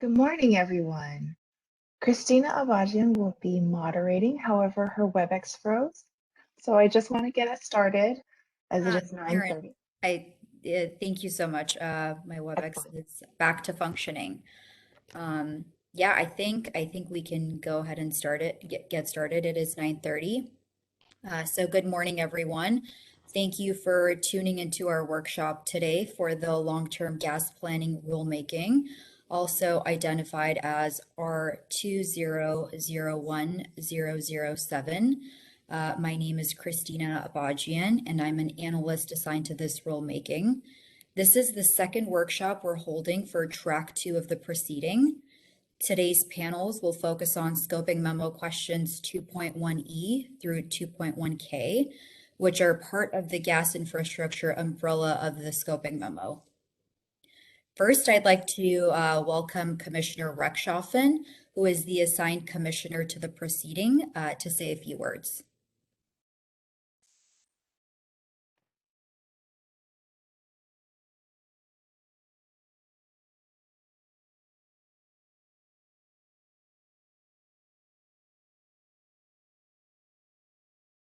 Good morning, everyone. Christina Avajian will be moderating, however, her WebEx froze. So I just want to get us started as it is Karen, 9:30. thank you so much. My WebEx is back to functioning. Yeah, I think we can go ahead and get started. It is 9:30. So good morning, everyone. Thank you for tuning into our workshop today for the long-term gas planning rulemaking, also identified as R2001007. My name is Christina Abajian, and I'm an analyst assigned to this rulemaking. This is the second workshop we're holding for track 2 of the proceeding. Today's panels will focus on scoping memo questions 2.1e through 2.1k, which are part of the gas infrastructure umbrella of the scoping memo. First, I'd like to welcome Commissioner Rechtschaffen, who is the assigned commissioner to the proceeding, to say a few words.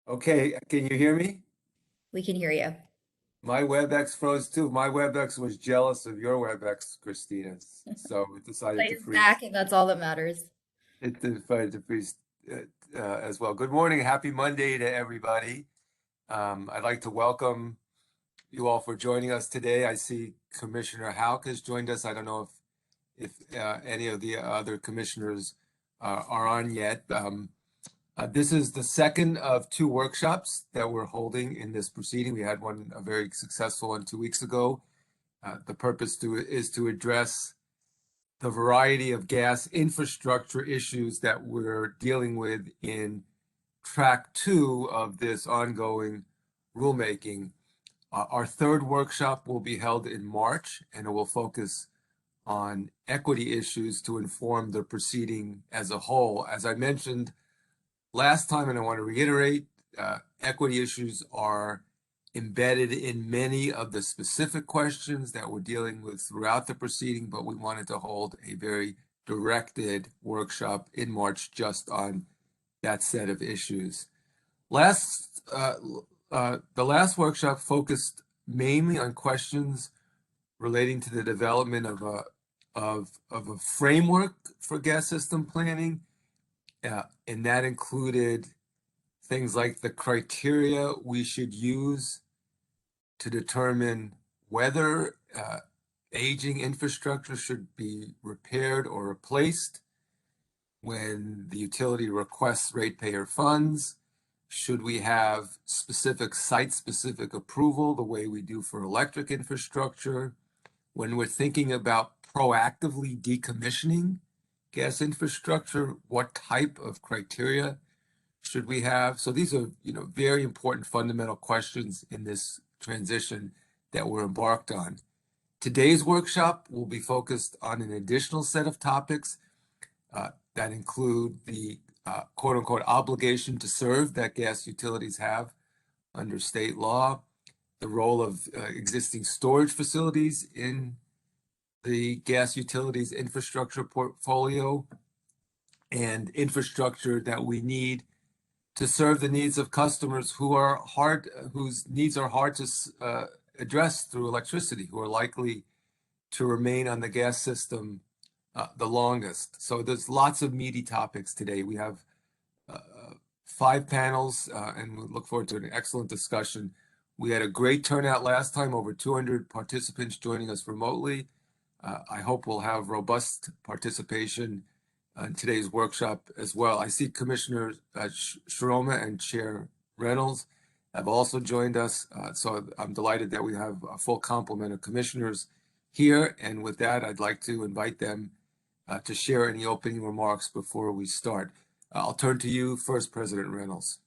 Okay, can you hear me? We can hear you. My WebEx froze too. My WebEx was jealous of your WebEx, Christina, so it decided to It's freeze. back, and that's all that matters. It decided to freeze as well. Good morning, happy Monday to everybody. I'd like to welcome you all for joining us today. I see Commissioner Houck has joined us. I don't know if any of the other commissioners are on yet. This is the second of 2 workshops that we're holding in this proceeding. We had one, a very successful one 2 weeks ago. The purpose is to address the variety of gas infrastructure issues that we're dealing with in track 2 of this ongoing rulemaking. Our third workshop will be held in March, and it will focus on equity issues to inform the proceeding as a whole. As I mentioned last time, and I want to reiterate, equity issues are embedded in many of the specific questions that we're dealing with throughout the proceeding, but we wanted to hold a very directed workshop in March just on that set of issues. The last workshop focused mainly on questions relating to the development of a framework for gas system planning. And that included things like the criteria we should use to determine whether aging infrastructure should be repaired or replaced, when the utility requests ratepayer funds, should we have specific site-specific approval the way we do for electric infrastructure, when we're thinking about proactively decommissioning gas infrastructure, what type of criteria should we have? So these are, very important fundamental questions in this transition that we're embarked on. Today's workshop will be focused on an additional set of topics that include the quote unquote obligation to serve that gas utilities have under state law, the role of existing storage facilities in the gas utilities infrastructure portfolio, and infrastructure that we need to serve the needs of customers whose needs are hard to address through electricity, who are likely to remain on the gas system the longest. So there's lots of meaty topics today. We have 5 panels, and we look forward to an excellent discussion. We had a great turnout last time, over 200 participants joining us remotely. I hope we'll have robust participation in today's workshop as well. I see Commissioner Sharoma and Chair Reynolds have also joined us, so I'm delighted that we have a full complement of commissioners here. And with that, I'd like to invite them to share any opening remarks before we start. I'll turn to you first, President Reynolds.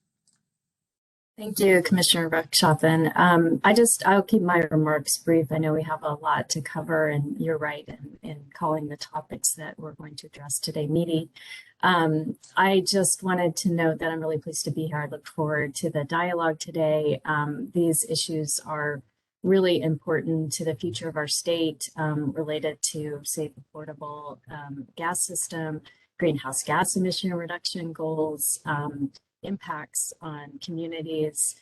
Thank you, Commissioner Rechtschaffen. I'll keep my remarks brief. I know we have a lot to cover, and you're right in calling the topics that we're going to address today meaty. I just wanted to note that I'm really pleased to be here. I look forward to the dialogue today. These issues are really important to the future of our state, related to safe, affordable gas system, greenhouse gas emission reduction goals, impacts on communities,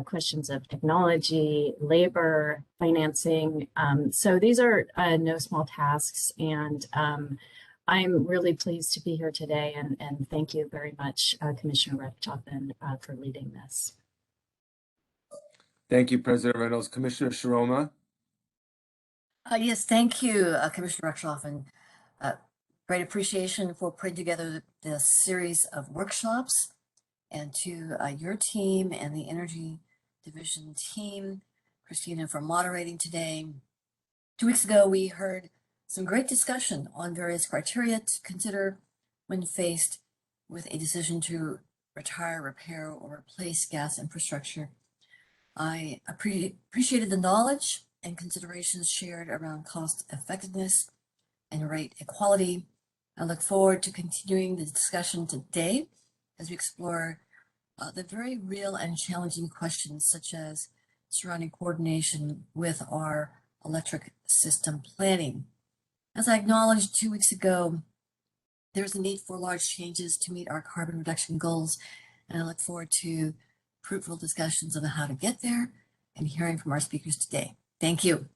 questions of technology, labor, financing. So these are no small tasks, and I'm really pleased to be here today, and thank you very much, Commissioner Rechtschaffen, for leading this. Thank you, President Reynolds. Commissioner Sharoma? Yes, thank you, Commissioner Rechtschaffen. Great appreciation for putting together this series of workshops, and to your team and the Energy Division team, Christina, for moderating today. 2 weeks ago, we heard some great discussion on various criteria to consider when faced with a decision to retire, repair, or replace gas infrastructure. I appreciated the knowledge and considerations shared around cost effectiveness and rate equality. I look forward to continuing the discussion today as we explore the very real and challenging questions, such as surrounding coordination with our electric system planning. As I acknowledged 2 weeks ago, there's a need for large changes to meet our carbon reduction goals, and I look forward to fruitful discussions on how to get there and hearing from our speakers today. Thank you.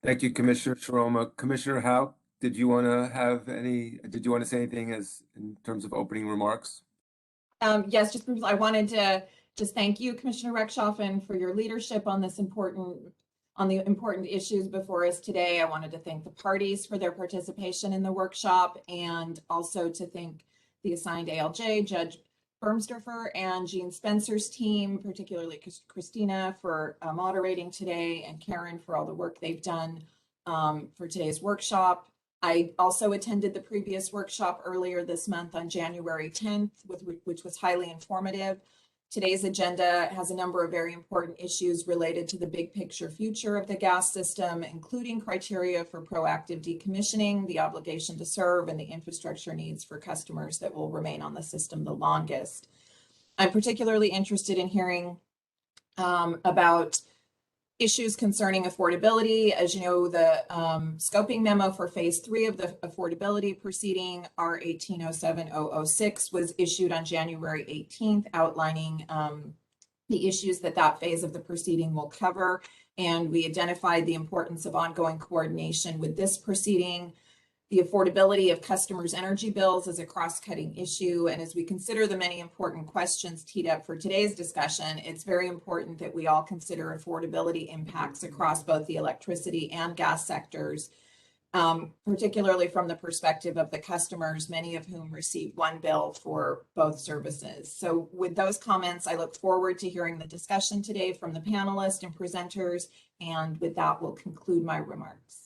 Thank you, Commissioner Sharoma. Commissioner Howe, did you want to say anything in terms of opening remarks? Yes, just briefly, I wanted to just thank you, Commissioner Rechtschaffen, for your leadership on the important issues before us today. I wanted to thank the parties for their participation in the workshop, and also to thank the assigned ALJ, Judge Bermsdorfer, and Jean Spencer's team, particularly Christina for moderating today, and Karen for all the work they've done for today's workshop. I also attended the previous workshop earlier this month on January 10th, which was highly informative. Today's agenda has a number of very important issues related to the big picture future of the gas system, including criteria for proactive decommissioning, the obligation to serve, and the infrastructure needs for customers that will remain on the system the longest. I'm particularly interested in hearing about issues concerning affordability. As you know, the scoping memo for phase 3 of the affordability proceeding, R 1807-006, was issued on January 18th, outlining the issues that phase of the proceeding will cover. And we identified the importance of ongoing coordination with this proceeding. The affordability of customers' energy bills is a cross-cutting issue, and as we consider the many important questions teed up for today's discussion, it's very important that we all consider affordability impacts across both the electricity and gas sectors, particularly from the perspective of the customers, many of whom receive one bill for both services. So with those comments, I look forward to hearing the discussion today from the panelists and presenters, and with that, we'll conclude my remarks.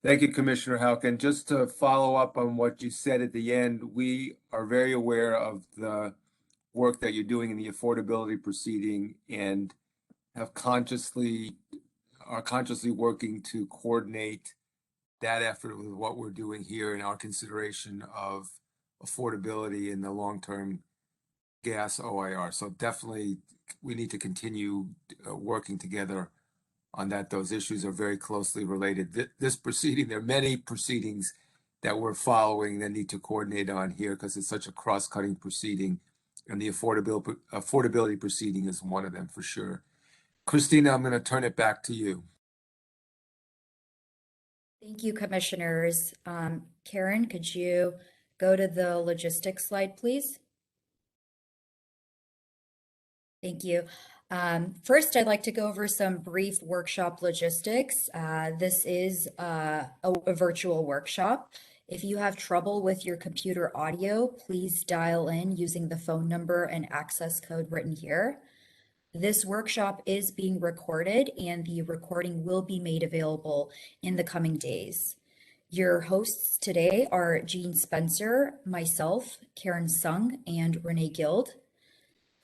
Thank you, Commissioner Houck. And just to follow up on what you said at the end, we are very aware of the work that you're doing in the affordability proceeding, and are consciously working to coordinate that effort with what we're doing here in our consideration of affordability in the long-term gas OIR. So definitely we need to continue working together on that. Those issues are very closely related. This proceeding, there are many proceedings that we're following that need to coordinate on here because it's such a cross-cutting proceeding, and the affordability proceeding is one of them for sure. Christina, I'm going to turn it back to you. Thank you, commissioners. Karen, could you go to the logistics slide, please? Thank you. First, I'd like to go over some brief workshop logistics. This is a virtual workshop. If you have trouble with your computer audio, please dial in using the phone number and access code written here. This workshop is being recorded, and the recording will be made available in the coming days. Your hosts today are Jean Spencer, myself, Karen Sung, and Renee Guild.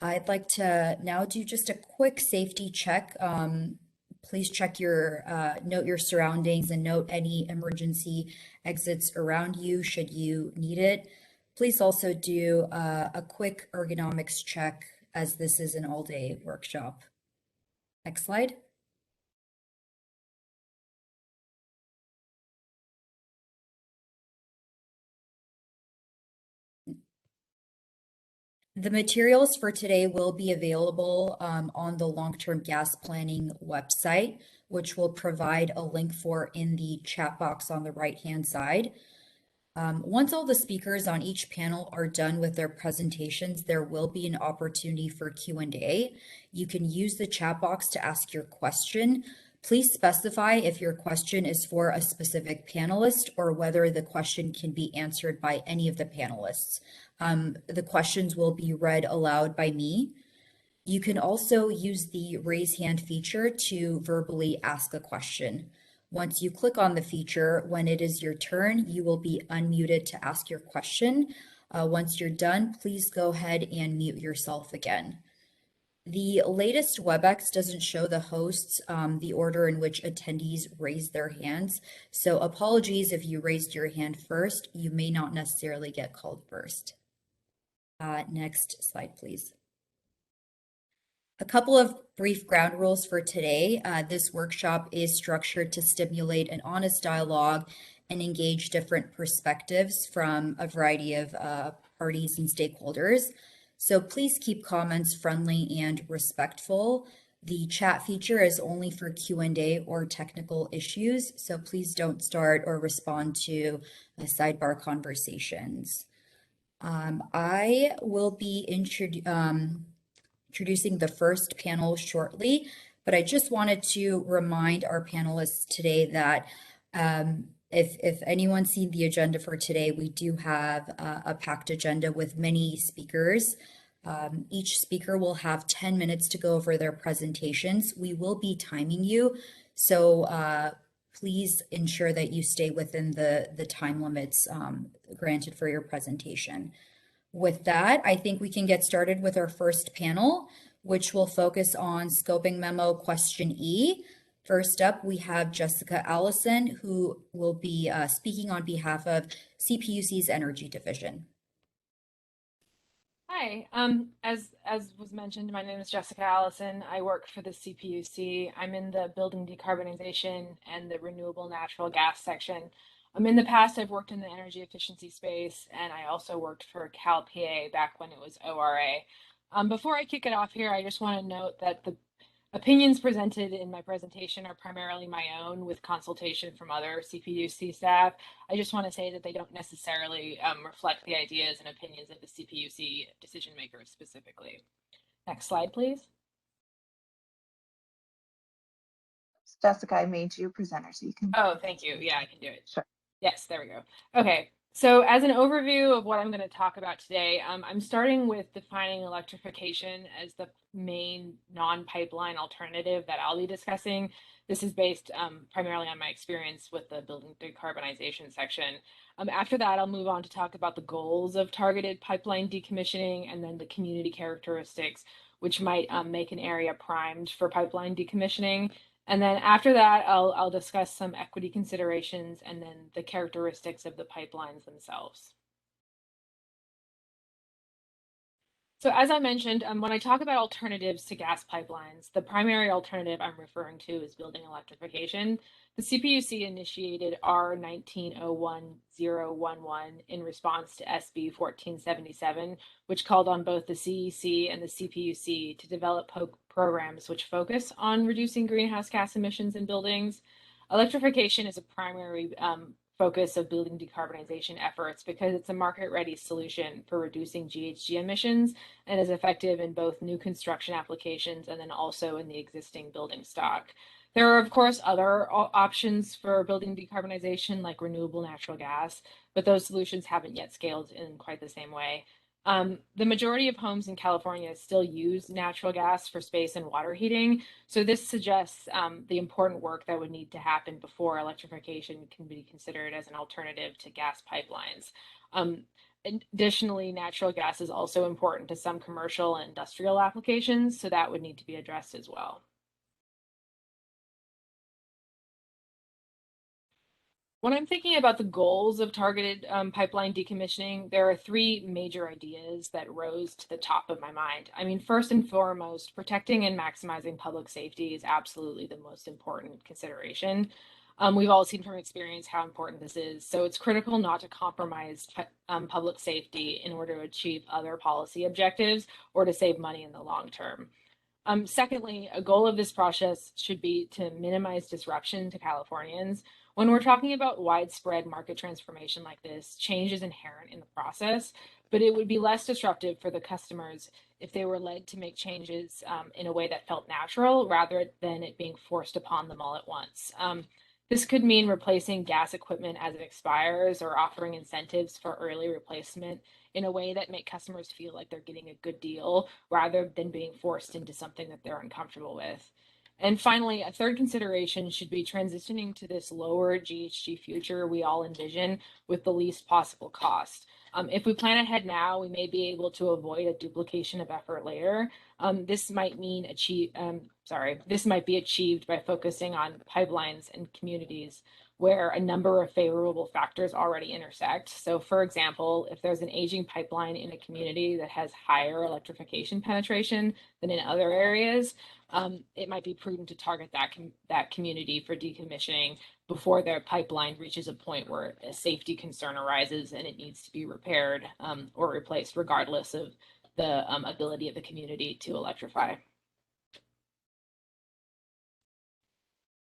I'd like to now do just a quick safety check. Please check note your surroundings and note any emergency exits around you should you need it. Please also do a quick ergonomics check, as this is an all-day workshop. Next slide. The materials for today will be available on the long-term gas planning website, which we'll provide a link for in the chat box on the right-hand side. Once all the speakers on each panel are done with their presentations, there will be an opportunity for Q&A. You can use the chat box to ask your question. Please specify if your question is for a specific panelist or whether the question can be answered by any of the panelists. The questions will be read aloud by me. You can also use the raise hand feature to verbally ask a question. Once you click on the feature, when it is your turn, you will be unmuted to ask your question. Once you're done, please go ahead and mute yourself again. The latest WebEx doesn't show the hosts the order in which attendees raise their hands. So apologies if you raised your hand first, you may not necessarily get called first. Next slide, please. A couple of brief ground rules for today. This workshop is structured to stimulate an honest dialogue and engage different perspectives from a variety of parties and stakeholders. So please keep comments friendly and respectful. The chat feature is only for Q&A or technical issues, so please don't start or respond to sidebar conversations. I will be introducing the first panel shortly, but I just wanted to remind our panelists today that if anyone's seen the agenda for today, we do have a packed agenda with many speakers. Each speaker will have 10 minutes to go over their presentations. We will be timing you, so please ensure that you stay within the time limits granted for your presentation. With that, I think we can get started with our first panel, which will focus on Scoping Memo Question E. First up, we have Jessica Allison, who will be speaking on behalf of CPUC's Energy Division. Hi, as was mentioned, my name is Jessica Allison. I work for the CPUC. I'm in the building decarbonization and the renewable natural gas section. In the past, I've worked in the energy efficiency space, and I also worked for CalPA back when it was ORA. Before I kick it off here, I just want to note that the opinions presented in my presentation are primarily my own with consultation from other CPUC staff. I just want to say that they don't necessarily reflect the ideas and opinions of the CPUC decision makers specifically. Next slide, please. Jessica, I made you presenter so you can. Oh, thank you. Yeah, I can do it. Sure. Yes, there we go. Okay, so as an overview of what I'm going to talk about today, I'm starting with defining electrification as the main non-pipeline alternative that I'll be discussing. This is based primarily on my experience with the building decarbonization section. After that, I'll move on to talk about the goals of targeted pipeline decommissioning and then the community characteristics, which might make an area primed for pipeline decommissioning. And then after that, I'll discuss some equity considerations and then the characteristics of the pipelines themselves. So as I mentioned, when I talk about alternatives to gas pipelines, the primary alternative I'm referring to is building electrification. The CPUC initiated R 1901-011 in response to SB 1477, which called on both the CEC and the CPUC to develop programs which focus on reducing greenhouse gas emissions in buildings. Electrification is a primary focus of building decarbonization efforts because it's a market-ready solution for reducing GHG emissions and is effective in both new construction applications and then also in the existing building stock. There are, of course, other options for building decarbonization like renewable natural gas, but those solutions haven't yet scaled in quite the same way. The majority of homes in California still use natural gas for space and water heating. So this suggests the important work that would need to happen before electrification can be considered as an alternative to gas pipelines. Additionally, natural gas is also important to some commercial and industrial applications, so that would need to be addressed as well. When I'm thinking about the goals of targeted pipeline decommissioning, there are three major ideas that rose to the top of my mind. I mean, first and foremost, protecting and maximizing public safety is absolutely the most important consideration. We've all seen from experience how important this is, so it's critical not to compromise public safety in order to achieve other policy objectives or to save money in the long term. Secondly, a goal of this process should be to minimize disruption to Californians. When we're talking about widespread market transformation like this, change is inherent in the process, but it would be less disruptive for the customers if they were led to make changes in a way that felt natural rather than it being forced upon them all at once. This could mean replacing gas equipment as it expires or offering incentives for early replacement in a way that make customers feel like they're getting a good deal rather than being forced into something that they're uncomfortable with. And finally, a third consideration should be transitioning to this lower GHG future we all envision with the least possible cost. If we plan ahead now, we may be able to avoid a duplication of effort later. This might be achieved by focusing on pipelines and communities where a number of favorable factors already intersect. So for example, if there's an aging pipeline in a community that has higher electrification penetration than in other areas, it might be prudent to target that community for decommissioning before their pipeline reaches a point where a safety concern arises and it needs to be repaired or replaced, regardless of the ability of the community to electrify.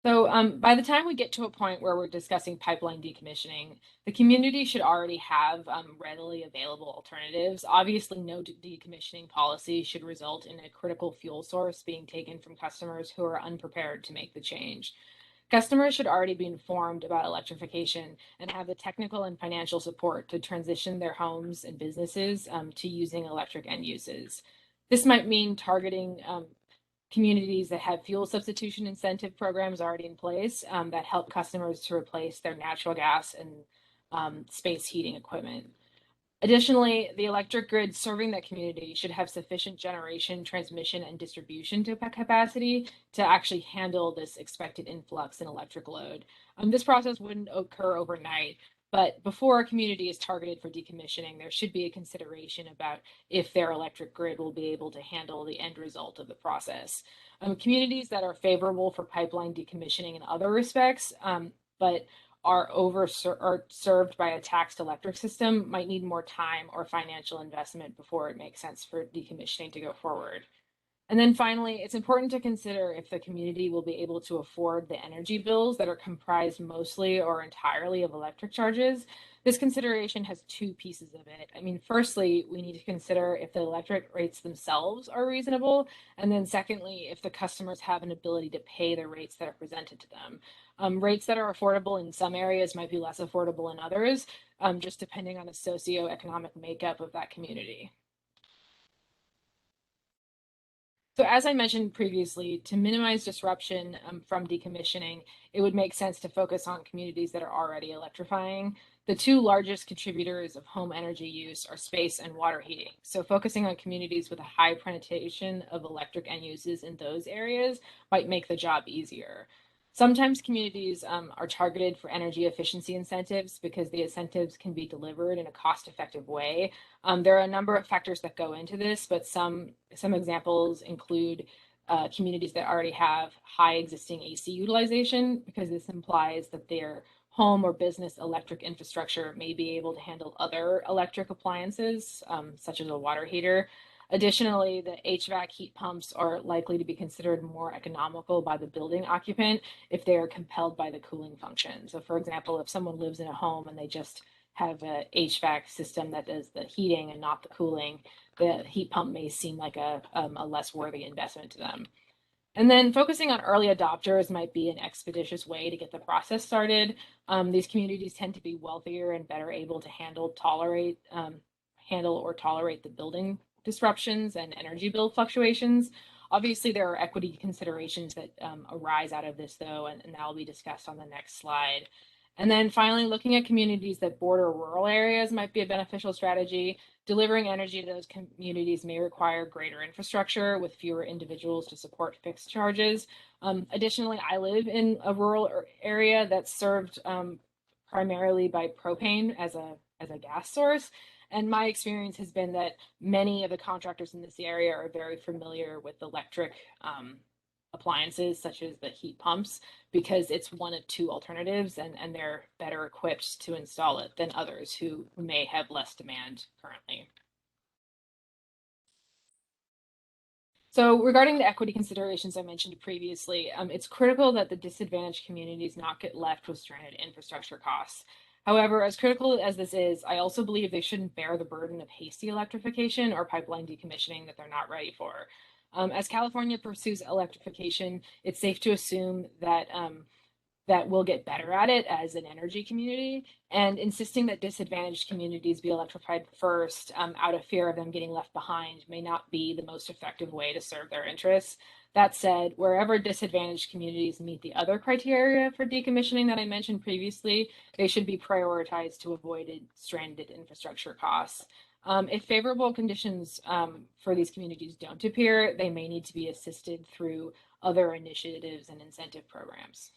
So by the time we get to a point where we're discussing pipeline decommissioning, the community should already have readily available alternatives. Obviously, no decommissioning policy should result in a critical fuel source being taken from customers who are unprepared to make the change. Customers should already be informed about electrification and have the technical and financial support to transition their homes and businesses to using electric end uses. This might mean targeting communities that have fuel substitution incentive programs already in place that help customers to replace their natural gas and space heating equipment. Additionally, the electric grid serving that community should have sufficient generation, transmission, and distribution capacity to actually handle this expected influx in electric load. This process wouldn't occur overnight, but before a community is targeted for decommissioning, there should be a consideration about if their electric grid will be able to handle the end result of the process. Communities that are favorable for pipeline decommissioning in other respects, but are served by a taxed electric system might need more time or financial investment before it makes sense for decommissioning to go forward. And then finally, it's important to consider if the community will be able to afford the energy bills that are comprised mostly or entirely of electric charges. This consideration has two pieces of it. I mean, firstly, we need to consider if the electric rates themselves are reasonable. And then secondly, if the customers have an ability to pay the rates that are presented to them. Rates that are affordable in some areas might be less affordable in others, just depending on the socioeconomic makeup of that community. So as I mentioned previously, to minimize disruption from decommissioning, it would make sense to focus on communities that are already electrifying. The two largest contributors of home energy use are space and water heating. So focusing on communities with a high penetration of electric end uses in those areas might make the job easier. Sometimes communities are targeted for energy efficiency incentives because the incentives can be delivered in a cost-effective way. There are a number of factors that go into this, but some examples include communities that already have high existing AC utilization, because this implies that their home or business electric infrastructure may be able to handle other electric appliances, such as a water heater. Additionally, the HVAC heat pumps are likely to be considered more economical by the building occupant if they are compelled by the cooling function. So for example, if someone lives in a home and they just have a HVAC system that does the heating and not the cooling, the heat pump may seem like a less worthy investment to them. And then focusing on early adopters might be an expeditious way to get the process started. These communities tend to be wealthier and better able to handle or tolerate the building disruptions and energy bill fluctuations. Obviously, there are equity considerations that arise out of this, though, and that will be discussed on the next slide. And then finally, looking at communities that border rural areas might be a beneficial strategy. Delivering energy to those communities may require greater infrastructure with fewer individuals to support fixed charges. Additionally, I live in a rural area that's served primarily by propane as a gas source. And my experience has been that many of the contractors in this area are very familiar with electric appliances, such as the heat pumps, because it's one of two alternatives, and they're better equipped to install it than others who may have less demand currently. So regarding the equity considerations I mentioned previously, it's critical that the disadvantaged communities not get left with stranded infrastructure costs. However, as critical as this is, I also believe they shouldn't bear the burden of hasty electrification or pipeline decommissioning that they're not ready for. As California pursues electrification, it's safe to assume that that we'll get better at it as an energy community, and insisting that disadvantaged communities be electrified first out of fear of them getting left behind may not be the most effective way to serve their interests. That said, wherever disadvantaged communities meet the other criteria for decommissioning that I mentioned previously, they should be prioritized to avoid stranded infrastructure costs. If favorable conditions for these communities don't appear, they may need to be assisted through other initiatives and incentive programs.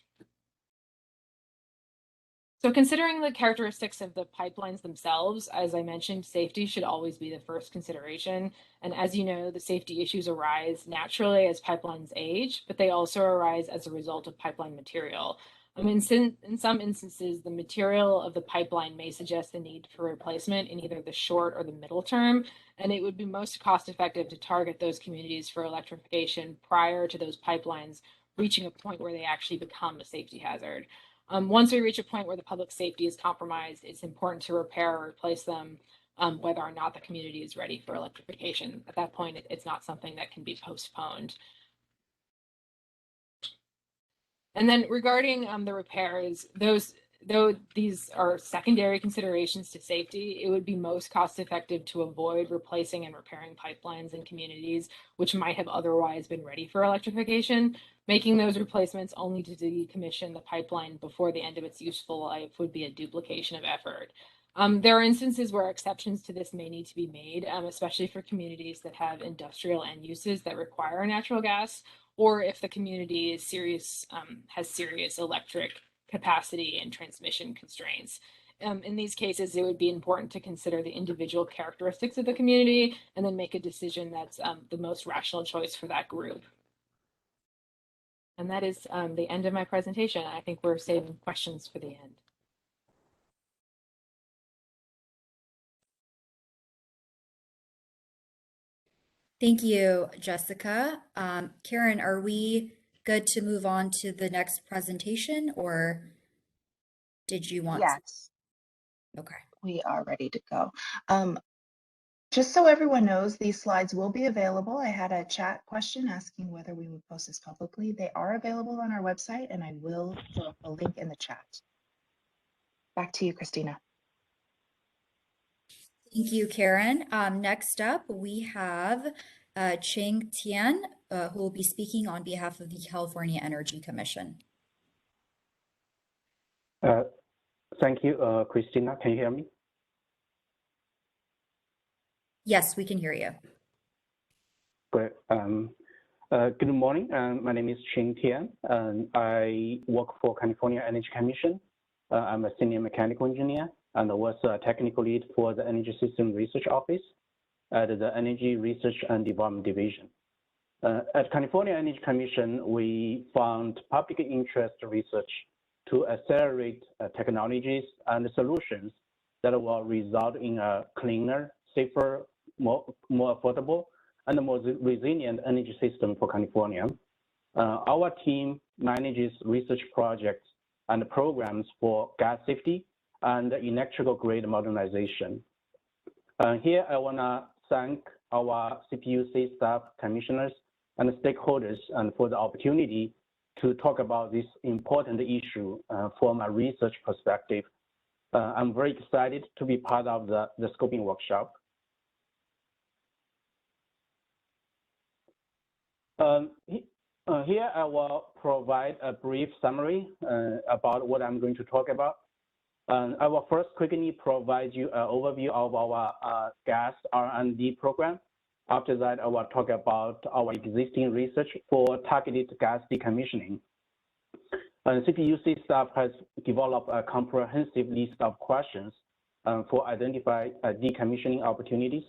So considering the characteristics of the pipelines themselves, as I mentioned, safety should always be the first consideration. And as you know, the safety issues arise naturally as pipelines age, but they also arise as a result of pipeline material. In some instances, the material of the pipeline may suggest the need for replacement in either the short or the middle term, and it would be most cost effective to target those communities for electrification prior to those pipelines reaching a point where they actually become a safety hazard. Once we reach a point where the public safety is compromised, it's important to repair or replace them, whether or not the community is ready for electrification. At that point, it's not something that can be postponed. And then regarding the repairs, though these are secondary considerations to safety, it would be most cost effective to avoid replacing and repairing pipelines in communities which might have otherwise been ready for electrification. Making those replacements only to decommission the pipeline before the end of its useful life would be a duplication of effort. There are instances where exceptions to this may need to be made, especially for communities that have industrial end uses that require natural gas, or if the community is has serious electric capacity and transmission constraints. In these cases, it would be important to consider the individual characteristics of the community and then make a decision that's the most rational choice for that group. And that is the end of my presentation. I think we're saving questions for the end. Thank you, Jessica. Karen, are we good to move on to the next presentation, or did you want Yes, to? Okay. we are ready to go. Just so everyone knows, these slides will be available. I had a chat question asking whether we would post this publicly. They are available on our website, and I will throw a link in the chat. Back to you, Christina. Thank you, Karen. Next up, we have CHK Tian, who will be speaking on behalf of the California Energy Commission. Thank you, Christina. Can you hear me? Yes, we can hear you. Great. Good morning. My name is CHK Tian, and I work for California Energy Commission. I'm a senior mechanical engineer and was a technical lead for the Energy System Research Office at the Energy Research and Development Division. At California Energy Commission, we found public interest research to accelerate technologies and solutions that will result in a cleaner, safer, more affordable, and a more resilient energy system for California. Our team manages research projects and programs for gas safety and electrical grid modernization. Here, I want to thank our CPUC staff, commissioners, and stakeholders for the opportunity to talk about this important issue from a research perspective. I'm very excited to be part of the scoping workshop. Here I will provide a brief summary about what I'm going to talk about. I will first quickly provide you an overview of our gas R&D program. After that, I will talk about our existing research for targeted gas decommissioning. And CPUC staff has developed a comprehensive list of questions for identifying decommissioning opportunities.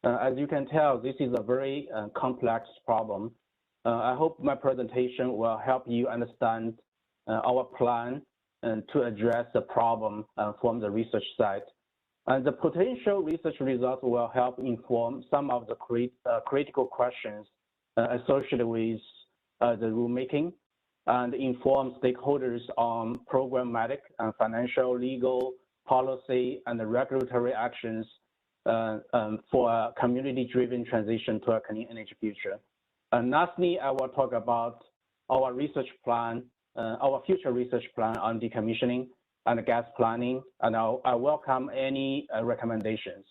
As you can tell, this is a very complex problem. I hope my presentation will help you understand our plan to address the problem from the research side. And the potential research results will help inform some of the critical questions associated with the rulemaking and inform stakeholders on programmatic and financial, legal, policy, and regulatory actions for a community-driven transition to a clean energy future. And lastly, I will talk about our research plan, our future research plan on decommissioning and gas planning, and I welcome any recommendations.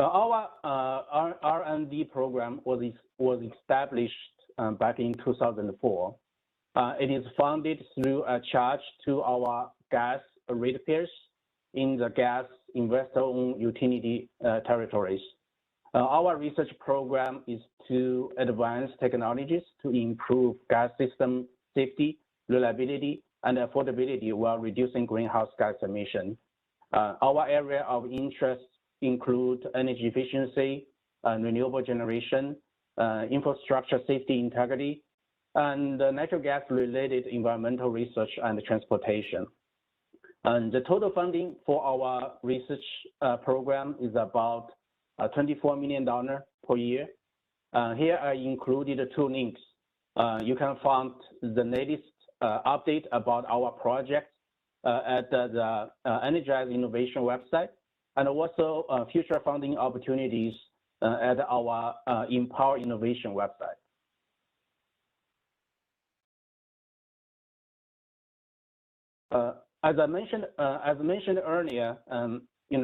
Our R&D program was established back in 2004. It is funded through a charge to our gas ratepayers in the gas investor-owned utility territories. Our research program is to advance technologies to improve gas system safety, reliability, and affordability while reducing greenhouse gas emission. Our area of interest include energy efficiency, renewable generation, infrastructure safety integrity, and natural gas-related environmental research and transportation. And the total funding for our research program is about $24 million per year. Here I included 2 links. You can find the latest update about our project at the Energize Innovation website, and also future funding opportunities at our Empower Innovation website. As I mentioned earlier,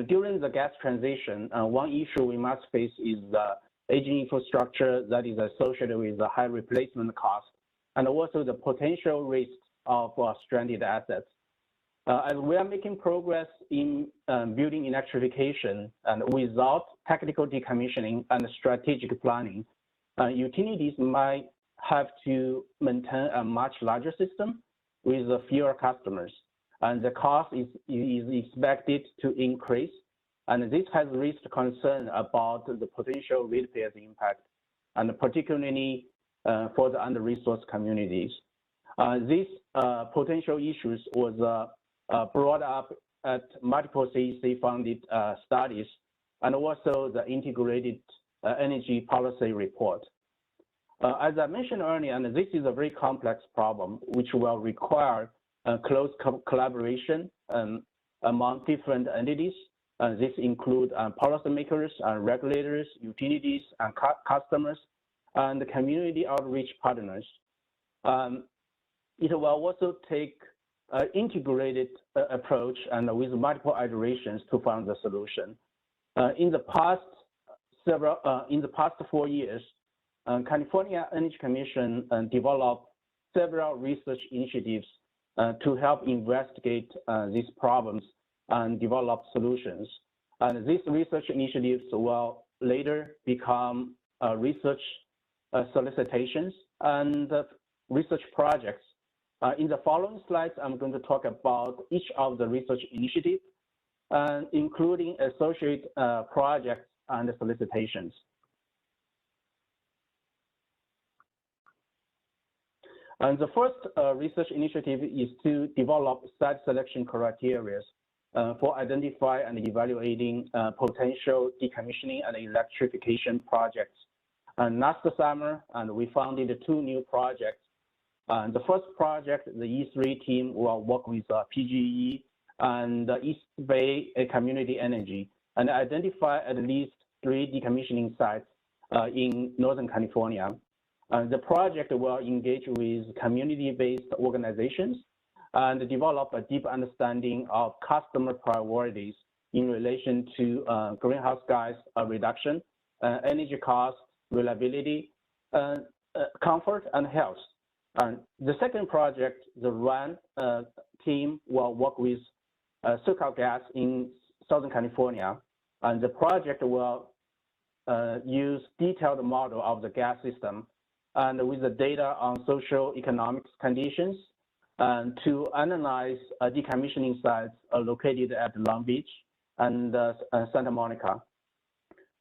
during the gas transition, one issue we must face is the aging infrastructure that is associated with the high replacement cost, and also the potential risks of stranded assets. As we are making progress in building electrification and without technical decommissioning and strategic planning, utilities might have to maintain a much larger system with fewer customers, and the cost is expected to increase. And this has raised concern about the potential ratepayers impact, and particularly for the under-resourced communities. These potential issues was brought up at multiple CEC-funded studies, and also the Integrated Energy Policy Report. As I mentioned earlier, and this is a very complex problem, which will require close collaboration among different entities. This include policymakers, regulators, utilities, and customers, and community outreach partners. It will also take an integrated approach and with multiple iterations to find the solution. In the past 4 years, California Energy Commission developed several research initiatives to help investigate these problems and develop solutions. And these research initiatives will later become research solicitations and research projects. In the following slides, I'm going to talk about each of the research initiatives, including associated projects and solicitations. And the first research initiative is to develop site selection criteria for identifying and evaluating potential decommissioning and electrification projects. And last summer, we founded 2 new projects. The first project, the E3 team will work with PGE and East Bay Community Energy and identify at least 3 decommissioning sites in Northern California. The project will engage with community-based organizations and develop a deep understanding of customer priorities in relation to greenhouse gas reduction, energy cost, reliability, comfort, and health. The second project, the RUN team will work with SoCalGas in Southern California, and the project will use detailed model of the gas system and with the data on social economic conditions and to analyze decommissioning sites located at Long Beach and Santa Monica.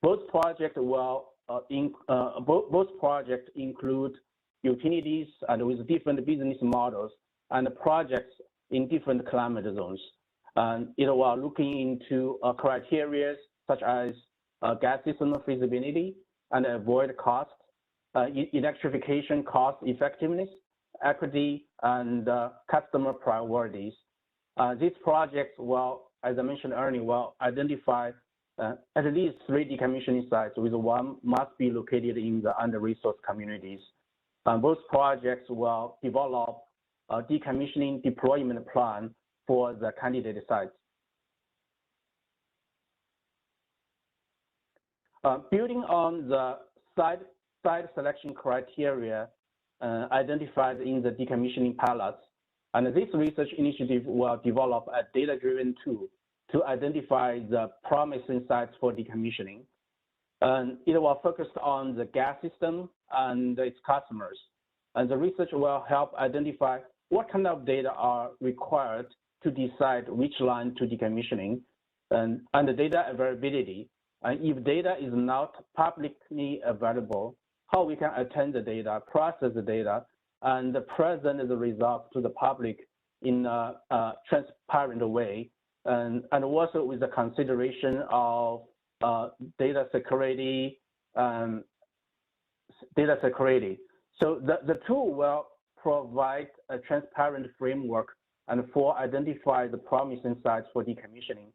Both projects both projects include utilities and with different business models and projects in different climate zones. And we're looking into criteria such as gas system feasibility and avoid cost, electrification cost effectiveness, equity, and customer priorities. These projects will, as I mentioned earlier, will identify at least 3 decommissioning sites, with one must be located in the under-resourced communities. Both projects will develop a decommissioning deployment plan for the candidate sites. Building on the site selection criteria identified in the decommissioning pilots, and this research initiative will develop a data-driven tool to identify the promising sites for decommissioning. And it will focus on the gas system and its customers. And the research will help identify what kind of data are required to decide which line to decommissioning, and the data availability. And if data is not publicly available, how we can attend the data, process the data, and present the results to the public in a transparent way, and also with the consideration of data security. So the tool will provide a transparent framework and for identify the promising sites for decommissioning.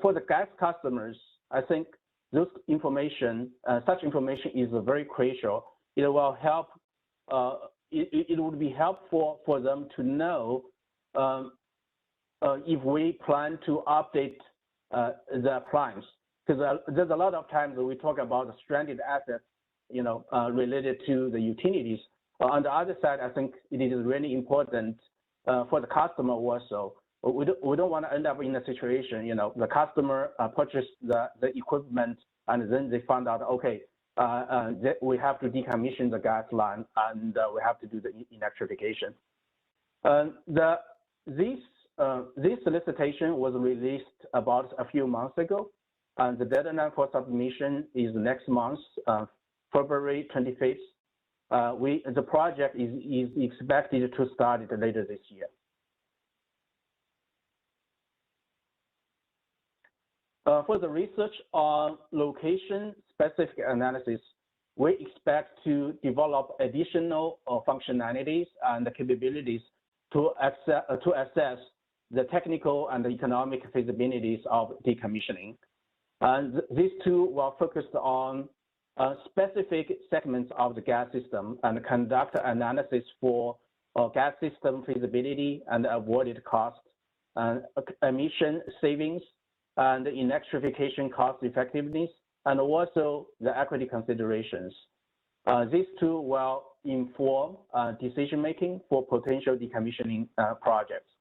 For the gas customers, I think those information, such information is very crucial. It will help. It would be helpful for them to know if we plan to update the appliance, because there's a lot of times we talk about the stranded assets, related to the utilities. On the other side, I think it is really important for the customer also. We don't want to end up in a situation, the customer purchased the equipment and then they found out, okay, we have to decommission the gas line and we have to do the electrification. This solicitation was released about a few months ago, and the deadline for submission is next month, February 25th. The project is expected to start later this year. For the research on location-specific analysis, we expect to develop additional functionalities and capabilities to assess the technical and economic feasibilities of decommissioning. And these two will focus on specific segments of the gas system and conduct analysis for gas system feasibility and avoided costs, emission savings, and electrification cost effectiveness, and also the equity considerations. These two will inform decision-making for potential decommissioning projects.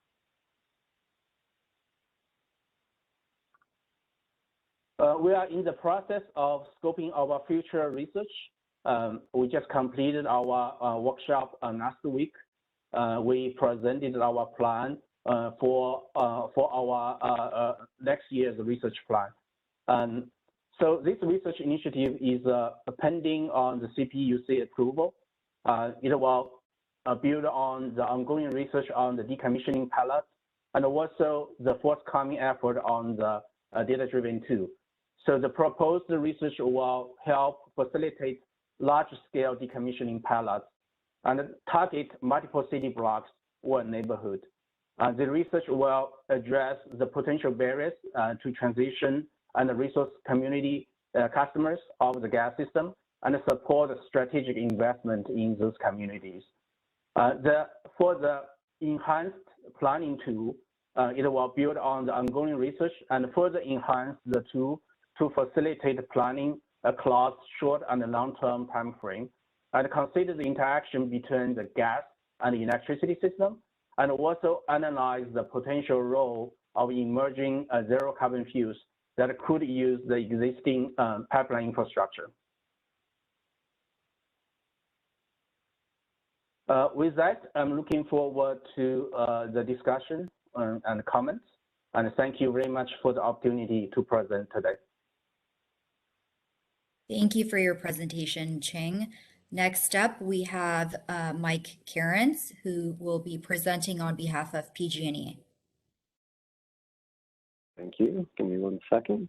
We are in the process of scoping our future research. We just completed our workshop last week. We presented our plan for our next year's research plan. So this research initiative is pending on the CPUC approval. It will build on the ongoing research on the decommissioning pilot and also the forthcoming effort on the data-driven tool. So the proposed research will help facilitate large-scale decommissioning pilots and target multiple city blocks or neighborhood. The research will address the potential barriers to transition and the resource community customers of the gas system and support strategic investment in those communities. For the enhanced planning tool, it will build on the ongoing research and further enhance the tool to facilitate planning across short and long-term time frame, and consider the interaction between the gas and the electricity system, and also analyze the potential role of emerging zero carbon fuels that could use the existing pipeline infrastructure. With that, I'm looking forward to the discussion and comments. And thank you very much for the opportunity to present today. Thank you for your presentation, Cheng. Next up, we have Mike Cairns, who will be presenting on behalf of PG&E. Thank you. Give me 1 second.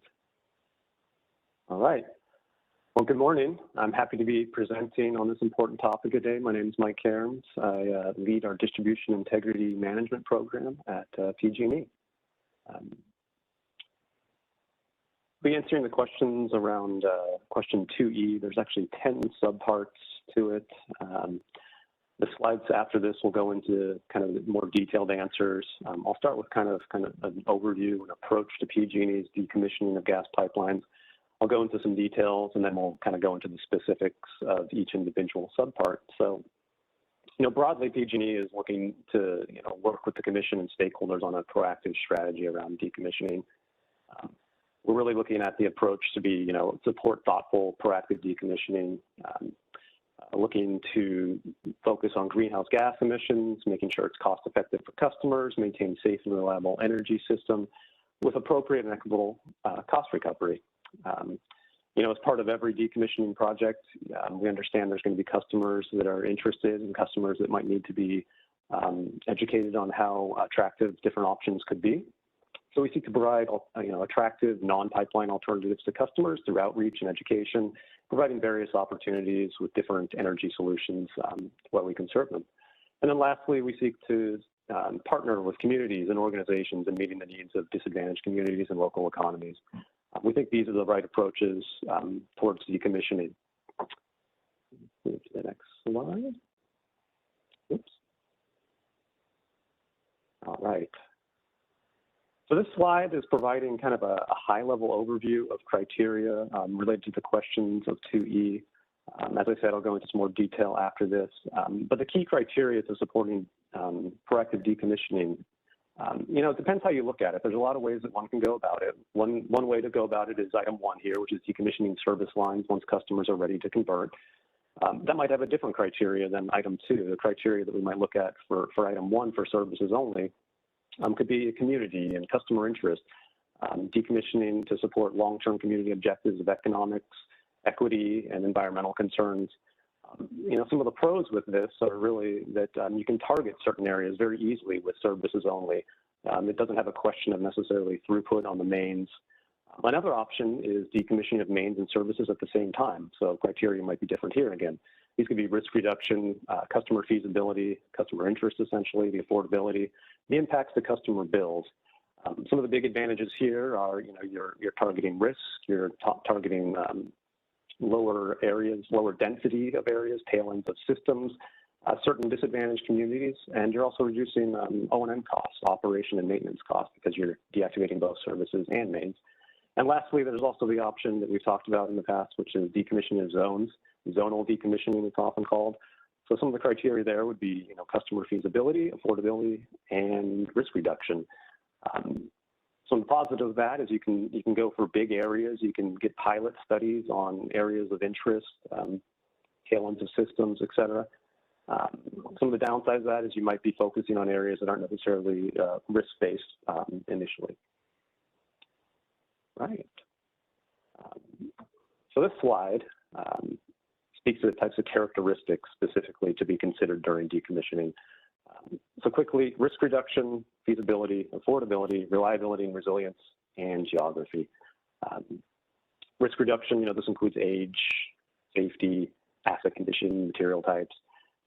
All right. Well, good morning. I'm happy to be presenting on this important topic today. My name is Mike Cairns. I lead our Distribution Integrity Management Program at PG&E. Be answering the questions around question 2E. There's actually 10 subparts to it. The slides after this will go into kind of more detailed answers. I'll start with kind of an overview and approach to PG&E's decommissioning of gas pipelines. I'll go into some details, and then we'll kind of go into the specifics of each individual subpart. So, broadly, PG&E is looking to, work with the commission and stakeholders on a proactive strategy around decommissioning. We're really looking at the approach to be, support thoughtful, proactive decommissioning, looking to focus on greenhouse gas emissions, making sure it's cost effective for customers, maintain safe and reliable energy system with appropriate and equitable cost recovery. As part of every decommissioning project, we understand there's going to be customers that are interested and customers that might need to be educated on how attractive different options could be. So we seek to provide, attractive non-pipeline alternatives to customers through outreach and education, providing various opportunities with different energy solutions where we can serve them. And then lastly, we seek to partner with communities and organizations in meeting the needs of disadvantaged communities and local economies. We think these are the right approaches towards decommissioning. Move to the next slide. Oops. All right. So this slide is providing kind of a high-level overview of criteria related to the questions of 2E. As I said, I'll go into some more detail after this. But the key criteria to supporting proactive decommissioning, it depends how you look at it. There's a lot of ways that one can go about it. One way to go about it is item 1 here, which is decommissioning service lines once customers are ready to convert. That might have a different criteria than item 2. The criteria that we might look at for item 1 for services only could be a community and customer interest, decommissioning to support long-term community objectives of economics, equity, and environmental concerns. Some of the pros with this are really that you can target certain areas very easily with services only. It doesn't have a question of necessarily throughput on the mains. Another option is decommissioning of mains and services at the same time. So criteria might be different here again. These could be risk reduction, customer feasibility, customer interest essentially, the affordability, the impacts to customer bills. Some of the big advantages here are, you're targeting risk, you're targeting lower areas, lower density of areas, tail ends of systems, certain disadvantaged communities, and you're also reducing O&M costs, operation and maintenance costs, because you're deactivating both services and mains. And lastly, there's also the option that we've talked about in the past, which is decommissioning of zones. Zonal decommissioning, it's often called. So some of the criteria there would be, customer feasibility, affordability, and risk reduction. Some positive of that is you can go for big areas. You can get pilot studies on areas of interest, tail ends of systems, et cetera. Some of the downsides of that is you might be focusing on areas that aren't necessarily risk-based initially. Right. So this slide speaks to the types of characteristics specifically to be considered during decommissioning. So quickly, risk reduction, feasibility, affordability, reliability and resilience, and geography. Risk reduction, this includes age, safety, asset condition, material types.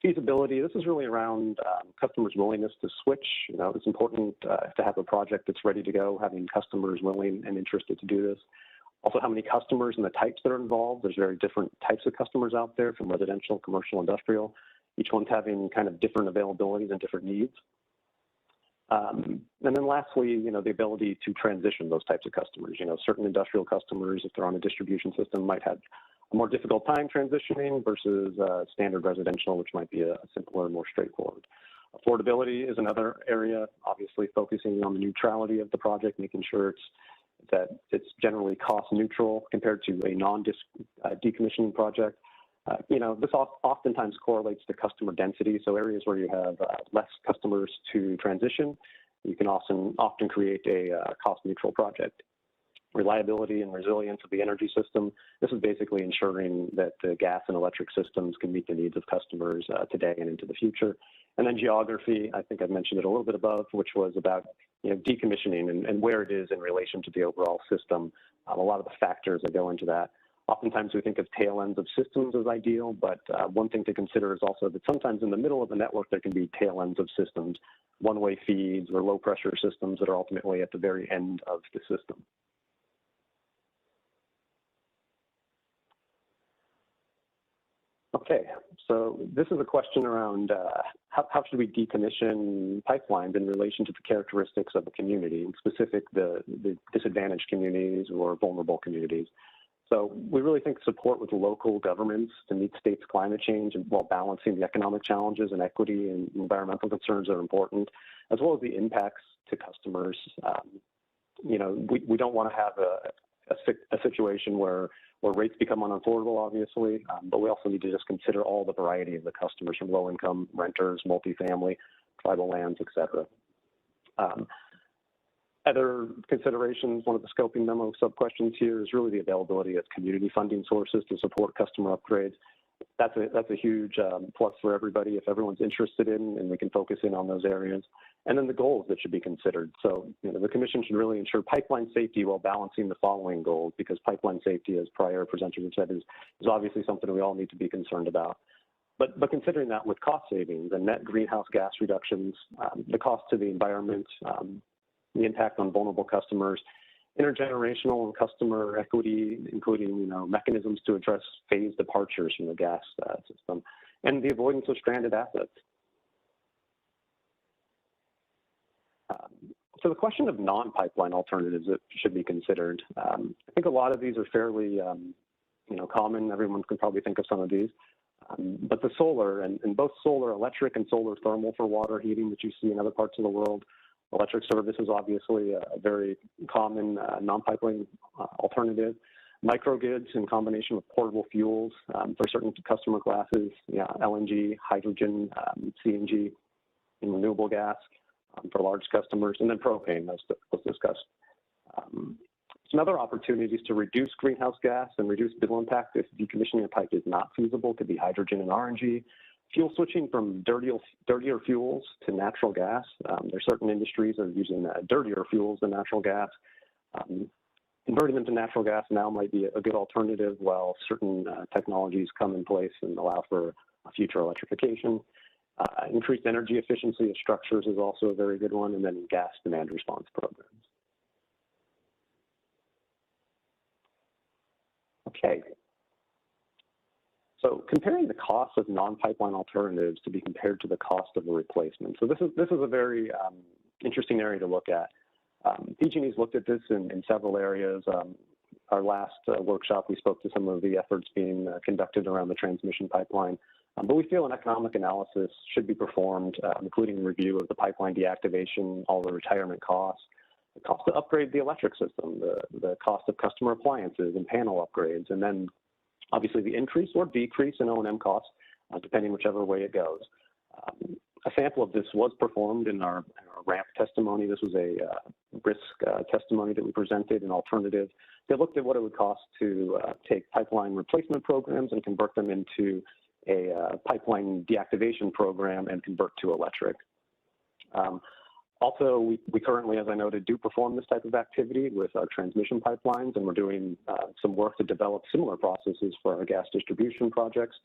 Feasibility, this is really around customers' willingness to switch. It's important to have a project that's ready to go, having customers willing and interested to do this. Also, how many customers and the types that are involved. There's very different types of customers out there, from residential, commercial, industrial. Each one's having kind of different availabilities and different needs. And then lastly, the ability to transition those types of customers. Certain industrial customers, if they're on a distribution system, might have a more difficult time transitioning versus standard residential, which might be a simpler and more straightforward. Affordability is another area, obviously focusing on the neutrality of the project, making sure that it's generally cost neutral compared to a non-decommissioning project. This oftentimes correlates to customer density. So areas where you have less customers to transition, you can often create a cost-neutral project. Reliability and resilience of the energy system. This is basically ensuring that the gas and electric systems can meet the needs of customers today and into the future. And then geography, I think I've mentioned it a little bit above, which was about decommissioning and where it is in relation to the overall system. A lot of the factors that go into that. Oftentimes we think of tail ends of systems as ideal, but one thing to consider is also that sometimes in the middle of the network there can be tail ends of systems, one-way feeds or low-pressure systems that are ultimately at the very end of the system. Okay, so this is a question around how should we decommission pipelines in relation to the characteristics of a community, in specific the disadvantaged communities or vulnerable communities. So we really think support with local governments to meet states' climate change while balancing the economic challenges and equity and environmental concerns are important, as well as the impacts to customers. We don't want to have a situation where rates become unaffordable, obviously, but we also need to just consider all the variety of the customers, from low-income renters, multifamily, tribal lands, et cetera. Other considerations, one of the scoping memo sub-questions here is really the availability of community funding sources to support customer upgrades. That's a huge plus for everybody if everyone's interested in, and we can focus in on those areas. And then the goals that should be considered. So the Commission should really ensure pipeline safety while balancing the following goals, because pipeline safety, as prior presenters have said, is obviously something we all need to be concerned about. But considering that with cost savings and net greenhouse gas reductions, the cost to the environment, the impact on vulnerable customers, intergenerational and customer equity, including mechanisms to address phased departures from the gas system, and the avoidance of stranded assets. So the question of non-pipeline alternatives that should be considered. I think a lot of these are fairly common. Everyone can probably think of some of these. But the solar, and both solar electric and solar thermal for water heating that you see in other parts of the world. Electric service is obviously a very common non-pipeline alternative. Microgrids in combination with portable fuels for certain customer classes, LNG, hydrogen, CNG, and renewable gas for large customers, and then propane, as was discussed. Some other opportunities to reduce greenhouse gas and reduce bill impact if decommissioning a pipe is not feasible could be hydrogen and RNG. Fuel switching from dirtier fuels to natural gas. There are certain industries that are using dirtier fuels than natural gas. Converting them to natural gas now might be a good alternative while certain technologies come in place and allow for future electrification. Increased energy efficiency of structures is also a very good one, and then gas demand response programs. Okay. So comparing the cost of non-pipeline alternatives to be compared to the cost of a replacement. So this is a very interesting area to look at. PG&E's looked at this in several areas. Our last workshop, we spoke to some of the efforts being conducted around the transmission pipeline. But we feel an economic analysis should be performed, including a review of the pipeline deactivation, all the retirement costs, the cost to upgrade the electric system, the cost of customer appliances and panel upgrades, and then obviously the increase or decrease in O&M costs, depending whichever way it goes. A sample of this was performed in our RAMP testimony. This was a risk testimony that we presented, an alternative. They looked at what it would cost to take pipeline replacement programs and convert them into a pipeline deactivation program and convert to electric. Also, we currently, as I noted, do perform this type of activity with our transmission pipelines, and we're doing some work to develop similar processes for our gas distribution projects.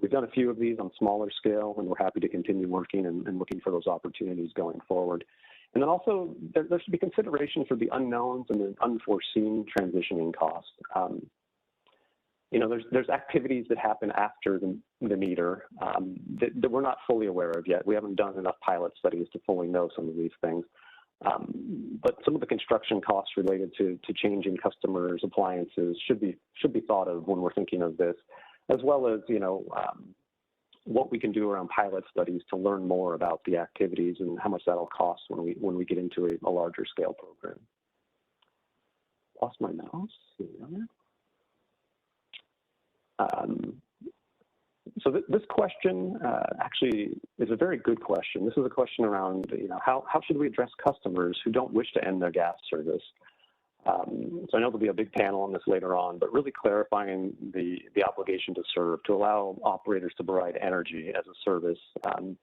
We've done a few of these on smaller scale, and we're happy to continue working and looking for those opportunities going forward. And then also, there should be consideration for the unknowns and the unforeseen transitioning costs. There's activities that happen after the meter that we're not fully aware of yet. We haven't done enough pilot studies to fully know some of these things. But some of the construction costs related to changing customers' appliances should be thought of when we're thinking of this, as well as what we can do around pilot studies to learn more about the activities and how much that'll cost when we get into a larger scale program. Lost my mouse. So this question actually is a very good question. This is a question around, how should we address customers who don't wish to end their gas service? So I know there'll be a big panel on this later on, but really clarifying the obligation to serve, to allow operators to provide energy as a service to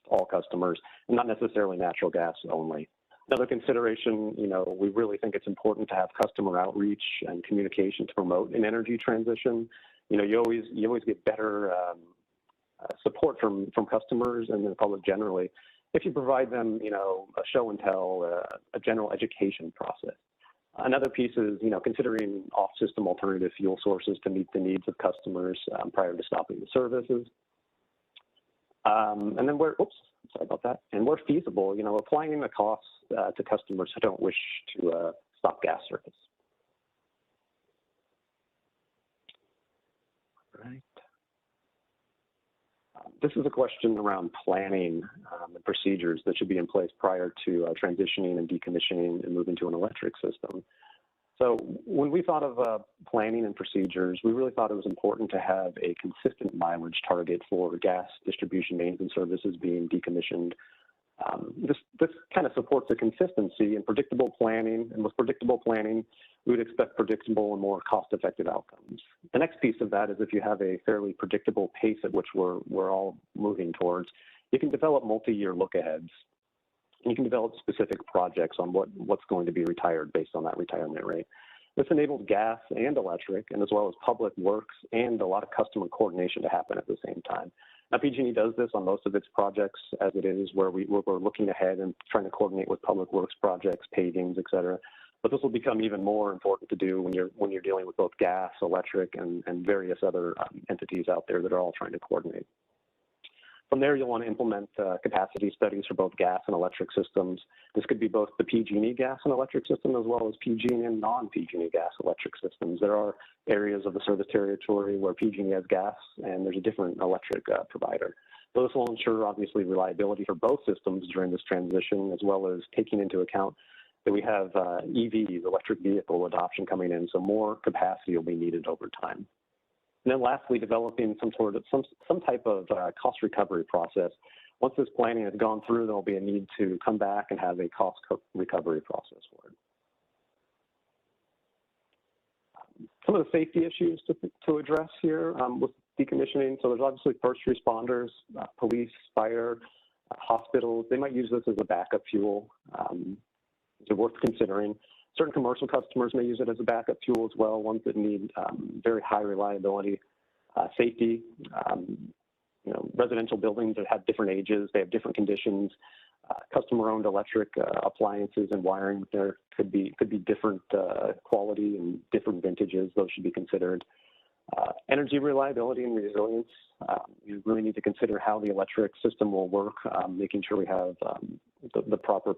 all customers, and not necessarily natural gas only. Another consideration, we really think it's important to have customer outreach and communication to promote an energy transition. You always get better support from customers and the public generally if you provide them, a show and tell, a general education process. Another piece is, considering off-system alternative fuel sources to meet the needs of customers prior to stopping the services. And then and where feasible, applying the costs to customers who don't wish to stop gas service. Right. This is a question around planning and procedures that should be in place prior to transitioning and decommissioning and moving to an electric system. So when we thought of planning and procedures, we really thought it was important to have a consistent mileage target for gas distribution mains and services being decommissioned. This kind of supports the consistency and predictable planning, and with predictable planning, we would expect predictable and more cost-effective outcomes. The next piece of that is if you have a fairly predictable pace at which we're all moving towards, you can develop multi-year look-aheads. And you can develop specific projects on what's going to be retired based on that retirement rate. This enables gas and electric, and as well as public works and a lot of customer coordination to happen at the same time. Now, PG&E does this on most of its projects as it is, where we're looking ahead and trying to coordinate with public works projects, pavings, et cetera. But this will become even more important to do when you're dealing with both gas, electric, and various other entities out there that are all trying to coordinate. From there, you'll want to implement capacity studies for both gas and electric systems. This could be both the PG&E gas and electric system as well as PG&E and non-PG&E gas electric systems. There are areas of the service territory where PG&E has gas and there's a different electric provider. So this will ensure, obviously, reliability for both systems during this transition, as well as taking into account that we have EVs, electric vehicle adoption coming in, so more capacity will be needed over time. And then lastly, developing some type of cost recovery process. Once this planning has gone through, there'll be a need to come back and have a cost recovery process for it. Some of the safety issues to address here with decommissioning. So there's obviously first responders, police, fire, hospitals. They might use this as a backup fuel. So worth considering. Certain commercial customers may use it as a backup fuel as well, ones that need very high reliability, safety. Residential buildings that have different ages, they have different conditions. Customer-owned electric appliances and wiring there could be different quality and different vintages. Those should be considered. Energy reliability and resilience. You really need to consider how the electric system will work, making sure we have the proper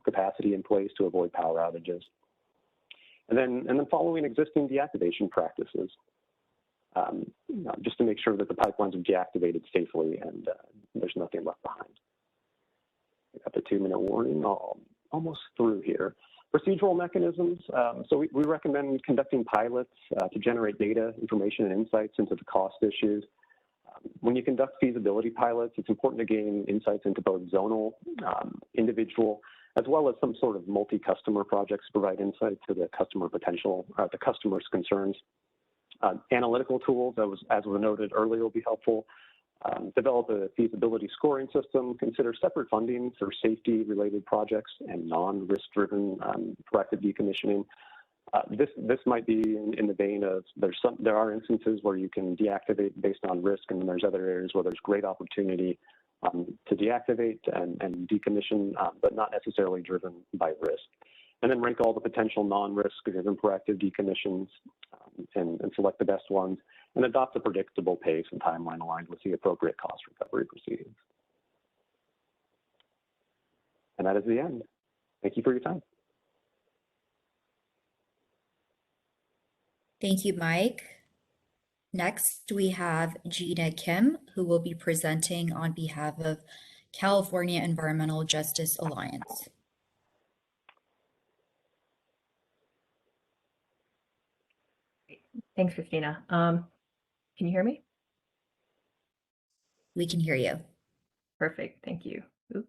capacity in place to avoid power outages. And then following existing deactivation practices, just to make sure that the pipelines are deactivated safely and there's nothing left behind. I got the 2-minute warning, almost through here. Procedural mechanisms. So we recommend conducting pilots to generate data, information, and insights into the cost issues. When you conduct feasibility pilots, it's important to gain insights into both zonal, individual, as well as some sort of multi-customer projects to provide insight to the customer potential, the customer's concerns. Analytical tools, as was noted earlier, will be helpful. Develop a feasibility scoring system. Consider separate funding for safety-related projects and non-risk-driven proactive decommissioning. This might be in the vein of there are instances where you can deactivate based on risk, and then there's other areas where there's great opportunity to deactivate and decommission, but not necessarily driven by risk. And then rank all the potential non-risk driven proactive decommissions and select the best ones, and adopt a predictable pace and timeline aligned with the appropriate cost recovery proceedings. And that is the end. Thank you for your time. Thank you, Mike. Next, we have Gina Kim, who will be presenting on behalf of California Environmental Justice Alliance. Thanks, Christina. Can you hear me? We can hear you. Perfect, thank you. Oop.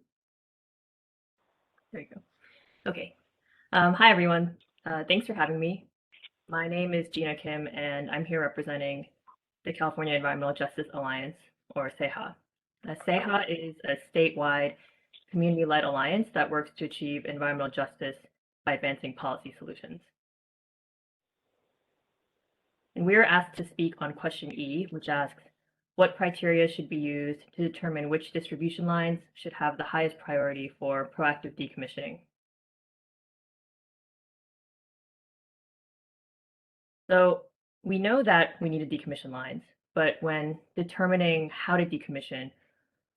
There you go. Okay. Hi, everyone. Thanks for having me. My name is Gina Kim, and I'm here representing the California Environmental Justice Alliance, or CEJA. CEJA is a statewide community-led alliance that works to achieve environmental justice by advancing policy solutions. And we are asked to speak on question E, which asks, what criteria should be used to determine which distribution lines should have the highest priority for proactive decommissioning? So we know that we need to decommission lines, but when determining how to decommission,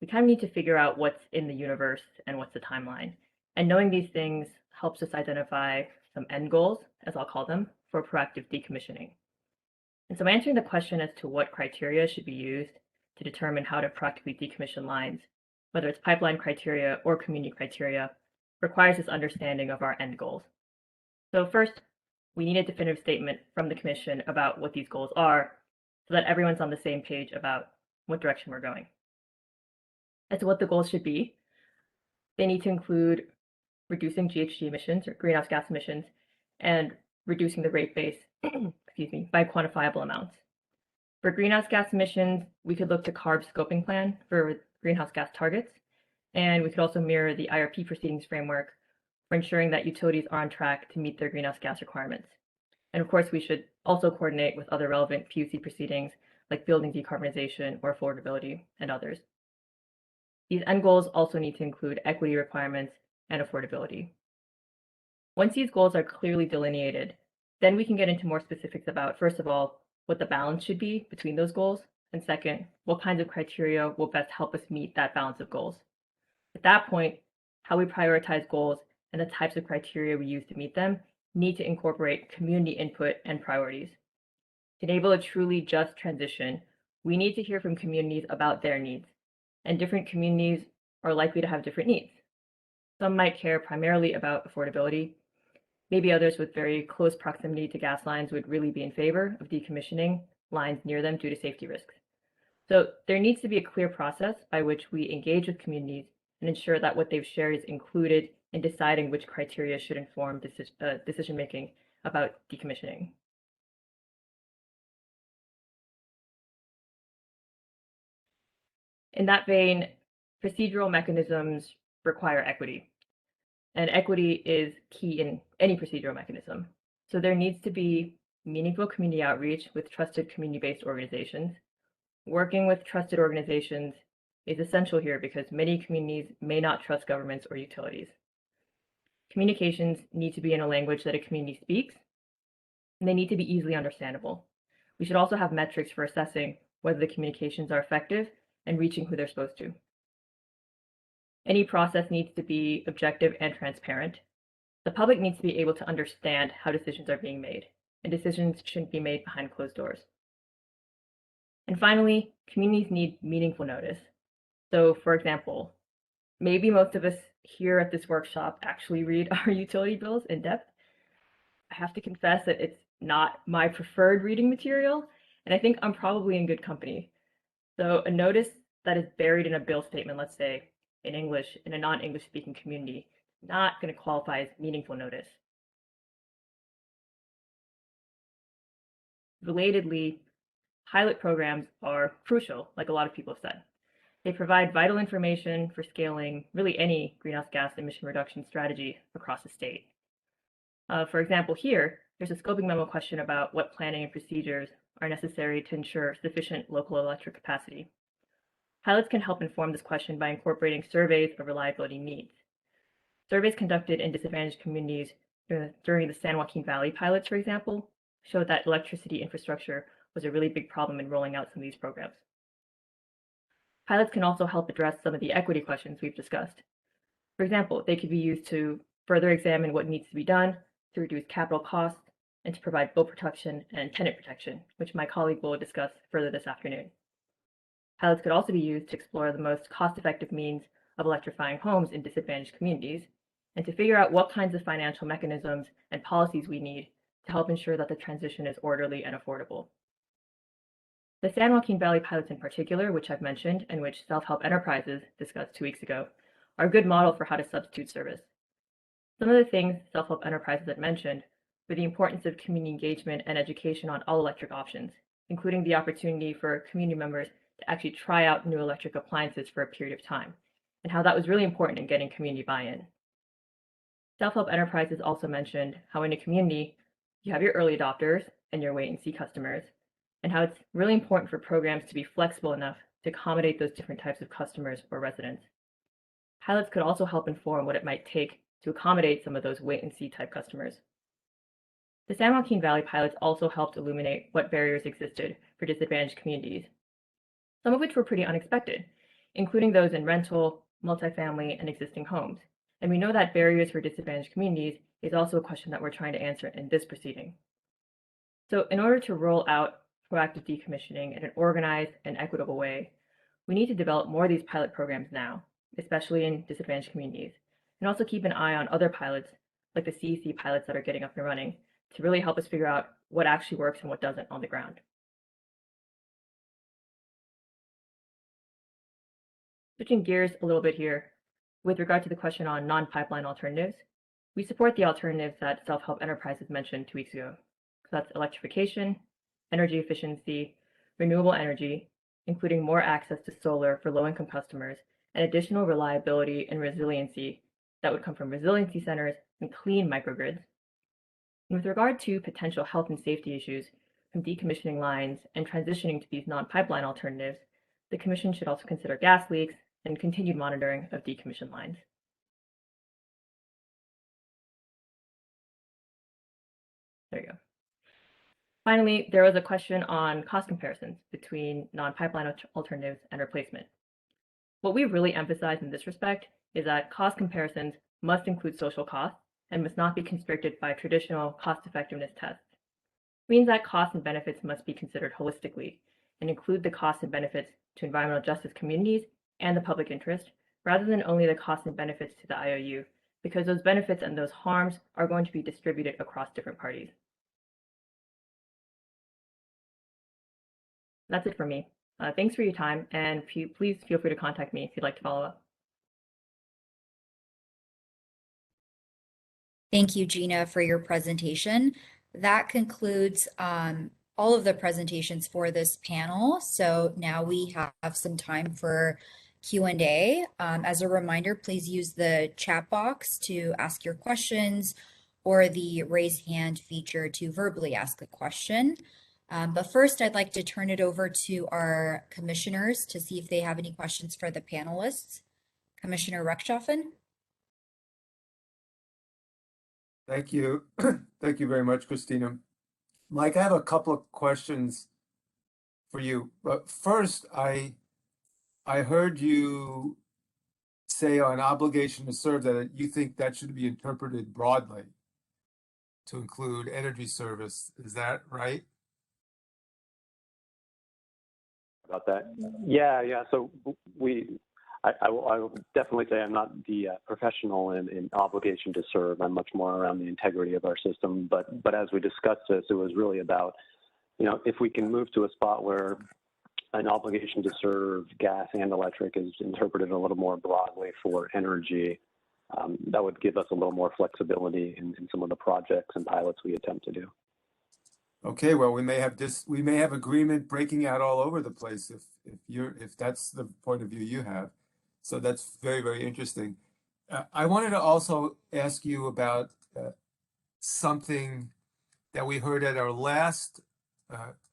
we kind of need to figure out what's in the universe and what's the timeline. And knowing these things helps us identify some end goals, as I'll call them, for proactive decommissioning. And so answering the question as to what criteria should be used to determine how to proactively decommission lines, whether it's pipeline criteria or community criteria, requires this understanding of our end goals. So first, we need a definitive statement from the Commission about what these goals are so that everyone's on the same page about what direction we're going. As to what the goals should be, they need to include reducing GHG emissions or greenhouse gas emissions and reducing the rate base by quantifiable amounts. For greenhouse gas emissions, we could look to CARB's scoping plan for greenhouse gas targets, and we could also mirror the IRP proceedings framework for ensuring that utilities are on track to meet their greenhouse gas requirements. And of course, we should also coordinate with other relevant PUC proceedings like building decarbonization or affordability and others. These end goals also need to include equity requirements and affordability. Once these goals are clearly delineated, then we can get into more specifics about, first of all, what the balance should be between those goals, and second, what kinds of criteria will best help us meet that balance of goals. At that point, how we prioritize goals and the types of criteria we use to meet them need to incorporate community input and priorities. To enable a truly just transition, we need to hear from communities about their needs, and different communities are likely to have different needs. Some might care primarily about affordability. Maybe others with very close proximity to gas lines would really be in favor of decommissioning lines near them due to safety risks. So there needs to be a clear process by which we engage with communities and ensure that what they've shared is included in deciding which criteria should inform decision-making about decommissioning. In that vein, procedural mechanisms require equity. And equity is key in any procedural mechanism. So there needs to be meaningful community outreach with trusted community-based organizations. Working with trusted organizations is essential here because many communities may not trust governments or utilities. Communications need to be in a language that a community speaks, and they need to be easily understandable. We should also have metrics for assessing whether the communications are effective and reaching who they're supposed to. Any process needs to be objective and transparent. The public needs to be able to understand how decisions are being made, and decisions shouldn't be made behind closed doors. And finally, communities need meaningful notice. So, for example, maybe most of us here at this workshop actually read our utility bills in depth. I have to confess that it's not my preferred reading material, and I think I'm probably in good company. So a notice that is buried in a bill statement, let's say, in English in a non-English speaking community, is not going to qualify as meaningful notice. Relatedly, pilot programs are crucial, like a lot of people have said. They provide vital information for scaling really any greenhouse gas emission reduction strategy across the state. For example, here, there's a scoping memo question about what planning and procedures are necessary to ensure sufficient local electric capacity. Pilots can help inform this question by incorporating surveys of reliability needs. Surveys conducted in disadvantaged communities during the San Joaquin Valley pilots, for example, showed that electricity infrastructure was a really big problem in rolling out some of these programs. Pilots can also help address some of the equity questions we've discussed. For example, they could be used to further examine what needs to be done to reduce capital costs and to provide bill protection and tenant protection, which my colleague will discuss further this afternoon. Pilots could also be used to explore the most cost-effective means of electrifying homes in disadvantaged communities and to figure out what kinds of financial mechanisms and policies we need to help ensure that the transition is orderly and affordable. The San Joaquin Valley pilots in particular, which I've mentioned and which self-help enterprises discussed 2 weeks ago, are a good model for how to substitute service. Some of the things self-help enterprises had mentioned were the importance of community engagement and education on all electric options, including the opportunity for community members to actually try out new electric appliances for a period of time, and how that was really important in getting community buy-in. Self-help enterprises also mentioned how in a community, you have your early adopters and your wait-and-see customers, and how it's really important for programs to be flexible enough to accommodate those different types of customers or residents. Pilots could also help inform what it might take to accommodate some of those wait-and-see type customers. The San Joaquin Valley pilots also helped illuminate what barriers existed for disadvantaged communities, some of which were pretty unexpected, including those in rental, multifamily, and existing homes. And we know that barriers for disadvantaged communities is also a question that we're trying to answer in this proceeding. So in order to roll out proactive decommissioning in an organized and equitable way, we need to develop more of these pilot programs now, especially in disadvantaged communities, and also keep an eye on other pilots, like the CEC pilots that are getting up and running, to really help us figure out what actually works and what doesn't on the ground. Switching gears a little bit here, with regard to the question on non-pipeline alternatives, we support the alternatives that self-help enterprises mentioned 2 weeks ago. So that's electrification, energy efficiency, renewable energy, including more access to solar for low-income customers, and additional reliability and resiliency that would come from resiliency centers and clean microgrids. And with regard to potential health and safety issues from decommissioning lines and transitioning to these non-pipeline alternatives, the Commission should also consider gas leaks and continued monitoring of decommissioned lines. There you go. Finally, there was a question on cost comparisons between non-pipeline alternatives and replacement. What we really emphasize in this respect is that cost comparisons must include social costs and must not be constricted by traditional cost-effectiveness tests. It means that costs and benefits must be considered holistically and include the costs and benefits to environmental justice communities and the public interest, rather than only the costs and benefits to the IOU, because those benefits and those harms are going to be distributed across different parties. That's it for me. Thanks for your time, and please feel free to contact me if you'd like to follow up. Thank you, Gina, for your presentation. That concludes all of the presentations for this panel. So now we have some time for Q&A. As a reminder, please use the chat box to ask your questions or the raise hand feature to verbally ask a question. But first, I'd like to turn it over to our commissioners to see if they have any questions for the panelists. Commissioner Rechtschaffen. Thank you. Thank you very much, Christina. Mike, I have a couple of questions for you. But first, I heard you say on obligation to serve that you think that should be interpreted broadly to include energy service. Is that right? About that? Yeah. So I will definitely say I'm not the professional in obligation to serve. I'm much more around the integrity of our system. But as we discussed this, it was really about, if we can move to a spot where an obligation to serve gas and electric is interpreted a little more broadly for energy, that would give us a little more flexibility in some of the projects and pilots we attempt to do. Okay, well, we may have agreement breaking out all over the place if that's the point of view you have. So that's very, very interesting. I wanted to also ask you about something that we heard at our last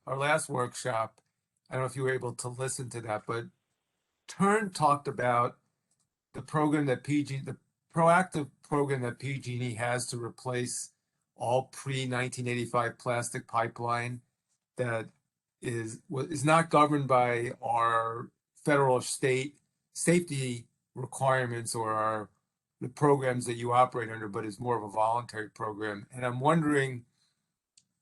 workshop. I don't know if you were able to listen to that, but Turn talked about the program that the proactive program that PG&E has to replace all pre-1985 plastic pipeline that is not governed by our federal or state safety requirements or the programs that you operate under, but is more of a voluntary program. And I'm wondering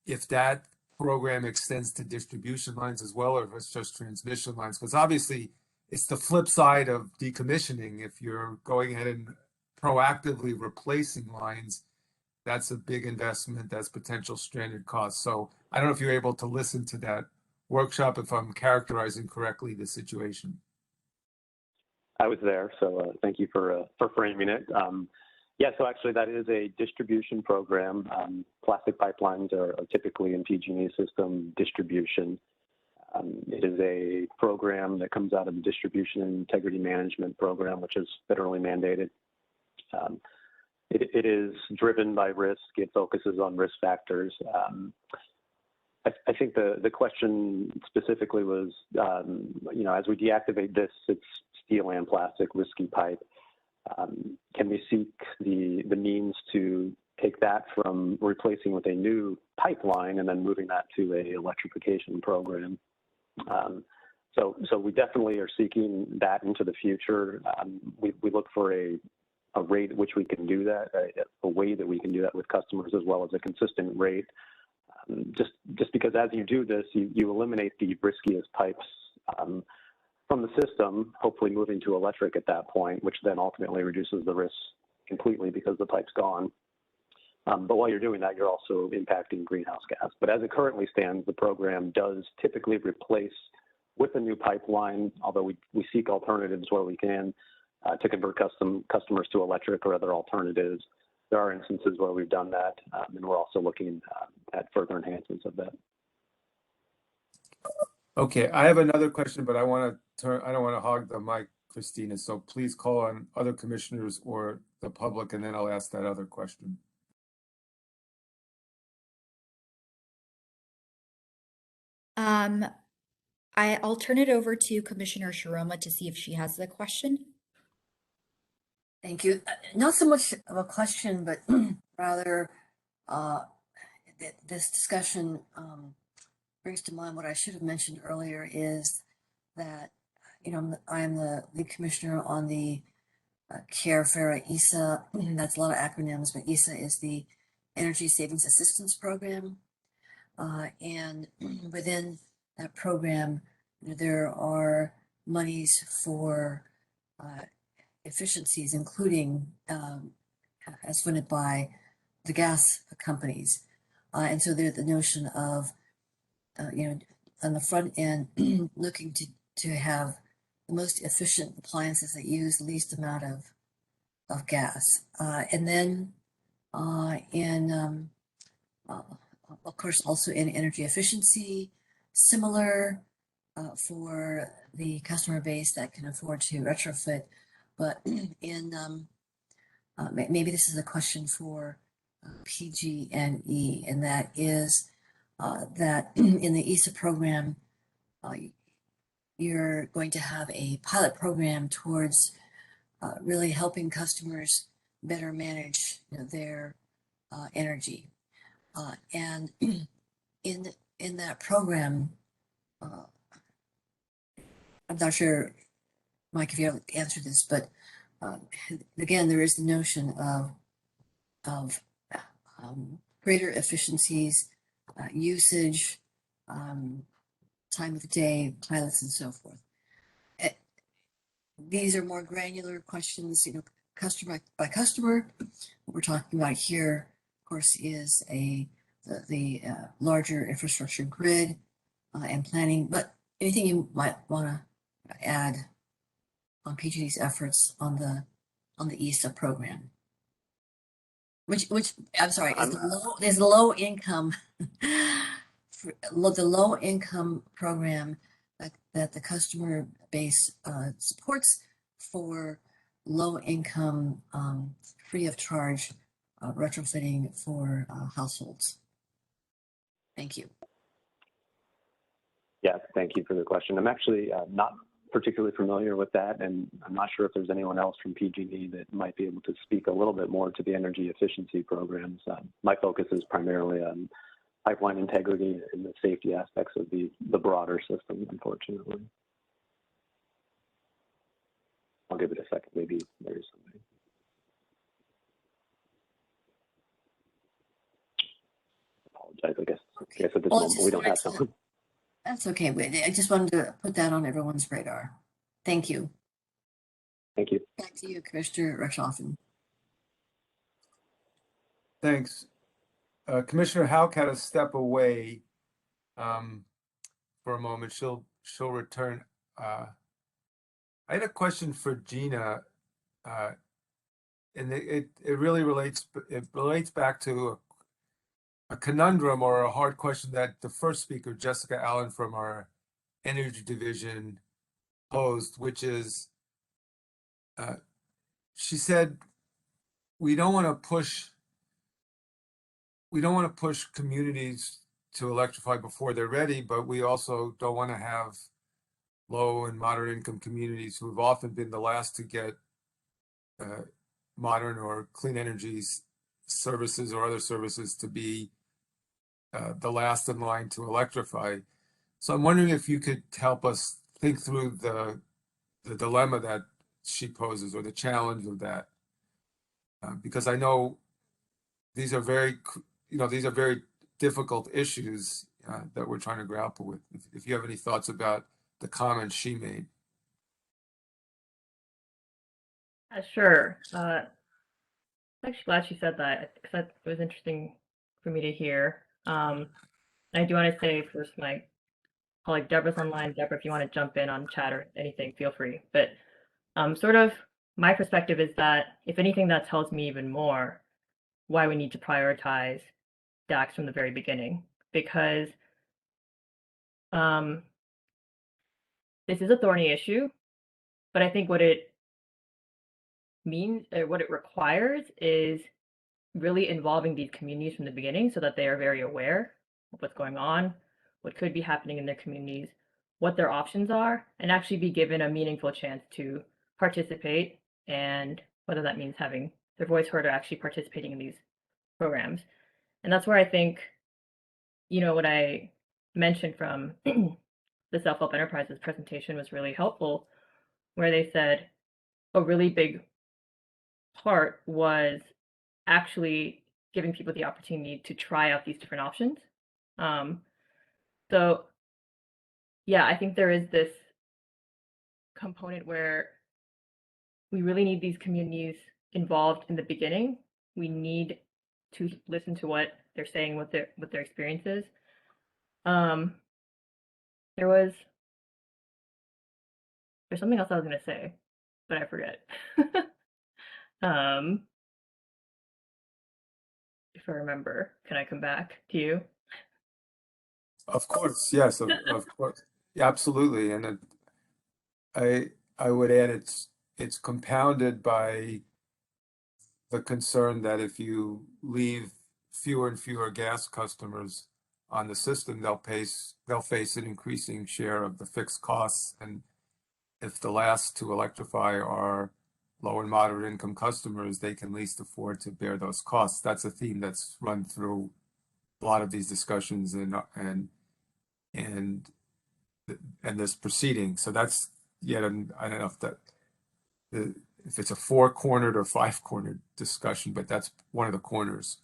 if that program extends to distribution lines as well, or if it's just transmission lines, because obviously it's the flip side of decommissioning. If you're going ahead and proactively replacing lines, that's a big investment, that's potential stranded costs. So I don't know if you're able to listen to that workshop, if I'm characterizing correctly the situation. I was there, so thank you for framing it. Yeah, so actually that is a distribution program. Plastic pipelines are typically in PG&E system distribution. It is a program that comes out of the Distribution and Integrity Management Program, which is federally mandated. It is driven by risk. It focuses on risk factors. I think the question specifically was, you know, as we deactivate this, it's steel and plastic risky pipe. Can we seek the means to take that from replacing with a new pipeline and then moving that to a electrification program? So we definitely are seeking that into the future. We look for a rate at which we can do that, a way that we can do that with customers, as well as a consistent rate. Just because as you do this, you eliminate the riskiest pipes from the system, hopefully moving to electric at that point, which then ultimately reduces the risk completely because the pipe's gone. But while you're doing that, you're also impacting greenhouse gas. But as it currently stands, the program does typically replace with a new pipeline, although we seek alternatives where we can to convert customers to electric or other alternatives. There are instances where we've done that, and we're also looking at further enhancements of that. Okay, I have another question, but I don't want to hog the mic, Christina. So please call on other commissioners or the public, and then I'll ask that other question. I'll turn it over to Commissioner Shiroma to see if she has the question. Thank you. Not so much of a question, but rather this discussion brings to mind what I should have mentioned earlier is that, you know, I am the lead commissioner on the CARE FARA ESA. That's a lot of acronyms, but ESA is the Energy Savings Assistance Program. And within that program, there are monies for efficiencies, including as funded by the gas companies. And so there's the notion of, you know, on the front end, looking to have the most efficient appliances that use the least amount of gas. And then of course, also in energy efficiency, similar for the customer base that can afford to retrofit. But in maybe this is a question for PG&E, and that is that in the ESA program, you're going to have a pilot program towards really helping customers better manage, you know, their energy. And in that program, I'm not sure, Mike, if you have answered this, but again, there is the notion of greater efficiencies, usage, time of the day, pilots, and so forth. These are more granular questions, you know, customer by customer. What we're talking about here, of course, is the larger infrastructure grid and planning. But anything you might want to add on PG&E's efforts on the ESA program, which I'm sorry, is the low income the low income program that the customer base supports for low income free of charge retrofitting for households. Thank you. Yeah, thank you for the question. I'm actually not particularly familiar with that, and I'm not sure if there's anyone else from PG&E that might be able to speak a little bit more to the energy efficiency programs. My focus is primarily on pipeline integrity and the safety aspects of the broader system, unfortunately. I'll give it a second. Maybe there's somebody. Apologize, I guess at this moment we don't have someone. That's okay. I just wanted to put that on everyone's radar. Thank you. Thank you. Back to you, Commissioner Rechtschaffen. Thanks. Commissioner Houck had to step away for a moment. She'll return. I had a question for Gina, and it really relates back to a conundrum or a hard question that the first speaker, Jessica Allen from our energy division, posed, which is, she said, we don't want to push communities to electrify before they're ready, but we also don't want to have low and moderate income communities who have often been the last to get modern or clean energy services or other services to be the last in line to electrify. So I'm wondering if you could help us think through the dilemma that she poses, or the challenge of that, because I know these are very difficult issues that we're trying to grapple with. If you have any thoughts about the comments she made. Sure. I'm actually glad she said that, because it was interesting for me to hear. I do want to say first, my colleague Deborah's online. Deborah, if you want to jump in on chat or anything, feel free. But sort of my perspective is that, if anything, that tells me even more why we need to prioritize DACs from the very beginning, because this is a thorny issue, but I think what it means, or what it requires, is really involving these communities from the beginning so that they are very aware of what's going on, what could be happening in their communities, what their options are, and actually be given a meaningful chance to participate, and whether that means having their voice heard or actually participating in these programs. And that's where I think, what I mentioned from the Self-Help Enterprises presentation was really helpful, where they said a really big part was actually giving people the opportunity to try out these different options. So yeah, I think there is this component where we really need these communities involved in the beginning. We need to listen to what they're saying, what their experience is. There's something else I was going to say, but I forget. If I remember, can I come back to you? Of course, yes, of course, yeah, absolutely. And I would add, it's compounded by the concern that if you leave fewer and fewer gas customers on the system, they'll face an increasing share of the fixed costs. And if the last to electrify are low and moderate income customers, they can least afford to bear those costs. That's a theme that's run through a lot of these discussions and this proceeding. So that's yet, I don't know if it's a 4-cornered or 5-cornered discussion, but that's one of the corners.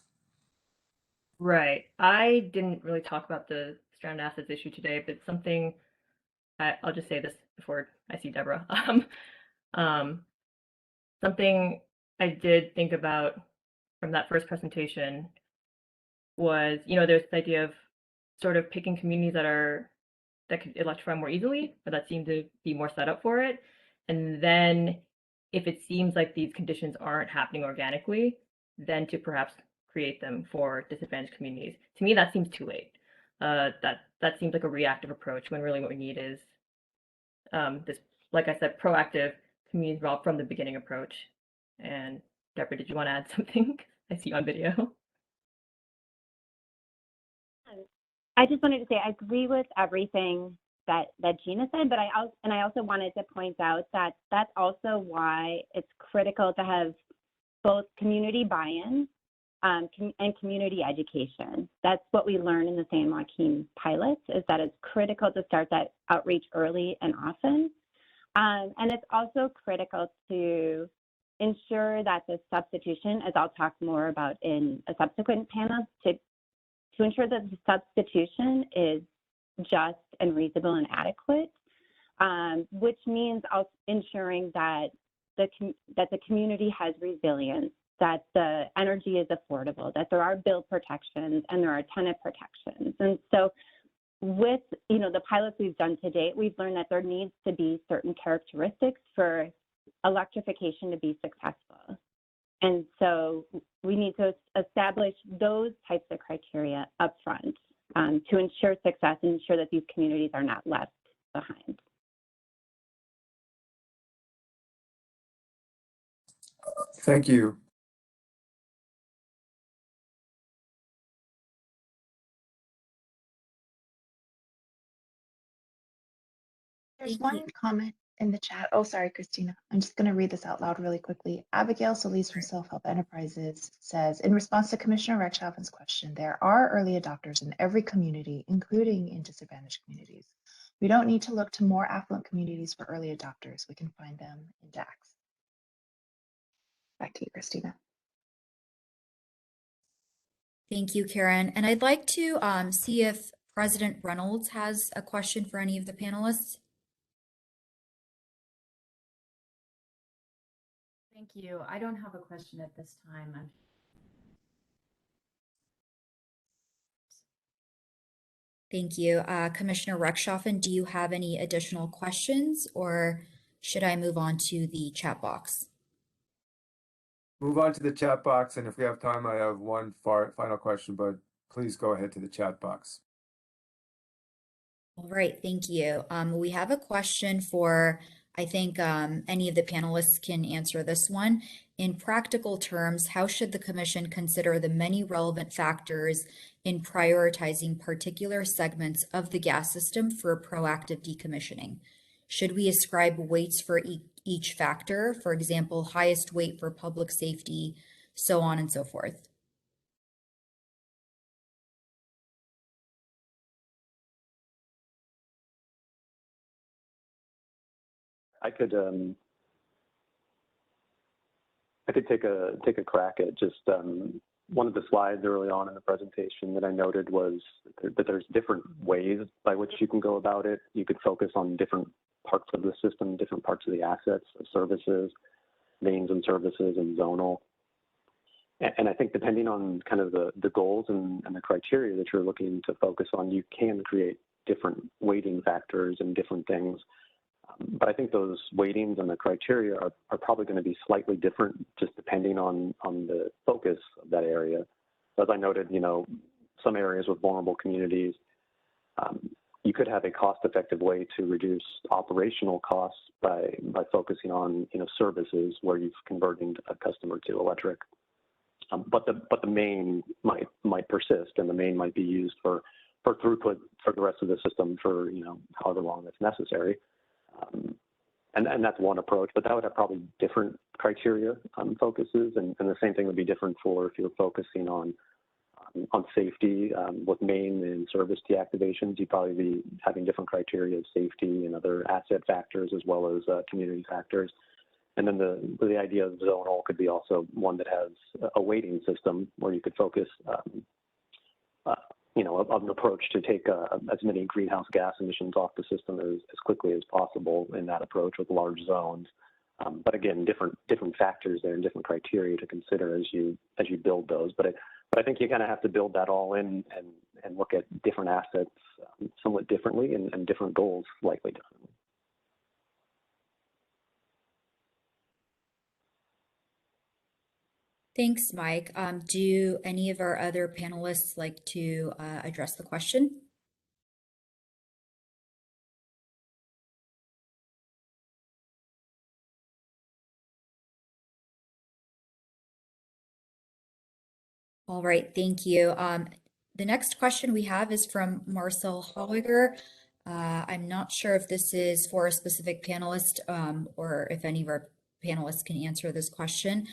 Right. I didn't really talk about the stranded assets issue today, but something, I'll just say this before I see Deborah. Something I did think about from that first presentation was, there's this idea of sort of picking communities that could electrify more easily, or that seem to be more set up for it. And then if it seems like these conditions aren't happening organically, then to perhaps create them for disadvantaged communities. To me, that seems too late. That seems like a reactive approach, when really what we need is this, like I said, proactive, community involved from the beginning approach. And Deborah, did you want to add something? I see you on video. I just wanted to say I agree with everything that Gina said, but I also wanted to point out that that's also why it's critical to have both community buy-in and community education. That's what we learn in the San Joaquin pilots, is that it's critical to start that outreach early and often. And it's also critical to ensure that the substitution, as I'll talk more about in a subsequent panel, to ensure that the substitution is just and reasonable and adequate, which means also ensuring that the community has resilience, that the energy is affordable, that there are bill protections and there are tenant protections. And so with, the pilots we've done to date, we've learned that there needs to be certain characteristics for electrification to be successful. And so we need to establish those types of criteria upfront to ensure success and ensure that these communities are not left behind. Thank you. There's Thank you. one comment in the chat. Oh, sorry, Christina. I'm just going to read this out loud really quickly. Abigail Solis from Self Help Enterprises says, in response to Commissioner Rechtschaffen's question, there are early adopters in every community, including in disadvantaged communities. We don't need to look to more affluent communities for early adopters. We can find them in DAX. Back to you, Christina. Thank you, Karen. And I'd like to see if President Reynolds has a question for any of the panelists. Thank you. I don't have a question at this time. Thank you. Commissioner Rechtschaffen, do you have any additional questions, or should I move on to the chat box? Move on to the chat box, and if we have time, I have one final question, but please go ahead to the chat box. All right, thank you. We have a question for, I think any of the panelists can answer this one. In practical terms, how should the Commission consider the many relevant factors in prioritizing particular segments of the gas system for proactive decommissioning? Should we ascribe weights for each factor, for example, highest weight for public safety, so on and so forth? I could take a crack at just one of the slides early on in the presentation that I noted was that there's different ways by which you can go about it. You could focus on different parts of the system, different parts of the assets, of services, mains and services, and zonal. And I think depending on kind of the goals and the criteria that you're looking to focus on, you can create different weighting factors and different things. But I think those weightings and the criteria are probably going to be slightly different just depending on the focus of that area. So as I noted, some areas with vulnerable communities, you could have a cost-effective way to reduce operational costs by focusing on services where you've converted a customer to electric. But the main might persist, and the main might be used for throughput for the rest of the system for however long that's necessary. And that's one approach, but that would have probably different criteria focuses, and the same thing would be different for if you're focusing on safety with main and service deactivations. You'd probably be having different criteria of safety and other asset factors as well as community factors. And then the idea of zonal could be also one that has a weighting system where you could focus of an approach to take as many greenhouse gas emissions off the system as quickly as possible in that approach with large zones. But again, different factors there and different criteria to consider as you build those. But I think you kind of have to build that all in and look at different assets somewhat differently and different goals slightly differently. Thanks, Mike. Do any of our other panelists like to address the question? All right, thank you. The next question we have is from Marcel Holliger. I'm not sure if this is for a specific panelist or if any of our panelists can answer this question,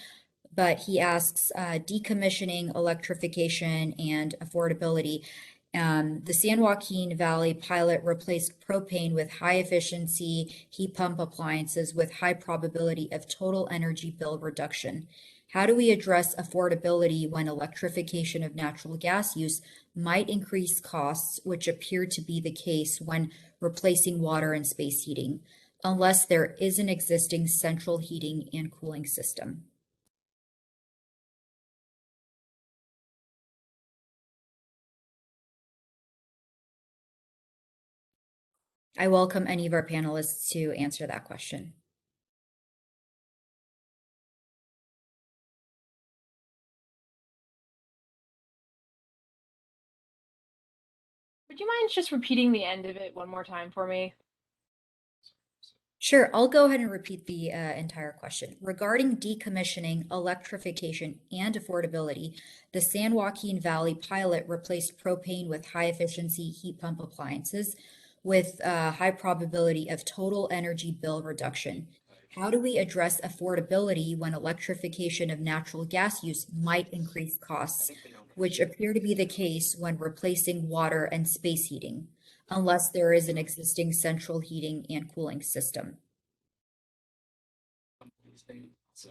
but he asks decommissioning, electrification, and affordability. The San Joaquin Valley pilot replaced propane with high efficiency heat pump appliances with high probability of total energy bill reduction. How do we address affordability when electrification of natural gas use might increase costs, which appear to be the case when replacing water and space heating, unless there is an existing central heating and cooling system? I welcome any of our panelists to answer that question. Would you mind just repeating the end of it one more time for me? Sure, I'll go ahead and repeat the entire question. Regarding decommissioning, electrification, and affordability, the San Joaquin Valley pilot replaced propane with high-efficiency heat pump appliances with high probability of total energy bill reduction. How do we address affordability when electrification of natural gas use might increase costs, which appear to be the case when replacing water and space heating, unless there is an existing central heating and cooling system?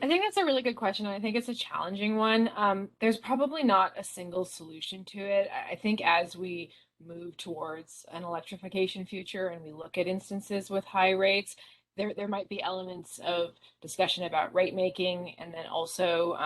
I think that's a really good question. And I think it's a challenging one. There's probably not a single solution to it. I think as we move towards an electrification future and we look at instances with high rates, there might be elements of discussion about rate making, and then also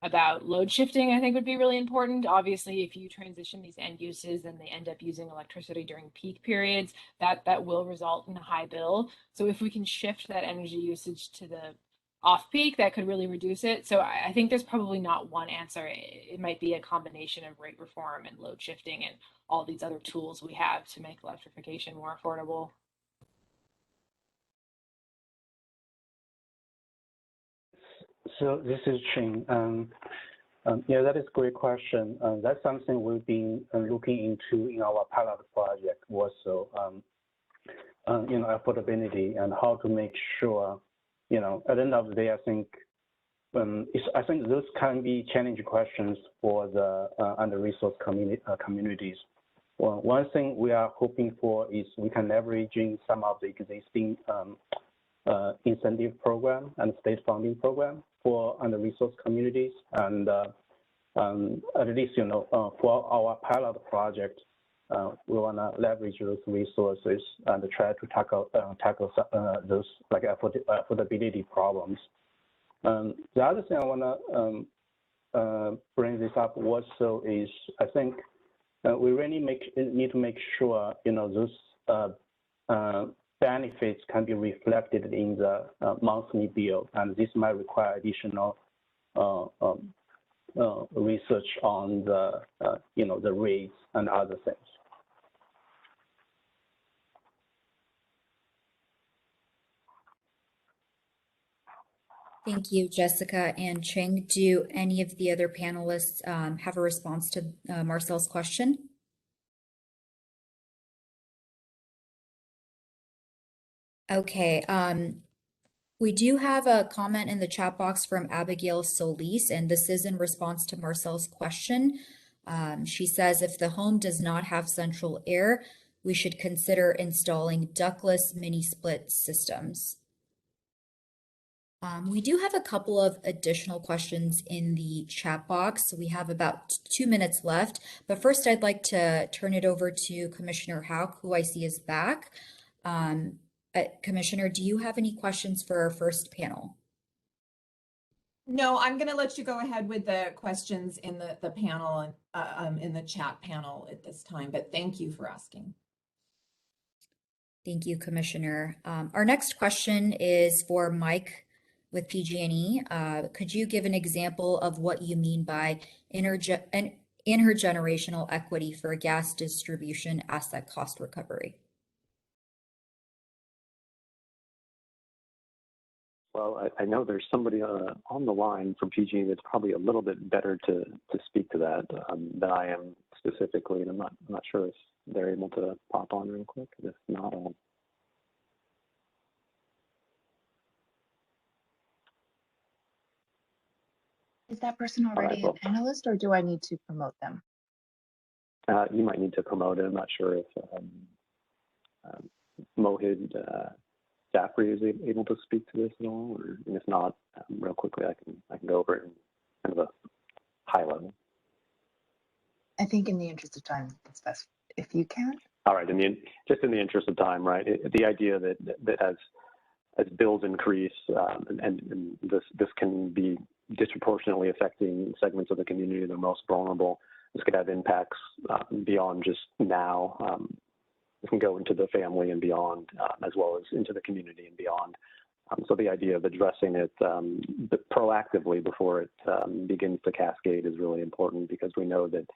about load shifting, I think would be really important. Obviously, if you transition these end uses and they end up using electricity during peak periods, that will result in a high bill. So if we can shift that energy usage to the off peak, that could really reduce it. So I think there's probably not one answer. It might be a combination of rate reform and load shifting and all these other tools we have to make electrification more affordable. So this is Ching. Yeah, that is a great question. That's something we've been looking into in our pilot project also, affordability and how to make sure, at the end of the day, I think those can be challenging questions for the under-resourced communities. Well, one thing we are hoping for is we can leveraging some of the existing incentive program and state funding program for under-resourced communities, and at least for our pilot project, we want to leverage those resources and try to tackle those like affordability problems. The other thing I want to bring this up also is I think we really need to make sure those benefits can be reflected in the monthly bill, and this might require additional research on the rates and other things. Thank you, Jessica and Ching. Do any of the other panelists have a response to Marcel's question? Okay, we do have a comment in the chat box from Abigail Solis, and this is in response to Marcel's question. She says, if the home does not have central air, we should consider installing ductless mini split systems. We do have a couple of additional questions in the chat box. We have about 2 minutes left, but first I'd like to turn it over to Commissioner Houck, who I see is back. Commissioner, do you have any questions for our first panel? No, I'm going to let you go ahead with the questions in the panel and in the chat panel at this time, but thank you for asking. Thank you, Commissioner. Our next question is for Mike with PG&E. Could you give an example of what you mean by intergenerational equity for gas distribution asset cost recovery? Well, I know there's somebody on the line from PG&E that's probably a little bit better to speak to that than I am specifically, and I'm not sure if they're able to pop on real quick. If not, I'll... Is that person already a panelist, or do I need to promote them? You might need to promote it. I'm not sure if Mohid Jaffrey is able to speak to this at all, or and if not, real quickly, I can go over it in kind of a high level. I think in the interest of time, it's best if you can. All right, just in the interest of time, right? The idea that as bills increase, and this can be disproportionately affecting segments of the community that are most vulnerable. This could have impacts beyond just now. can go into the family and beyond, as well as into the community and beyond. So the idea of addressing it proactively before it begins to cascade is really important, because we know that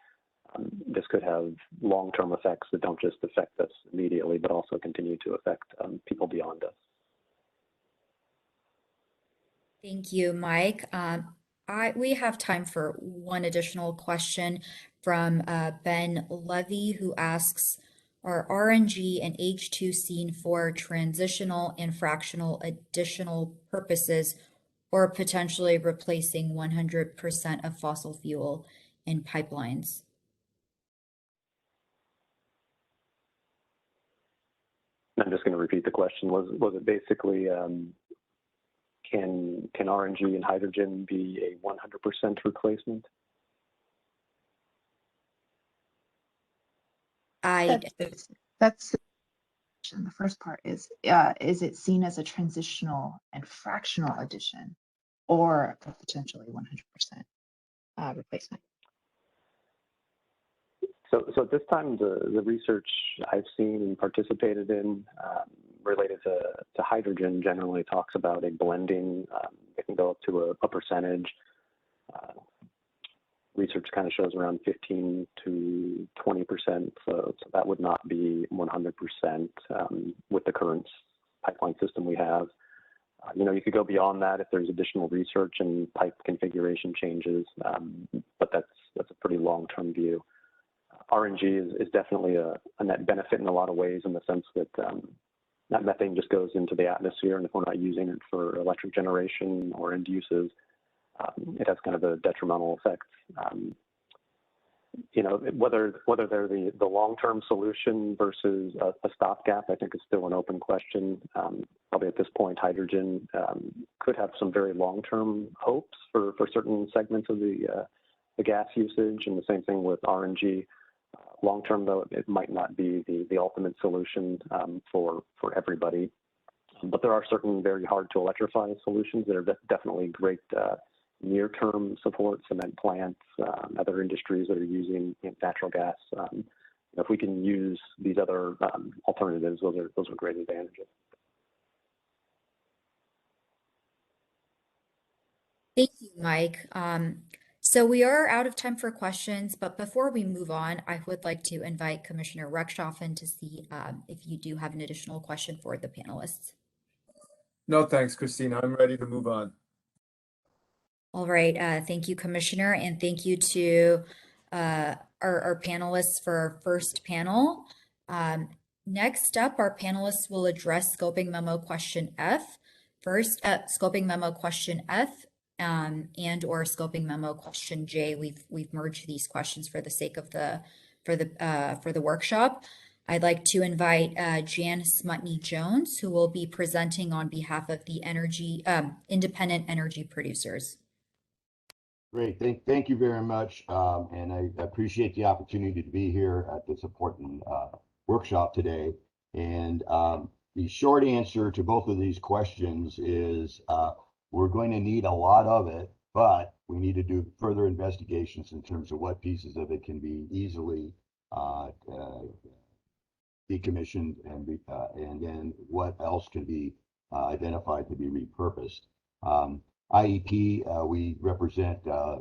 this could have long-term effects that don't just affect us immediately, but also continue to affect people beyond us. Thank you, Mike. We have time for one additional question from Ben Levy, who asks, are RNG and H2 seen for transitional and fractional additional purposes, or potentially replacing 100% of fossil fuel in pipelines? I'm just going to repeat the question. Was it basically, can RNG and hydrogen be a 100% replacement? That's the first part is it seen as a transitional and fractional addition, or potentially 100% replacement? So at this time, the research I've seen and participated in related to hydrogen generally talks about a blending. It can go up to a percentage. Research kind of shows around 15 to 20%. So that would not be 100% with the current pipeline system we have. You could go beyond that if there's additional research and pipe configuration changes, but that's a pretty long-term view. RNG is definitely a net benefit in a lot of ways, in the sense that that methane just goes into the atmosphere, and if we're not using it for electric generation or end uses, it has kind of a detrimental effect. Whether they're the long-term solution versus a stopgap, I think is still an open question. Probably at this point, hydrogen could have some very long-term hopes for certain segments of the gas usage, and the same thing with RNG. Long-term, though, it might not be the ultimate solution for everybody. But there are certain very hard to electrify solutions that are definitely great near-term support, cement plants, other industries that are using natural gas. If we can use these other alternatives, those are great advantages. Thank you, Mike. So we are out of time for questions, but before we move on, I would like to invite Commissioner Rechtschaffen to see if you do have an additional question for the panelists. No, thanks, Christina. I'm ready to move on. All right. Thank you, Commissioner, and thank you to our panelists for our first panel. Next up, our panelists will address Scoping Memo Question F. First, Scoping Memo Question F and or Scoping Memo Question J. We've merged these questions for the sake of for the workshop. I'd like to invite Jan Smutny-Jones, who will be presenting on behalf of the independent energy producers. Great, thank you very much, and I appreciate the opportunity to be here at this important workshop today. And the short answer to both of these questions is we're going to need a lot of it, but we need to do further investigations in terms of what pieces of it can be easily decommissioned, and then what else can be identified to be repurposed. IEP, we represent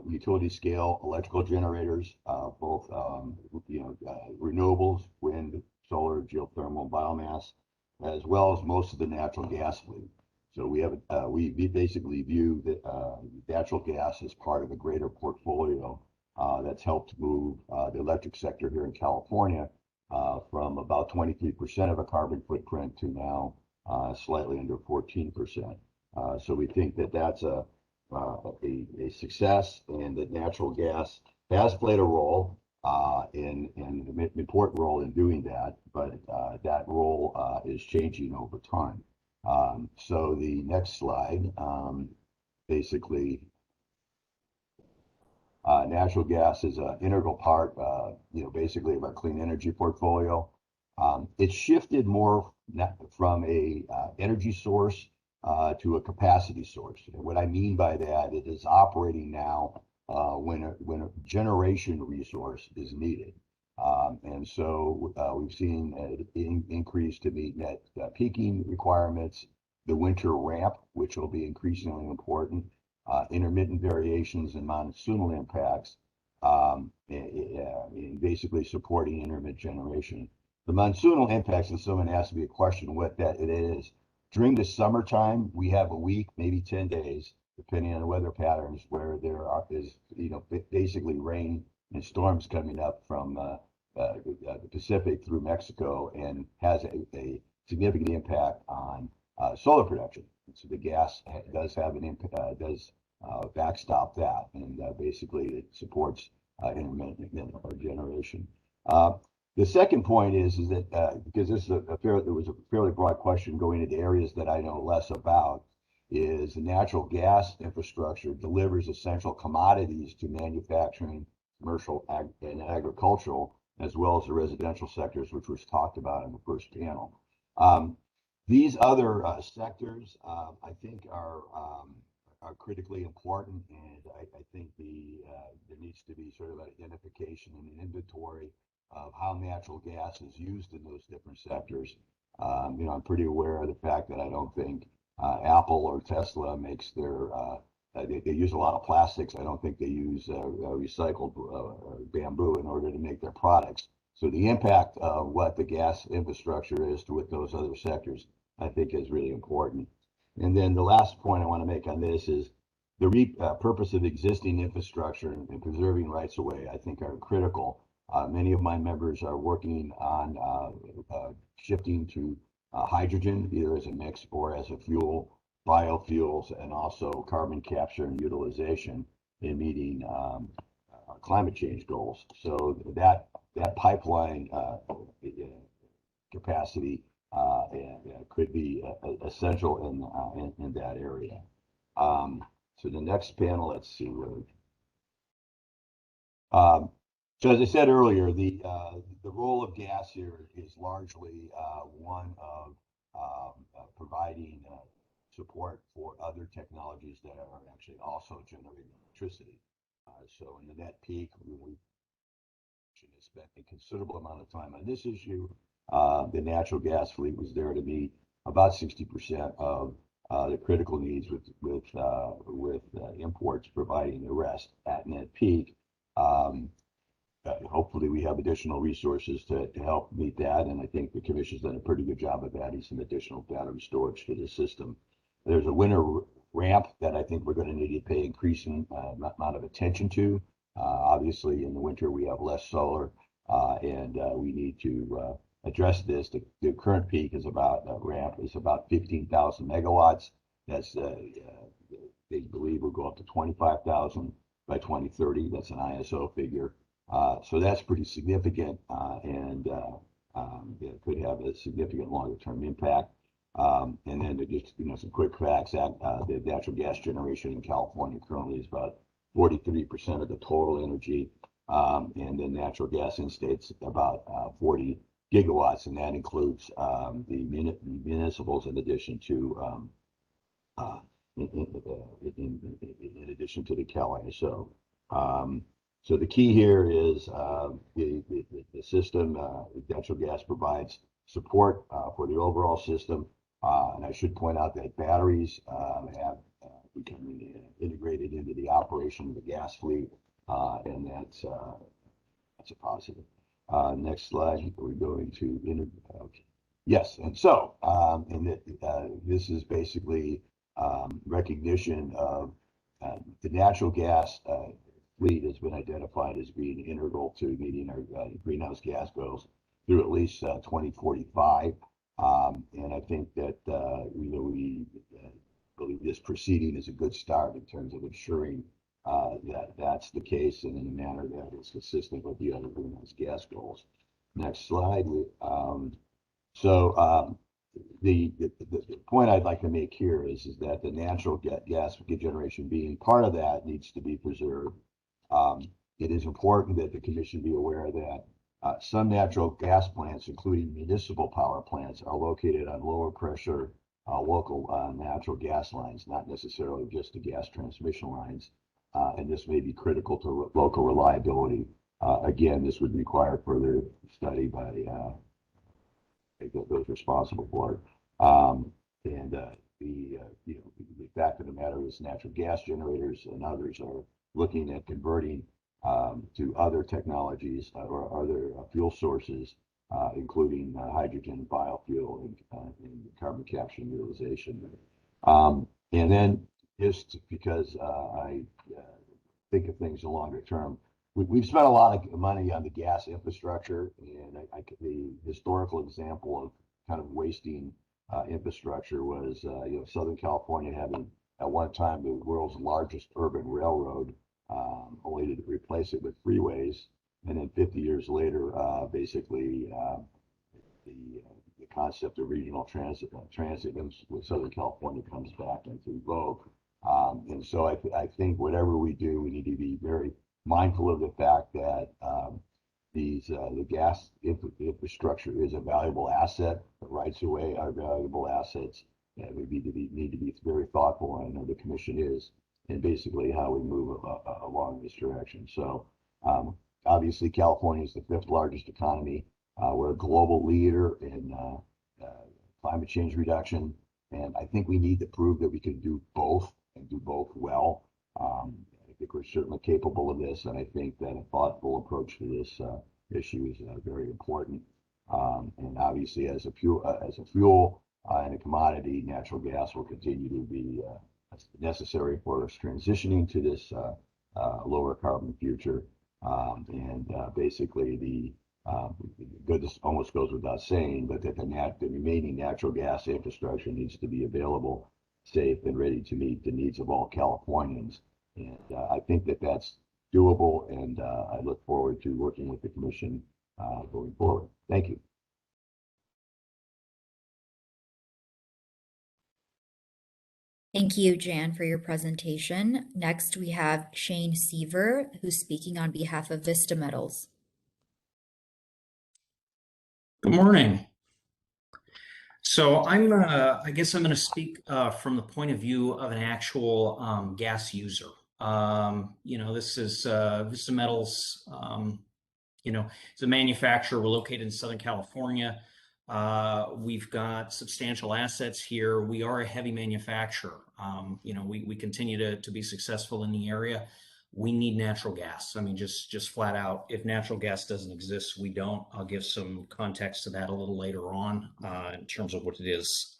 utility scale electrical generators, both renewables, wind, solar, geothermal, biomass, as well as most of the natural gas fleet. So we basically view that natural gas as part of a greater portfolio that's helped move the electric sector here in California from about 23% of a carbon footprint to now slightly under 14%. So we think that that's a success, and that natural gas has played a role in an important role in doing that, but that role is changing over time. So the next slide, basically, natural gas is an integral part, basically of our clean energy portfolio. It's shifted more from a energy source to a capacity source. And what I mean by that, it is operating now when a generation resource is needed. And so we've seen an increase to meet net peaking requirements, the winter ramp, which will be increasingly important, intermittent variations in monsoonal impacts, and basically supporting intermittent generation. The monsoonal impacts, and someone asked me a question what that it is. During the summertime, we have a week, maybe 10 days, depending on the weather patterns, where there is, basically rain and storms coming up from the Pacific through Mexico, and has a significant impact on solar production. So the gas does have an impact, does backstop that, and basically it supports intermittent generation. The second point is that because this is there was a fairly broad question going into areas that I know less about, is the natural gas infrastructure delivers essential commodities to manufacturing, commercial, and agricultural, as well as the residential sectors, which was talked about in the first panel. These other sectors, I think, are critically important, and I think there needs to be sort of an identification and an inventory of how natural gas is used in those different sectors. I'm pretty aware of the fact that I don't think Apple or Tesla makes their they use a lot of plastics. I don't think they use recycled bamboo in order to make their products. So the impact of what the gas infrastructure is to with those other sectors, I think, is really important. And then the last point I want to make on this is the purpose of existing infrastructure and preserving rights of way, I think, are critical. Many of my members are working on shifting to hydrogen, either as a mix or as a fuel, biofuels, and also carbon capture and utilization in meeting climate change goals. So that pipeline capacity could be essential in that area. So the next panel, let's see. So as I said earlier, the role of gas here is largely one of providing support for other technologies that are actually also generating electricity. So in the net peak, we spent a considerable amount of time on this issue. The natural gas fleet was there to meet about 60% of the critical needs, with imports providing the rest at net peak. Hopefully we have additional resources to help meet that, and I think the Commission's done a pretty good job of adding some additional battery storage to the system. There's a winter ramp that I think we're going to need to pay increasing amount of attention to. Obviously, in the winter we have less solar, and we need to address this. The current peak is about ramp is about 15,000 megawatts. That's they believe will go up to 25,000 by 2030. That's an ISO figure. So that's pretty significant, and it could have a significant longer-term impact. And then just some quick facts: the natural gas generation in California currently is about 43% of the total energy, and then natural gas in states about 40 gigawatts, and that includes the municipals in addition to in addition to the Cal ISO. So the key here is the system. Natural gas provides support for the overall system, and I should point out that batteries have become integrated into the operation of the gas fleet, and that's a positive. Next slide. We're going to okay. Yes, and so this is basically recognition of the natural gas fleet has been identified as being integral to meeting our greenhouse gas goals through at least 2045. And I think that we believe this proceeding is a good start in terms of ensuring that that's the case, and in a manner that is consistent with the other greenhouse gas goals. Next slide. The point I'd like to make here is that the natural gas generation, being part of that, needs to be preserved. It is important that the Commission be aware that some natural gas plants, including municipal power plants, are located on lower pressure local natural gas lines, not necessarily just the gas transmission lines. And this may be critical to local reliability Again, this would require further study by those responsible for it. The fact of the matter is natural gas generators and others are looking at converting to other technologies or other fuel sources, including hydrogen, biofuel, and carbon capture and utilization. And then just because I think of things in longer term, we've spent a lot of money on the gas infrastructure, and the historical example of kind of wasting infrastructure was Southern California having at one time the world's largest urban railroad, only to replace it with freeways, and then 50 years later, basically the concept of regional transit with Southern California comes back into vogue. And so I think whatever we do, we need to be very mindful of the fact that the gas infrastructure is a valuable asset. The rights of way are valuable assets, and we need to be very thoughtful, and I know the commission is, in basically how we move along this direction. So obviously, California is the 5th largest economy. We're a global leader in climate change reduction, and I think we need to prove that we can do both and do both well. I think we're certainly capable of this, and I think that a thoughtful approach to this issue is very important. And obviously, as a fuel and a commodity, natural gas will continue to be necessary for us transitioning to this lower carbon future. Basically, this almost goes without saying, but that the remaining natural gas infrastructure needs to be available, safe, and ready to meet the needs of all Californians. And I think that that's doable, and I look forward to working with the commission going forward. Thank you. Thank you, Jan, for your presentation. Next, we have Shane Seaver, who's speaking on behalf of Vista Metals. Good morning. So I guess I'm going to speak from the point of view of an actual gas user. This is Vista Metals. It's a manufacturer. We're located in Southern California. We've got substantial assets here. We are a heavy manufacturer. We continue to be successful in the area. We need natural gas. I mean, just flat out, if natural gas doesn't exist, we don't. I'll give some context to that a little later on in terms of what it is.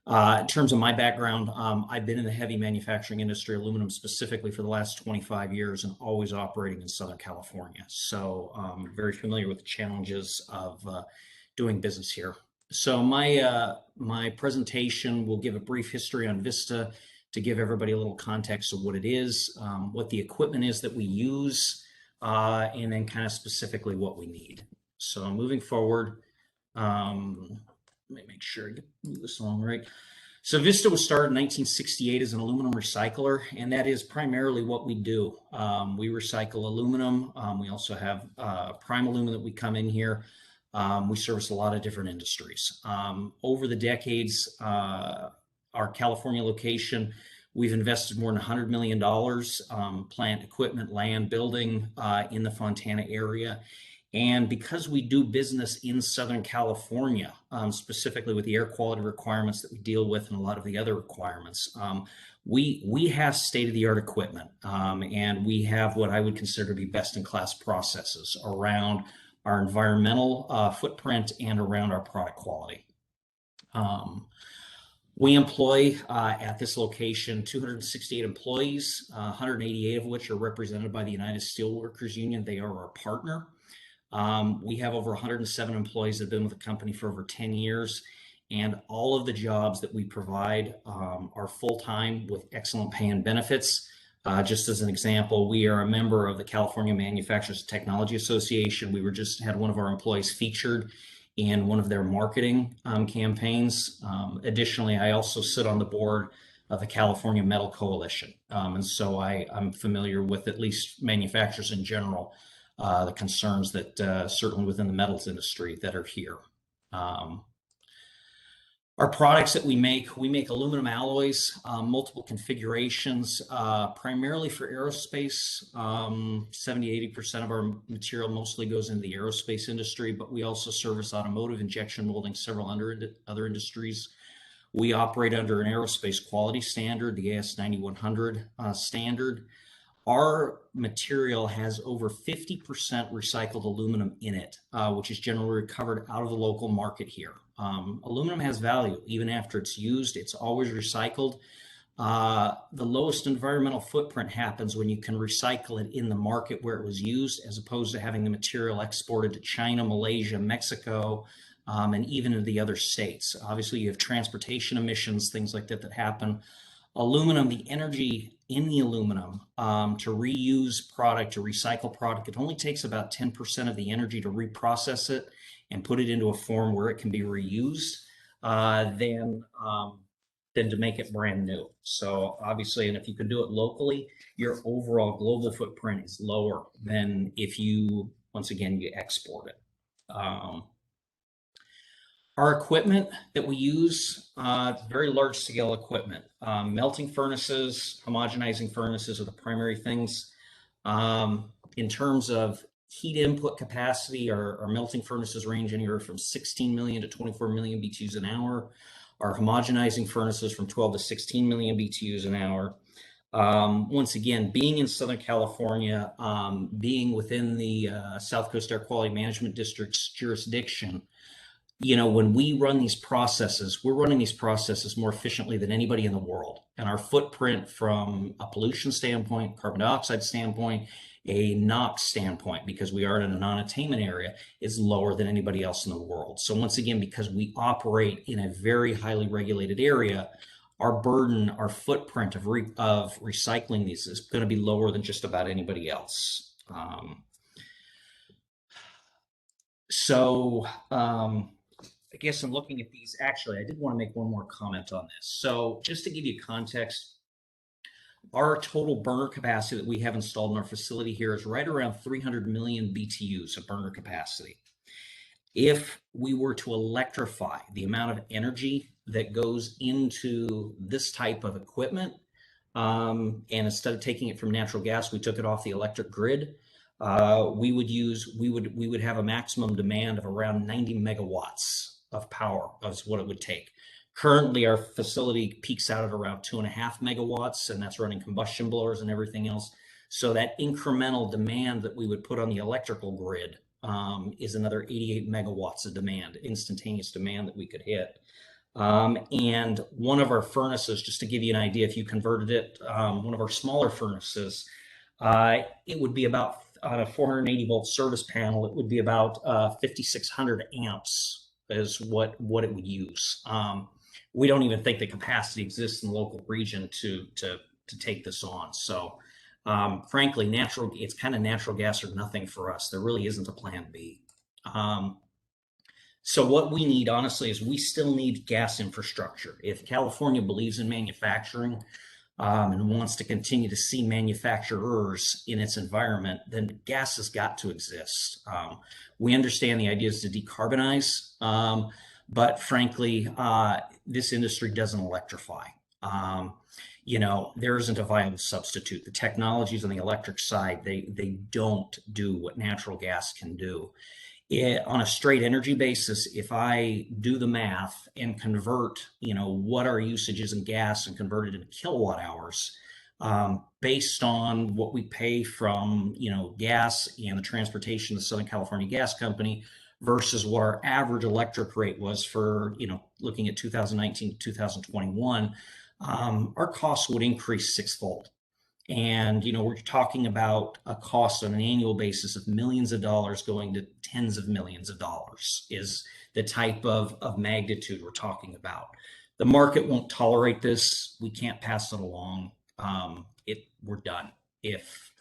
In terms of my background, I've been in the heavy manufacturing industry, aluminum specifically, for the last 25 years and always operating in Southern California. So I'm very familiar with the challenges of doing business here. So my presentation will give a brief history on Vista to give everybody a little context of what it is, what the equipment is that we use, and then kind of specifically what we need. So moving forward, let me make sure I move this along right. So Vista was started in 1968 as an aluminum recycler, and that is primarily what we do. We recycle aluminum. We also have prime aluminum that we come in here. We service a lot of different industries. Over the decades, our California location, we've invested more than $100 million, plant, equipment, land, building in the Fontana area. And because we do business in Southern California, specifically with the air quality requirements that we deal with and a lot of the other requirements, we have state-of-the-art equipment, and we have what I would consider to be best-in-class processes around our environmental footprint and around our product quality. We employ at this location 268 employees, 188 of which are represented by the United Steelworkers Union. They are our partner. We have over 107 employees that have been with the company for over 10 years, and all of the jobs that we provide are full-time with excellent pay and benefits. Just as an example, we are a member of the California Manufacturers Technology Association. We had one of our employees featured in one of their marketing campaigns. Additionally, I also sit on the board of the California Metal Coalition. And so I'm familiar with, at least manufacturers in general, the concerns that certainly within the metals industry that are here. Our products that we make aluminum alloys, multiple configurations, primarily for aerospace. 70–80% of our material mostly goes into the aerospace industry, but we also service automotive, injection molding, several other industries. We operate under an aerospace quality standard, the AS9100 standard. Our material has over 50% recycled aluminum in it, which is generally recovered out of the local market here. Aluminum has value. Even after it's used, it's always recycled. The lowest environmental footprint happens when you can recycle it in the market where it was used, as opposed to having the material exported to China, Malaysia, Mexico, and even in the other states. Obviously, you have transportation emissions, things like that that happen. Aluminum, the energy in the aluminum to reuse product, to recycle product, it only takes about 10% of the energy to reprocess it and put it into a form where it can be reused than to make it brand new. So obviously, and if you can do it locally, your overall global footprint is lower than if you, once again, you export it. Our equipment that we use, very large scale equipment. Melting furnaces, homogenizing furnaces are the primary things. In terms of heat input capacity, our melting furnaces range anywhere from 16 million to 24 million BTUs an hour. Our homogenizing furnaces from 12 to 16 million BTUs an hour. Once again, being in Southern California, being within the South Coast Air Quality Management District's jurisdiction, you know, when we run these processes, we're running these processes more efficiently than anybody in the world. And our footprint from a pollution standpoint, carbon dioxide standpoint, a NOx standpoint, because we are in a non-attainment area, is lower than anybody else in the world. So once again, because we operate in a very highly regulated area, our burden, our footprint of recycling these is going to be lower than just about anybody else. I guess in looking at these, actually, I did want to make one more comment on this. So just to give you context, our total burner capacity that we have installed in our facility here is right around 300 million BTUs of burner capacity. If we were to electrify the amount of energy that goes into this type of equipment, and instead of taking it from natural gas, we took it off the electric grid, we would have a maximum demand of around 90 megawatts of power. That's what it would take. Currently, our facility peaks out at around 2.5 megawatts, and that's running combustion blowers and everything else. So that incremental demand that we would put on the electrical grid is another 88 megawatts of demand, instantaneous demand that we could hit. And one of our furnaces, just to give you an idea, if you converted it, one of our smaller furnaces, it would be about, on a 480 volt service panel, it would be about 5,600 amps is what it would use. We don't even think the capacity exists in the local region to take this on. So frankly, it's kind of natural gas or nothing for us. There really isn't a plan B. So what we need, honestly, is we still need gas infrastructure. If California believes in manufacturing and wants to continue to see manufacturers in its environment, then gas has got to exist. We understand the idea is to decarbonize, but frankly, this industry doesn't electrify. You know, there isn't a viable substitute. The technologies on the electric side, they don't do what natural gas can do. On a straight energy basis, if I do the math and convert, you know, what our usage is in gas and convert it into kilowatt hours, based on what we pay from, you know, gas and the transportation of the Southern California Gas Company versus what our average electric rate was for, you know, looking at 2019 to 2021, our costs would increase sixfold. And, you know, we're talking about a cost on an annual basis of millions of dollars going to tens of millions of dollars is the type of magnitude we're talking about. The market won't tolerate this. We can't pass it along. We're done if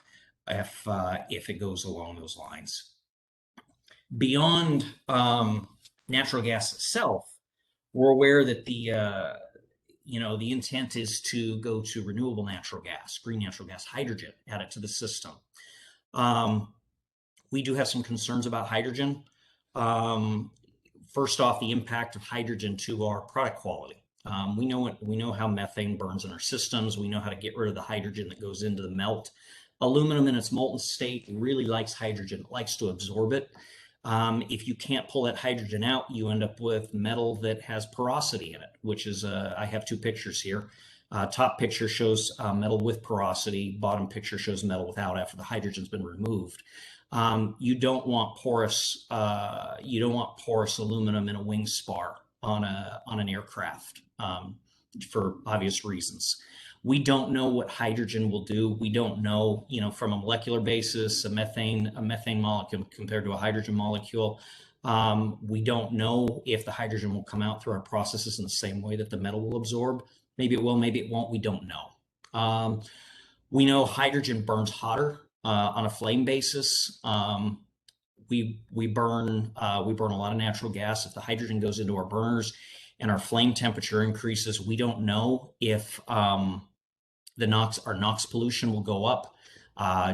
it goes along those lines. Beyond natural gas itself, we're aware that the intent is to go to renewable natural gas, green natural gas, hydrogen, add it to the system. We do have some concerns about hydrogen. First off, the impact of hydrogen to our product quality. We know how methane burns in our systems. We know how to get rid of the hydrogen that goes into the melt. Aluminum in its molten state really likes hydrogen. It likes to absorb it. If you can't pull that hydrogen out, you end up with metal that has porosity in it, which is, I have two pictures here. Top picture shows metal with porosity. Bottom picture shows metal without after the hydrogen's been removed. You don't want porous aluminum in a wing spar on an aircraft for obvious reasons. We don't know what hydrogen will do. We don't know, from a molecular basis, a methane molecule compared to a hydrogen molecule. We don't know if the hydrogen will come out through our processes in the same way that the metal will absorb. Maybe it will, maybe it won't. We don't know. We know hydrogen burns hotter on a flame basis. We burn a lot of natural gas. If the hydrogen goes into our burners and our flame temperature increases, we don't know if our NOx pollution will go up.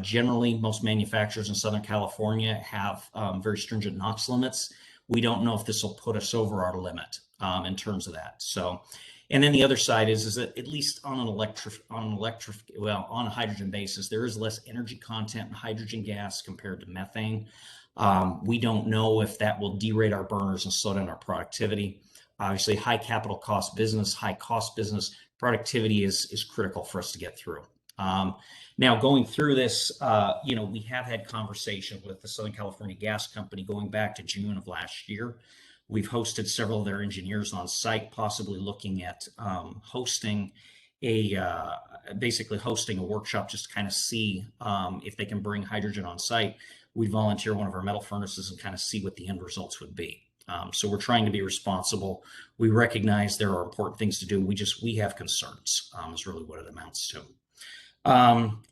Generally, most manufacturers in Southern California have very stringent NOx limits. We don't know if this will put us over our limit in terms of that. So, and then the other side is that at least on a hydrogen basis, there is less energy content in hydrogen gas compared to methane. We don't know if that will derate our burners and slow down our productivity. Obviously, high capital cost business, high cost business, productivity is critical for us to get through. Now, going through this, we have had conversation with the Southern California Gas Company going back to June of last year. We've hosted several of their engineers on site, possibly looking at hosting a workshop just to kind of see if they can bring hydrogen on site. We'd volunteer one of our metal furnaces and kind of see what the end results would be. So we're trying to be responsible. We recognize there are important things to do. We have concerns, is really what it amounts to.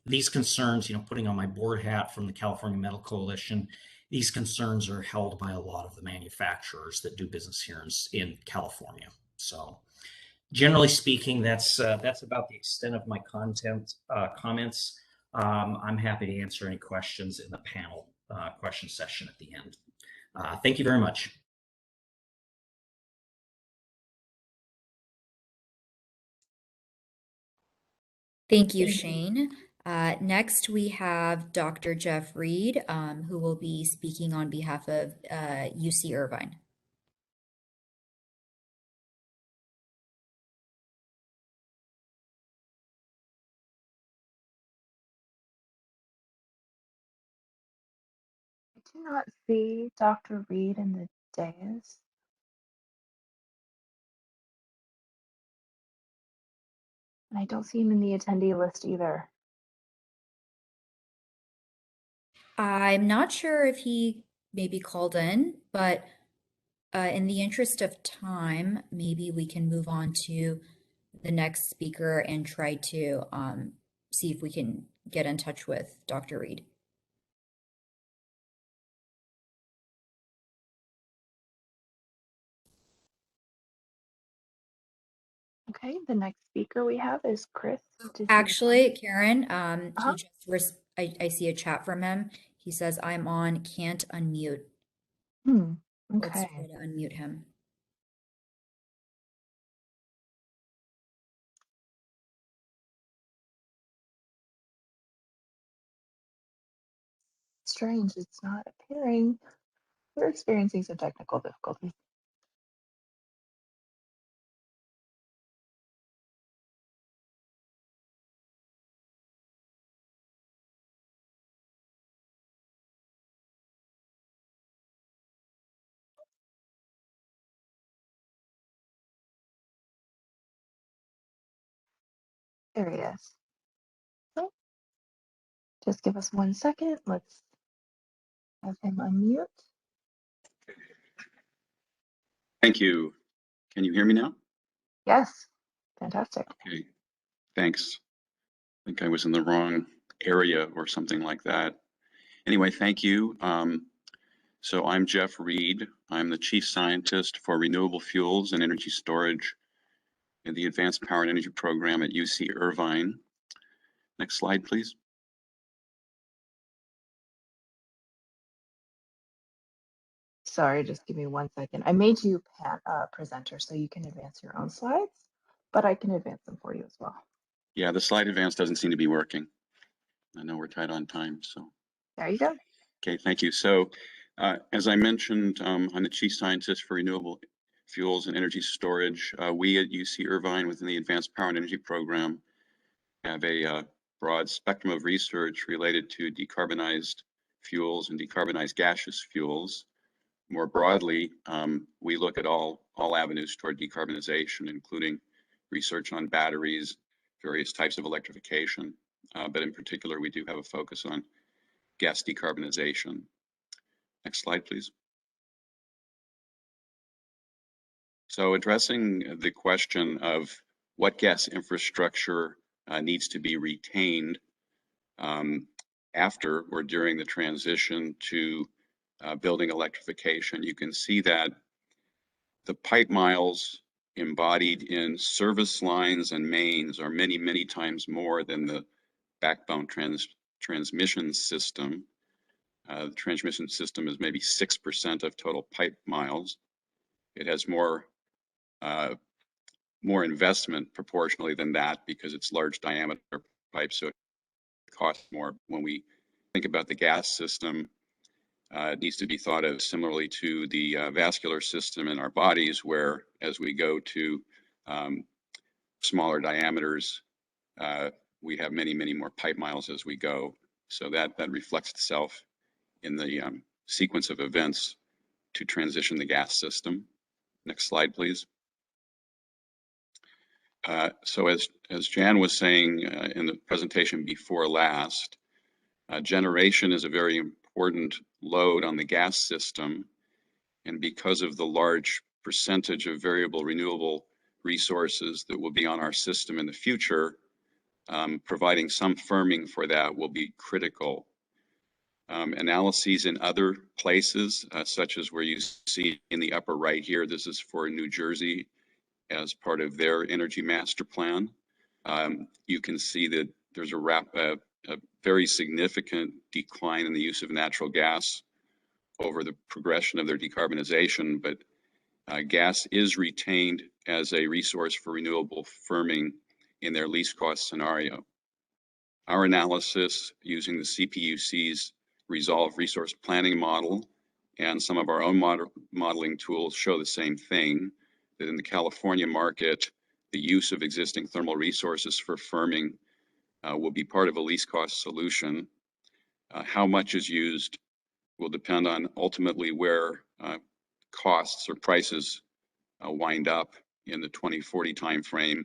These concerns, putting on my board hat from the California Metal Coalition, these concerns are held by a lot of the manufacturers that do business here in California. So generally speaking, that's about the extent of my comments. I'm happy to answer any questions in the panel question session at the end. Thank you very much. Thank you, Shane. Next, we have Dr. Jeff Reed, who will be speaking on behalf of UC Irvine. I do not see Dr. Reed in the dais. And I don't see him in the attendee list either. I'm not sure if he maybe called in, but in the interest of time, maybe we can move on to the next speaker and try to see if we can get in touch with Dr. Reed. Okay, the next speaker we have is Chris. Actually, Karen, I see a chat from him. He says, I'm on, can't unmute. Okay. Let's try to unmute him. Strange, it's not appearing. We're experiencing some technical difficulties. There he is. So, just give us 1 second. Let's have him unmute. Thank you. Can you hear me now? Yes, fantastic. Okay, thanks. I think I was in the wrong area or something like that. Anyway, thank you. So I'm Jeff Reed. I'm the Chief Scientist for Renewable Fuels and Energy Storage in the Advanced Power and Energy Program at UC Irvine. Next slide, please. Sorry, just give me 1 second. I made you presenter so you can advance your own slides, but I can advance them for you as well. Yeah, the slide advance doesn't seem to be working. I know we're tight on time, so. There you go. Okay, thank you. So as I mentioned, I'm the Chief Scientist for Renewable Fuels and Energy Storage. We at UC Irvine within the Advanced Power and Energy Program have a broad spectrum of research related to decarbonized fuels and decarbonized gaseous fuels. More broadly, we look at all avenues toward decarbonization, including research on batteries, various types of electrification, but in particular, we do have a focus on gas decarbonization. Next slide, please. So addressing the question of what gas infrastructure needs to be retained after or during the transition to building electrification, you can see that the pipe miles embodied in service lines and mains are many, many times more than the backbone transmission system. The transmission system is maybe 6% of total pipe miles. It has more investment proportionally than that because it's large diameter pipes, so it costs more. When we think about the gas system, it needs to be thought of similarly to the vascular system in our bodies, where as we go to smaller diameters, we have many, many more pipe miles as we go. So that reflects itself in the sequence of events to transition the gas system. Next slide, please. So as Jan was saying in the presentation before last, generation is a very important load on the gas system. And because of the large percentage of variable renewable resources that will be on our system in the future, providing some firming for that will be critical. Analyses in other places, such as where you see in the upper right here, this is for New Jersey as part of their energy master plan. You can see that there's a very significant decline in the use of natural gas over the progression of their decarbonization, but gas is retained as a resource for renewable firming in their least cost scenario. Our analysis using the CPUC's Resolve Resource Planning model and some of our own modeling tools show the same thing, that in the California market, the use of existing thermal resources for firming will be part of a least cost solution. How much is used will depend on ultimately where costs or prices wind up in the 2040 timeframe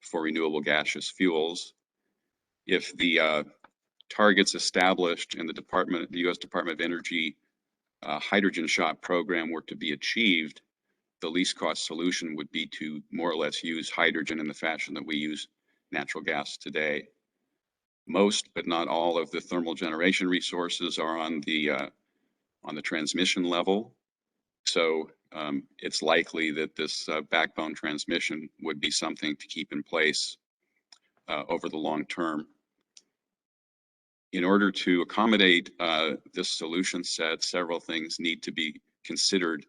for renewable gaseous fuels. If the targets established in the U.S. Department of Energy hydrogen shot program were to be achieved, the least cost solution would be to more or less use hydrogen in the fashion that we use natural gas today. Most, but not all, of the thermal generation resources are on the transmission level. So it's likely that this backbone transmission would be something to keep in place over the long term. In order to accommodate this solution set, several things need to be considered,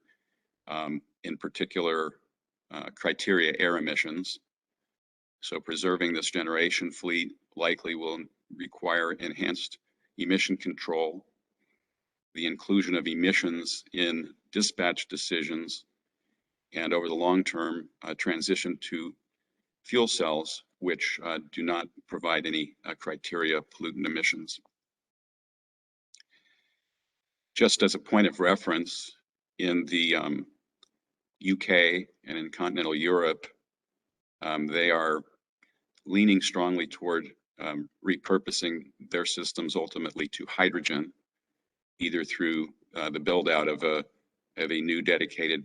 in particular criteria air emissions. So preserving this generation fleet likely will require enhanced emission control, the inclusion of emissions in dispatch decisions, and over the long term, transition to fuel cells, which do not provide any criteria pollutant emissions. Just as a point of reference, in the UK and in continental Europe, they are leaning strongly toward repurposing their systems ultimately to hydrogen, either through the build out of a new dedicated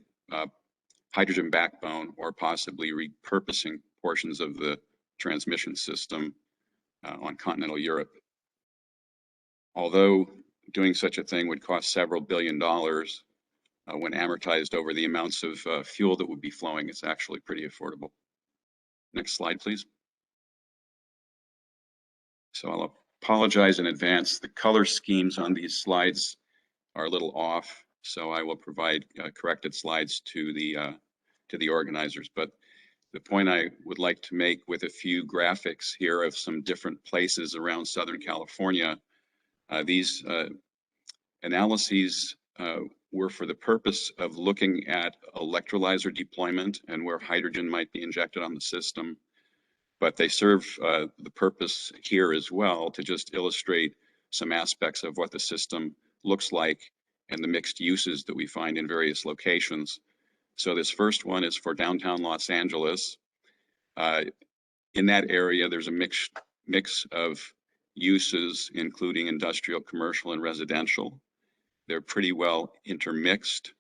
hydrogen backbone or possibly repurposing portions of the transmission system on continental Europe. Although doing such a thing would cost several $billion, when amortized over the amounts of fuel that would be flowing, it's actually pretty affordable. Next slide, please. So I'll apologize in advance. The color schemes on these slides are a little off. so I will provide corrected slides to the organizers. But the point I would like to make with a few graphics here of some different places around Southern California, these analyses were for the purpose of looking at electrolyzer deployment and where hydrogen might be injected on the system. But they serve the purpose here as well to just illustrate some aspects of what the system looks like and the mixed uses that we find in various locations. So this first one is for downtown Los Angeles. In that area, there's a mix of uses, including industrial, commercial, and residential. They're pretty well intermixed.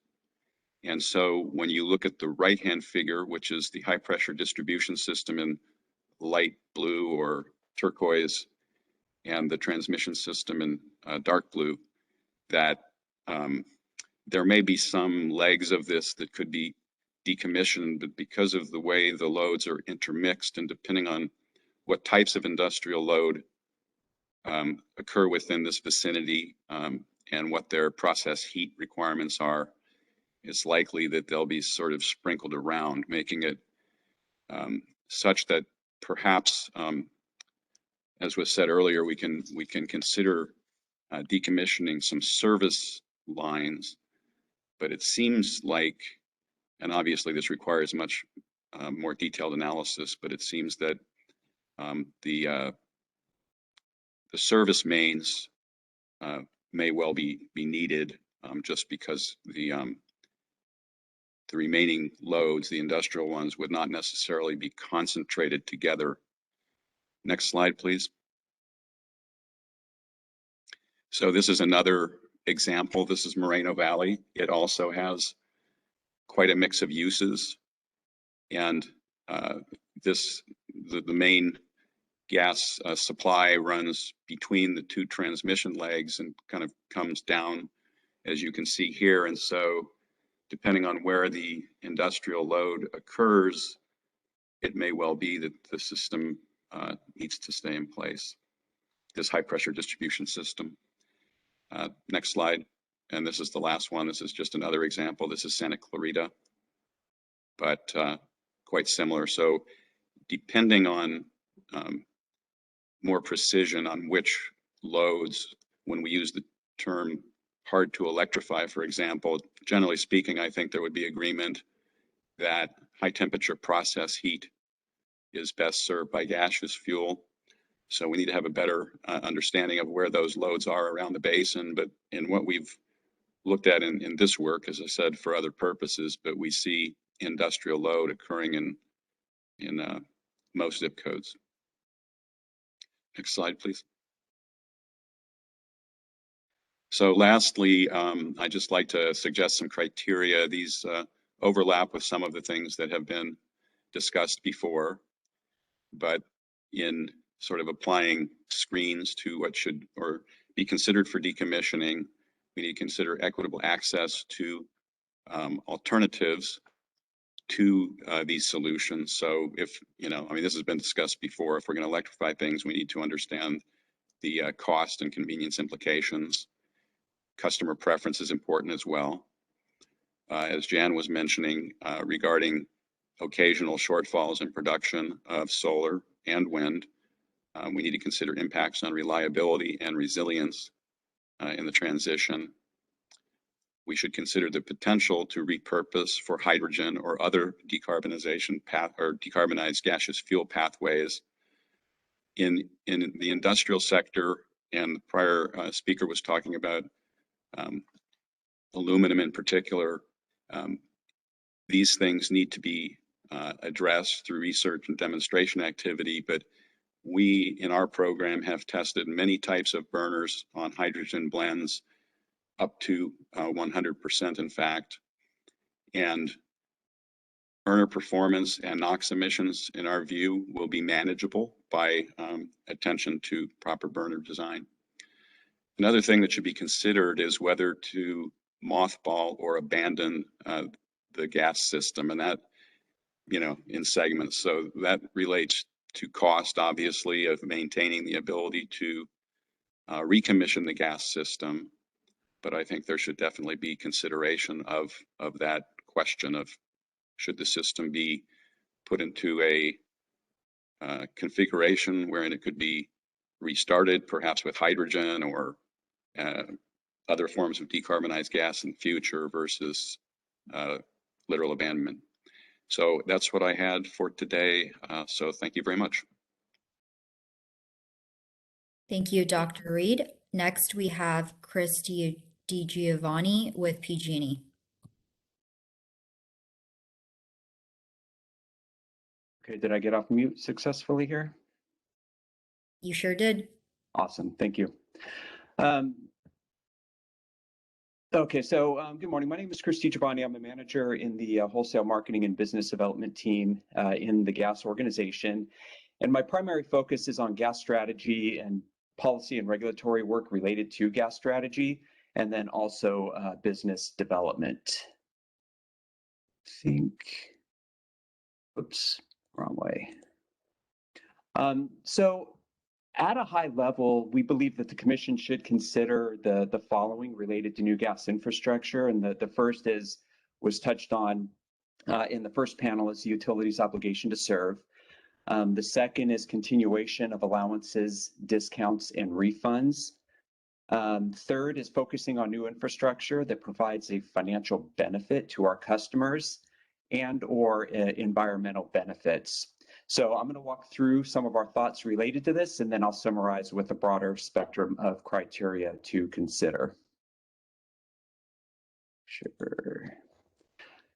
And so when you look at the right-hand figure, which is the high-pressure distribution system in light blue or turquoise, and the transmission system in dark blue, that there may be some legs of this that could be decommissioned, but because of the way the loads are intermixed and depending on what types of industrial load occur within this vicinity and what their process heat requirements are, it's likely that they'll be sort of sprinkled around, making it such that perhaps, as was said earlier, we can consider decommissioning some service lines, but it seems like, and obviously this requires much more detailed analysis, but it seems that the service mains may well be needed just because the remaining loads, the industrial ones, would not necessarily be concentrated together. Next slide, please. So this is another example. This is Moreno Valley. It also has quite a mix of uses. And the main gas supply runs between the two transmission legs and kind of comes down, as you can see here. And so depending on where the industrial load occurs, it may well be that the system needs to stay in place, this high pressure distribution system. Next slide. And this is the last one. This is just another example. This is Santa Clarita, but quite similar. So depending on more precision on which loads, when we use the term hard to electrify, for example, generally speaking, I think there would be agreement that high temperature process heat is best served by gaseous fuel. So we need to have a better understanding of where those loads are around the basin. But in what we've looked at in this work, as I said, for other purposes, but we see industrial load occurring in most zip codes. Next slide, please. So lastly, I'd just like to suggest some criteria. These overlap with some of the things that have been discussed before, but in sort of applying screens to what should or be considered for decommissioning, we need to consider equitable access to alternatives to these solutions. So if, this has been discussed before, if we're going to electrify things, we need to understand the cost and convenience implications. Customer preference is important as well. As Jan was mentioning regarding occasional shortfalls in production of solar and wind, we need to consider impacts on reliability and resilience in the transition. We should consider the potential to repurpose for hydrogen or other decarbonization path or decarbonized gaseous fuel pathways. In the industrial sector, and the prior speaker was talking about aluminum in particular, these things need to be addressed through research and demonstration activity, but we in our program have tested many types of burners on hydrogen blends up to 100% in fact, and burner performance and NOx emissions in our view will be manageable by attention to proper burner design. Another thing that should be considered is whether to mothball or abandon the gas system, and that, in segments. So that relates to cost, obviously, of maintaining the ability to recommission the gas system. but I think there should definitely be consideration of that question of should the system be put into a configuration wherein it could be restarted, perhaps with hydrogen or other forms of decarbonized gas in the future versus literal abandonment. So that's what I had for today. So thank you very much. Thank you, Dr. Reed. Next, we have Chris DiGiovanni with PG&E. Okay, did I get off mute successfully here? You sure did. Awesome, thank you. Okay, so good morning. My name is Chris DiGiovanni. I'm a manager in the wholesale marketing and business development team in the gas organization. And my primary focus is on gas strategy and policy and regulatory work related to gas strategy, and then also business development. Oops, wrong way. So at a high level, we believe that the Commission should consider the following related to new gas infrastructure. And the first was touched on in the first panel is the utilities obligation to serve. The second is continuation of allowances, discounts, and refunds. Third is focusing on new infrastructure that provides a financial benefit to our customers and or environmental benefits. So I'm going to walk through some of our thoughts related to this, and then I'll summarize with a broader spectrum of criteria to consider. Sure.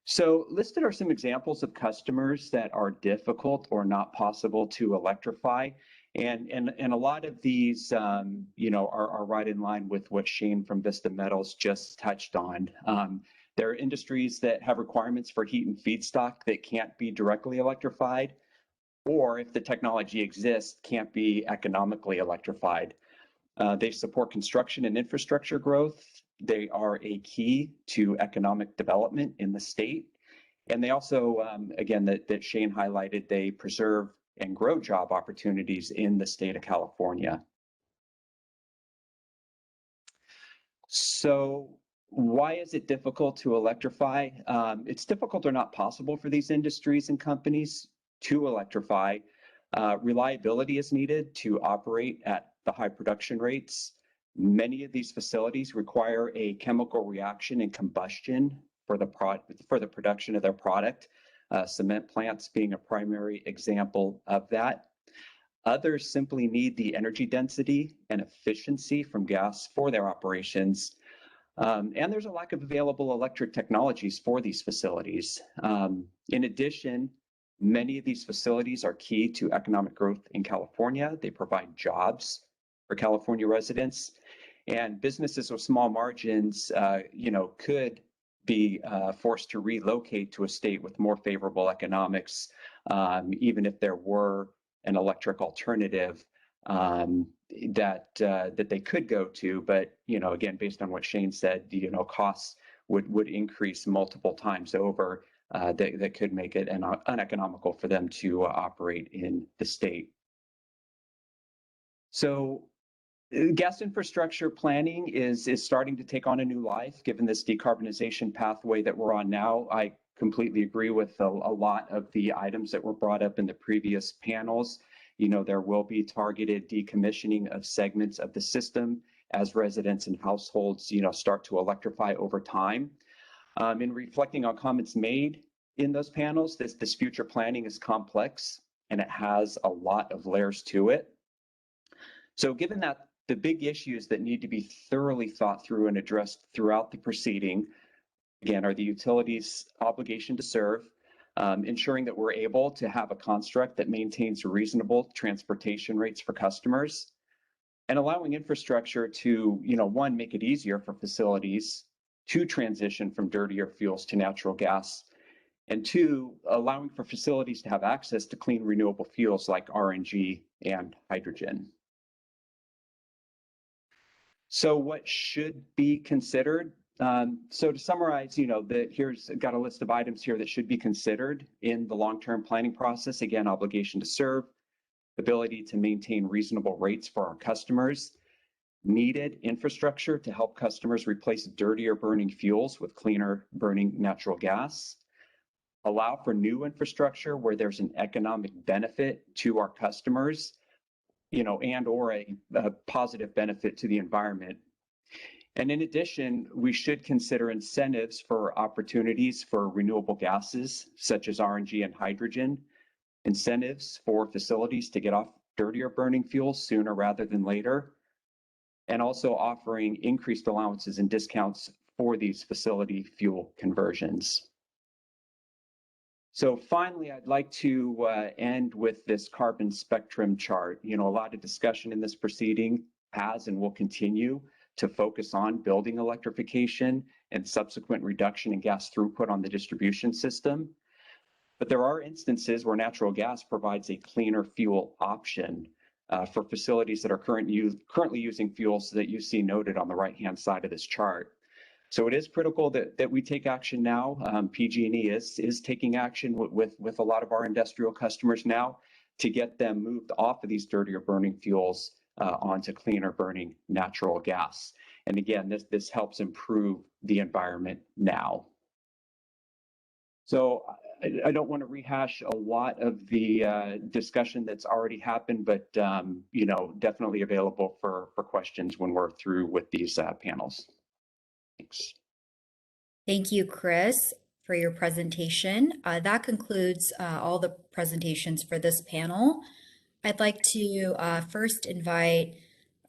So listed are some examples of customers that are difficult or not possible to electrify. And a lot of these, are right in line with what Shane from Vista Metals just touched on. There are industries that have requirements for heat and feedstock that can't be directly electrified, or if the technology exists, can't be economically electrified. They support construction and infrastructure growth. They are a key to economic development in the state. And they also, again, that Shane highlighted, they preserve and grow job opportunities in the state of California. So why is it difficult to electrify? It's difficult or not possible for these industries and companies to electrify. Reliability is needed to operate at the high production rates. Many of these facilities require a chemical reaction and combustion for the production of their product. Cement plants being a primary example of that. Others simply need the energy density and efficiency from gas for their operations. And there's a lack of available electric technologies for these facilities. In addition, many of these facilities are key to economic growth in California. They provide jobs for California residents, and businesses with small margins, could be forced to relocate to a state with more favorable economics, even if there were an electric alternative that they could go to. But again, based on what Shane said, costs would increase multiple times over. That could make it uneconomical for them to operate in the state. So gas infrastructure planning is starting to take on a new life given this decarbonization pathway that we're on now. I completely agree with a lot of the items that were brought up in the previous panels. There will be targeted decommissioning of segments of the system as residents and households, start to electrify over time. In reflecting on comments made in those panels, this future planning is complex and it has a lot of layers to it. So given that the big issues that need to be thoroughly thought through and addressed throughout the proceeding, again, are the utilities' obligation to serve, ensuring that we're able to have a construct that maintains reasonable transportation rates for customers, and allowing infrastructure to, one, make it easier for facilities to transition from dirtier fuels to natural gas, and two, allowing for facilities to have access to clean renewable fuels like RNG and hydrogen. So what should be considered? So to summarize, here's got a list of items here that should be considered in the long-term planning process. Again, obligation to serve, ability to maintain reasonable rates for our customers, needed infrastructure to help customers replace dirtier burning fuels with cleaner burning natural gas, allow for new infrastructure where there's an economic benefit to our customers, and or a positive benefit to the environment. And in addition, we should consider incentives for opportunities for renewable gases, such as RNG and hydrogen, incentives for facilities to get off dirtier burning fuels sooner rather than later, and also offering increased allowances and discounts for these facility fuel conversions. So finally, I'd like to end with this carbon spectrum chart. A lot of discussion in this proceeding has and will continue to focus on building electrification and subsequent reduction in gas throughput on the distribution system. But there are instances where natural gas provides a cleaner fuel option for facilities that are currently using fuels that you see noted on the right-hand side of this chart. So it is critical that we take action now. PG&E is taking action with a lot of our industrial customers now to get them moved off of these dirtier burning fuels onto cleaner burning natural gas. And again, this helps improve the environment now. So I don't want to rehash a lot of the discussion that's already happened, but definitely available for questions when we're through with these panels. Thanks. Thank you, Chris, for your presentation. That concludes all the presentations for this panel. I'd like to first invite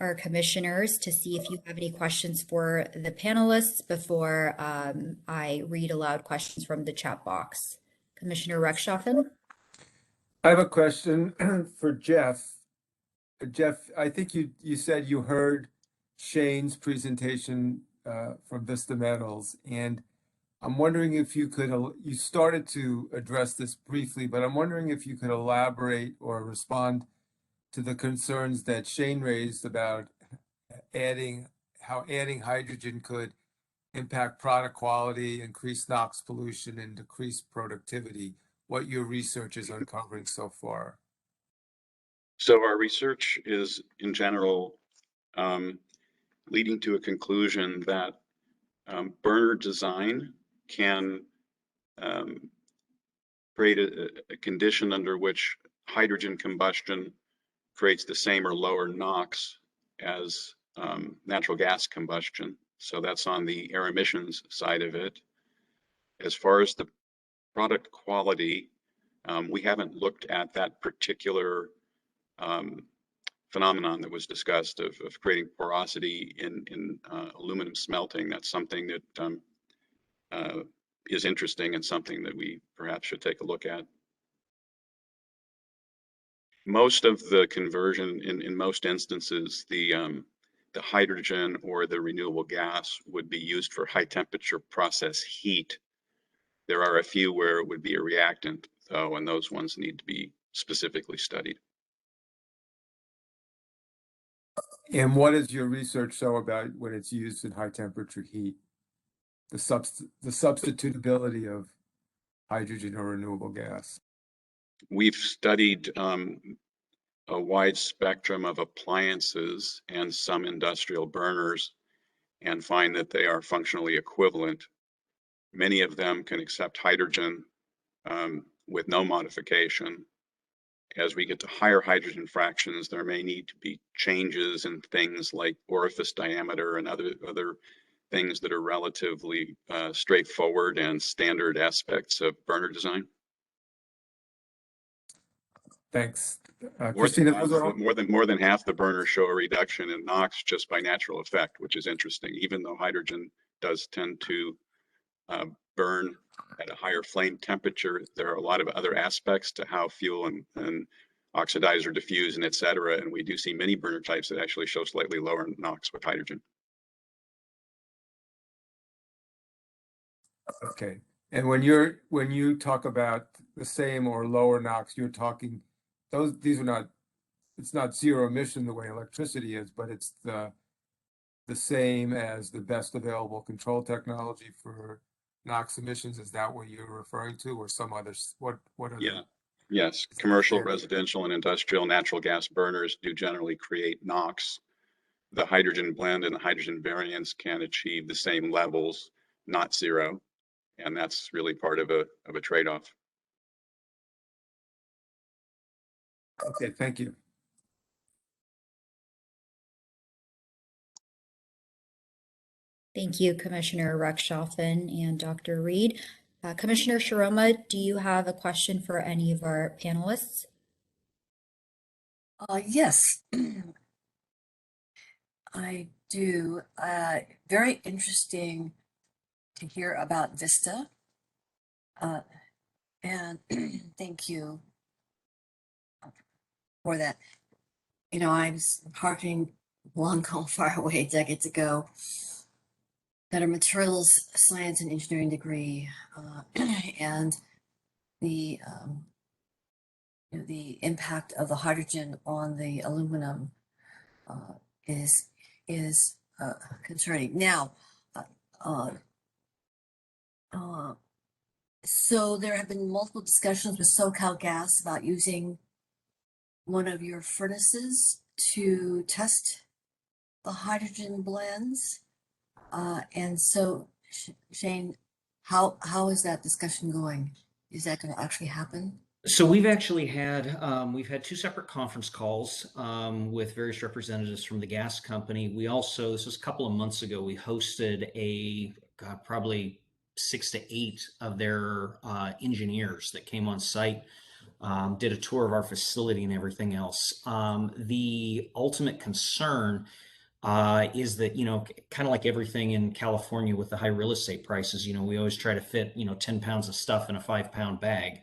our commissioners to see if you have any questions for the panelists before I read aloud questions from the chat box. Commissioner Rechtschaffen? I have a question for Jeff. Jeff, I think you said you heard Shane's presentation from Vista Metals, and I'm wondering if you could, you started to address this briefly, but I'm wondering if you could elaborate or respond to the concerns that Shane raised about how adding hydrogen could impact product quality, increase NOx pollution, and decrease productivity, what your research is uncovering so far. So our research is, in general, leading to a conclusion that burner design can create a condition under which hydrogen combustion creates the same or lower NOx as natural gas combustion. So that's on the air emissions side of it. As far as the product quality, we haven't looked at that particular phenomenon that was discussed of creating porosity in aluminum smelting. That's something that is interesting and something that we perhaps should take a look at. Most of the conversion, in most instances, the hydrogen or the renewable gas would be used for high temperature process heat. There are a few where it would be a reactant, though, and those ones need to be specifically studied. And what does your research show about when it's used in high temperature heat? The substitutability of hydrogen or renewable gas? We've studied a wide spectrum of appliances and some industrial burners and find that they are functionally equivalent. Many of them can accept hydrogen with no modification. As we get to higher hydrogen fractions, there may need to be changes in things like orifice diameter and other things that are relatively straightforward and standard aspects of burner design. Thanks. Christina, more than half the burners show a reduction in NOx just by natural effect, which is interesting, even though hydrogen does tend to burn at a higher flame temperature. There are a lot of other aspects to how fuel and oxidize or diffuse and et cetera. And we do see many burner types that actually show slightly lower NOx with hydrogen. Okay. And when you talk about the same or lower NOx, you're talking it's not zero emission the way electricity is, but it's the same as the best available control technology for NOx emissions. Is that what you're referring to, or some others? What are Yes, commercial, residential, and industrial natural gas burners do generally create NOx the hydrogen blend and the hydrogen variants can achieve the same levels, not zero. And that's really part of a trade-off. Okay, thank you. Thank you, Commissioner Rechtschaffen and Dr. Reed. Commissioner Sharoma, do you have a question for any of our panelists? Yes, I do. Very interesting to hear about Vista. And thank you for that. You know, I was harkening long gone far away decades ago, got a materials science and engineering degree, and the you know, the impact of the hydrogen on the aluminum is concerning. Now, so there have been multiple discussions with SoCalGas about using one of your furnaces to test the hydrogen blends. And so, Shane, how is that discussion going? Is that going to actually happen? So we've actually had we've had 2 separate conference calls with various representatives from the gas company. We also, this was a couple of months ago, we hosted probably 6 to 8 of their engineers that came on site, did a tour of our facility and everything else. The ultimate concern is that, you know, kind of like everything in California with the high real estate prices, you know, we always try to fit, you know, 10 pounds of stuff in a 5-pound bag.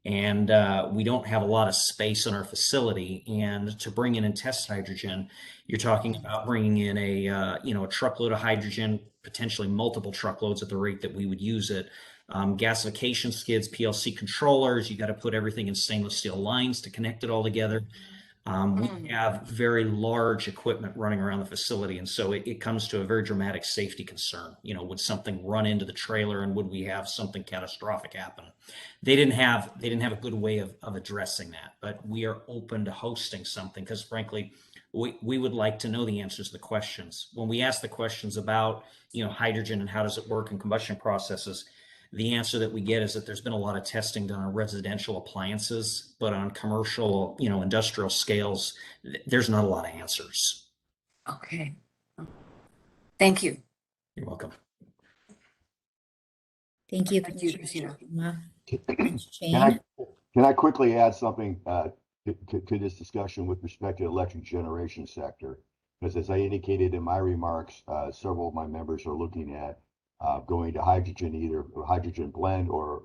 And we don't have a lot of space in our facility. And to bring in and test hydrogen, you're talking about bringing in a truckload of hydrogen, potentially multiple truckloads at the rate that we would use it. Gasification skids, PLC controllers, you got to put everything in stainless steel lines to connect it all together. We have very large equipment running around the facility, and so it comes to a very dramatic safety concern. You know, would something run into the trailer, and would we have something catastrophic happen? They didn't have a good way of addressing that, but we are open to hosting something because, frankly, we would like to know the answers to the questions. When we ask the questions about, you know, hydrogen and how does it work in combustion processes, the answer that we get is that there's been a lot of testing done on residential appliances, but on commercial, you know, industrial scales, there's not a lot of answers. Okay. Thank you. You're welcome. Thank you, Thank you, Christina. Can I quickly add something to this discussion with respect to the electric generation sector? Because as I indicated in my remarks, several of my members are looking at going to hydrogen, either hydrogen blend or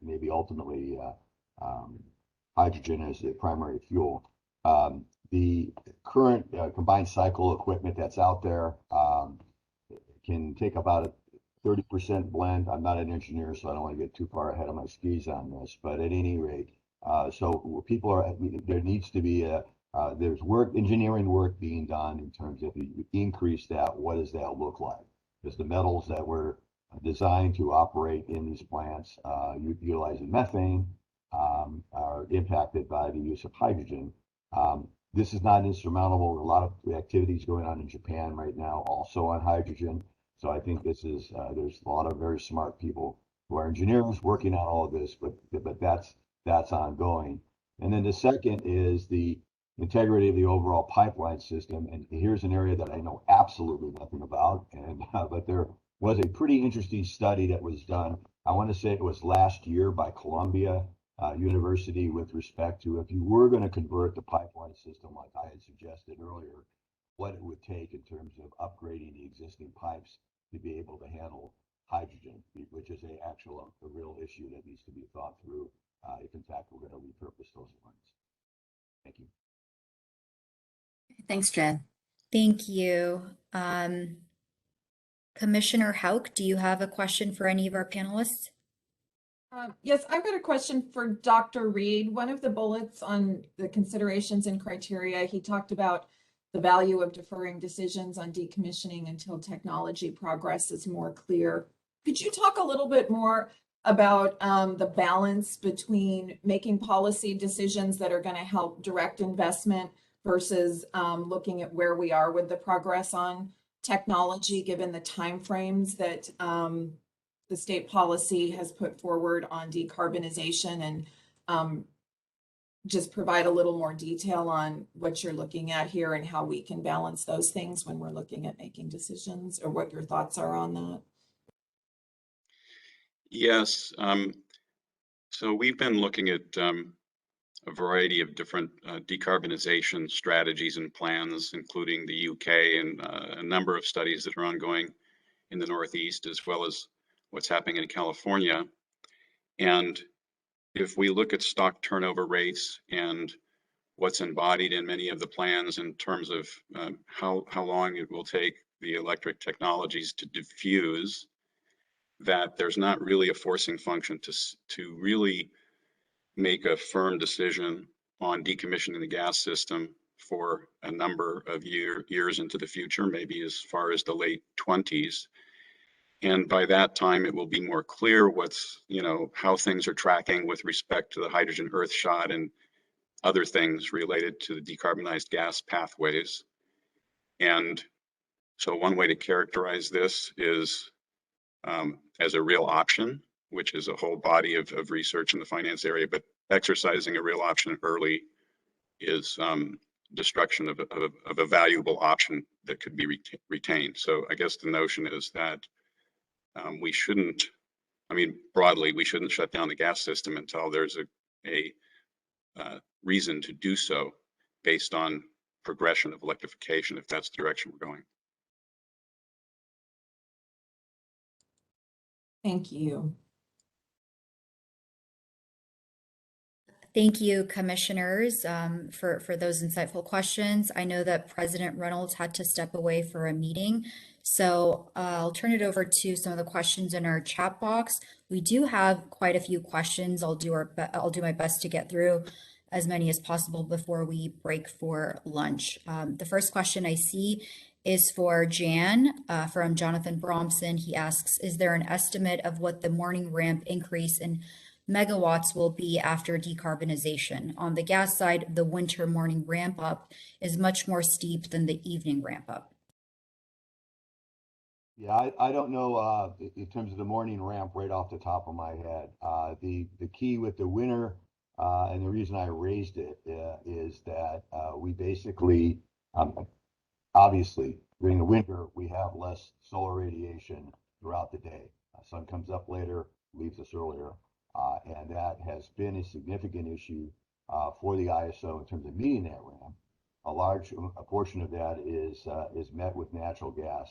maybe ultimately hydrogen as the primary fuel. The current combined cycle equipment that's out there can take about a 30% blend. I'm not an engineer, so I don't want to get too far ahead of my skis on this, but at any rate, so there needs to be there's engineering work being done in terms of increase that. What does that look like? Because the metals that were designed to operate in these plants utilizing methane are impacted by the use of hydrogen. This is not insurmountable. A lot of activities going on in Japan right now also on hydrogen. So I think this is there's a lot of very smart people who are engineers working on all of this, but that's ongoing. And then the second is the integrity of the overall pipeline system. And here's an area that I know absolutely nothing about. And but there was a pretty interesting study that was done. I want to say it was last year by Columbia University with respect to if you were going to convert the pipeline system like I had suggested earlier, what it would take in terms of upgrading the existing pipes to be able to handle hydrogen, which is a real issue that needs to be thought through if in fact we're going to repurpose those lines. Thank you. Thanks, Jen. Thank you. Commissioner Houck, do you have a question for any of our panelists? Yes, I've got a question for Dr. Reed. One of the bullets on the considerations and criteria, he talked about the value of deferring decisions on decommissioning until technology progress is more clear. Could you talk a little bit more about the balance between making policy decisions that are going to help direct investment versus looking at where we are with the progress on technology, given the timeframes that the state policy has put forward on decarbonization, and just provide a little more detail on what you're looking at here and how we can balance those things when we're looking at making decisions, or what your thoughts are on that. Yes. So we've been looking at a variety of different decarbonization strategies and plans, including the UK and a number of studies that are ongoing in the Northeast, as well as what's happening in California. And if we look at stock turnover rates and what's embodied in many of the plans in terms of how long it will take the electric technologies to diffuse, that there's not really a forcing function to really make a firm decision on decommissioning the gas system for a number of years into the future, maybe as far as the late 20s. And by that time, it will be more clear what's, how things are tracking with respect to the hydrogen earthshot and other things related to the decarbonized gas pathways. And so one way to characterize this is as a real option, which is a whole body of research in the finance area, but exercising a real option early is destruction of a valuable option that could be retained. So I guess the notion is that we shouldn't, broadly, we shouldn't shut down the gas system until there's a reason to do so based on progression of electrification, if that's the direction we're going. Thank you. Thank you, commissioners, for those insightful questions. I know that President Reynolds had to step away for a meeting, so I'll turn it over to some of the questions in our chat box. We do have quite a few questions. I'll do my best to get through as many as possible before we break for lunch. The first question I see is for Jan from Jonathan Bromson. He asks, is there an estimate of what the morning ramp increase in megawatts will be after decarbonization? On the gas side, the winter morning ramp up is much more steep than the evening ramp up. Yeah, I don't know in terms of the morning ramp right off the top of my head. The key with the winter, and the reason I raised it is that we basically, obviously, during the winter, we have less solar radiation throughout the day. Sun comes up later, leaves us earlier. And that has been a significant issue for the ISO in terms of meeting that ramp. A portion of that is met with natural gas,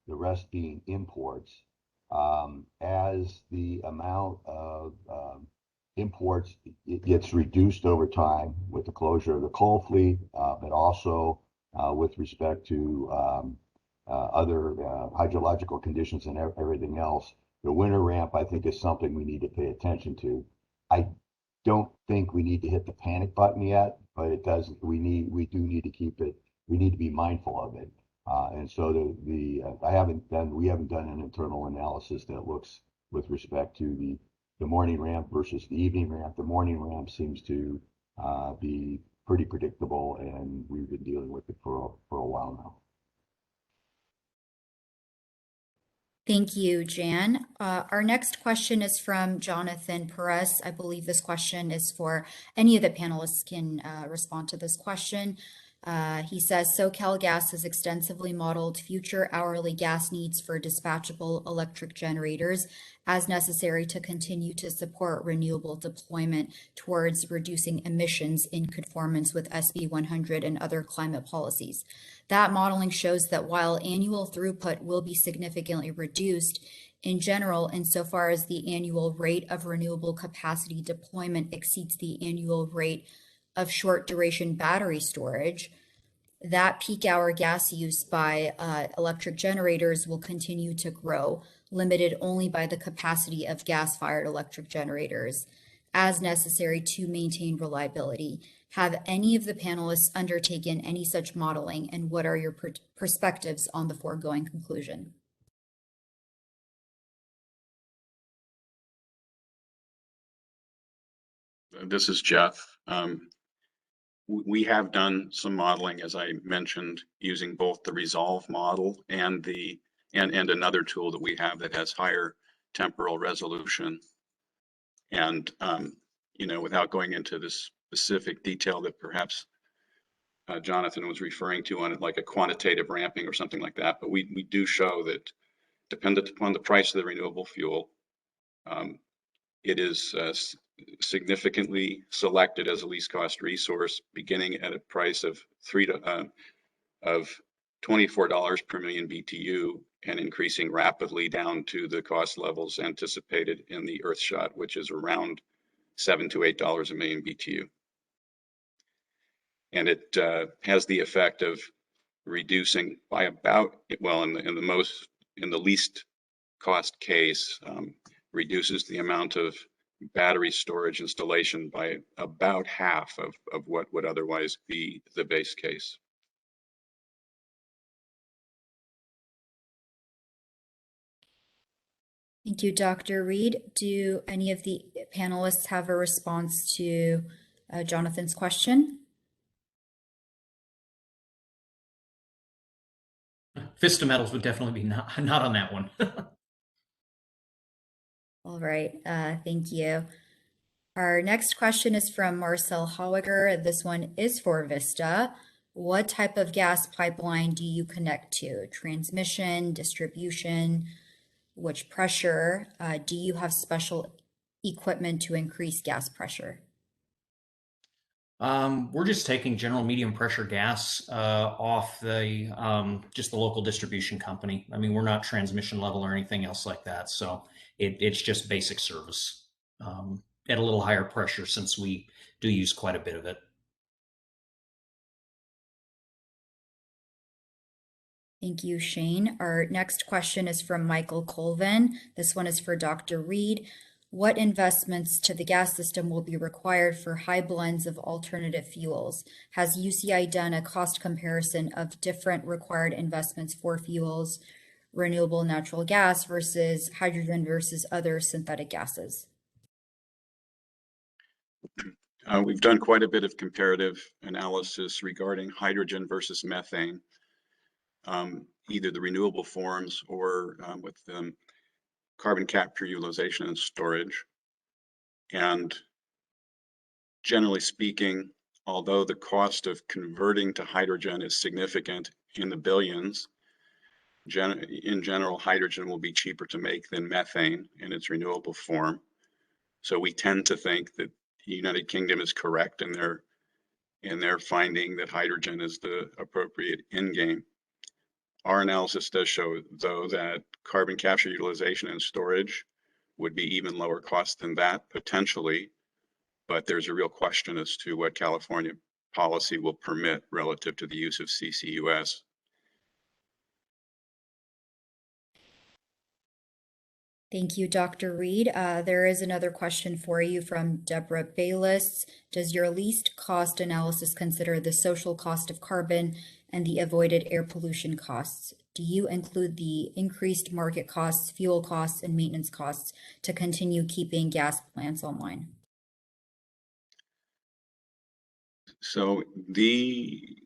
the rest being imports. As the amount of imports it gets reduced over time with the closure of the coal fleet, but also with respect to other hydrological conditions and everything else. The winter ramp, I think, is something we need to pay attention to. I don't think we need to hit the panic button yet, but it does. We do need to keep it. We need to be mindful of it. And so we haven't done an internal analysis that looks with respect to the morning ramp versus the evening ramp. The morning ramp seems to be pretty predictable, and we've been dealing with it for a while now. Thank you, Jan. Our next question is from Jonathan Perez. I believe this question is for any of the panelists can respond to this question. He says, SoCalGas has extensively modeled future hourly gas needs for dispatchable electric generators as necessary to continue to support renewable deployment towards reducing emissions in conformance with SB 100 and other climate policies. That modeling shows that while annual throughput will be significantly reduced, in general, insofar as the annual rate of renewable capacity deployment exceeds the annual rate of short duration battery storage, that peak hour gas use by electric generators will continue to grow, limited only by the capacity of gas-fired electric generators as necessary to maintain reliability. Have any of the panelists undertaken any such modeling, and what are your perspectives on the foregoing conclusion? This is Jeff. we have done some modeling, as I mentioned, using both the resolve model and another tool that we have that has higher temporal resolution. And you know, without going into the specific detail that perhaps Jonathan was referring to on it, like a quantitative ramping or something like that, but we do show that dependent upon the price of the renewable fuel, it is significantly selected as a least cost resource, beginning at a price of $24 per million BTU and increasing rapidly down to the cost levels anticipated in the Earthshot, which is around $7 to $8 a million BTU. And it has the effect of reducing by about, well, in the least cost case, reduces the amount of battery storage installation by about half of what would otherwise be the base case. Thank you, Dr. Reed. Do any of the panelists have a response to Jonathan's question? Vista Metals would definitely be not on that one. All right, thank you. Our next question is from Marcel Hawiger. This one is for Vista. What type of gas pipeline do you connect to? Transmission, distribution, which pressure? Do you have special equipment to increase gas pressure? We're just taking general medium pressure gas off the just the local distribution company. I mean, we're not transmission level or anything else like that. So it's just basic service at a little higher pressure, since we do use quite a bit of it. Thank you, Shane. Our next question is from Michael Colvin. This one is for Dr. Reed. What investments to the gas system will be required for high blends of alternative fuels? Has UCI done a cost comparison of different required investments for fuels, renewable natural gas versus hydrogen versus other synthetic gases? We've done quite a bit of comparative analysis regarding hydrogen versus methane, either the renewable forms or with carbon capture, utilization, and storage. And generally speaking, although the cost of converting to hydrogen is significant in the billions, in general, hydrogen will be cheaper to make than methane in its renewable form. So we tend to think that the United Kingdom is correct in their finding that hydrogen is the appropriate end game. Our analysis does show, though, that carbon capture, utilization, and storage would be even lower cost than that, potentially, but there's a real question as to what California policy will permit relative to the use of CCUS. Thank you, Dr. Reed. There is another question for you from Deborah Bayless. Does your least cost analysis consider the social cost of carbon and the avoided air pollution costs? Do you include the increased market costs, fuel costs, and maintenance costs to continue keeping gas plants online? So the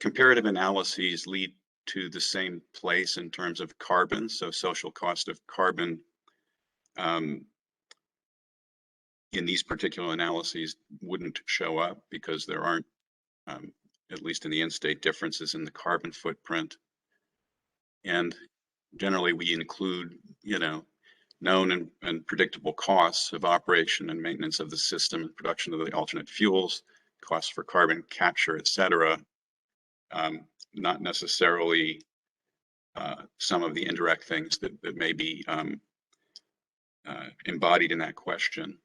comparative analyses lead to the same place in terms of carbon. So social cost of carbon in these particular analyses wouldn't show up because there aren't, at least in the in-state, differences in the carbon footprint. And generally we include, known and predictable costs of operation and maintenance of the system and production of the alternate fuels, costs for carbon capture, et cetera, not necessarily some of the indirect things that may be embodied in that question.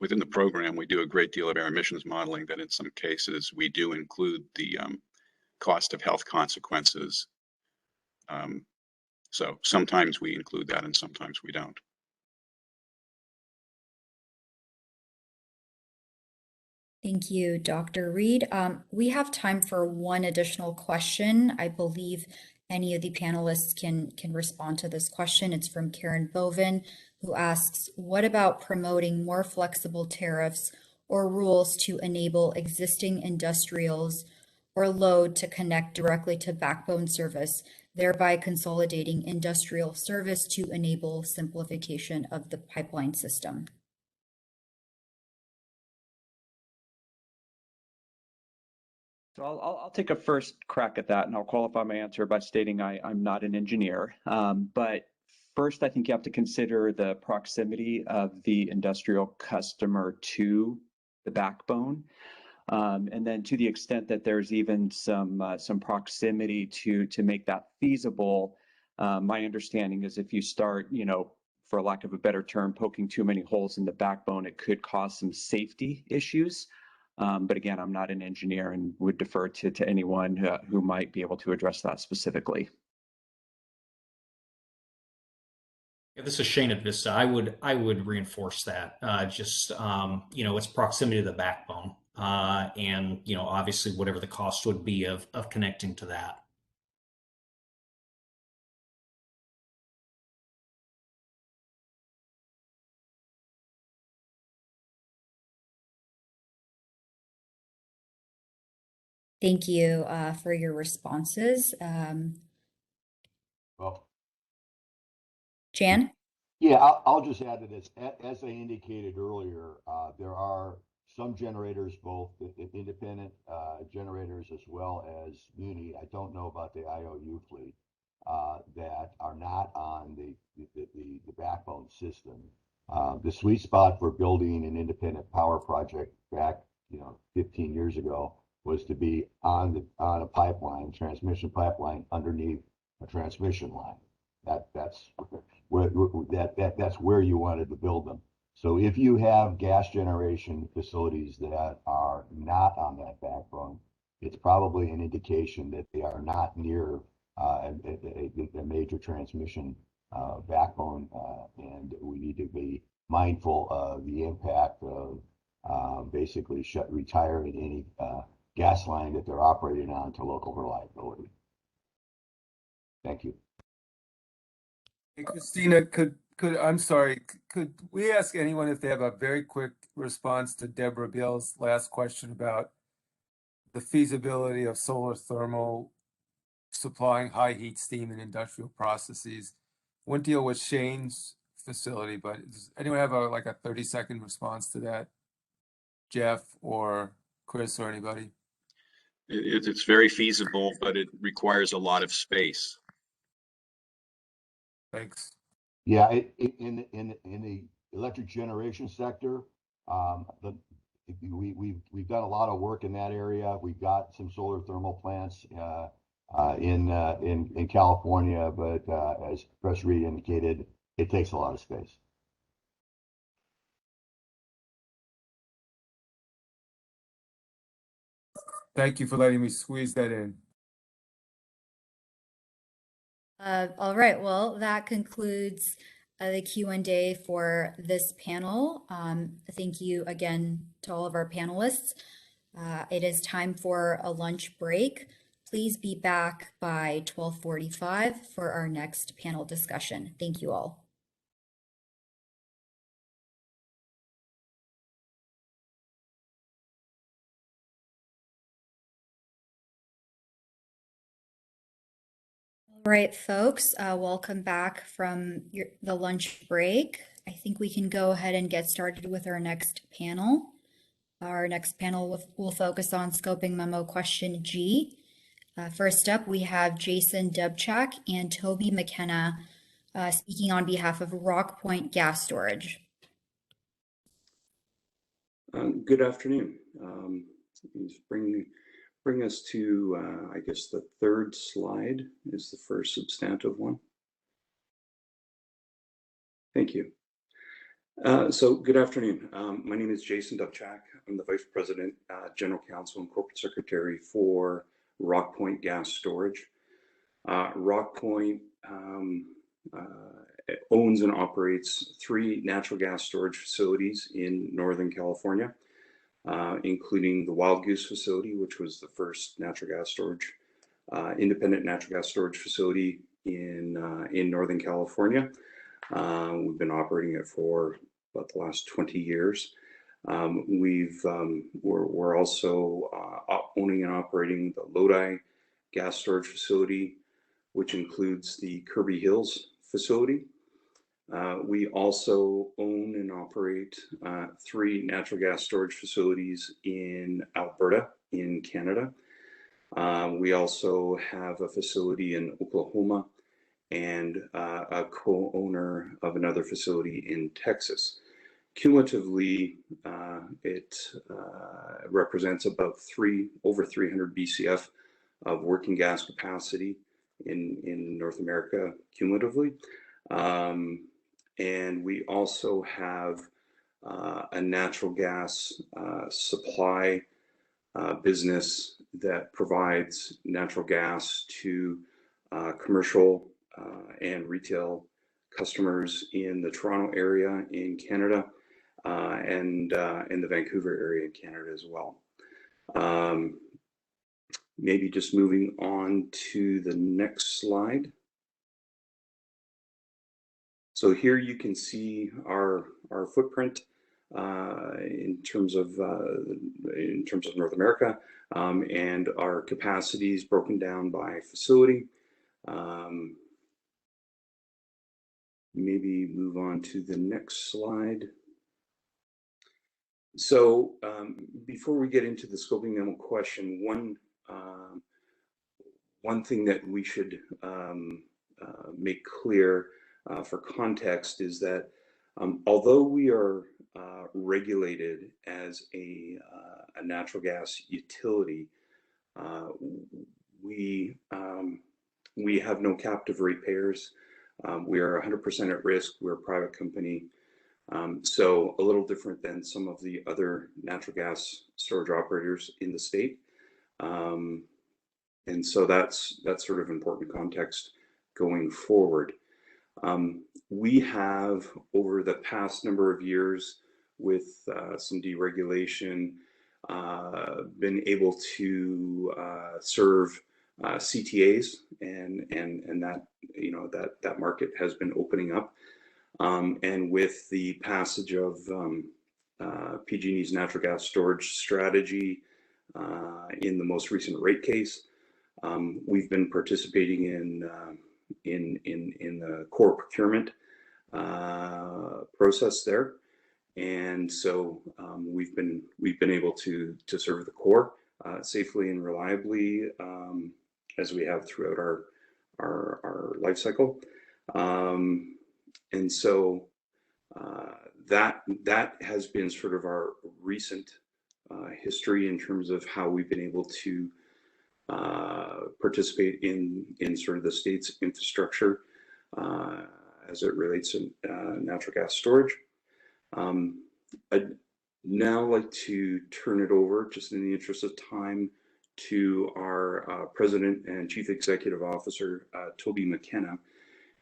Within the program, we do a great deal of air emissions modeling that in some cases we do include the cost of health consequences. So sometimes we include that and sometimes we don't. Thank you, Dr. Reed. We have time for one additional question. I believe any of the panelists can respond to this question. It's from Karen Bovin, who asks, what about promoting more flexible tariffs or rules to enable existing industrials or load to connect directly to backbone service, thereby consolidating industrial service to enable simplification of the pipeline system. So I'll take a first crack at that, and I'll qualify my answer by stating I'm not an engineer. But first, I think you have to consider the proximity of the industrial customer to the backbone. And then to the extent that there's even some proximity to make that feasible, my understanding is if you start, for lack of a better term, poking too many holes in the backbone, it could cause some safety issues. But again, I'm not an engineer and would defer to anyone who might be able to address that specifically. Yeah, this is Shane at Vista. I would reinforce that. Its proximity to the backbone, and obviously whatever the cost would be of connecting to that. Thank you for your responses. Well, Jan? yeah, I'll just add to this. As I indicated earlier, there are some generators, both independent generators as well as muni. I don't know about the IOU fleet that are not on the backbone system. The sweet spot for building an independent power project back, 15 years ago was to be on a pipeline, transmission pipeline underneath a transmission line. That's where you wanted to build them. So if you have gas generation facilities that are not on that backbone, it's probably an indication that they are not near a major transmission backbone, and we need to be mindful of the impact of basically retiring any gas line that they're operating on to local reliability. Thank you. Hey, Christina, could we ask anyone if they have a very quick response to Deborah Gill's last question about the feasibility of solar thermal supplying high heat steam in industrial processes? Won't deal with Shane's facility, but does anyone have a 30-second response to that? Jeff or Chris or anybody? It's very feasible, but it requires a lot of space. Thanks. Yeah, in the electric generation sector, we've done a lot of work in that area. We've got some solar thermal plants in California, but as Chris Reed indicated, it takes a lot of space. Thank you for letting me squeeze that in. All right, well, that concludes the Q&A for this panel. Thank you again to all of our panelists. It is time for a lunch break. Please be back by 12:45 for our next panel discussion. Thank you all. All right, folks, welcome back from the lunch break. I think we can go ahead and get started with our next panel. Our next panel will focus on scoping memo question G. First up, we have Jason Dubchak and Toby McKenna speaking on behalf of Rock Point Gas Storage. Good afternoon. Bring us to, I guess, the third slide is the first substantive one. Thank you. So good afternoon. My name is Jason Dubchak. I'm the Vice President, General Counsel, and Corporate Secretary for Rock Point Gas Storage. Rock Point owns and operates 3 natural gas storage facilities in Northern California, including the Wild Goose facility, which was the first natural gas storage, independent natural gas storage facility in Northern California. We've been operating it for about the last 20 years. We're also owning and operating the Lodi gas storage facility, which includes the Kirby Hills facility. We also own and operate 3 natural gas storage facilities in Alberta, in Canada. We also have a facility in Oklahoma and a co-owner of another facility in Texas. Cumulatively, it represents about over 300 BCF of working gas capacity in North America cumulatively. And we also have a natural gas supply business that provides natural gas to commercial and retail customers in the Toronto area in Canada and in the Vancouver area in Canada as well. Maybe just moving on to the next slide. So here you can see our footprint in terms of North America and our capacities broken down by facility. Maybe move on to the next slide. So before we get into the scoping memo question, one thing that we should make clear for context is that although we are regulated as a natural gas utility, we have no captive ratepayers. We are 100% at risk. We're a private company. So a little different than some of the other natural gas storage operators in the state. And so that's sort of important context going forward. We have, over the past number of years, with some deregulation, been able to serve CTAs, and that, you know, that market has been opening up. And with the passage of PG&E's natural gas storage strategy in the most recent rate case, we've been participating in the core procurement process there, and so we've been able to serve the core safely and reliably as we have throughout our life cycle. And so that has been sort of our recent history in terms of how we've been able to participate in sort of the state's infrastructure as it relates to natural gas storage. I'd now like to turn it over, just in the interest of time, to our President and Chief Executive Officer, Toby McKenna.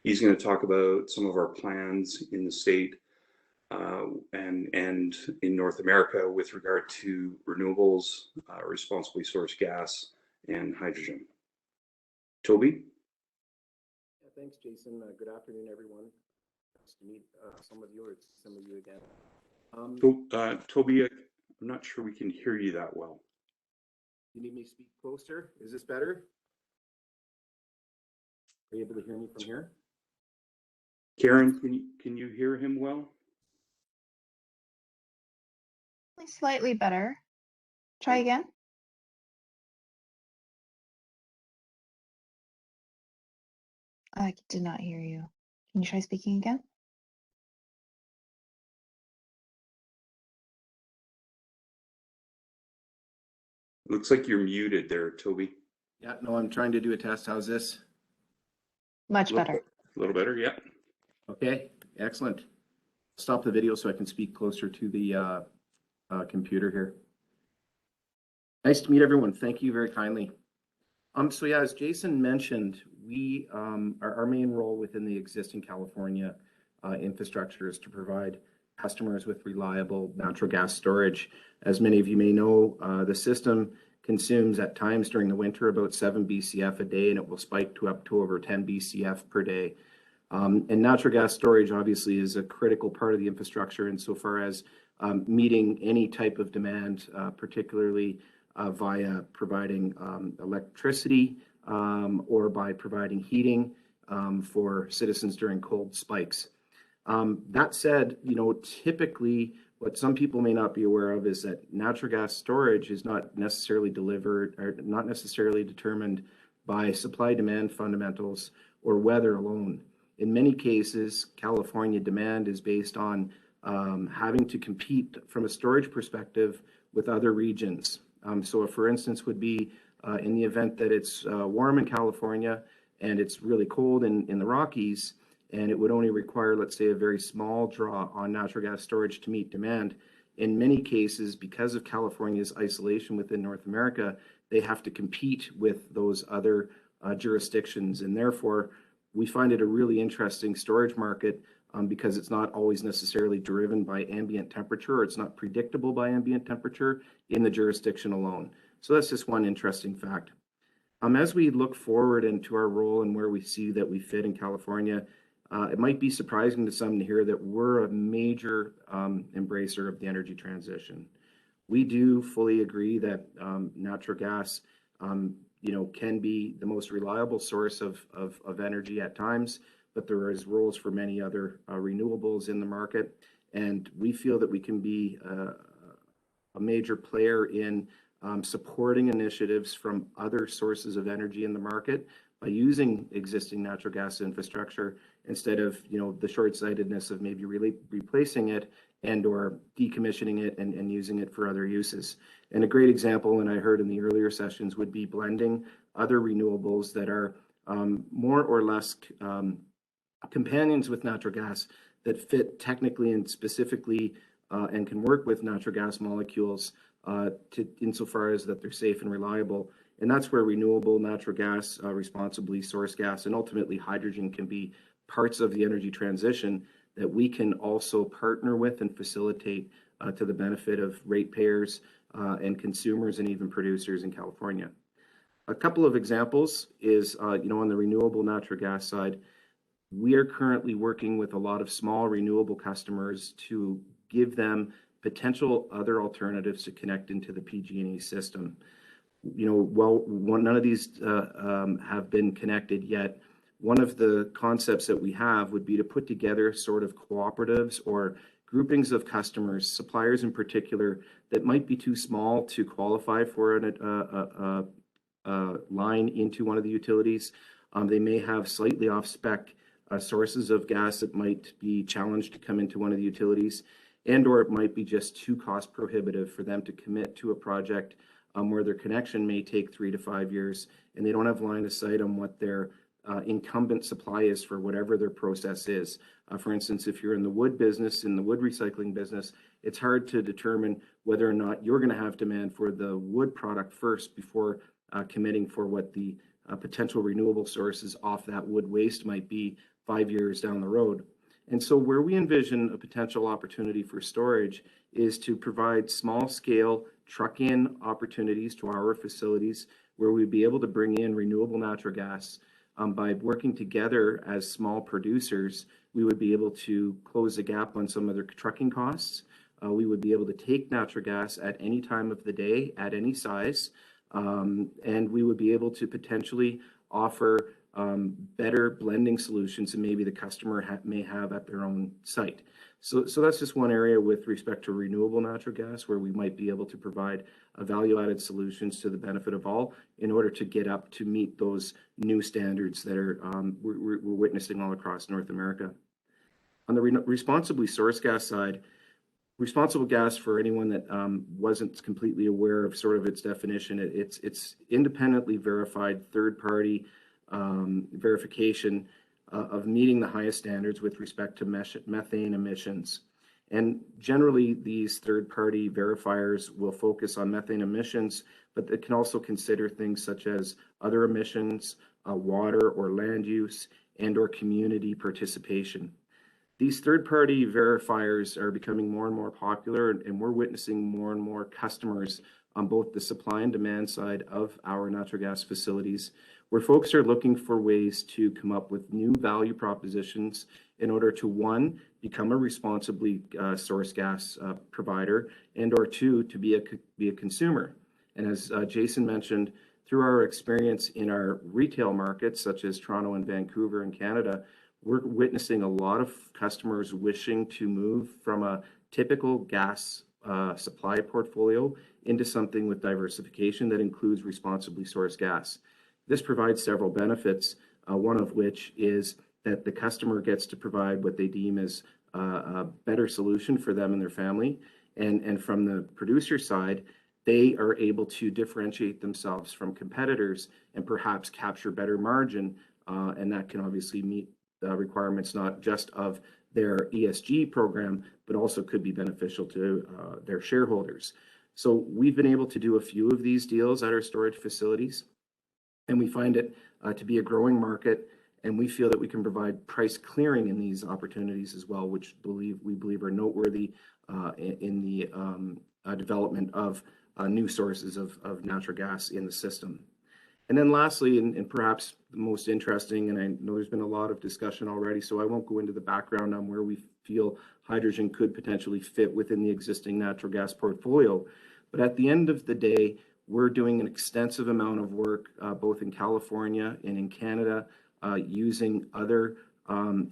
He's going to talk about some of our plans in the state and in North America with regard to renewables, responsibly sourced gas, and hydrogen. Toby? Yeah, thanks, Jason. Good afternoon, everyone. Nice to meet some of you or some of you again. Toby, I'm not sure we can hear you that well. You need me to speak closer? Is this better? Are you able to hear me from here? Karen, can you hear him well? Slightly better. Try again. I did not hear you. Can you try speaking again? Looks like you're muted there, Toby. Yeah, no, I'm trying to do a test. How's this? Much better. A little better, yeah. Okay, excellent. Stop the video so I can speak closer to the computer here. Nice to meet everyone. Thank you very kindly. So yeah, as Jason mentioned, we our main role within the existing California infrastructure is to provide customers with reliable natural gas storage. As many of you may know, the system consumes at times during the winter about 7 BCF a day, and it will spike to up to over 10 BCF per day And natural gas storage obviously is a critical part of the infrastructure insofar as meeting any type of demand, particularly via providing electricity or by providing heating for citizens during cold spikes. That said, typically what some people may not be aware of is that natural gas storage is not necessarily delivered or not necessarily determined by supply-demand fundamentals or weather alone. In many cases, California demand is based on having to compete from a storage perspective with other regions. So if, for instance, would be in the event that it's warm in California and it's really cold in the Rockies, and it would only require, let's say, a very small draw on natural gas storage to meet demand. In many cases, because of California's isolation within North America, they have to compete with those other jurisdictions. And therefore, we find it a really interesting storage market because it's not always necessarily driven by ambient temperature, or it's not predictable by ambient temperature in the jurisdiction alone. So that's just one interesting fact. As we look forward into our role and where we see that we fit in California, it might be surprising to some to hear that we're a major embracer of the energy transition. We do fully agree that natural gas, can be the most reliable source of energy at times, but there is roles for many other renewables in the market, and we feel that we can be a major player in supporting initiatives from other sources of energy in the market by using existing natural gas infrastructure instead of the short-sightedness of maybe really replacing it and or decommissioning it and using it for other uses. And a great example, and I heard in the earlier sessions, would be blending other renewables that are more or less companions with natural gas that fit technically and specifically and can work with natural gas molecules insofar as that they're safe and reliable. And that's where renewable natural gas, responsibly sourced gas, and ultimately hydrogen can be parts of the energy transition that we can also partner with and facilitate to the benefit of ratepayers and consumers and even producers in California. A couple of examples is, on the renewable natural gas side, we are currently working with a lot of small renewable customers to give them potential other alternatives to connect into the PG&E system. None of these have been connected yet. One of the concepts that we have would be to put together sort of cooperatives or groupings of customers, suppliers in particular, that might be too small to qualify for a line into one of the utilities. They may have slightly off-spec sources of gas that might be challenged to come into one of the utilities, and or it might be just too cost prohibitive for them to commit to a project where their connection may take 3 to 5 years, and they don't have line of sight on what their incumbent supply is for whatever their process is. For instance, if you're in the wood business, in the wood recycling business, it's hard to determine whether or not you're going to have demand for the wood product first before committing for what the potential renewable sources off that wood waste might be 5 years down the road. And so where we envision a potential opportunity for storage is to provide small scale truck-in opportunities to our facilities where we'd be able to bring in renewable natural gas. By working together as small producers, we would be able to close the gap on some of their trucking costs. We would be able to take natural gas at any time of the day, at any size, and we would be able to potentially offer better blending solutions than maybe the customer may have at their own site. So that's just one area with respect to renewable natural gas where we might be able to provide value-added solutions to the benefit of all in order to get up to meet those new standards that are we're witnessing all across North America. On the responsibly sourced gas side, responsible gas, for anyone that wasn't completely aware of sort of its definition, it's independently verified third-party verification of meeting the highest standards with respect to methane emissions. And generally, these third-party verifiers will focus on methane emissions, but they can also consider things such as other emissions, water or land use, and or community participation. These third-party verifiers are becoming more and more popular, and we're witnessing more and more customers on both the supply and demand side of our natural gas facilities, where folks are looking for ways to come up with new value propositions in order to, one, become a responsibly sourced gas provider, and or two, to be a consumer. And as Jason mentioned, through our experience in our retail markets, such as Toronto and Vancouver in Canada, we're witnessing a lot of customers wishing to move from a typical gas supply portfolio into something with diversification that includes responsibly sourced gas. This provides several benefits, one of which is that the customer gets to provide what they deem as a better solution for them and their family. And from the producer side, they are able to differentiate themselves from competitors and perhaps capture better margin. And that can obviously meet the requirements not just of their ESG program, but also could be beneficial to their shareholders. So we've been able to do a few of these deals at our storage facilities, and we find it to be a growing market, and we feel that we can provide price clearing in these opportunities as well, which we believe are noteworthy in the development of new sources of natural gas in the system. And then lastly, and perhaps the most interesting, and I know there's been a lot of discussion already, so I won't go into the background on where we feel hydrogen could potentially fit within the existing natural gas portfolio. But at the end of the day, we're doing an extensive amount of work, both in California and in Canada, using other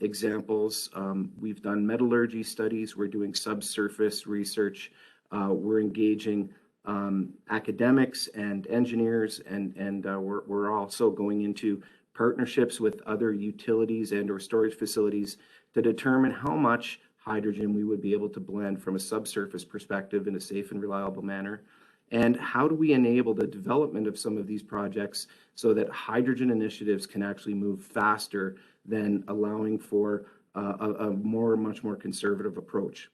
examples. We've done metallurgy studies, we're doing subsurface research, we're engaging academics and engineers, and we're also going into partnerships with other utilities and or storage facilities to determine how much hydrogen we would be able to blend from a subsurface perspective in a safe and reliable manner. And how do we enable the development of some of these projects so that hydrogen initiatives can actually move faster than allowing for a much more conservative approach?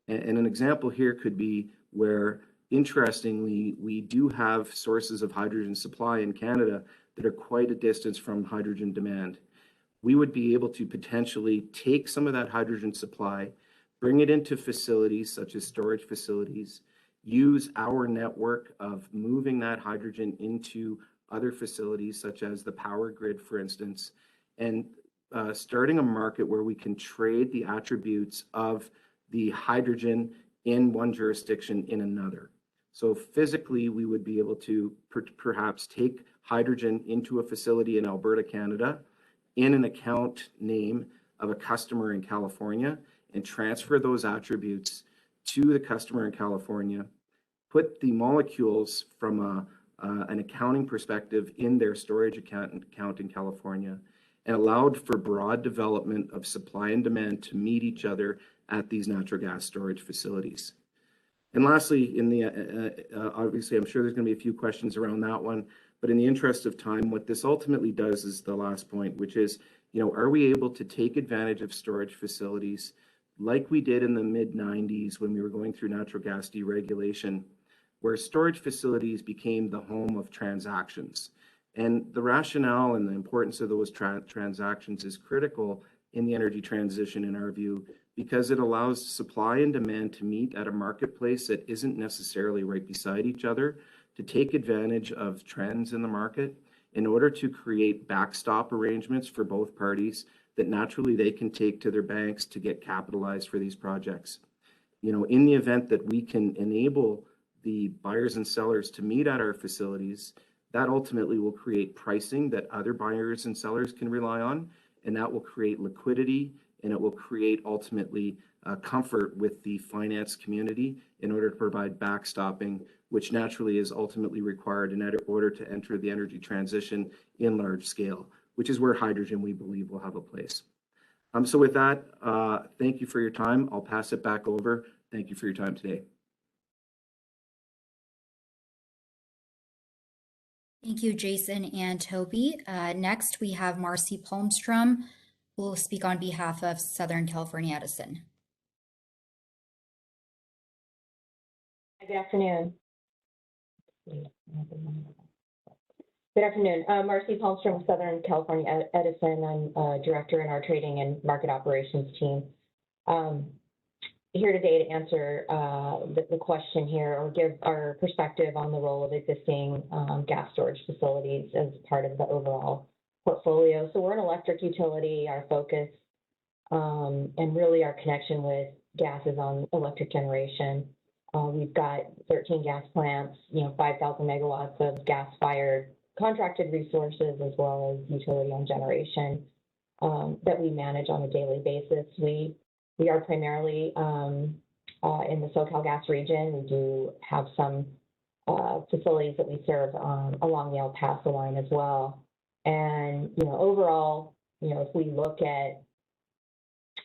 And an example here could be where, interestingly, we do have sources of hydrogen supply in Canada that are quite a distance from hydrogen demand. We would be able to potentially take some of that hydrogen supply, bring it into facilities such as storage facilities, use our network of moving that hydrogen into other facilities such as the power grid, for instance, and starting a market where we can trade the attributes of the hydrogen in one jurisdiction in another. So physically, we would be able to perhaps take hydrogen into a facility in Alberta, Canada, in an account name of a customer in California, and transfer those attributes to the customer in California, put the molecules from an accounting perspective in their storage account in California, and allowed for broad development of supply and demand to meet each other at these natural gas storage facilities. And lastly, in the obviously, I'm sure there's going to be a few questions around that one, but in the interest of time, what this ultimately does is the last point, which is, are we able to take advantage of storage facilities like we did in the mid-90s when we were going through natural gas deregulation, where storage facilities became the home of transactions? And the rationale and the importance of those transactions is critical in the energy transition, in our view, because it allows supply and demand to meet at a marketplace that isn't necessarily right beside each other, to take advantage of trends in the market in order to create backstop arrangements for both parties that naturally they can take to their banks to get capitalized for these projects. In the event that we can enable the buyers and sellers to meet at our facilities, that ultimately will create pricing that other buyers and sellers can rely on, and that will create liquidity, and it will create ultimately comfort with the finance community in order to provide backstopping, which naturally is ultimately required in order to enter the energy transition in large scale, which is where hydrogen, we believe, will have a place. So with that, thank you for your time. I'll pass it back over. Thank you for your time today. Thank you, Jason and Toby. Next, we have Marcy Palmstrom, who will speak on behalf of Southern California Edison. Good afternoon. Good afternoon. Marcy Palmstrom with Southern California Edison. I'm director in our trading and market operations team. here today to answer the question here, or give our perspective on the role of existing gas storage facilities as part of the overall portfolio. So we're an electric utility. Our focus and really our connection with gas is on electric generation. We've got 13 gas plants, 5,000 megawatts of gas-fired contracted resources, as well as utility-owned generation that we manage on a daily basis. We are primarily in the SoCalGas region. We do have some facilities that we serve along the El Paso line as well. And overall, if we look at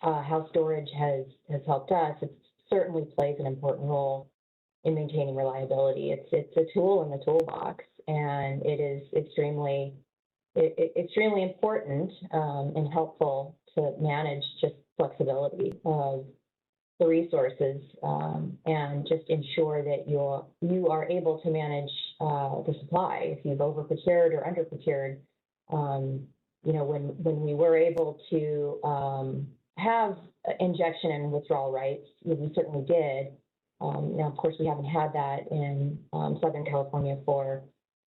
how storage has helped us, it certainly plays an important role in maintaining reliability. It's a tool in the toolbox, and it is extremely important and helpful to manage just flexibility of the resources and just ensure that you are able to manage the supply. If you've over procured or under procured, when we were able to have injection and withdrawal rights, we certainly did. Now, of course, we haven't had that in Southern California for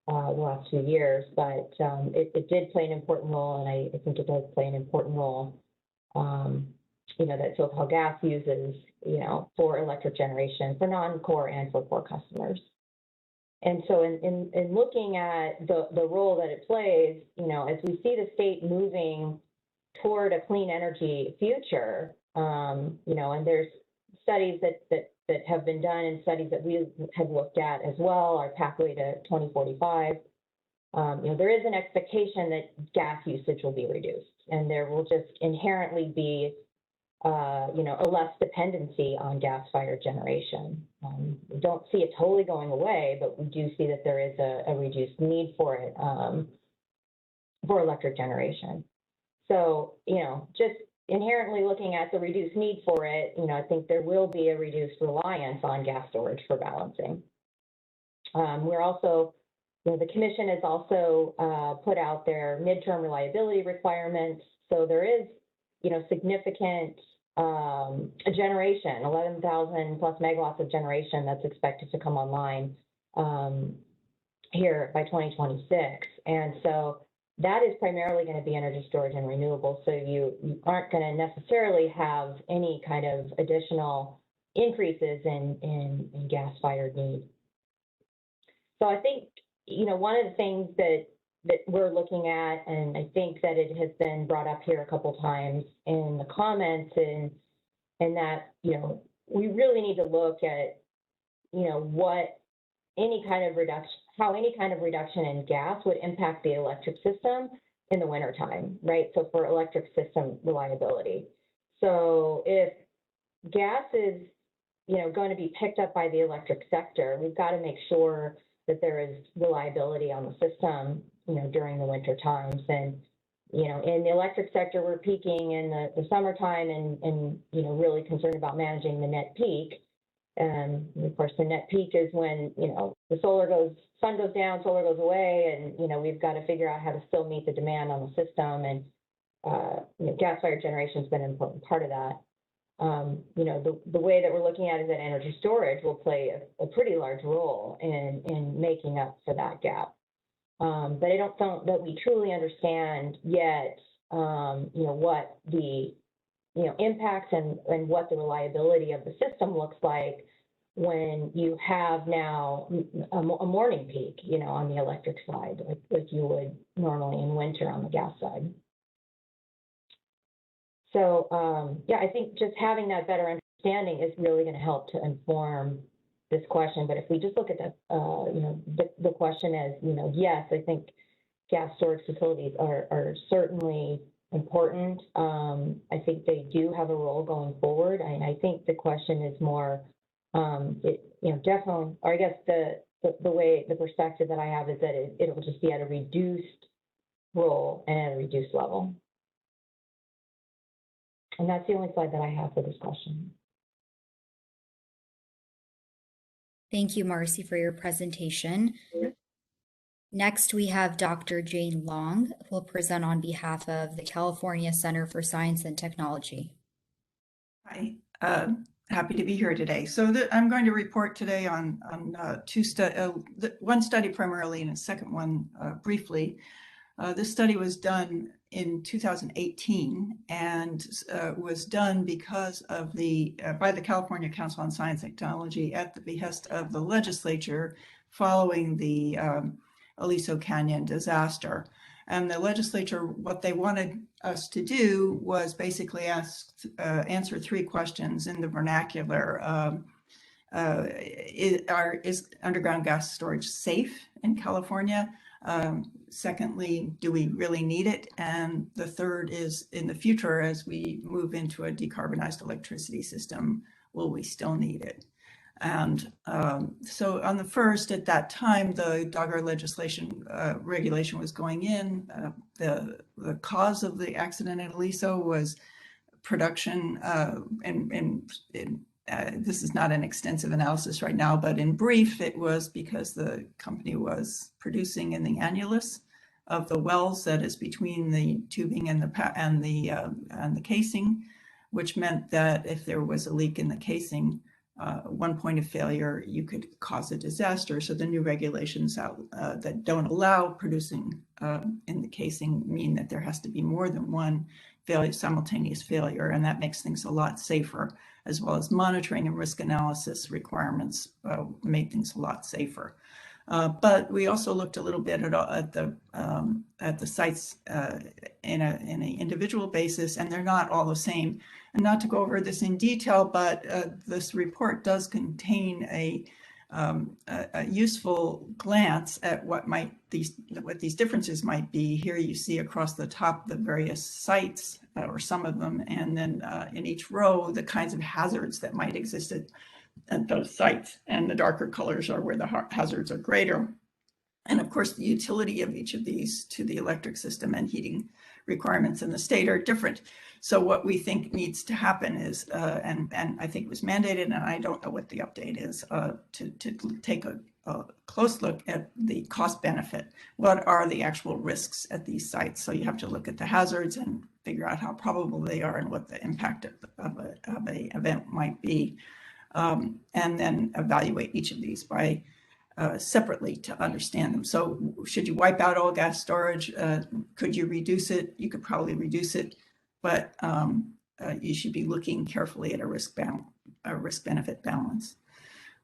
the last few years, but it did play an important role, and I think it does play an important role, that SoCalGas uses, for electric generation, for non-core and for core customers. And so in looking at the role that it plays, as we see the state moving toward a clean energy future, and there's studies that have been done and studies that we have looked at as well, our pathway to 2045, there is an expectation that gas usage will be reduced, and there will just inherently be, a less dependency on gas-fired generation. We don't see it totally going away, but we do see that there is a reduced need for it, for electric generation. So, just inherently looking at the reduced need for it, I think there will be a reduced reliance on gas storage for balancing. We're also, the Commission has also put out their midterm reliability requirements. So there is, significant generation, 11,000 plus megawatts of generation that's expected to come online here by 2026. And so that is primarily going to be energy storage and renewables. So you aren't going to necessarily have any kind of additional increases in gas-fired need. So I think, one of the things that we're looking at, and I think that it has been brought up here a couple times in the comments, and that, we really need to look at, what any kind of reduction, how any kind of reduction in gas would impact the electric system in the wintertime, right? So for electric system reliability. So if gas is, going to be picked up by the electric sector, we've got to make sure that there is reliability on the system, during the winter times. And, in the electric sector, we're peaking in the summertime and really concerned about managing the net peak. And of course, the net peak is when, the sun goes down, solar goes away, and, we've got to figure out how to still meet the demand on the system. And, gas-fired generation has been an important part of that. The way that we're looking at it is that energy storage will play a pretty large role in making up for that gap. But I don't think that we truly understand yet, what the, impacts and what the reliability of the system looks like when you have now a morning peak, on the electric side, like you would normally in winter on the gas side. So, I think just having that better understanding is really going to help to inform this question. But if we just look at the question as, yes, I think gas storage facilities are certainly important. I think they do have a role going forward. I think the question is more, definitely, or I guess the perspective that I have is that it'll just be at a reduced role and at a reduced level. And that's the only slide that I have for this question. Thank you, Marcy, for your presentation. Next, we have Dr. Jane Long, who will present on behalf of the California Center for Science and Technology. Hi. Happy to be here today. So I'm going to report today on one study primarily and a second one briefly. This study was done in 2018 and was done because of by the California Council on Science and Technology at the behest of the legislature following the Aliso Canyon disaster. And the legislature, what they wanted us to do was basically answer three questions in the vernacular. Is underground gas storage safe in California? Secondly, do we really need it? And the third is, in the future, as we move into a decarbonized electricity system, will we still need it? And so on the first, at that time, the DOGGR legislation regulation was going in. The cause of the accident at Aliso was production, this is not an extensive analysis right now, but in brief, it was because the company was producing in the annulus of the wells that is between the tubing and the casing, which meant that if there was a leak in the casing, one point of failure, you could cause a disaster. So the new regulations that don't allow producing in the casing mean that there has to be more than one simultaneous failure, and that makes things a lot safer, as well as monitoring and risk analysis requirements made things a lot safer. But we also looked a little bit at the sites in an individual basis, and they're not all the same. And not to go over this in detail, but this report does contain a useful glance at what these differences might be. Here you see across the top the various sites, or some of them, and then in each row the kinds of hazards that might exist at those sites. And the darker colors are where the hazards are greater. And of course, the utility of each of these to the electric system and heating requirements in the state are different. So what we think needs to happen is, and I think it was mandated, and I don't know what the update is, to take a close look at the cost benefit. What are the actual risks at these sites? So you have to look at the hazards and figure out how probable they are and what the impact of an event might be. And then evaluate each of these by separately to understand them. So should you wipe out all gas storage? Could you reduce it? You could probably reduce it, but you should be looking carefully at a risk-benefit balance.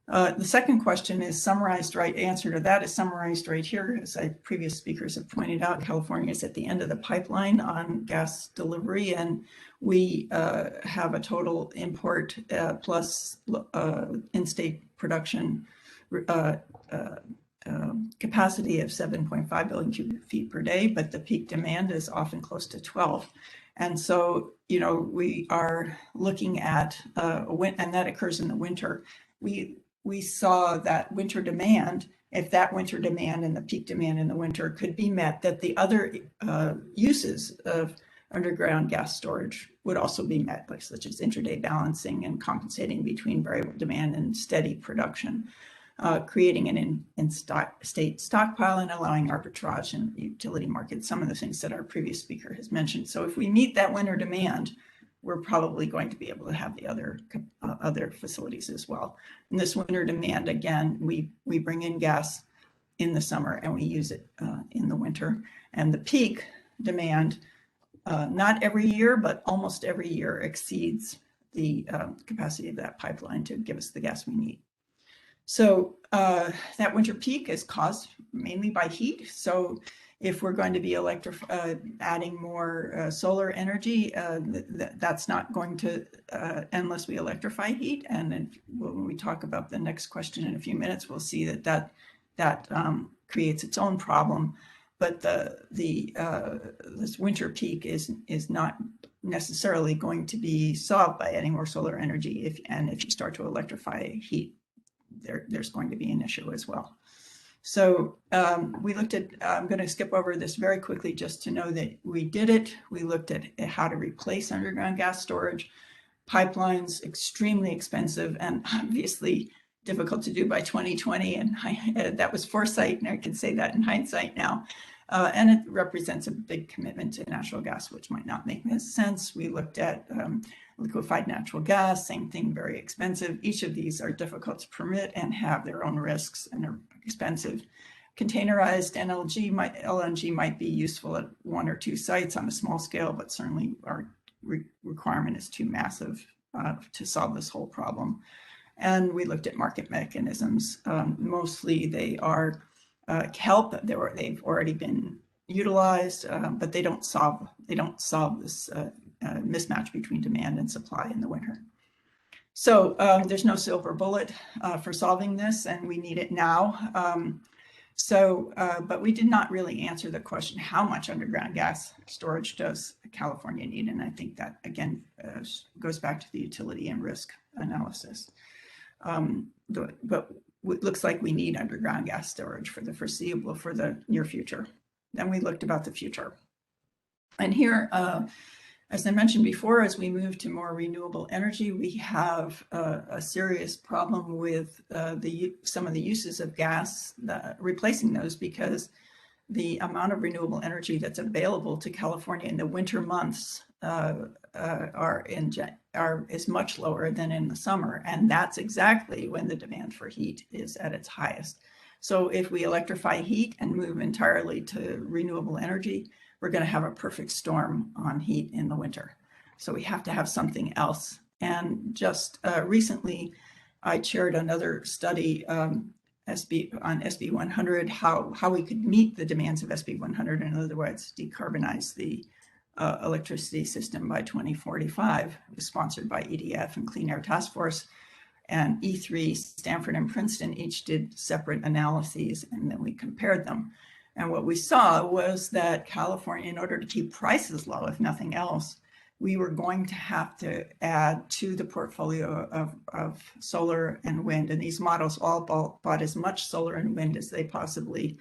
The second question is summarized right. Answer to that is summarized right here. As previous speakers have pointed out, California is at the end of the pipeline on gas delivery, and we have a total import plus in-state production capacity of 7.5 billion cubic feet per day, but the peak demand is often close to 12. And so, you know, we are looking at, and that occurs in the winter. We saw that winter demand, if that winter demand and the peak demand in the winter could be met, that the other uses of underground gas storage would also be met, like such as intraday balancing and compensating between variable demand and steady production. Creating an in-state stockpile and allowing arbitrage in utility markets, some of the things that our previous speaker has mentioned. So if we meet that winter demand, we're probably going to be able to have the other facilities as well. And this winter demand, again, we bring in gas in the summer and we use it in the winter. And the peak demand, not every year, but almost every year exceeds the capacity of that pipeline to give us the gas we need. So that winter peak is caused mainly by heat. So if we're going to be adding more solar energy, that's not going to, unless we electrify heat. And then when we talk about the next question in a few minutes, we'll see that creates its own problem. But this winter peak is not necessarily going to be solved by adding more solar energy. If you start to electrify heat, there's going to be an issue as well. So we looked at, I'm going to skip over this very quickly just to know that we did it. We looked at how to replace underground gas storage. Pipelines, extremely expensive and obviously difficult to do by 2020. And that was foresight, and I can say that in hindsight now. And it represents a big commitment to natural gas, which might not make sense. We looked at liquefied natural gas, same thing, very expensive. Each of these are difficult to permit and have their own risks and are expensive. Containerized LNG might be useful at 1 or 2 sites on a small scale, but certainly our requirement is too massive to solve this whole problem. And we looked at market mechanisms. Mostly they are help. They've already been utilized, but they don't solve this mismatch between demand and supply in the winter. So there's no silver bullet for solving this, and we need it now. But we did not really answer the question, how much underground gas storage does California need? And I think that, again, goes back to the utility and risk analysis. But it looks like we need underground gas storage for the near future. Then we looked about the future. And here, as I mentioned before, as we move to more renewable energy, we have a serious problem with some of the uses of gas, replacing those, because the amount of renewable energy that's available to California in the winter months is much lower than in the summer. And that's exactly when the demand for heat is at its highest. So if we electrify heat and move entirely to renewable energy, we're going to have a perfect storm on heat in the winter. So we have to have something else. And just recently, I chaired another study on SB 100, how we could meet the demands of SB 100, in other words, decarbonize the electricity system by 2045. It was sponsored by EDF and Clean Air Task Force. And E3, Stanford and Princeton each did separate analyses, and then we compared them. And what we saw was that California, in order to keep prices low, if nothing else, we were going to have to add to the portfolio of solar and wind. And these models all bought as much solar and wind as they possibly,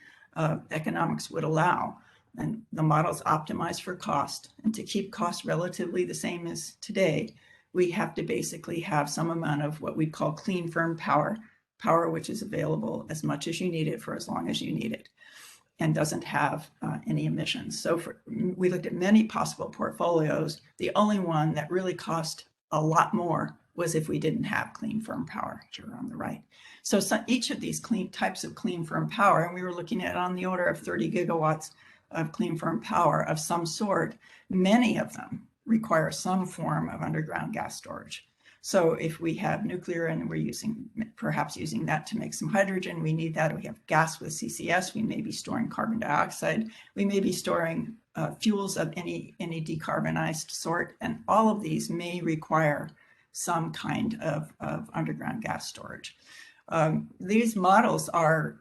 economics would allow. And the models optimize for cost. And to keep costs relatively the same as today, we have to basically have some amount of what we call clean, firm power, which is available as much as you need it for as long as you need it, and doesn't have any emissions. So we looked at many possible portfolios. The only one that really cost a lot more was if we didn't have clean, firm power, here on the right. So each of these types of clean, firm power, and we were looking at on the order of 30 gigawatts of clean, firm power of some sort, many of them require some form of underground gas storage. So if we have nuclear and we're perhaps using that to make some hydrogen, we need that. We have gas with CCS, we may be storing carbon dioxide, we may be storing fuels of any decarbonized sort, and all of these may require some kind of underground gas storage. These models are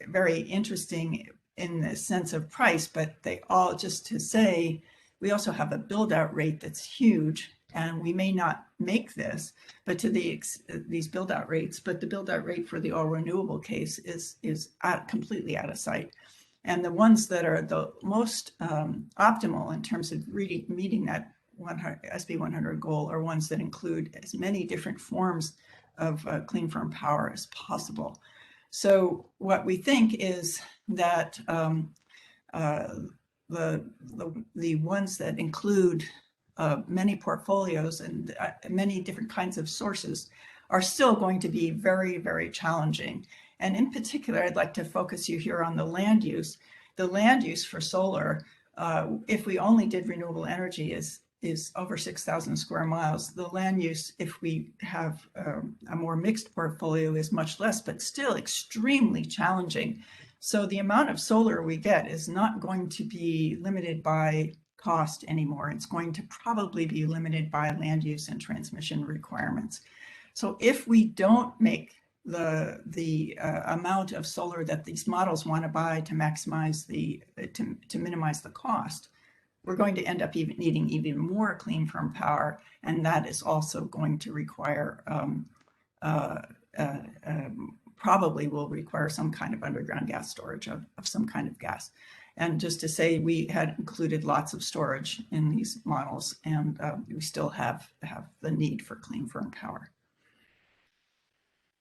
very interesting in the sense of price, but they all, just to say, we also have a build out rate that's huge, and we may not make this, but to these build out rates, but the build out rate for the all renewable case is completely out of sight. And the ones that are the most optimal in terms of really meeting that SB 100 goal are ones that include as many different forms of clean, firm power as possible. So what we think is that the ones that include many portfolios and many different kinds of sources are still going to be very, very challenging. And in particular, I'd like to focus you here on the land use. The land use for solar, if we only did renewable energy, is over 6,000 square miles. The land use, if we have a more mixed portfolio, is much less, but still extremely challenging. So the amount of solar we get is not going to be limited by cost anymore. It's going to probably be limited by land use and transmission requirements. So if we don't make the amount of solar that these models want to buy to maximize to minimize the cost, we're going to end up needing even more clean, firm power, and that is also going to require probably will require some kind of underground gas storage of some kind of gas. And just to say, we had included lots of storage in these models, and we still have the need for clean, firm power.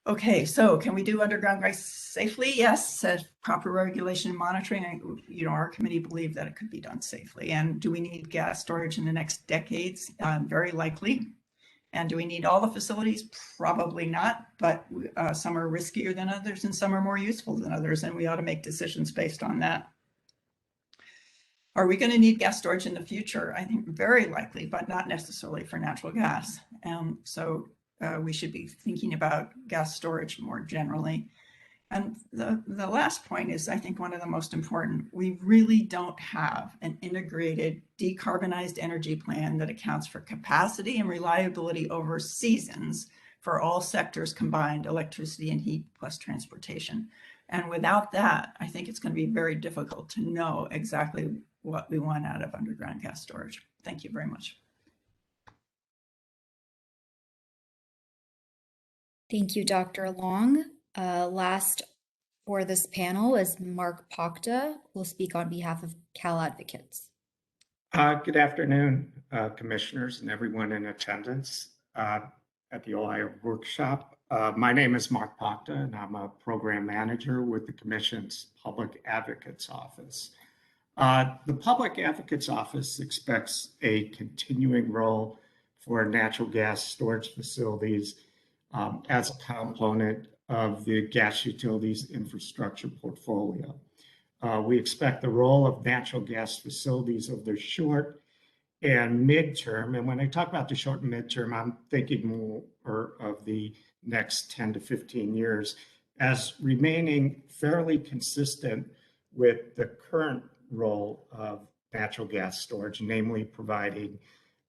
Okay, so can we do underground gas safely? Yes, proper regulation and monitoring. Our committee believed that it could be done safely. And do we need gas storage in the next decades? Very likely. And do we need all the facilities? Probably not, but some are riskier than others and some are more useful than others, and we ought to make decisions based on that. Are we going to need gas storage in the future? I think very likely, but not necessarily for natural gas. So we should be thinking about gas storage more generally. And the last point is, I think, one of the most important. We really don't have an integrated decarbonized energy plan that accounts for capacity and reliability over seasons for all sectors combined, electricity and heat plus transportation. And without that, I think it's going to be very difficult to know exactly what we want out of underground gas storage. Thank you very much. Thank you, Dr. Long. Last for this panel is Mark Pokta, who will speak on behalf of Cal Advocates. Good afternoon, commissioners and everyone in attendance at the Ohio workshop. My name is Mark Pokta, and I'm a program manager with the Commission's Public Advocates Office. The Public Advocates Office expects a continuing role for natural gas storage facilities as a component of the gas utilities infrastructure portfolio. We expect the role of natural gas facilities over the short and midterm. And when I talk about the short and midterm, I'm thinking more of the next 10 to 15 years as remaining fairly consistent with the current role of natural gas storage, namely providing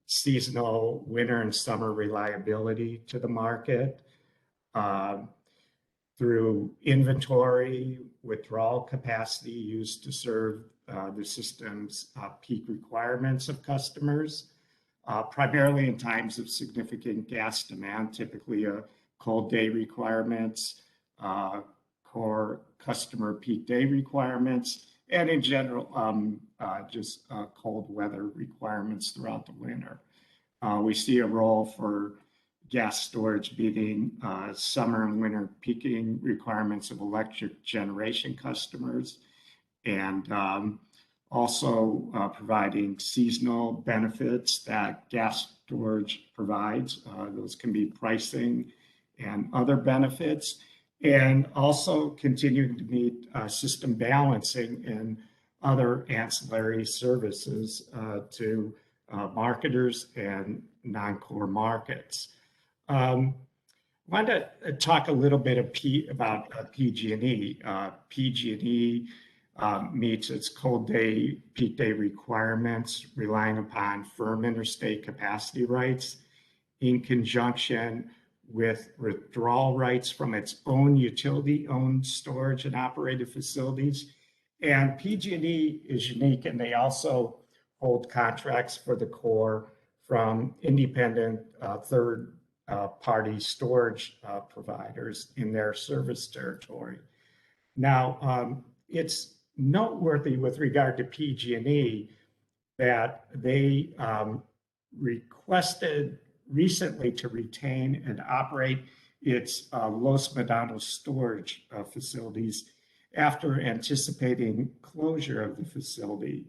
seasonal winter and summer reliability to the market through inventory, withdrawal capacity used to serve the system's peak requirements of customers, primarily in times of significant gas demand, typically cold day requirements, core customer peak day requirements, and in general, just cold weather requirements throughout the winter. We see a role for gas storage meeting summer and winter peaking requirements of electric generation customers, and also providing seasonal benefits that gas storage provides. Those can be pricing and other benefits, and also continuing to meet system balancing and other ancillary services to marketers and non-core markets. I wanted to talk a little bit about PG&E. PG&E meets its cold day, peak day requirements, relying upon firm interstate capacity rights in conjunction with withdrawal rights from its own utility-owned storage and operated facilities. And PG&E is unique, and they also hold contracts for the core from independent third-party storage providers in their service territory. Now, it's noteworthy with regard to PG&E that they requested recently to retain and operate its Los Medanos storage facilities after anticipating closure of the facility.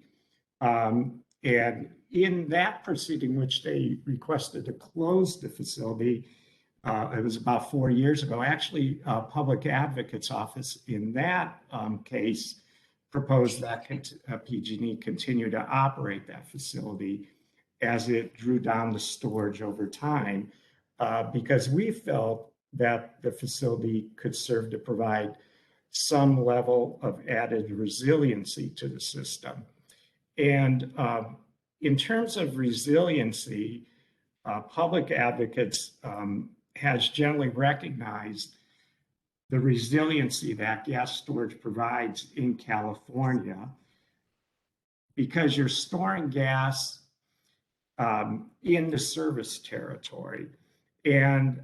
And in that proceeding, which they requested to close the facility, it was about 4 years ago, actually, Public Advocates Office in that case proposed that PG&E continue to operate that facility as it drew down the storage over time, because we felt that the facility could serve to provide some level of added resiliency to the system. And in terms of resiliency, Public Advocates has generally recognized the resiliency that gas storage provides in California, because you're storing gas in the service territory. And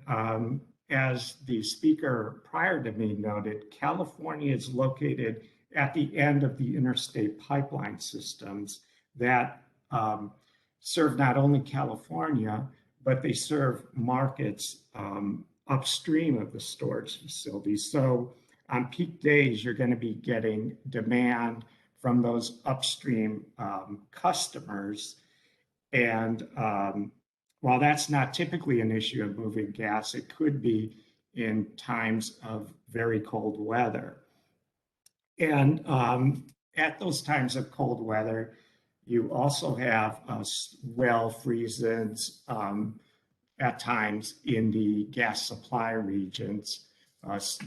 as the speaker prior to me noted, California is located at the end of the interstate pipeline systems that serve not only California, but they serve markets upstream of the storage facility. So on peak days, you're going to be getting demand from those upstream customers. And while that's not typically an issue of moving gas, it could be in times of very cold weather. And at those times of cold weather, you also have well freezes at times in the gas supply regions,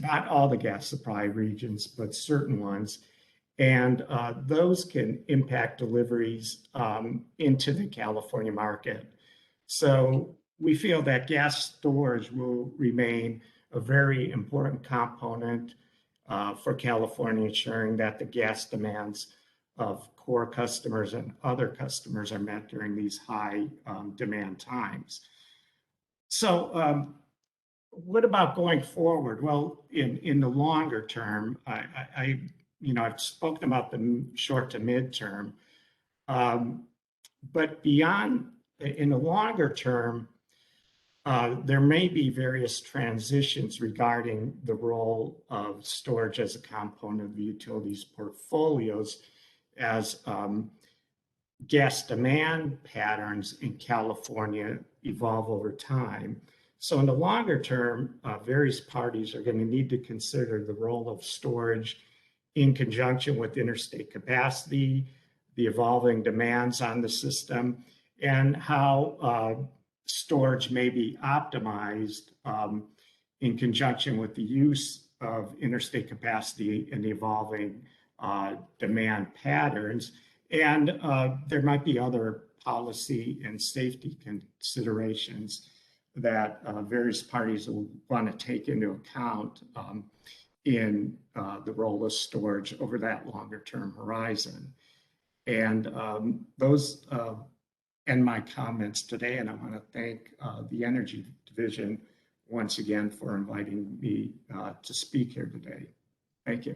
not all the gas supply regions, but certain ones. And those can impact deliveries into the California market. So we feel that gas storage will remain a very important component for California, ensuring that the gas demands of core customers and other customers are met during these high demand times. So what about going forward? Well, in the longer term, I've spoken about the short to midterm, but beyond, in the longer term, there may be various transitions regarding the role of storage as a component of the utilities portfolios as gas demand patterns in California evolve over time. So in the longer term, various parties are going to need to consider the role of storage in conjunction with interstate capacity, the evolving demands on the system, and how storage may be optimized in conjunction with the use of interstate capacity and the evolving demand patterns. And there might be other policy and safety considerations that various parties will want to take into account in the role of storage over that longer term horizon. And those end my comments today, and I want to thank the Energy Division once again for inviting me to speak here today. Thank you.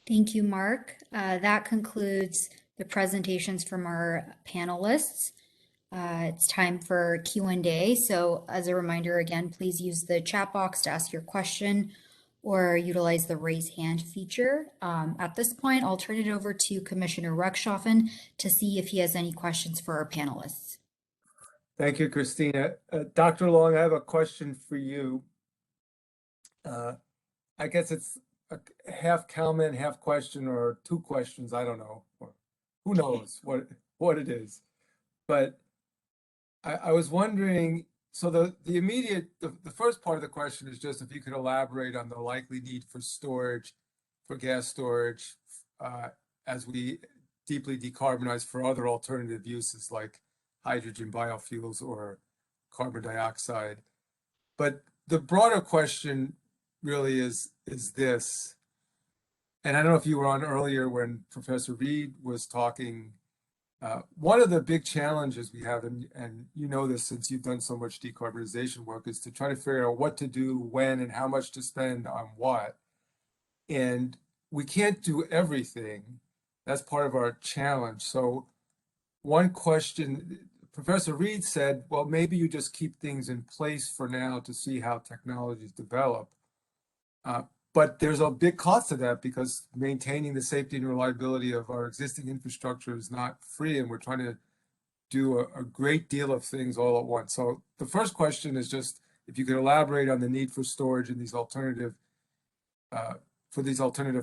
Thank you, Mark. That concludes the presentations from our panelists. It's time for Q&A. So as a reminder, again, please use the chat box to ask your question or utilize the raise hand feature. At this point, I'll turn it over to Commissioner Ruckshoffen to see if he has any questions for our panelists. Thank you, Christina. Dr. Long, I have a question for you. I guess it's a half comment, half question, or two questions. I don't know. Or who knows what it is. But I was wondering, so the first part of the question is just if you could elaborate on the likely need for storage, for gas storage, as we deeply decarbonize for other alternative uses like hydrogen biofuels or carbon dioxide. But the broader question really is this, and I don't know if you were on earlier when Professor Reed was talking. One of the big challenges we have, and you know this since you've done so much decarbonization work, is to try to figure out what to do, when, and how much to spend on what. And we can't do everything. That's part of our challenge. So one question, Professor Reed said, well, maybe you just keep things in place for now to see how technologies develop. But there's a big cost to that because maintaining the safety and reliability of our existing infrastructure is not free, and we're trying to do a great deal of things all at once. So the first question is just if you could elaborate on the need for storage in these alternative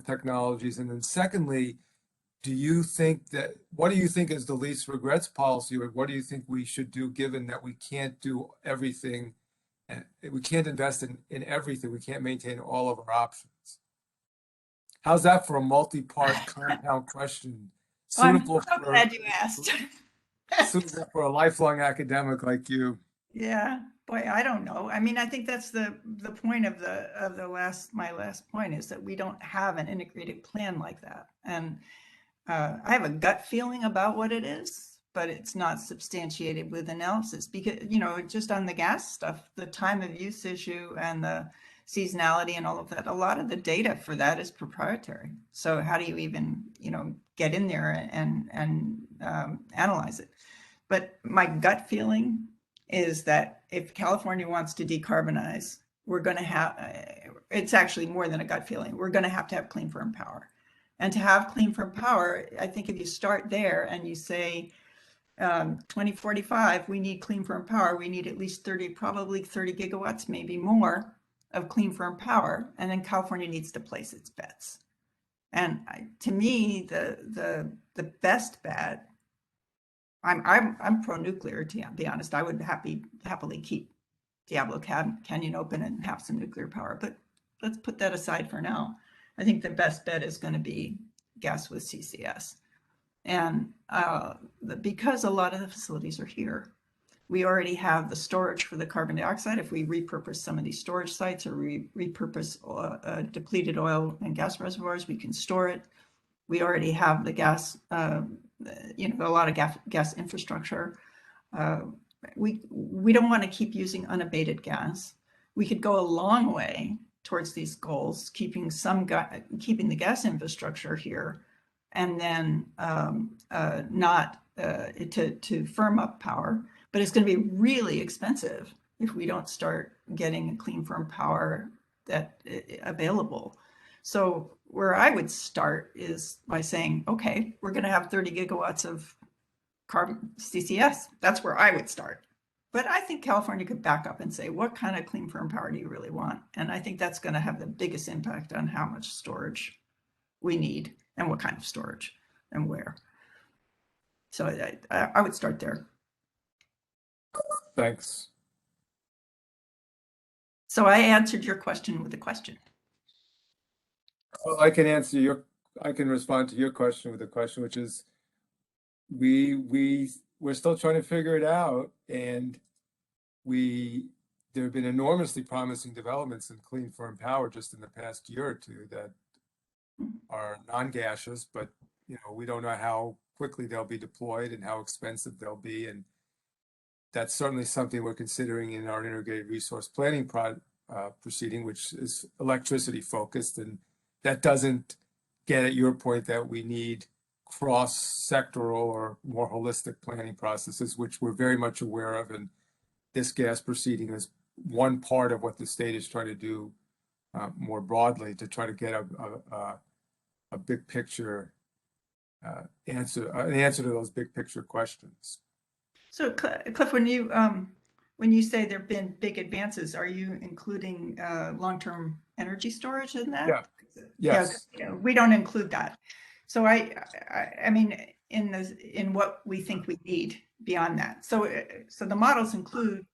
technologies, and then secondly, what do you think is the least regrets policy, or what do you think we should do given that we can't do everything? And we can't invest in everything. We can't maintain all of our options. How's that for a multi-part compound question? Suitable I'm so glad you asked. Suitable for a lifelong academic like you. Yeah, boy, I don't know. I mean, I think that's the point of my last point is that we don't have an integrated plan like that. And I have a gut feeling about what it is, but it's not substantiated with analysis because, just on the gas stuff, the time of use issue and the seasonality and all of that, a lot of the data for that is proprietary. So how do you even, get in there and analyze it? But my gut feeling is that if California wants to decarbonize, we're going to have, it's actually more than a gut feeling. We're going to have clean, firm power. And to have clean, firm power, I think if you start there and you say, 2045, we need clean, firm power. We need at least 30, probably 30 gigawatts, maybe more of clean, firm power. And then California needs to place its bets. And to me, the best bet, I'm pro-nuclear, to be honest. I would happily keep Diablo Canyon open and have some nuclear power, but let's put that aside for now. I think the best bet is going to be gas with CCS. And because a lot of the facilities are here, we already have the storage for the carbon dioxide. If we repurpose some of these storage sites or repurpose depleted oil and gas reservoirs, we can store it. We already have the gas, a lot of gas infrastructure. We don't want to keep using unabated gas. We could go a long way towards these goals, keeping the gas infrastructure here, and then not to firm up power. But it's going to be really expensive if we don't start getting a clean, firm power that available. So where I would start is by saying, okay, we're going to have 30 gigawatts of carbon CCS. That's where I would start. But I think California could back up and say, what kind of clean, firm power do you really want? And I think that's going to have the biggest impact on how much storage we need and what kind of storage and where. So I would start there. Thanks. So I answered your question with a question. Well, I can respond to your question with a question, which is we're still trying to figure it out, and there have been enormously promising developments in clean, firm power just in the past year or two that are non-gaseous, but we don't know how quickly they'll be deployed and how expensive they'll be, and that's certainly something we're considering in our integrated resource planning proceeding, which is electricity focused, and that doesn't get at your point that we need cross-sectoral or more holistic planning processes, which we're very much aware of, and this gas proceeding is one part of what the state is trying to do more broadly to try to get a big picture an answer to those big picture questions. So Cliff, when you say there have been big advances, are you including long-term energy storage in that? Yeah. Yes. Yeah, we don't include that. So I mean, in what we think we need beyond that. So the models include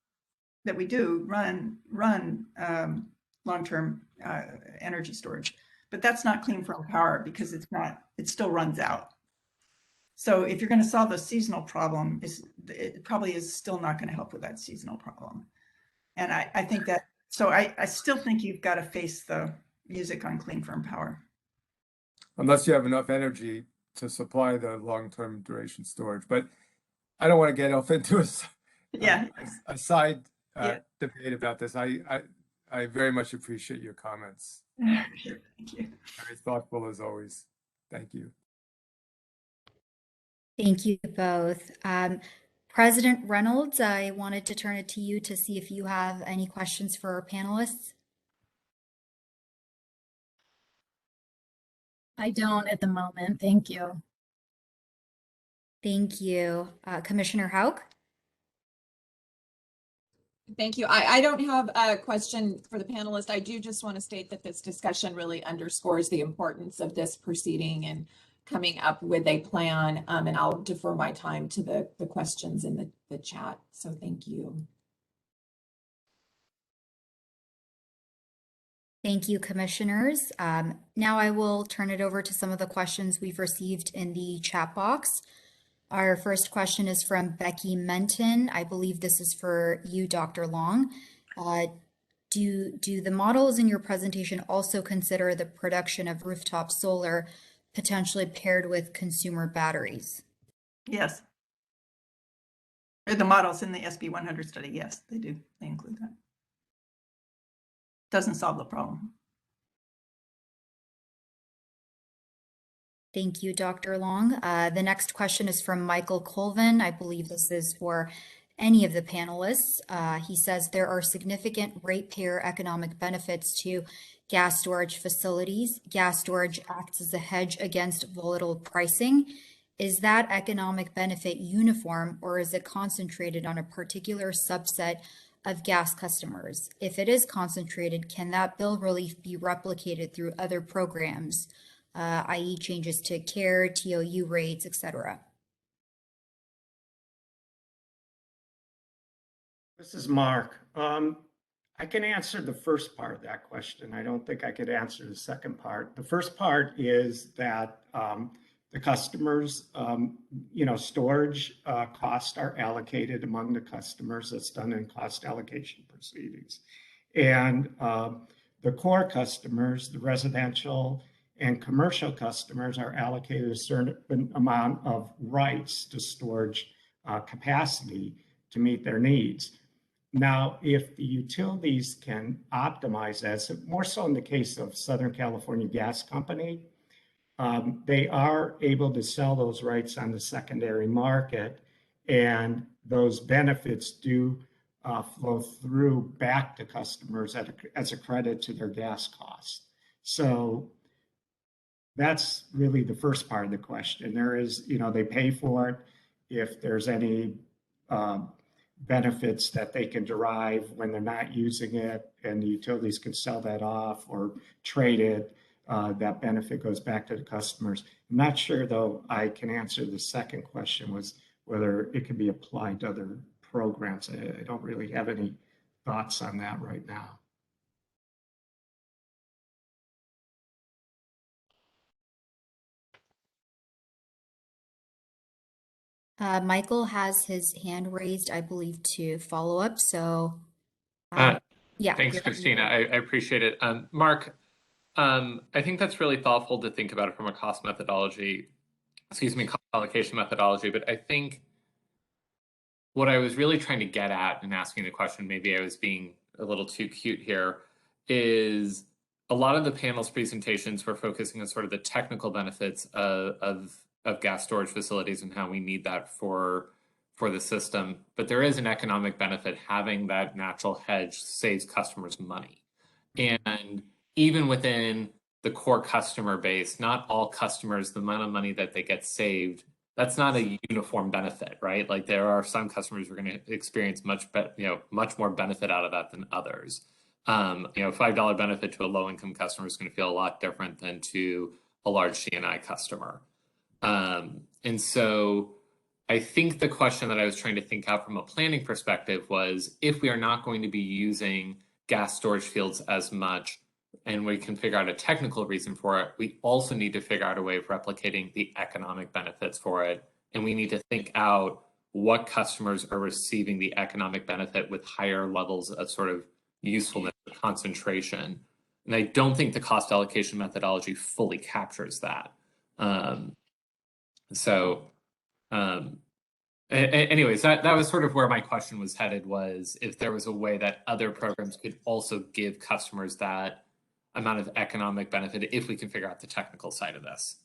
that we do run long-term energy storage, but that's not clean, firm power because it still runs out. So if you're going to solve the seasonal problem, it probably is still not going to help with that seasonal problem. And I think that, so I still think you've got to face the music on clean, firm power. Unless you have enough energy to supply the long-term duration storage. But I don't want to get off into a side debate about this. I very much appreciate your comments. Thank you. Very thoughtful as always. Thank you. Thank you both. President Reynolds, I wanted to turn it to you to see if you have any questions for our panelists. I don't at the moment. Thank you. Thank you. Commissioner Houck? Thank you. I don't have a question for the panelists. I do just want to state that this discussion really underscores the importance of this proceeding and coming up with a plan. And I'll defer my time to the questions in the chat. So thank you. Thank you, commissioners. Now I will turn it over to some of the questions we've received in the chat box. Our first question is from Becky Menton. I believe this is for you, Dr. Long. Do the models in your presentation also consider the production of rooftop solar potentially paired with consumer batteries? Yes. The models in the SB 100 study, yes, they do. They include that. Doesn't solve the problem. Thank you, Dr. Long. The next question is from Michael Colvin. I believe this is for any of the panelists. He says there are significant ratepayer economic benefits to gas storage facilities. Gas storage acts as a hedge against volatile pricing. Is that economic benefit uniform, or is it concentrated on a particular subset of gas customers? If it is concentrated, can that bill relief be replicated through other programs, i.e. changes to CARE, TOU rates, etc.? This is Mark. I can answer the first part of that question. I don't think I could answer the second part. The first part is that the customers, storage costs are allocated among the customers. That's done in cost allocation proceedings. And the core customers, the residential and commercial customers, are allocated a certain amount of rights to storage capacity to meet their needs. Now, if the utilities can optimize that, so more so in the case of Southern California Gas Company, they are able to sell those rights on the secondary market, and those benefits do flow through back to customers as a credit to their gas costs. So that's really the first part of the question. There is, they pay for it if there's any benefits that they can derive when they're not using it, and the utilities can sell that off or trade it. That benefit goes back to the customers. I'm not sure, though, I can answer the second question, was whether it can be applied to other programs. I don't really have any thoughts on that right now. Michael has his hand raised, I believe, to follow up. So, yeah. Thanks, Christina. I appreciate it. Mark, I think that's really thoughtful to think about it from a cost allocation methodology. But I think what I was really trying to get at in asking the question, maybe I was being a little too cute here, is a lot of the panel's presentations were focusing on sort of the technical benefits of gas storage facilities and how we need that for the system. But there is an economic benefit. Having that natural hedge saves customers money. And even within the core customer base, not all customers, the amount of money that they get saved, that's not a uniform benefit, right? Like there are some customers who are going to experience much more benefit out of that than others. $5 benefit to a low-income customer is going to feel a lot different than to a large C&I customer. And so I think the question that I was trying to think out from a planning perspective was, if we are not going to be using gas storage fields as much, and we can figure out a technical reason for it, we also need to figure out a way of replicating the economic benefits for it. And we need to think out what customers are receiving the economic benefit with higher levels of sort of usefulness or concentration. And I don't think the cost allocation methodology fully captures that. Anyways, that was sort of where my question was headed, was if there was a way that other programs could also give customers that amount of economic benefit, if we can figure out the technical side of this.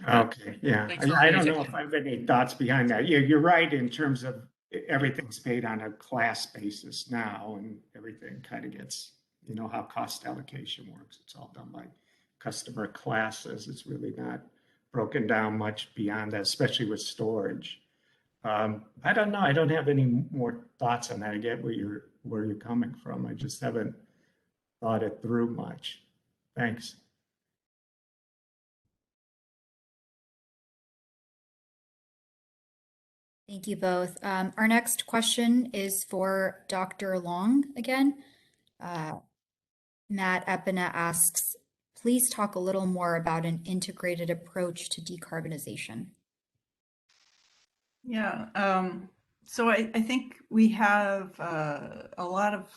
Okay, yeah. I don't know if I have any thoughts behind that. You're right in terms of everything's paid on a class basis now, and everything kind of gets, how cost allocation works. It's all done by customer classes. It's really not broken down much beyond that, especially with storage. I don't know. I don't have any more thoughts on that. I get where you're coming from. I just haven't thought it through much. Thanks. Thank you both. Our next question is for Dr. Long again. Matt Epina asks, please talk a little more about an integrated approach to decarbonization. Yeah, so I think we have a lot of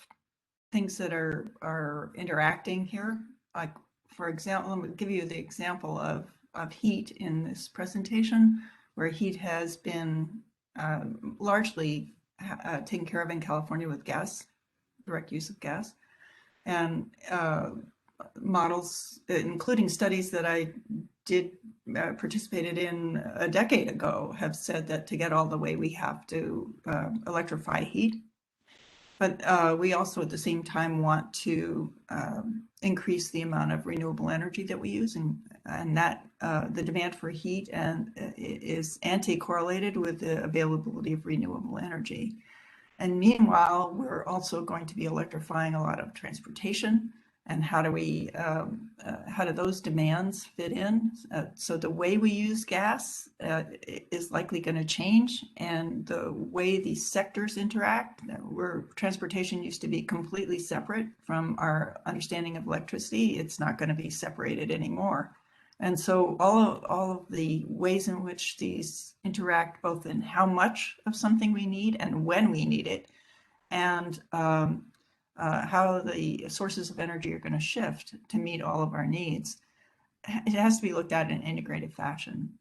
things that are interacting here. Like, for example, let me give you the example of heat in this presentation, where heat has been largely taken care of in California with gas, direct use of gas. And models, including studies that I did participated in a decade ago, have said that to get all the way, we have to electrify heat. But we also at the same time want to increase the amount of renewable energy that we use, and that the demand for heat is anti-correlated with the availability of renewable energy. And meanwhile, we're also going to be electrifying a lot of transportation. And how do those demands fit in? So the way we use gas is likely going to change, and the way these sectors interact, where transportation used to be completely separate from our understanding of electricity, it's not going to be separated anymore. And so all of the ways in which these interact, both in how much of something we need and when we need it, and how the sources of energy are going to shift to meet all of our needs, it has to be looked at in an integrated fashion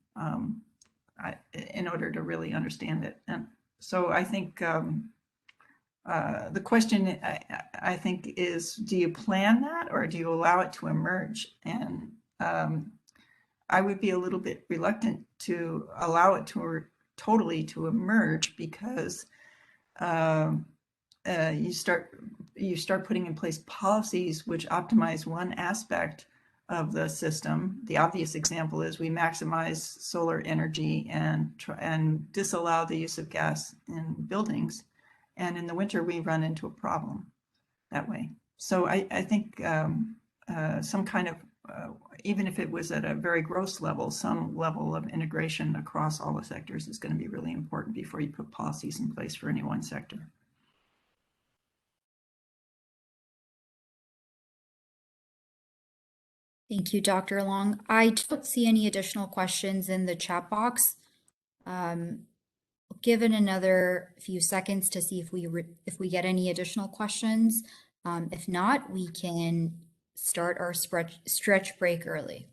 in order to really understand it. And so I think the question, I think, is, do you plan that or do you allow it to emerge? And I would be a little bit reluctant to allow it to totally to emerge, because you start putting in place policies which optimize one aspect of the system. The obvious example is we maximize solar energy and disallow the use of gas in buildings. And in the winter, we run into a problem that way. So I think some kind of, even if it was at a very gross level, some level of integration across all the sectors is going to be really important before you put policies in place for any one sector. Thank you, Dr. Long. I don't see any additional questions in the chat box. Given another few seconds to see if we get any additional questions. If not, we can start our stretch break early.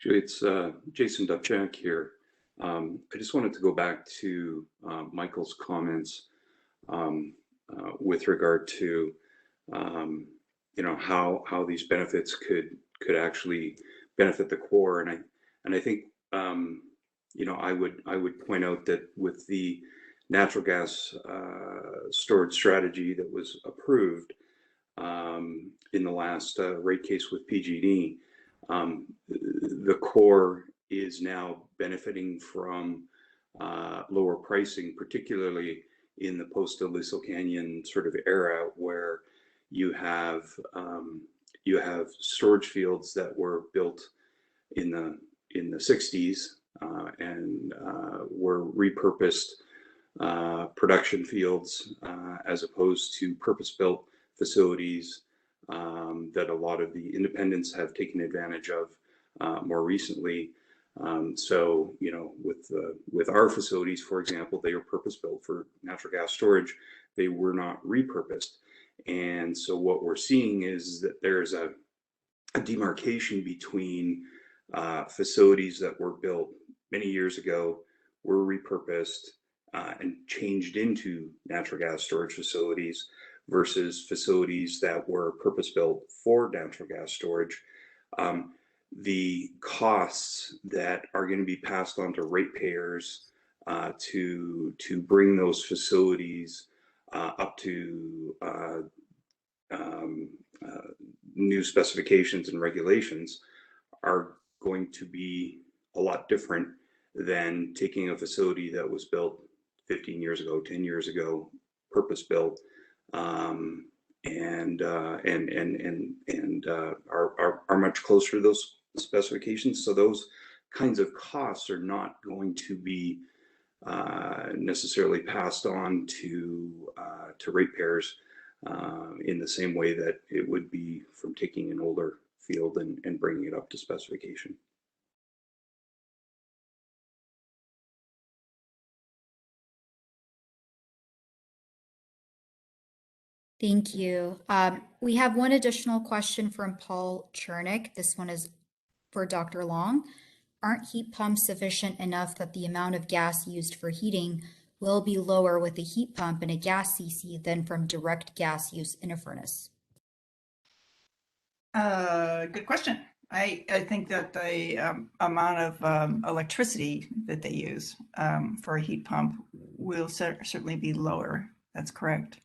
It's Jason Dubchak here. I just wanted to go back to Michael's comments with regard to how these benefits could actually benefit the core, and I think I would point out that with the natural gas storage strategy that was approved in the last rate case with PG&E, the core is now benefiting from lower pricing, particularly in the post-Aliso Canyon sort of era, where you have storage fields that were built in the 60s and were repurposed production fields as opposed to purpose-built facilities that a lot of the independents have taken advantage of more recently. So, with our facilities, for example, they are purpose-built for natural gas storage. They were not repurposed. And so what we're seeing is that there's a demarcation between facilities that were built many years ago, were repurposed and changed into natural gas storage facilities, versus facilities that were purpose-built for natural gas storage. The costs that are going to be passed on to ratepayers to bring those facilities up to new specifications and regulations are going to be a lot different than taking a facility that was built 15 years ago, 10 years ago, purpose-built, and are much closer to those specifications. So those kinds of costs are not going to be necessarily passed on to ratepayers in the same way that it would be from taking an older field and bringing it up to specification. Thank you. We have one additional question from Paul Chernick. This one is for Dr. Long. Aren't heat pumps sufficient enough that the amount of gas used for heating will be lower with a heat pump and a gas CC than from direct gas use in a furnace? Good question. I think that the amount of electricity that they use for a heat pump will certainly be lower. That's correct.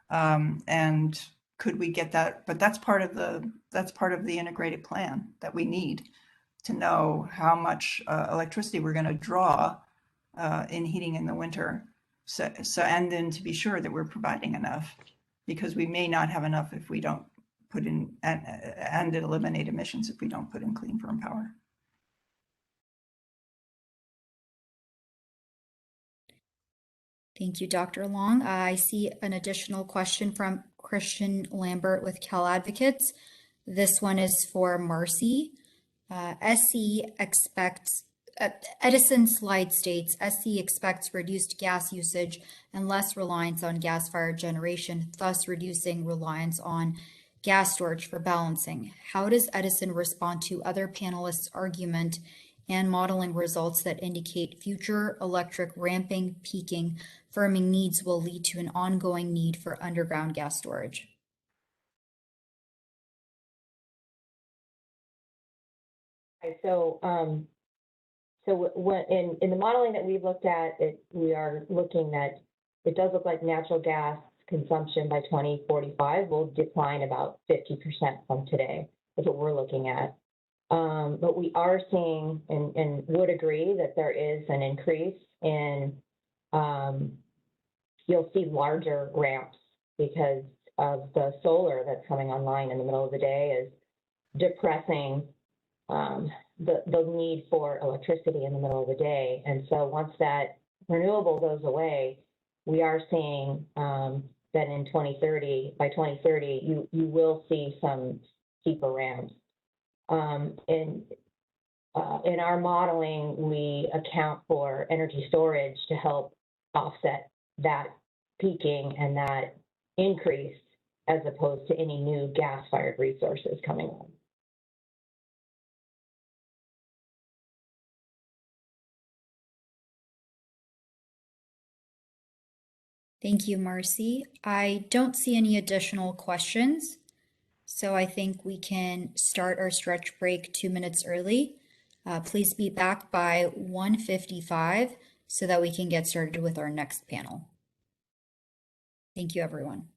And could we get that? But that's part of the integrated plan that we need to know how much electricity we're going to draw in heating in the winter. So and then to be sure that we're providing enough, because we may not have enough if we don't put in and eliminate emissions if we don't put in clean firm power. Thank you, Dr. Long. I see an additional question from Christian Lambert with Cal Advocates. This one is for Marcy. SC expects, Edison slide states, SC expects reduced gas usage and less reliance on gas-fired generation, thus reducing reliance on gas storage for balancing. How does Edison respond to other panelists' argument and modeling results that indicate future electric ramping, peaking, firming needs will lead to an ongoing need for underground gas storage? Okay, so in the modeling that we've looked at, we are looking that it does look like natural gas consumption by 2045 will decline about 50% from today. That's what we're looking at. But we are seeing and would agree that there is an increase in, you'll see larger ramps because of the solar that's coming online in the middle of the day is depressing the need for electricity in the middle of the day. And so once that renewable goes away, we are seeing that in 2030, by 2030, you will see some steeper ramps. In our modeling, we account for energy storage to help offset that peaking and that increase as opposed to any new gas-fired resources coming on. Thank you, Marcy. I don't see any additional questions, so I think we can start our stretch break 2 minutes early. Please be back by 1:55 so that we can get started with our next panel. Thank you, everyone.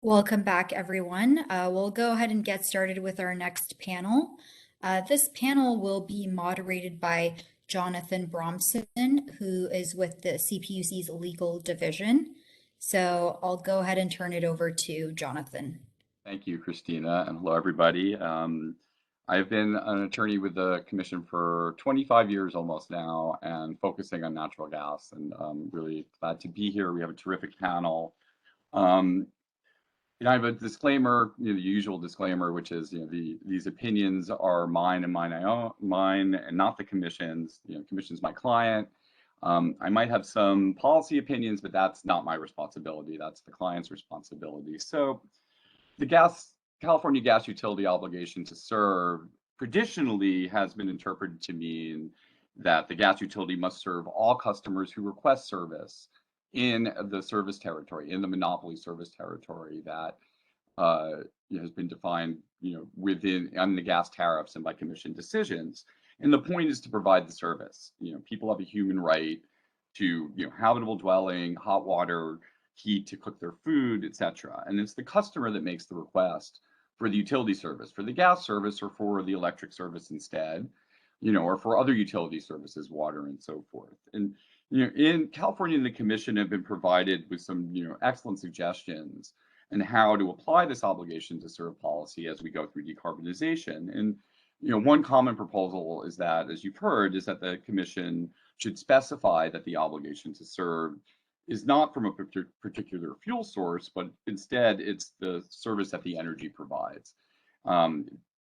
Welcome back, everyone. We'll go ahead and get started with our next panel. This panel will be moderated by Jonathan Bromson, who is with the CPUC's legal division. So I'll go ahead and turn it over to Jonathan. Thank you, Christina, and hello, everybody. I've been an attorney with the Commission for 25 years almost now and focusing on natural gas, and I'm really glad to be here. We have a terrific panel. I have a disclaimer, the usual disclaimer, which is, these opinions are mine and mine and not the Commission's. Commission's my client. I might have some policy opinions, but that's not my responsibility. That's the client's responsibility. So the California gas utility obligation to serve traditionally has been interpreted to mean that the gas utility must serve all customers who request service in the service territory, in the monopoly service territory that has been defined, on the gas tariffs and by Commission decisions. And the point is to provide the service. People have a human right to, habitable dwelling, hot water, heat to cook their food, etc. And it's the customer that makes the request for the utility service, for the gas service, or for the electric service instead, or for other utility services, water and so forth. And in California, the Commission have been provided with some, excellent suggestions on how to apply this obligation to serve policy as we go through decarbonization. And, one common proposal is that, as you've heard, is that the Commission should specify that the obligation to serve is not from a particular fuel source, but instead it's the service that the energy provides.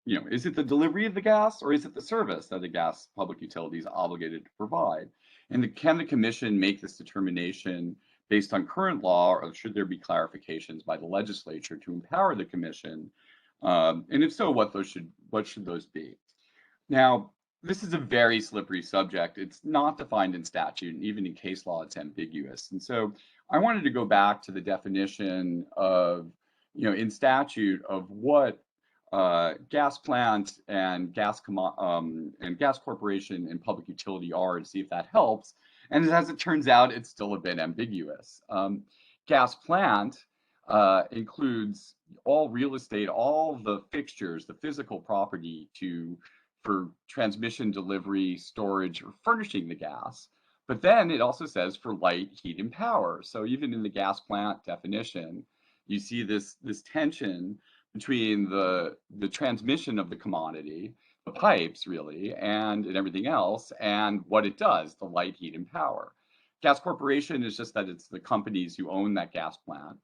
Is it the delivery of the gas, or is it the service that the gas public utility is obligated to provide? And can the Commission make this determination based on current law, or should there be clarifications by the legislature to empower the commission? And if so, what should those be? Now, this is a very slippery subject. It's not defined in statute, and even in case law, it's ambiguous. And so I wanted to go back to the definition of, in statute of what gas plant and gas corporation and public utility are, and see if that helps. And as it turns out, it's still a bit ambiguous. Gas plant includes all real estate, all the fixtures, the physical property for transmission, delivery, storage, or furnishing the gas. But then it also says for light, heat, and power. So even in the gas plant definition, you see this tension between the transmission of the commodity, the pipes really, and everything else, and what it does, the light, heat, and power. Gas corporation is just that it's the companies who own that gas plant.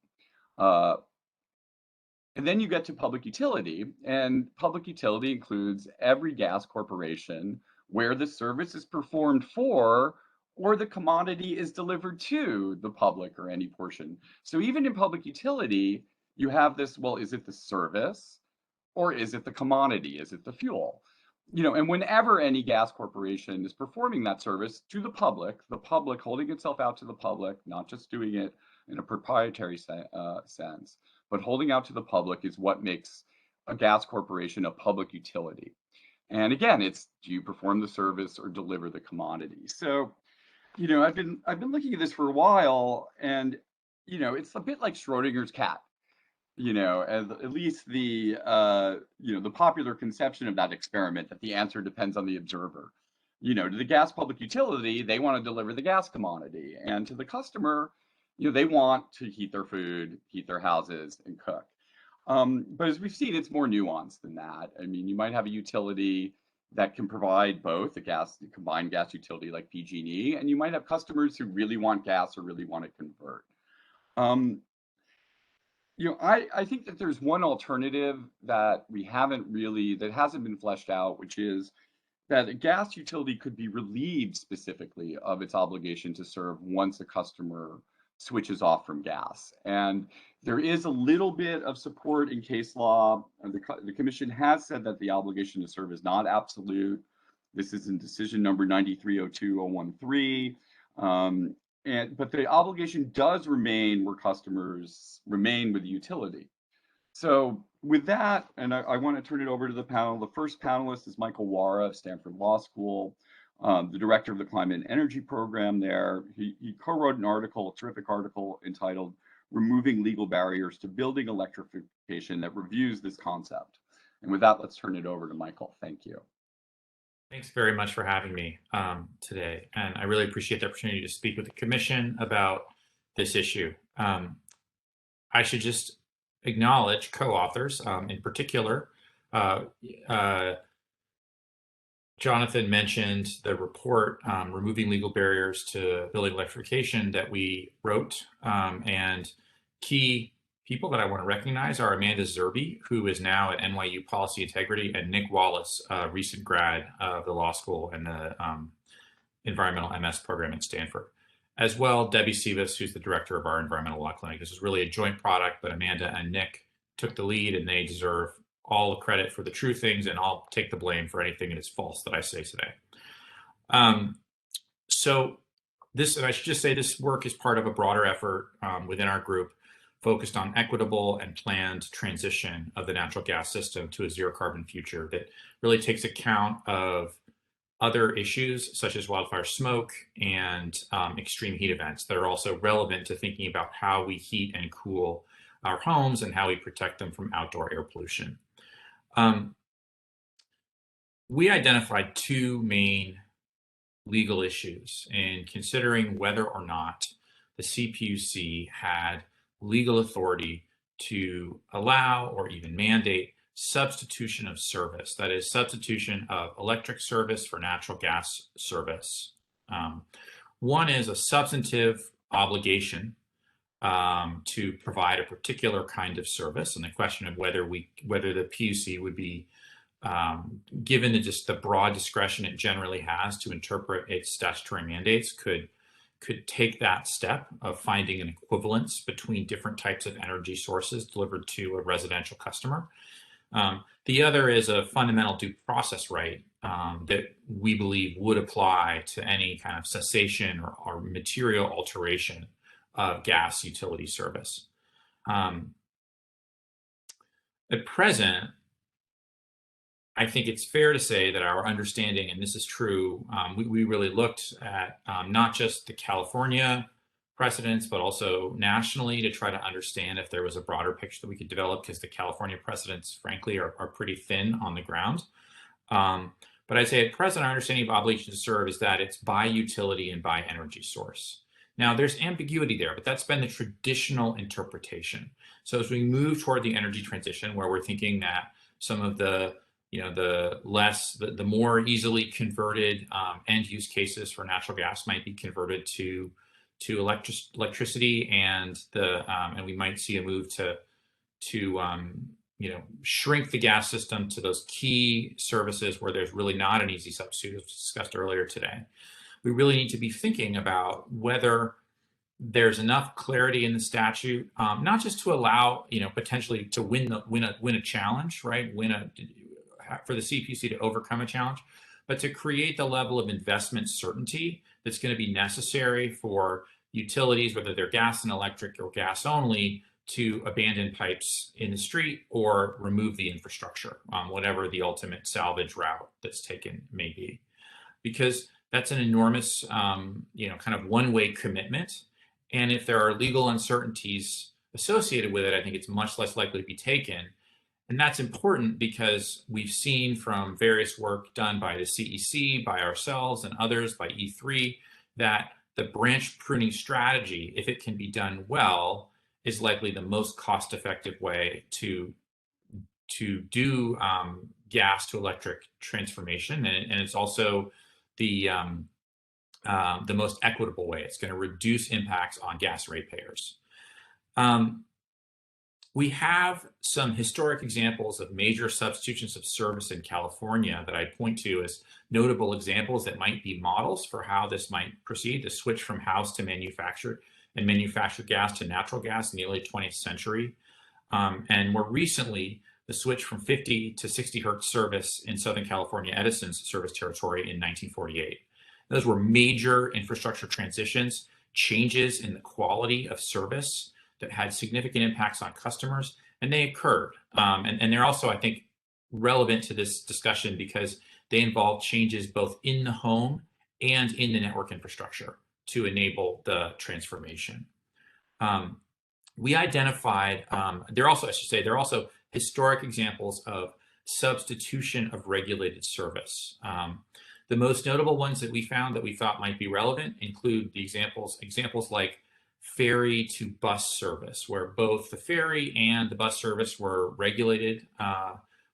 And then you get to public utility, and public utility includes every gas corporation where the service is performed for or the commodity is delivered to the public or any portion. So even in public utility, you have this, well, is it the service or is it the commodity? Is it the fuel? And whenever any gas corporation is performing that service to the public holding itself out to the public, not just doing it in a proprietary sense, but holding out to the public is what makes a gas corporation a public utility. And again, it's, do you perform the service or deliver the commodity? So, I've been looking at this for a while, and it's a bit like Schrodinger's cat. At least the the popular conception of that experiment, that the answer depends on the observer. To the gas public utility, they want to deliver the gas commodity, and to the customer, they want to heat their food, heat their houses, and cook. But as we've seen, it's more nuanced than that. I mean, you might have a utility that can provide both, a combined gas utility like PG&E, and you might have customers who really want gas or really want to convert. I think that there's one alternative that hasn't been fleshed out, which is that a gas utility could be relieved specifically of its obligation to serve once a customer switches off from gas. And there is a little bit of support in case law. The commission has said that the obligation to serve is not absolute. This is in decision number 9302-013. But the obligation does remain where customers remain with the utility. So with that, and I want to turn it over to the panel. The first panelist is Michael Wara of Stanford Law School, the director of the Climate and Energy Program there. He co-wrote an article, a terrific article entitled Removing Legal Barriers to Building Electrification, that reviews this concept. And with that, let's turn it over to Michael. Thank you. Thanks very much for having me today. And I really appreciate the opportunity to speak with the Commission about this issue. I should just acknowledge co-authors, in particular, Jonathan mentioned the report, Removing Legal Barriers to Building Electrification, that we wrote, and key people that I want to recognize are Amanda Zerbe, who is now at NYU Policy Integrity, and Nick Wallace, a recent grad of the law school and the environmental MS program at Stanford. As well, Debbie Sivas, who's the director of our environmental law clinic. This is really a joint product, but Amanda and Nick took the lead, and they deserve all the credit for the true things, and I'll take the blame for anything that is false that I say today. So this, and I should just say, this work is part of a broader effort within our group focused on equitable and planned transition of the natural gas system to a zero carbon future that really takes account of other issues such as wildfire smoke and extreme heat events that are also relevant to thinking about how we heat and cool our homes and how we protect them from outdoor air pollution. We identified two main legal issues in considering whether or not the CPUC had legal authority to allow or even mandate substitution of service, that is, substitution of electric service for natural gas service. One is a substantive obligation to provide a particular kind of service, and the question of whether the PUC would be given just the broad discretion it generally has to interpret its statutory mandates could could take that step of finding an equivalence between different types of energy sources delivered to a residential customer. The other is a fundamental due process right that we believe would apply to any kind of cessation or material alteration of gas utility service. At present, I think it's fair to say that our understanding, and this is true, we really looked at not just the California precedents, but also nationally to try to understand if there was a broader picture that we could develop, because the California precedents, frankly, are pretty thin on the ground. But I'd say at present, our understanding of obligation to serve is that it's by utility and by energy source. Now, there's ambiguity there, but that's been the traditional interpretation. So as we move toward the energy transition, where we're thinking that some of the the more easily converted end use cases for natural gas might be converted to electricity, and we might see a move to shrink the gas system to those key services where there's really not an easy substitute, as discussed earlier today. We really need to be thinking about whether there's enough clarity in the statute, not just to allow potentially to win a challenge, right? For the CPUC to overcome a challenge, but to create the level of investment certainty that's going to be necessary for utilities, whether they're gas and electric or gas only, to abandon pipes in the street or remove the infrastructure, whatever the ultimate salvage route that's taken may be. Because that's an enormous, kind of one-way commitment. And if there are legal uncertainties associated with it, I think it's much less likely to be taken. And that's important because we've seen from various work done by the CEC, by ourselves and others, by E3, that the branch pruning strategy, if it can be done well, is likely the most cost-effective way to do gas to electric transformation, and it's also the most equitable way. It's going to reduce impacts on gas ratepayers. We have some historic examples of major substitutions of service in California that I'd point to as notable examples that might be models for how this might proceed, the switch from house to manufactured and manufactured gas to natural gas in the early 20th century. And more recently, the switch from 50 to 60 hertz service in Southern California, Edison's service territory in 1948. Those were major infrastructure transitions, changes in the quality of service that had significant impacts on customers, and they occurred. And they're also, I think, relevant to this discussion because they involve changes both in the home and in the network infrastructure to enable the transformation. We identified, there are also historic examples of substitution of regulated service. The most notable ones that we found that we thought might be relevant include the examples like ferry to bus service, where both the ferry and the bus service were regulated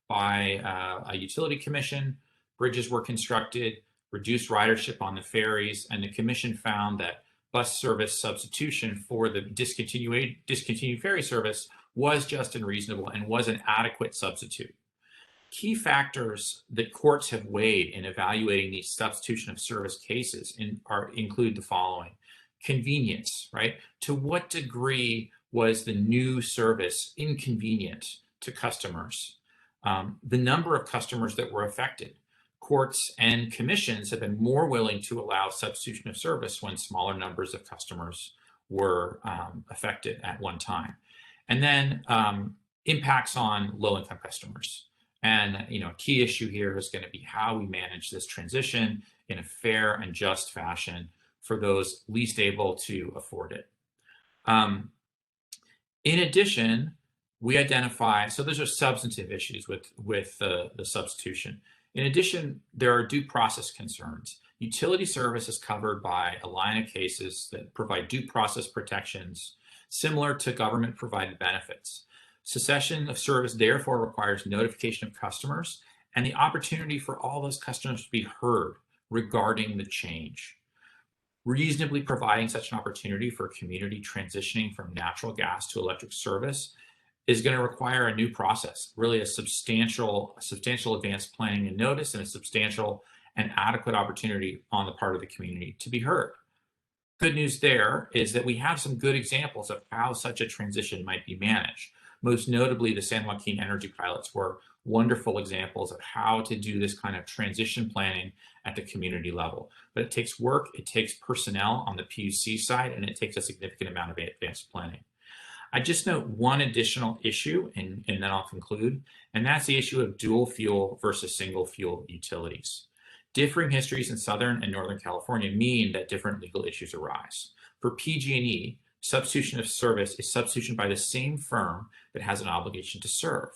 by a utility commission. Bridges were constructed, reduced ridership on the ferries, and the commission found that bus service substitution for the discontinued ferry service was just and reasonable and was an adequate substitute. Key factors that courts have weighed in evaluating these substitution of service cases include the following. Convenience, right? To what degree was the new service inconvenient to customers? The number of customers that were affected. Courts and commissions have been more willing to allow substitution of service when smaller numbers of customers were affected at one time. And then impacts on low-income customers. And a key issue here is going to be how we manage this transition in a fair and just fashion for those least able to afford it. In addition, we identify, so those are substantive issues with the substitution. In addition, there are due process concerns. Utility service is covered by a line of cases that provide due process protections similar to government-provided benefits. Cessation of service therefore requires notification of customers and the opportunity for all those customers to be heard regarding the change. Reasonably providing such an opportunity for a community transitioning from natural gas to electric service is going to require a new process, really a substantial advanced planning and notice, and a substantial and adequate opportunity on the part of the community to be heard. Good news there is that we have some good examples of how such a transition might be managed. Most notably, the San Joaquin energy pilots were wonderful examples of how to do this kind of transition planning at the community level. But it takes work, it takes personnel on the PUC side, and it takes a significant amount of advanced planning. I just note one additional issue, and then I'll conclude, and that's the issue of dual fuel versus single fuel utilities. Differing histories in Southern and Northern California mean that different legal issues arise. For PG&E, substitution of service is substitution by the same firm that has an obligation to serve.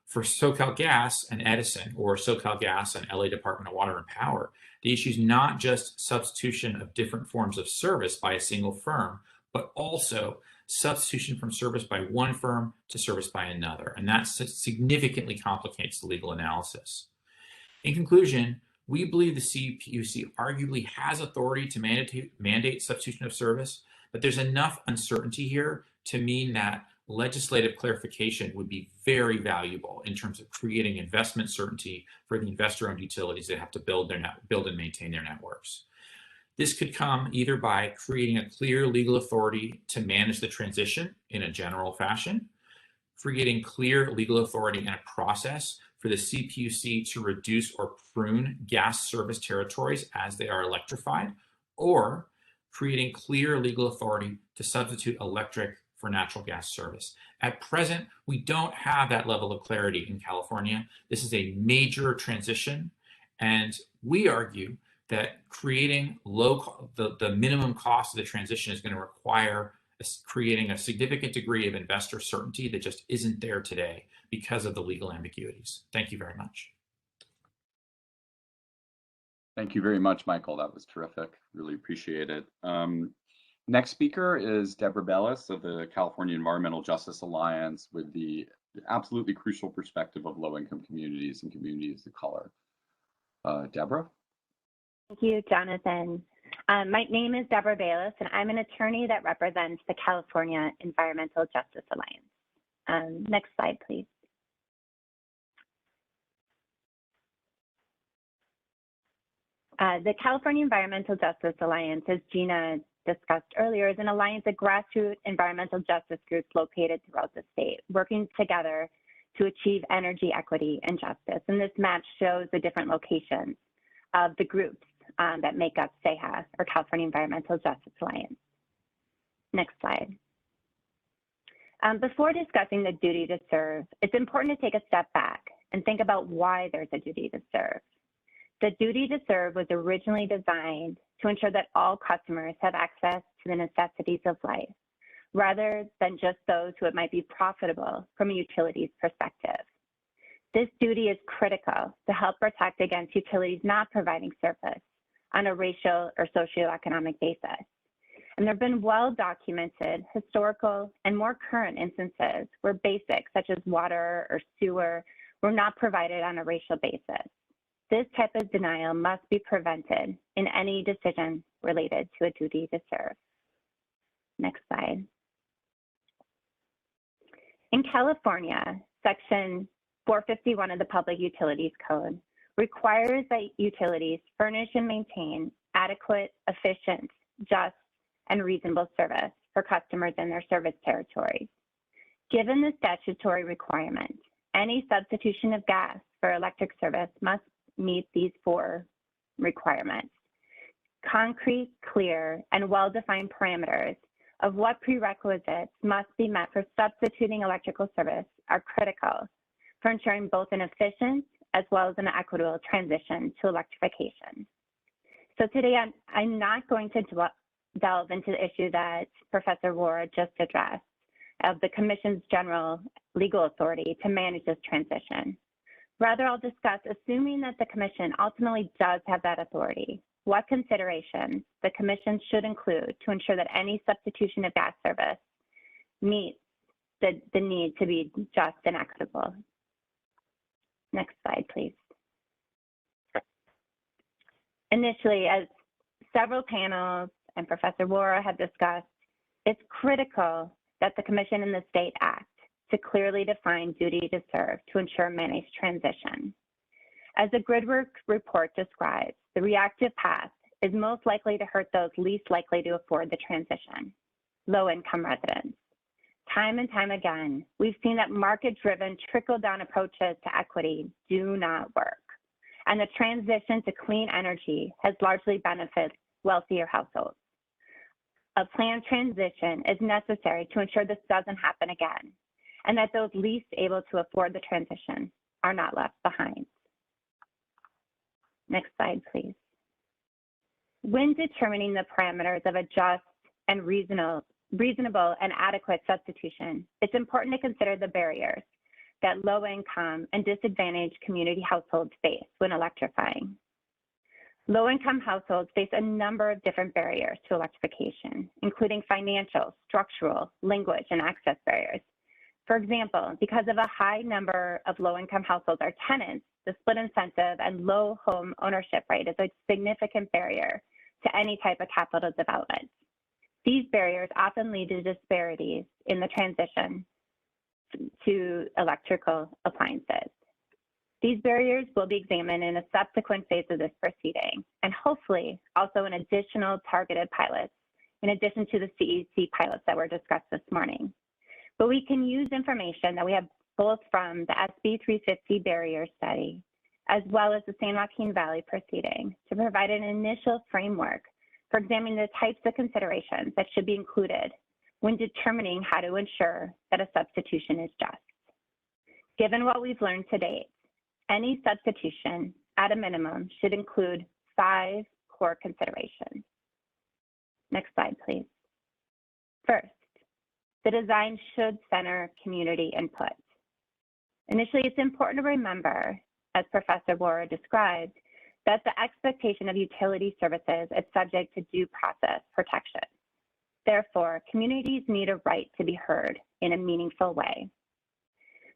For SoCalGas and Edison, or SoCalGas and LA Department of Water and Power, the issue is not just substitution of different forms of service by a single firm, but also substitution from service by one firm to service by another, and that significantly complicates the legal analysis. In conclusion, we believe the CPUC arguably has authority to mandate substitution of service, but there's enough uncertainty here to mean that legislative clarification would be very valuable in terms of creating investment certainty for the investor-owned utilities that have to build and maintain their networks. This could come either by creating a clear legal authority to manage the transition in a general fashion, creating clear legal authority and a process for the CPUC to reduce or prune gas service territories as they are electrified, or creating clear legal authority to substitute electric for natural gas service. At present, we don't have that level of clarity in California. This is a major transition, and we argue that creating the minimum cost of the transition is going to require creating a significant degree of investor certainty that just isn't there today because of the legal ambiguities. Thank you very much. Thank you very much, Michael. That was terrific. Really appreciate it. Next speaker is Deborah Bellis of the California Environmental Justice Alliance with the absolutely crucial perspective of low-income communities and communities of color. Deborah? Thank you, Jonathan. My name is Deborah Bellis, and I'm an attorney that represents the California Environmental Justice Alliance. Next slide, please. The California Environmental Justice Alliance, as Gina discussed earlier, is an alliance of grassroots environmental justice groups located throughout the state, working together to achieve energy equity and justice. And this map shows the different locations of the groups that make up CEJA, or California Environmental Justice Alliance. Next slide. Before discussing the duty to serve, it's important to take a step back and think about why there's a duty to serve. The duty to serve was originally designed to ensure that all customers have access to the necessities of life, rather than just those who it might be profitable from a utility's perspective. This duty is critical to help protect against utilities not providing service on a racial or socioeconomic basis. And there have been well-documented historical and more current instances where basics such as water or sewer were not provided on a racial basis. This type of denial must be prevented in any decision related to a duty to serve. Next slide. In California, Section 451 of the Public Utilities Code requires that utilities furnish and maintain adequate, efficient, just, and reasonable service for customers in their service territories. Given the statutory requirement, any substitution of gas for electric service must meet these four requirements. Concrete, clear, and well-defined parameters of what prerequisites must be met for substituting electrical service are critical for ensuring both an efficient as well as an equitable transition to electrification. So today I'm not going to delve into the issue that Professor Wara just addressed of the Commission's general legal authority to manage this transition. Rather, I'll discuss, assuming that the Commission ultimately does have that authority, what considerations the Commission should include to ensure that any substitution of gas service meets the need to be just and equitable. Next slide, please. Initially, as several panels and Professor Wara have discussed, it's critical that the Commission and the state act to clearly define duty to serve to ensure managed transition. As the Gridwork report describes, the reactive path is most likely to hurt those least likely to afford the transition, low-income residents. Time and time again, we've seen that market-driven trickle-down approaches to equity do not work, and the transition to clean energy has largely benefited wealthier households. A planned transition is necessary to ensure this doesn't happen again, and that those least able to afford the transition are not left behind. Next slide, please. When determining the parameters of a just and reasonable and adequate substitution, it's important to consider the barriers that low-income and disadvantaged community households face when electrifying. Low-income households face a number of different barriers to electrification, including financial, structural, language, and access barriers. For example, because of a high number of low-income households are tenants, the split incentive and low home ownership rate is a significant barrier to any type of capital development. These barriers often lead to disparities in the transition to electrical appliances. These barriers will be examined in a subsequent phase of this proceeding, and hopefully also in additional targeted pilots, in addition to the CEC pilots that were discussed this morning. But we can use information that we have both from the SB 350 barrier study, as well as the San Joaquin Valley proceeding, to provide an initial framework for examining the types of considerations that should be included when determining how to ensure that a substitution is just. Given what we've learned to date, any substitution, at a minimum, should include 5 core considerations. Next slide, please. First, the design should center community input. Initially, it's important to remember, as Professor Wara described, that the expectation of utility services is subject to due process protection. Therefore, communities need a right to be heard in a meaningful way.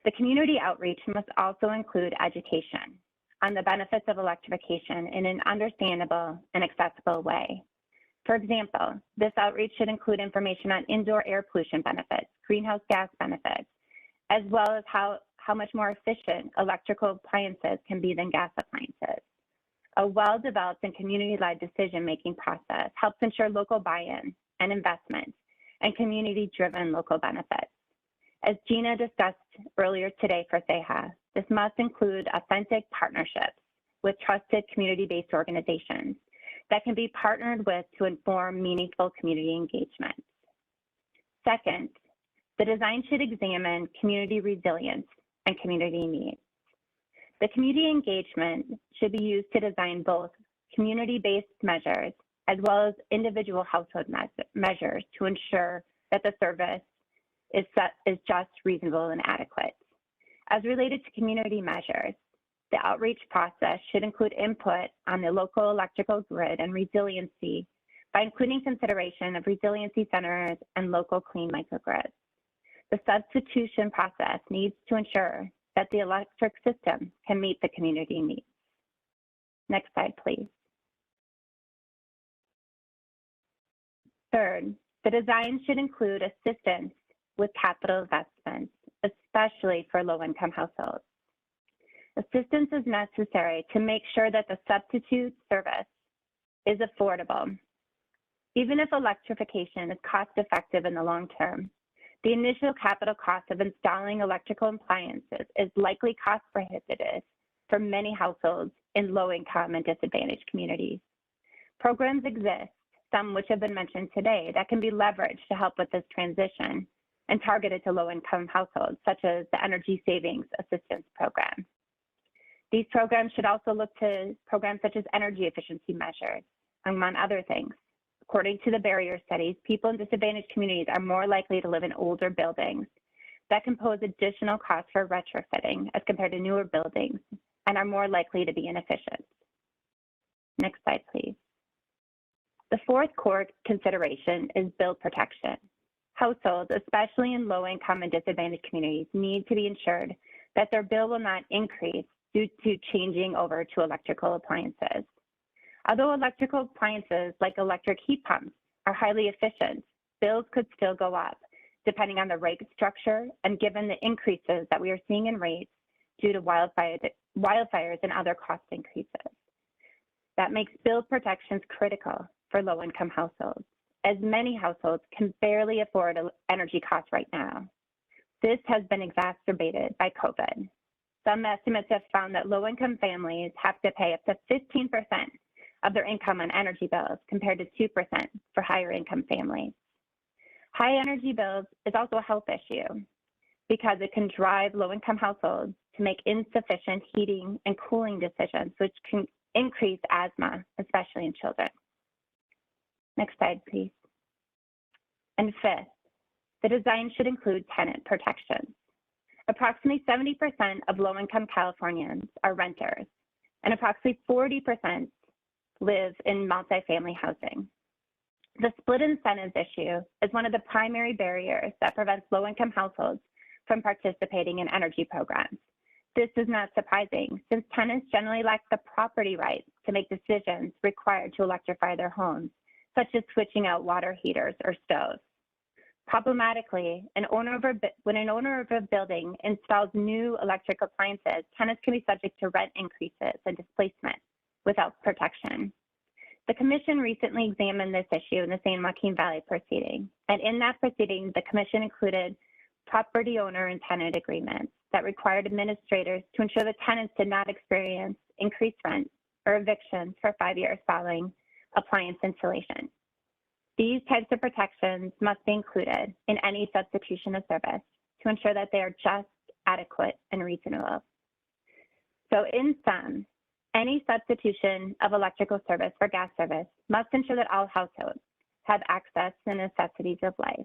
The community outreach must also include education on the benefits of electrification in an understandable and accessible way. For example, this outreach should include information on indoor air pollution benefits, greenhouse gas benefits, as well as how much more efficient electrical appliances can be than gas appliances. A well-developed and community-led decision-making process helps ensure local buy-in and investment and community-driven local benefits. As Gina discussed earlier today for CEJA, this must include authentic partnerships with trusted community-based organizations that can be partnered with to inform meaningful community engagement. Second, the design should examine community resilience and community needs. The community engagement should be used to design both community-based measures as well as individual household measures to ensure that the service is just, reasonable, and adequate. As related to community measures, the outreach process should include input on the local electrical grid and resiliency by including consideration of resiliency centers and local clean microgrids. The substitution process needs to ensure that the electric system can meet the community needs. Next slide, please. Third, the design should include assistance with capital investments, especially for low-income households. Assistance is necessary to make sure that the substitute service is affordable. Even if electrification is cost-effective in the long term, the initial capital cost of installing electrical appliances is likely cost-prohibitive for many households in low-income and disadvantaged communities. Programs exist, some which have been mentioned today, that can be leveraged to help with this transition and targeted to low-income households, such as the Energy Savings Assistance Program. These programs should also look to programs such as energy efficiency measures, among other things. According to the barrier studies, people in disadvantaged communities are more likely to live in older buildings that can pose additional costs for retrofitting as compared to newer buildings and are more likely to be inefficient. Next slide, please. The fourth core consideration is bill protection. Households, especially in low-income and disadvantaged communities, need to be ensured that their bill will not increase due to changing over to electrical appliances. Although electrical appliances like electric heat pumps are highly efficient, bills could still go up depending on the rate structure and given the increases that we are seeing in rates due to wildfires and other cost increases. that makes bill protections critical for low-income households, as many households can barely afford energy costs right now. This has been exacerbated by COVID. Some estimates have found that low-income families have to pay up to 15% of their income on energy bills compared to 2% for higher income families. High energy bills is also a health issue because it can drive low-income households to make insufficient heating and cooling decisions, which can increase asthma, especially in children. Next slide, please. And fifth, the design should include tenant protections. Approximately 70% of low-income Californians are renters, and approximately 40% live in multifamily housing. The split incentives issue is one of the primary barriers that prevents low-income households from participating in energy programs. This is not surprising, since tenants generally lack the property rights to make decisions required to electrify their homes, such as switching out water heaters or stoves. Problematically, when an owner of a building installs new electric appliances, tenants can be subject to rent increases and displacement without protection. The Commission recently examined this issue in the San Joaquin Valley proceeding, and in that proceeding, the Commission included property owner and tenant agreements that required administrators to ensure that tenants did not experience increased rent or evictions for 5 years following appliance installation. These types of protections must be included in any substitution of service to ensure that they are just, adequate, and reasonable. So in sum, any substitution of electrical service for gas service must ensure that all households have access to the necessities of life.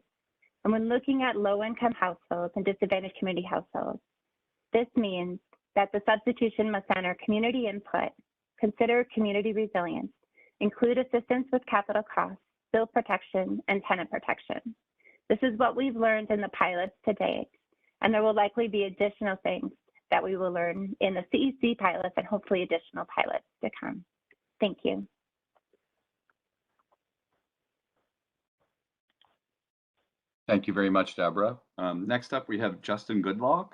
And when looking at low-income households and disadvantaged community households, this means that the substitution must center community input, consider community resilience, include assistance with capital costs, bill protection, and tenant protection. This is what we've learned in the pilots to date, and there will likely be additional things that we will learn in the CEC pilots and hopefully additional pilots to come. Thank you. Thank you very much, Deborah. Next up, we have Justin Goodlock,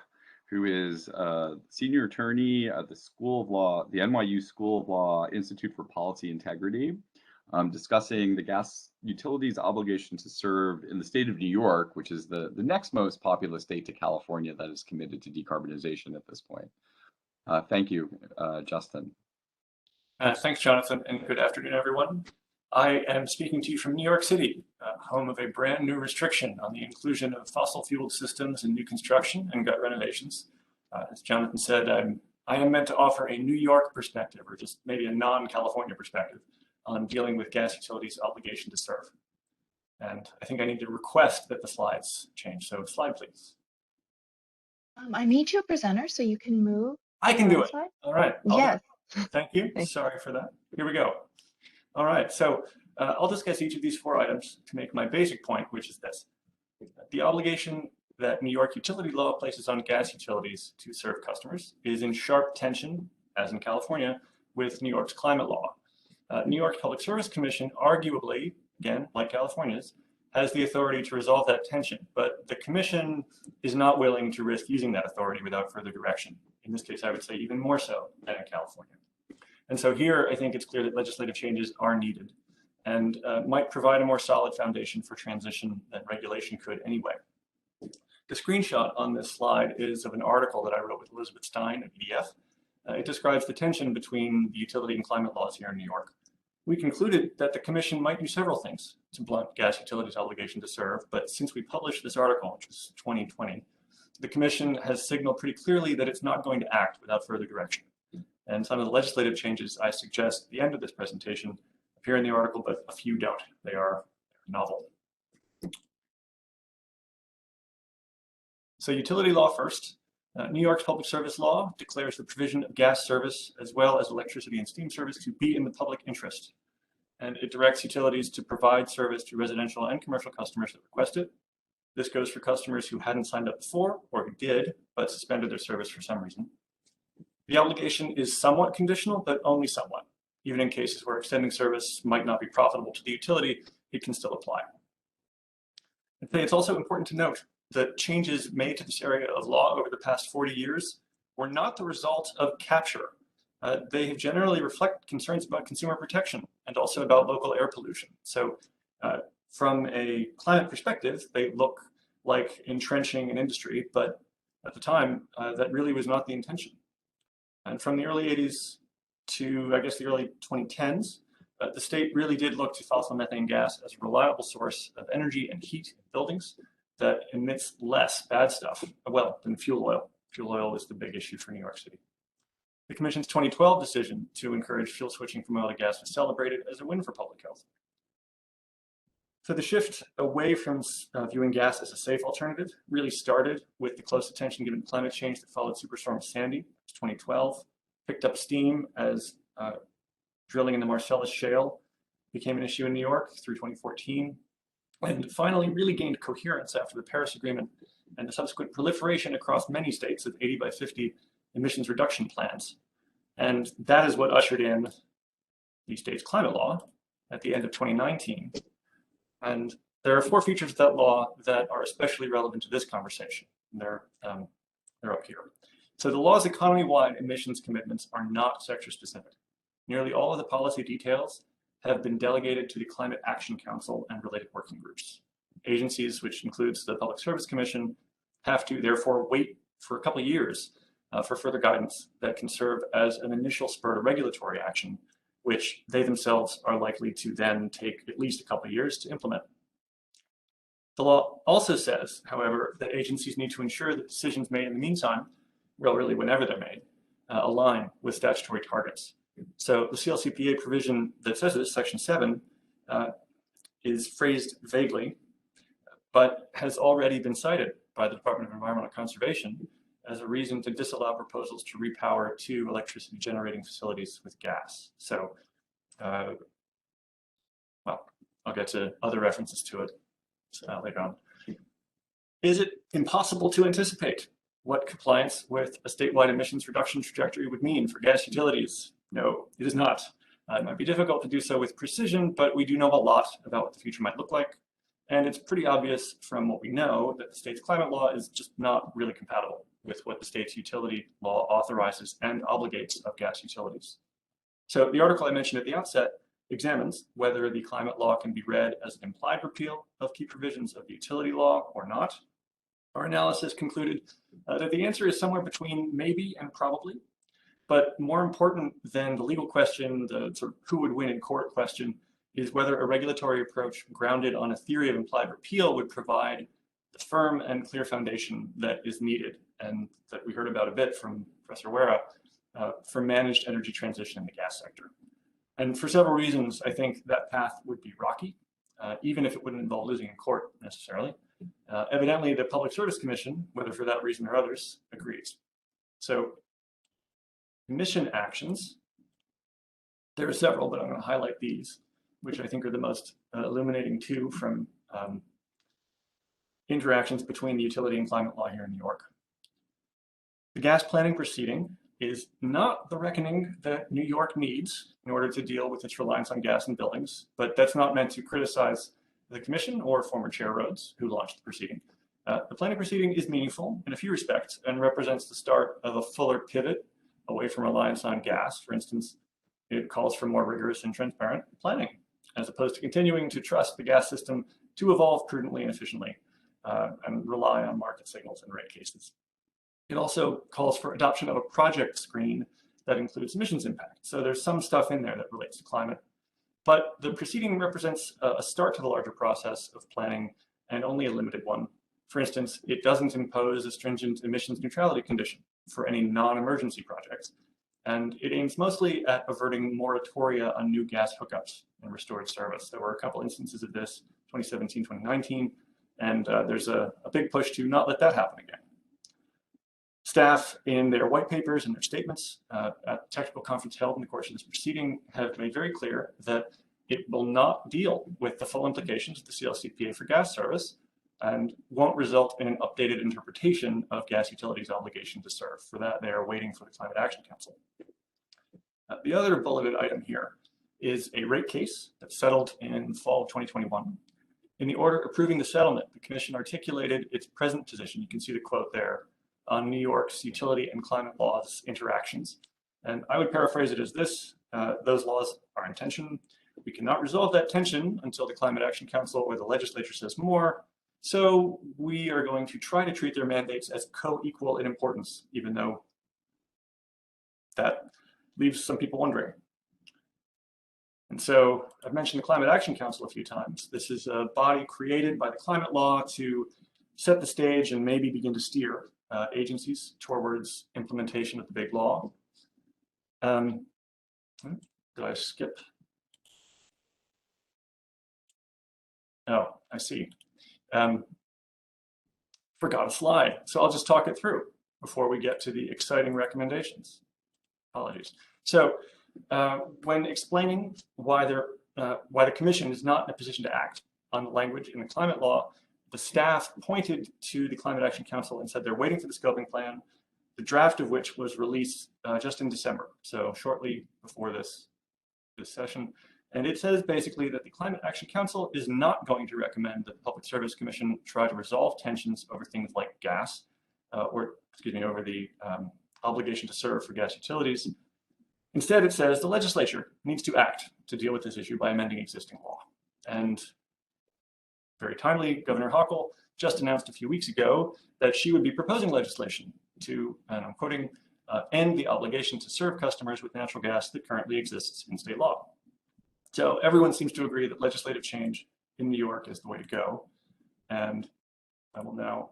who is a senior attorney at the School of Law, the NYU School of Law Institute for Policy Integrity, discussing the gas utilities obligation to serve in the state of New York, which is the next most populous state to California that is committed to decarbonization at this point. Thank you, Justin. Thanks, Jonathan, and good afternoon, everyone. I am speaking to you from New York City, home of a brand new restriction on the inclusion of fossil fueled systems in new construction and gut renovations. As Jonathan said, I am meant to offer a New York perspective, or just maybe a non-California perspective, on dealing with gas utilities' obligation to serve. And I think I need to request that the slides change. So slide, please. I made you a presenter, so you can move. I can do it. Slide. All right. Yes. Thank you. Sorry for that. Here we go. All right. So I'll discuss each of these 4 items to make my basic point, which is this. The obligation that New York utility law places on gas utilities to serve customers is in sharp tension, as in California, with New York's climate law. New York Public Service Commission arguably, again, like California's, has the authority to resolve that tension, but the commission is not willing to risk using that authority without further direction. In this case, I would say even more so than in California. And so here, I think it's clear that legislative changes are needed and might provide a more solid foundation for transition than regulation could anyway. The screenshot on this slide is of an article that I wrote with Elizabeth Stein at EDF. It describes the tension between the utility and climate laws here in New York. We concluded that the commission might do several things to blunt gas utilities' obligation to serve, but since we published this article, which was 2020, the commission has signaled pretty clearly that it's not going to act without further direction. And some of the legislative changes I suggest at the end of this presentation appear in the article, but a few don't. They are novel. So utility law first. New York's public service law declares the provision of gas service as well as electricity and steam service to be in the public interest. And it directs utilities to provide service to residential and commercial customers that request it. This goes for customers who hadn't signed up before or who did, but suspended their service for some reason. The obligation is somewhat conditional, but only somewhat. Even in cases where extending service might not be profitable to the utility, it can still apply. I'd say it's also important to note that changes made to this area of law over the past 40 years were not the result of capture. they have generally reflect concerns about consumer protection and also about local air pollution. So from a climate perspective, they look like entrenching an industry, but at the time, that really was not the intention. And from the early 80s to, I guess, the early 2010s, the state really did look to fossil methane gas as a reliable source of energy and heat in buildings that emits less bad stuff, well, than fuel oil. Fuel oil is the big issue for New York City. The Commission's 2012 decision to encourage fuel switching from oil to gas was celebrated as a win for public health. So the shift away from viewing gas as a safe alternative really started with the close attention given to climate change that followed Superstorm Sandy, 2012, picked up steam as drilling in the Marcellus Shale became an issue in New York through 2014, and finally really gained coherence after the Paris Agreement and the subsequent proliferation across many states of 80 by 50 emissions reduction plans. And that is what ushered in the state's climate law at the end of 2019. And there are 4 features of that law that are especially relevant to this conversation. They're up here. So the law's economy-wide emissions commitments are not sector-specific. Nearly all of the policy details have been delegated to the Climate Action Council and related working groups. Agencies, which includes the Public Service Commission, have to therefore wait for a couple of years for further guidance that can serve as an initial spur to regulatory action, which they themselves are likely to then take at least a couple of years to implement. The law also says, however, that agencies need to ensure that decisions made in the meantime, well, really whenever they're made, align with statutory targets. So the CLCPA provision that says this, Section 7, is phrased vaguely, but has already been cited by the Department of Environmental Conservation as a reason to disallow proposals to repower 2 electricity generating facilities with gas. So, well, I'll get to other references to it later on. Is it impossible to anticipate what compliance with a statewide emissions reduction trajectory would mean for gas utilities? No, it is not. It might be difficult to do so with precision, but we do know a lot about what the future might look like. And it's pretty obvious from what we know that the state's climate law is just not really compatible with what the state's utility law authorizes and obligates of gas utilities. So the article I mentioned at the outset examines whether the climate law can be read as an implied repeal of key provisions of the utility law or not. Our analysis concluded that the answer is somewhere between maybe and probably. But more important than the legal question, the sort of who would win in court question, is whether a regulatory approach grounded on a theory of implied repeal would provide the firm and clear foundation that is needed, and that we heard about a bit from Professor Wera, for managed energy transition in the gas sector. And for several reasons, I think that path would be rocky, even if it wouldn't involve losing in court necessarily. Evidently, the Public Service Commission, whether for that reason or others, agrees. So emission actions, there are several, but I'm going to highlight these, which I think are the most illuminating too from interactions between the utility and climate law here in New York. The gas planning proceeding is not the reckoning that New York needs in order to deal with its reliance on gas in buildings, but that's not meant to criticize the Commission or former Chair Rhodes, who launched the proceeding. The planning proceeding is meaningful in a few respects and represents the start of a fuller pivot away from reliance on gas. For instance, it calls for more rigorous and transparent planning, as opposed to continuing to trust the gas system to evolve prudently and efficiently and rely on market signals and rate cases. It also calls for adoption of a project screen that includes emissions impact. So there's some stuff in there that relates to climate, but the proceeding represents a start to the larger process of planning and only a limited one. For instance, it doesn't impose a stringent emissions neutrality condition for any non-emergency projects, and it aims mostly at averting moratoria on new gas hookups and restored service. There were a couple instances of this, 2017, 2019, and there's a big push to not let that happen again. Staff in their white papers and their statements at the technical conference held in the course of this proceeding have made very clear that it will not deal with the full implications of the CLCPA for gas service and won't result in an updated interpretation of gas utilities' obligation to serve. For that, they are waiting for the Climate Action Council. The other bulleted item here is a rate case that settled in fall of 2021. In the order approving the settlement, the Commission articulated its present position, you can see the quote there, on New York's utility and climate laws interactions, And I would paraphrase it as this: those laws are in tension. We cannot resolve that tension until the Climate Action Council or the legislature says more. So we are going to try to treat their mandates as co-equal in importance, even though that leaves some people wondering. And so I've mentioned the Climate Action Council a few times. This is a body created by the climate law to set the stage and maybe begin to steer agencies towards implementation of the big law. Did I skip? Oh, I see. Forgot a slide, so I'll just talk it through before we get to the exciting recommendations. Apologies. So when explaining why the Commission is not in a position to act on the language in the climate law, the staff pointed to the Climate Action Council and said they're waiting for the scoping plan, the draft of which was released just in December, so shortly before this session. And it says basically that the Climate Action Council is not going to recommend that the Public Service Commission try to resolve tensions over things like gas, over the obligation to serve for gas utilities. Instead, it says the legislature needs to act to deal with this issue by amending existing law. And very timely, Governor Hochul just announced a few weeks ago that she would be proposing legislation to, and I'm quoting, end the obligation to serve customers with natural gas that currently exists in state law. So everyone seems to agree that legislative change in New York is the way to go. And I will now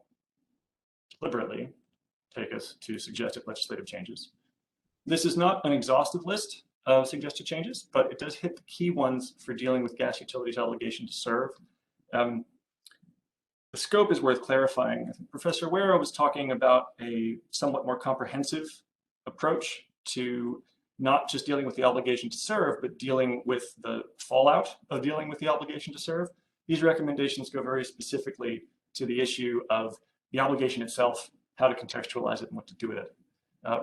deliberately take us to suggested legislative changes. This is not an exhaustive list of suggested changes, but it does hit the key ones for dealing with gas utilities' obligation to serve. The scope is worth clarifying. I think Professor Wera was talking about a somewhat more comprehensive approach to not just dealing with the obligation to serve, but dealing with the fallout of dealing with the obligation to serve. These recommendations go very specifically to the issue of the obligation itself, how to contextualize it, and what to do with it.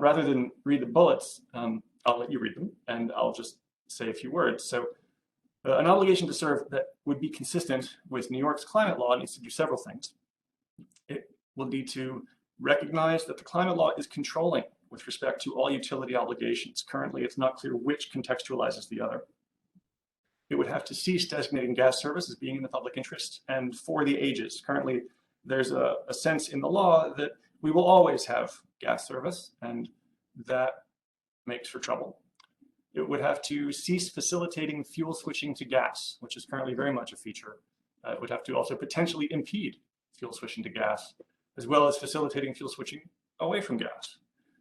Rather than read the bullets, I'll let you read them, and I'll just say a few words. So an obligation to serve that would be consistent with New York's climate law needs to do several things. It will need to recognize that the climate law is controlling with respect to all utility obligations. Currently, it's not clear which contextualizes the other. It would have to cease designating gas service as being in the public interest and for the ages. Currently, there's a sense in the law that we will always have gas service, and that makes for trouble. It would have to cease facilitating fuel switching to gas, which is currently very much a feature. It would have to also potentially impede fuel switching to gas, as well as facilitating fuel switching away from gas.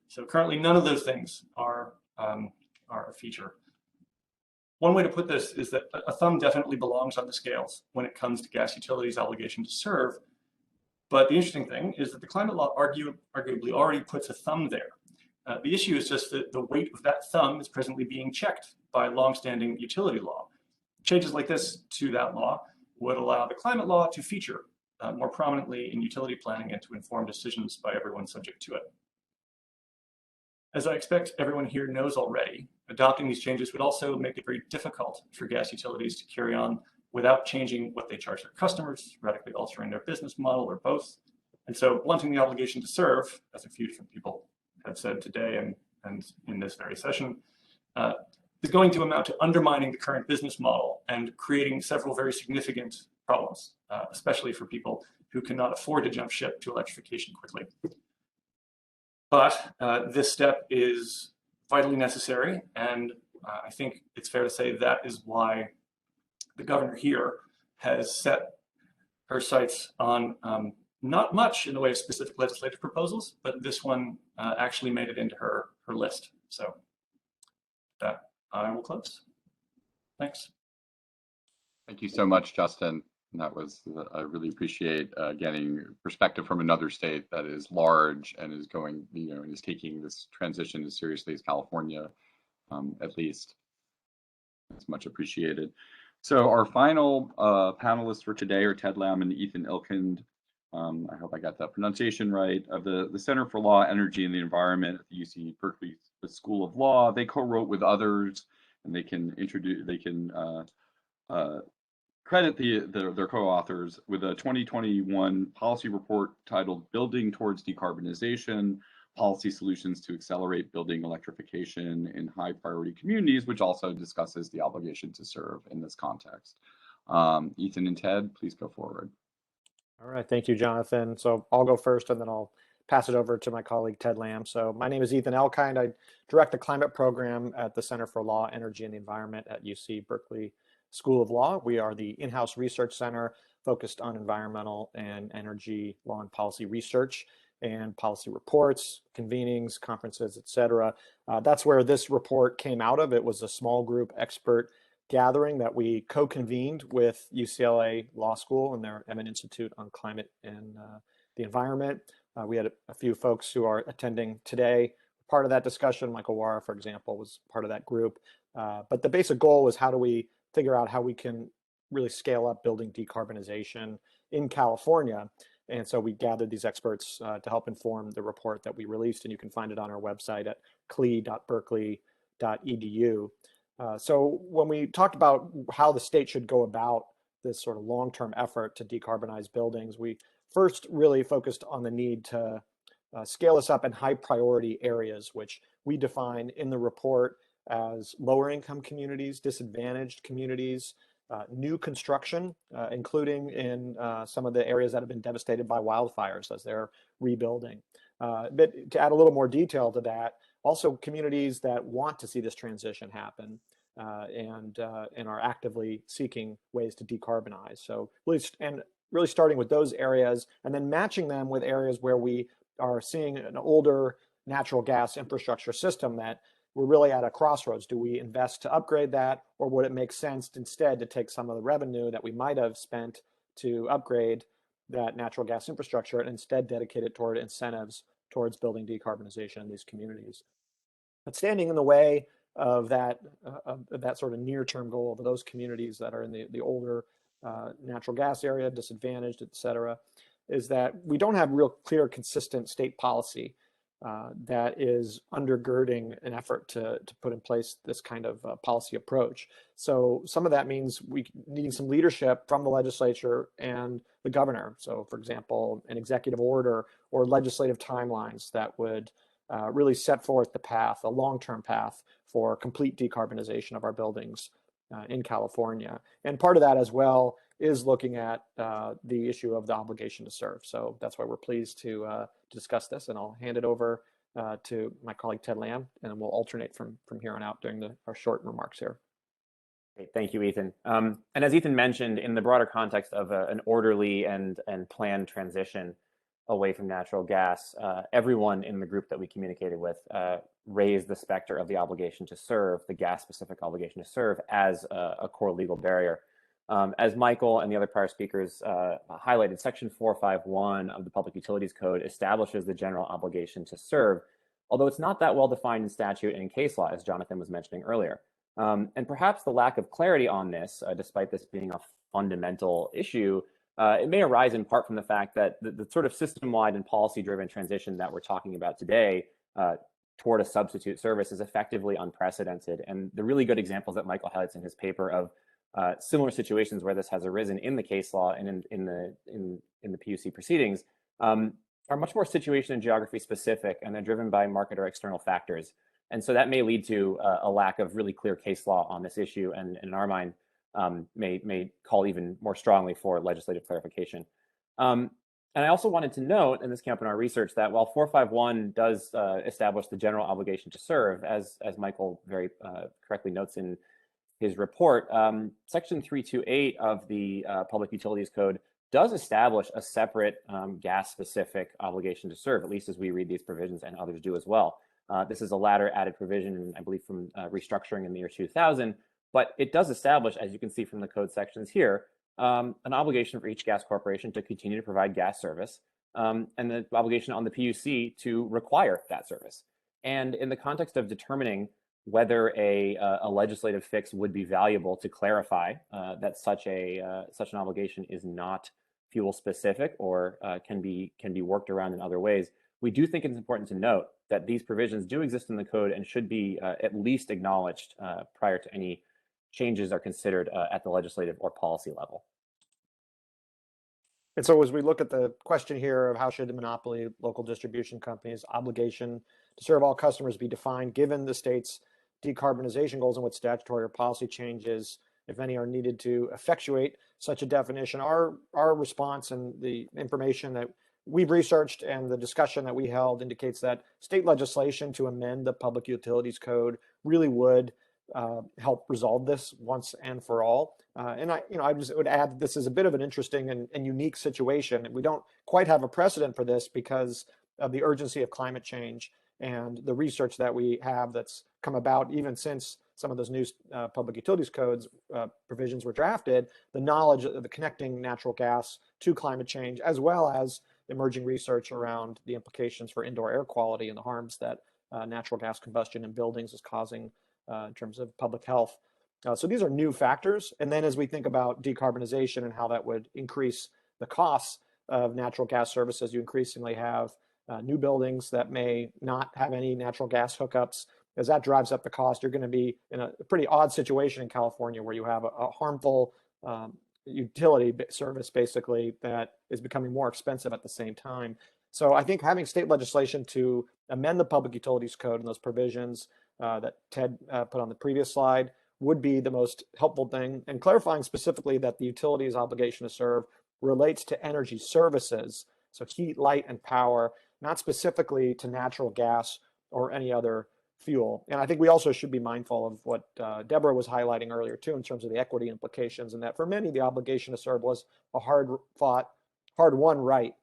So currently, none of those things are a feature. One way to put this is that a thumb definitely belongs on the scales when it comes to gas utilities' obligation to serve. But the interesting thing is that the climate law arguably already puts a thumb there. The issue is just that the weight of that thumb is presently being checked by longstanding utility law. Changes like this to that law would allow the climate law to feature more prominently in utility planning and to inform decisions by everyone subject to it. As I expect everyone here knows already, adopting these changes would also make it very difficult for gas utilities to carry on without changing what they charge their customers, radically altering their business model, or both. And so blunting the obligation to serve, as a few different people have said today and in this very session, is going to amount to undermining the current business model and creating several very significant problems, especially for people who cannot afford to jump ship to electrification quickly. But this step is vitally necessary, and I think it's fair to say that is why the governor here has set her sights on not much in the way of specific legislative proposals, but this one actually made it into her list. So that I will close. Thanks. Thank you so much, Justin. That was, I really appreciate getting perspective from another state that is large and is going, and is taking this transition as seriously as California, at least. It's much appreciated. So our final panelists for today are Ted Lamb and Ethan Ilkind. I hope I got that pronunciation right, of the Center for Law, Energy, and the Environment at the UC Berkeley School of Law. They co-wrote with others, and they can credit their co-authors with a 2021 policy report titled Building Towards Decarbonization, policy solutions to accelerate building electrification in high priority communities, which also discusses the obligation to serve in this context. Ethan and Ted, please go forward. All right, thank you, Jonathan. So I'll go first and then I'll pass it over to my colleague, Ted Lamb. So my name is Ethan Elkind. I direct the climate program at the Center for Law, Energy, and the Environment at UC Berkeley School of Law. We are the in-house research center focused on environmental and energy law and policy research and policy reports, convenings, conferences, et cetera. That's where this report came out of. It was a small group expert gathering that we co-convened with UCLA Law School and their Emmett Institute on Climate and the Environment. We had a few folks who are attending today. Part of that discussion, Michael Wara, for example, was part of that group. But the basic goal was how do we figure out how we can really scale up building decarbonization in California. And so we gathered these experts to help inform the report that we released, and you can find it on our website at cli.berkeley.edu. So when we talked about how the state should go about this sort of long-term effort to decarbonize buildings, we first really focused on the need to scale this up in high priority areas, which we define in the report as lower income communities, disadvantaged communities, new construction, including in some of the areas that have been devastated by wildfires as they're rebuilding. But to add a little more detail to that, also communities that want to see this transition happen and are actively seeking ways to decarbonize. So really starting with those areas and then matching them with areas where we are seeing an older natural gas infrastructure system that we're really at a crossroads. Do we invest to upgrade that, or would it make sense instead to take some of the revenue that we might have spent to upgrade that natural gas infrastructure and instead dedicate it toward incentives towards building decarbonization in these communities? But standing in the way of that sort of near-term goal of those communities that are in the older natural gas area, disadvantaged, et cetera, is that we don't have real clear, consistent state policy that is undergirding an effort to put in place this kind of policy approach. So some of that means we need some leadership from the legislature and the governor. So for example, an executive order or legislative timelines that would really set forth the path, a long-term path for complete decarbonization of our buildings in California. And part of that as well is looking at the issue of the obligation to serve. So that's why we're pleased to discuss this, and I'll hand it over to my colleague Ted Lamb, and we'll alternate from here on out during our short remarks here. Great, thank you, Ethan. And as Ethan mentioned, in the broader context of an orderly and planned transition away from natural gas, everyone in the group that we communicated with raised the specter of the obligation to serve, the gas-specific obligation to serve, as a core legal barrier. As Michael and the other prior speakers highlighted, Section 451 of the Public Utilities Code establishes the general obligation to serve, although it's not that well defined in statute and in case law, as Jonathan was mentioning earlier. And perhaps the lack of clarity on this, despite this being a fundamental issue, it may arise in part from the fact that the sort of system-wide and policy-driven transition that we're talking about today toward a substitute service is effectively unprecedented. And the really good examples that Michael highlights in his paper of similar situations where this has arisen in the case law and in the PUC proceedings are much more situation and geography specific, and they're driven by market or external factors. And so that may lead to a lack of really clear case law on this issue, and in our mind, may call even more strongly for legislative clarification. And I also wanted to note, and this came up in our research, that while 451 does establish the general obligation to serve, as Michael very correctly notes in his report, Section 328 of the Public Utilities Code does establish a separate gas-specific obligation to serve, at least as we read these provisions, and others do as well. This is a latter added provision, I believe, from restructuring in the year 2000, but it does establish, as you can see from the code sections here, an obligation for each gas corporation to continue to provide gas service, and the obligation on the PUC to require that service. And in the context of determining whether a legislative fix would be valuable to clarify that such an obligation is not fuel specific or can be worked around in other ways, we do think it's important to note that these provisions do exist in the code and should be at least acknowledged prior to any changes are considered at the legislative or policy level. And so as we look at the question here of how should the monopoly local distribution companies' obligation to serve all customers be defined given the state's decarbonization goals and what statutory or policy changes, if any, are needed to effectuate such a definition, our response and the information that we've researched and the discussion that we held indicates that state legislation to amend the Public Utilities Code really would help resolve this once and for all. And I just would add that this is a bit of an interesting and unique situation. We don't quite have a precedent for this because of the urgency of climate change and the research that we have that's come about even since some of those new public utilities codes provisions were drafted. The knowledge of the connecting natural gas to climate change, as well as emerging research around the implications for indoor air quality and the harms that natural gas combustion in buildings is causing in terms of public health. So these are new factors. And then as we think about decarbonization and how that would increase the costs of natural gas services, you increasingly have new buildings that may not have any natural gas hookups. As that drives up the cost, you're going to be in a pretty odd situation in California where you have a harmful utility service basically that is becoming more expensive at the same time. So I think having state legislation to amend the Public Utilities Code and those provisions that Ted put on the previous slide would be the most helpful thing, and clarifying specifically that the utility's obligation to serve relates to energy services, so heat, light, and power, not specifically to natural gas or any other fuel. And I think we also should be mindful of what Deborah was highlighting earlier too, in terms of the equity implications, and that for many, the obligation to serve was a hard-won right.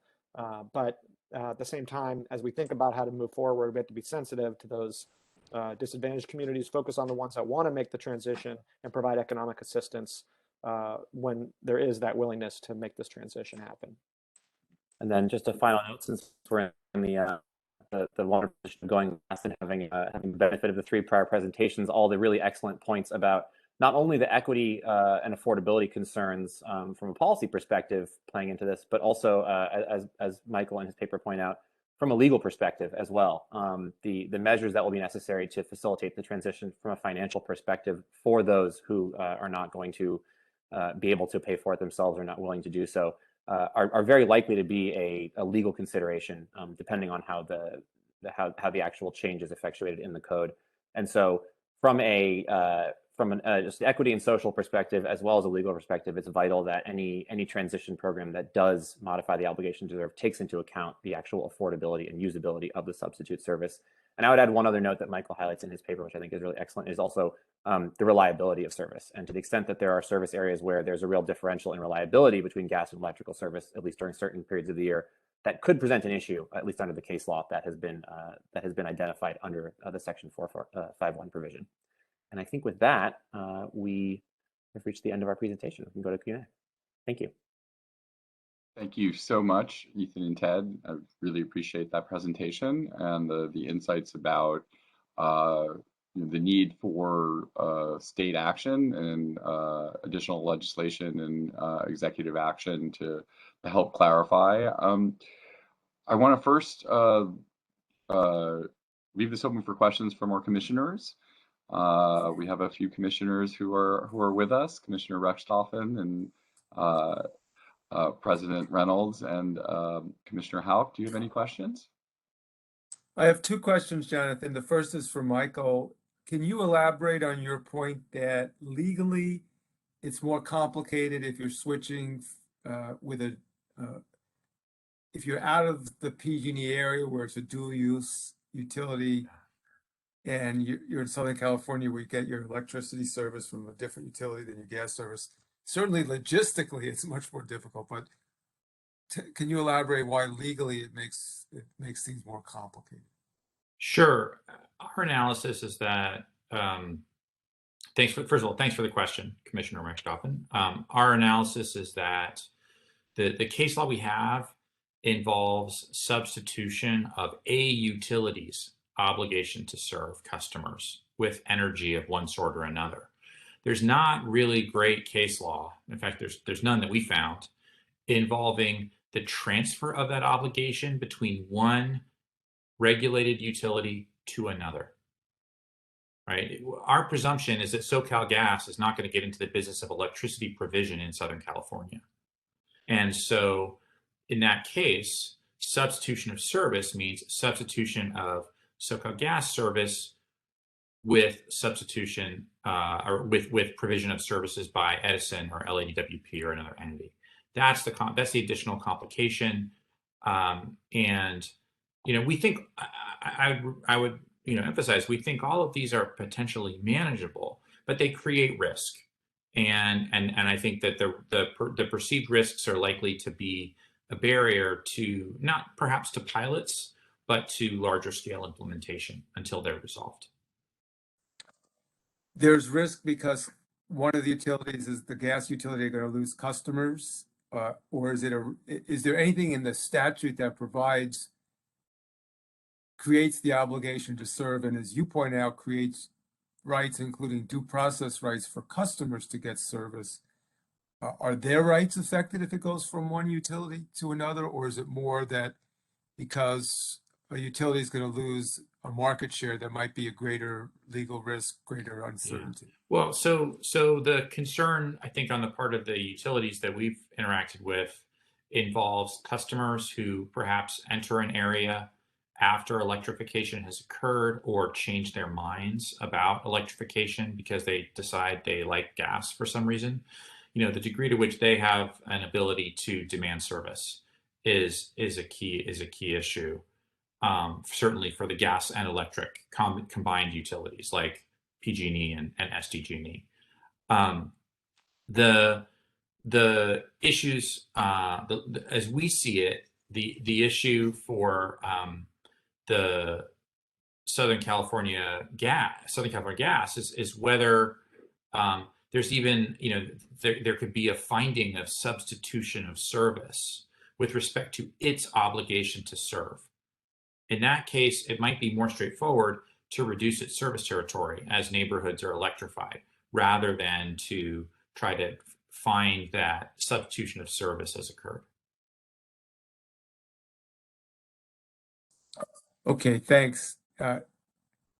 But at the same time, as we think about how to move forward, we have to be sensitive to those disadvantaged communities, focus on the ones that want to make the transition and provide economic assistance when there is that willingness to make this transition happen. And then just a final note, since we're in the longer position of going fast and having the benefit of the 3 prior presentations, all the really excellent points about not only the equity and affordability concerns from a policy perspective playing into this, but also, as Michael in his paper point out, from a legal perspective as well. The measures that will be necessary to facilitate the transition from a financial perspective for those who are not going to be able to pay for it themselves or not willing to do so are very likely to be a legal consideration, depending on how the actual change is effectuated in the code. And so from an just equity and social perspective, as well as a legal perspective, it's vital that any transition program that does modify the obligation to serve takes into account the actual affordability and usability of the substitute service. And I would add one other note that Michael highlights in his paper, which I think is really excellent, is also the reliability of service. And to the extent that there are service areas where there's a real differential in reliability between gas and electrical service, at least during certain periods of the year, that could present an issue, at least under the case law that has been identified under the Section 451 provision. And I think with that, we have reached the end of our presentation. We can go to Q&A. Thank you. Thank you so much, Ethan and Ted. I really appreciate that presentation and the insights about the need for state action and additional legislation and executive action to help clarify. I want to first leave this open for questions from our commissioners. We have a few commissioners who are with us, Commissioner Rextoffen and President Reynolds and Commissioner Houck. Do you have any questions? I have 2 questions, Jonathan. The first is for Michael. Can you elaborate on your point that legally it's more complicated if you're switching if you're out of the PG&E area where it's a dual use utility and you're in Southern California where you get your electricity service from a different utility than your gas service? Certainly logistically it's much more difficult, but can you elaborate why legally it makes things more complicated? Sure. Our analysis is that, first of all, thanks for the question, Commissioner Rextoffen. Our analysis is that the case law we have involves substitution of a utility's obligation to serve customers with energy of one sort or another. There's not really great case law. In fact, there's none that we found involving the transfer of that obligation between one regulated utility to another. Right? Our presumption is that SoCalGas is not going to get into the business of electricity provision in Southern California. And so in that case, substitution of service means substitution of SoCal gas service with substitution or with provision of services by Edison or LADWP or another entity. That's the additional complication. And we think I would emphasize, we think all of these are potentially manageable, but they create risk. And I think that the perceived risks are likely to be a barrier to not perhaps to pilots, but to larger scale implementation until they're resolved. There's risk because one of the utilities is the gas utility are going to lose customers, or is there anything in the statute that creates the obligation to serve, and as you point out, creates rights, including due process rights for customers to get service? Are their rights affected if it goes from one utility to another, or is it more that because a utility is going to lose a market share, there might be a greater legal risk, greater uncertainty? Yeah. Well, so the concern, I think, on the part of the utilities that we've interacted with involves customers who perhaps enter an area after electrification has occurred or change their minds about electrification because they decide they like gas for some reason. The degree to which they have an ability to demand service is a key issue. Certainly for the gas and electric combined utilities like PG&E and SDG&E. The issues, as we see it, the issue for the Southern California gas is whether there's even, there could be a finding of substitution of service with respect to its obligation to serve. In that case, it might be more straightforward to reduce its service territory as neighborhoods are electrified, rather than to try to find that substitution of service has occurred. Okay, thanks. I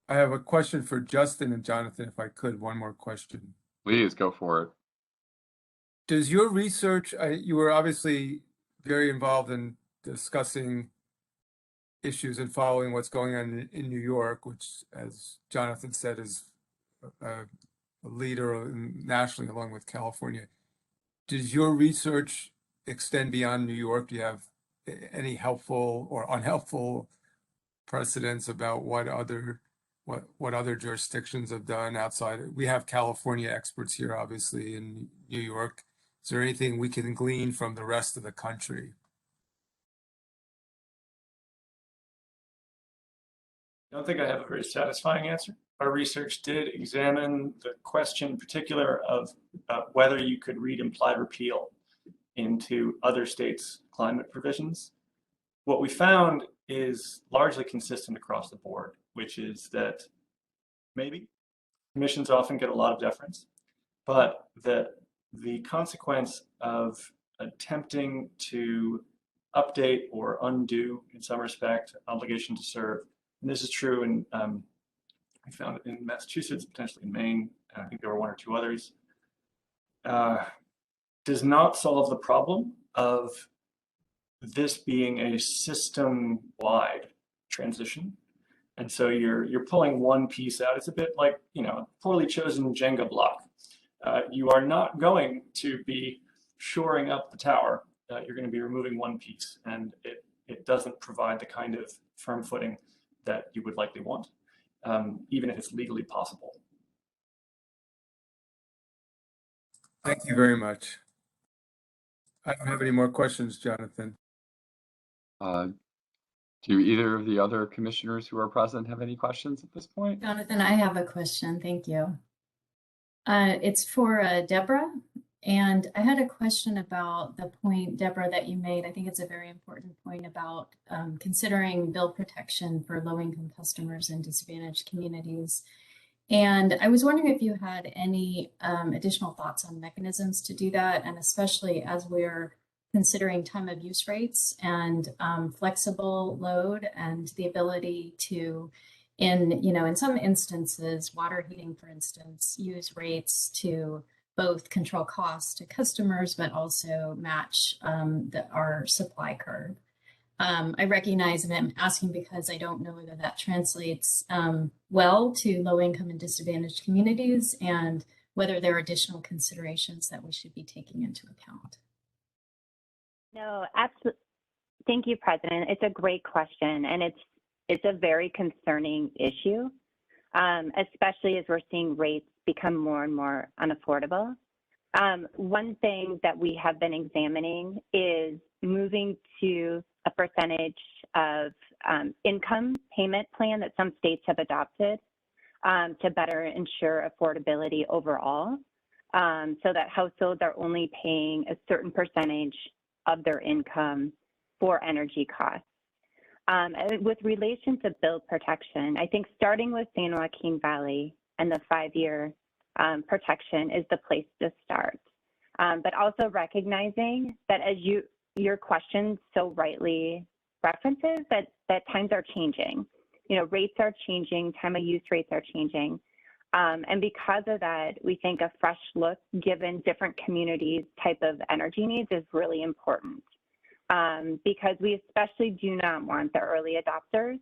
have a question for Justin and Jonathan, if I could, one more question. Please go for it. Does your research, you were obviously very involved in discussing issues and following what's going on in New York, which, as Jonathan said, is a leader nationally along with California. Does your research extend beyond New York? Do you have any helpful or unhelpful precedents about what other jurisdictions have done outside? We have California experts here, obviously, in New York. Is there anything we can glean from the rest of the country? I don't think I have a very satisfying answer. Our research did examine the question in particular of whether you could read implied repeal into other states' climate provisions. What we found is largely consistent across the board, which is that maybe commissions often get a lot of deference, but that the consequence of attempting to update or undo, in some respect, obligation to serve, and this is true in, we found it in Massachusetts, potentially in Maine, and I think there were one or two others, does not solve the problem of this being a system-wide transition. And so you're pulling one piece out. It's a bit like, a poorly chosen Jenga block. You are not going to be shoring up the tower. You're going to be removing one piece, and it doesn't provide the kind of firm footing that you would likely want, even if it's legally possible. Thank you very much. I don't have any more questions, Jonathan. Do either of the other commissioners who are present have any questions at this point? Jonathan, I have a question. Thank you. It's for Deborah. And I had a question about the point, Deborah, that you made. I think it's a very important point about considering bill protection for low-income customers and disadvantaged communities. And I was wondering if you had any additional thoughts on mechanisms to do that, and especially as we're considering time of use rates and flexible load and the ability to, in some instances, water heating, for instance, use rates to both control costs to customers, but also match our supply curve. I recognize and I'm asking because I don't know whether that translates well to low income and disadvantaged communities and whether there are additional considerations that we should be taking into account. No, absolutely. Thank you, President. It's a great question, and it's a very concerning issue, especially as we're seeing rates become more and more unaffordable. One thing that we have been examining is moving to a percentage of income payment plan that some states have adopted to better ensure affordability overall, so that households are only paying a certain percentage of their income for energy costs. With relation to bill protection, I think starting with San Joaquin Valley and the 5-year protection is the place to start. But also recognizing that as your question so rightly references that times are changing. You know, rates are changing, time of use rates are changing. And because of that, we think a fresh look given different communities' type of energy needs is really important. Because we especially do not want the early adopters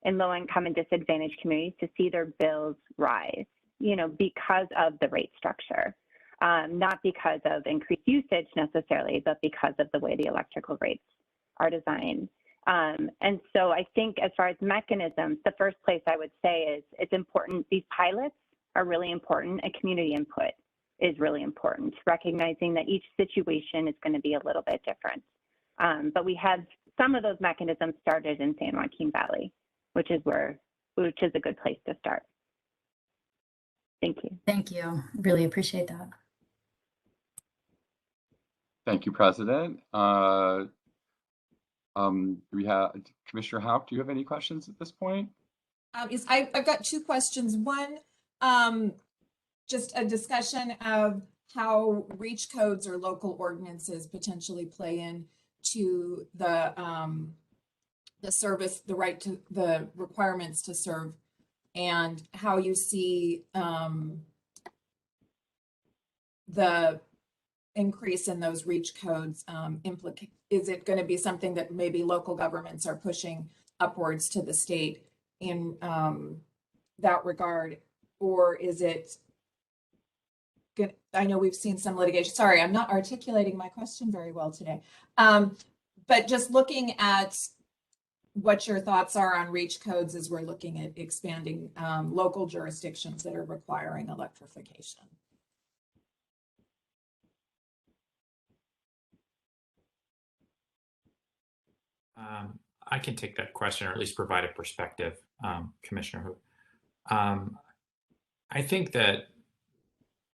in low income and disadvantaged communities to see their bills rise, you know, because of the rate structure, not because of increased usage necessarily, but because of the way the electrical rates are designed. And so I think as far as mechanisms, the first place I would say is it's important, these pilots are really important, and community input is really important, recognizing that each situation is going to be a little bit different. But we have some of those mechanisms started in San Joaquin Valley, which is a good place to start. Thank you. Thank you. Really appreciate that. Thank you, President. We have Commissioner Hauck. Do you have any questions at this point? Yes, I've got two questions. One, just a discussion of how reach codes or local ordinances potentially play in to the service, the right to the requirements to serve, and how you see the increase in those reach codes implicate. Is it going to be something that maybe local governments are pushing upwards to the state in that regard, or is it good? I know we've seen some litigation. Sorry, I'm not articulating my question very well today. But just looking at what your thoughts are on reach codes as we're looking at expanding local jurisdictions that are requiring electrification. I can take that question, or at least provide a perspective, Commissioner Hu. I think that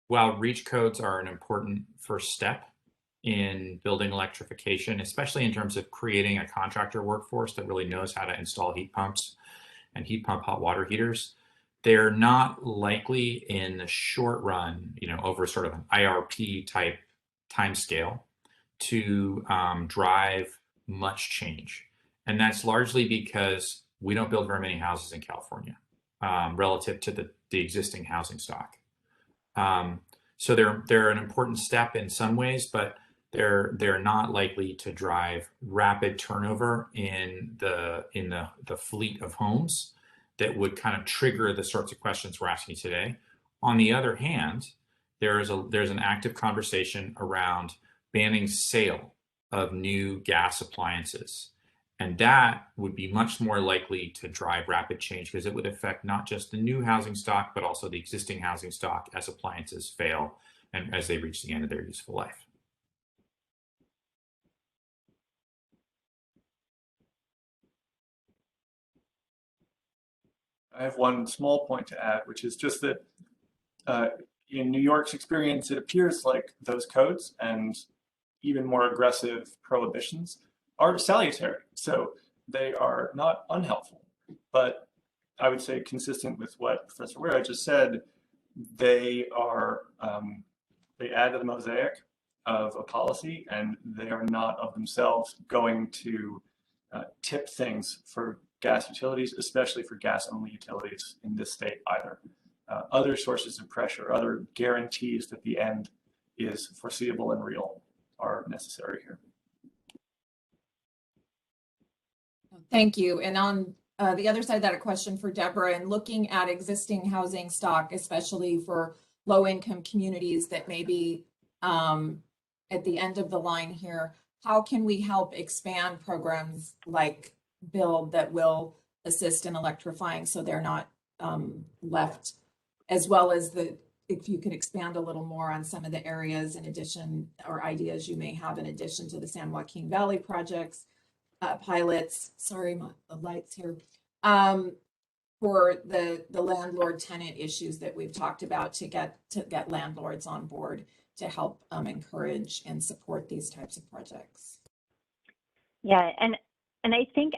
while reach codes are an important first step in building electrification, especially in terms of creating a contractor workforce that really knows how to install heat pumps and heat pump hot water heaters, they're not likely in the short run, you know, over sort of an IRP type timescale to drive much change. And that's largely because we don't build very many houses in California relative to the existing housing stock. So they're an important step in some ways, but they're not likely to drive rapid turnover in the fleet of homes that would kind of trigger the sorts of questions we're asking today. On the other hand, there's an active conversation around banning sale of new gas appliances. And that would be much more likely to drive rapid change because it would affect not just the new housing stock, but also the existing housing stock as appliances fail and as they reach the end of their useful life. I have one small point to add, which is just that in New York's experience, it appears like those codes and even more aggressive prohibitions are salutary. So they are not unhelpful, but I would say consistent with what Professor Ware just said, they are, they add to the mosaic of a policy, and they are not of themselves going to tip things for gas utilities, especially for gas-only utilities in this state either. Other sources of pressure, other guarantees that the end is foreseeable and real are necessary here. Thank you. And on the other side of that, a question for Deborah, and looking at existing housing stock, especially for low-income communities that may be at the end of the line here, how can we help expand programs like Build that will assist in electrifying so they're not left, as well as if you could expand a little more on some of the areas in addition, or ideas you may have in addition to the San Joaquin Valley projects, pilots, sorry, the lights here, for the landlord tenant issues that we've talked about to get landlords on board to help encourage and support these types of projects. Yeah, and I think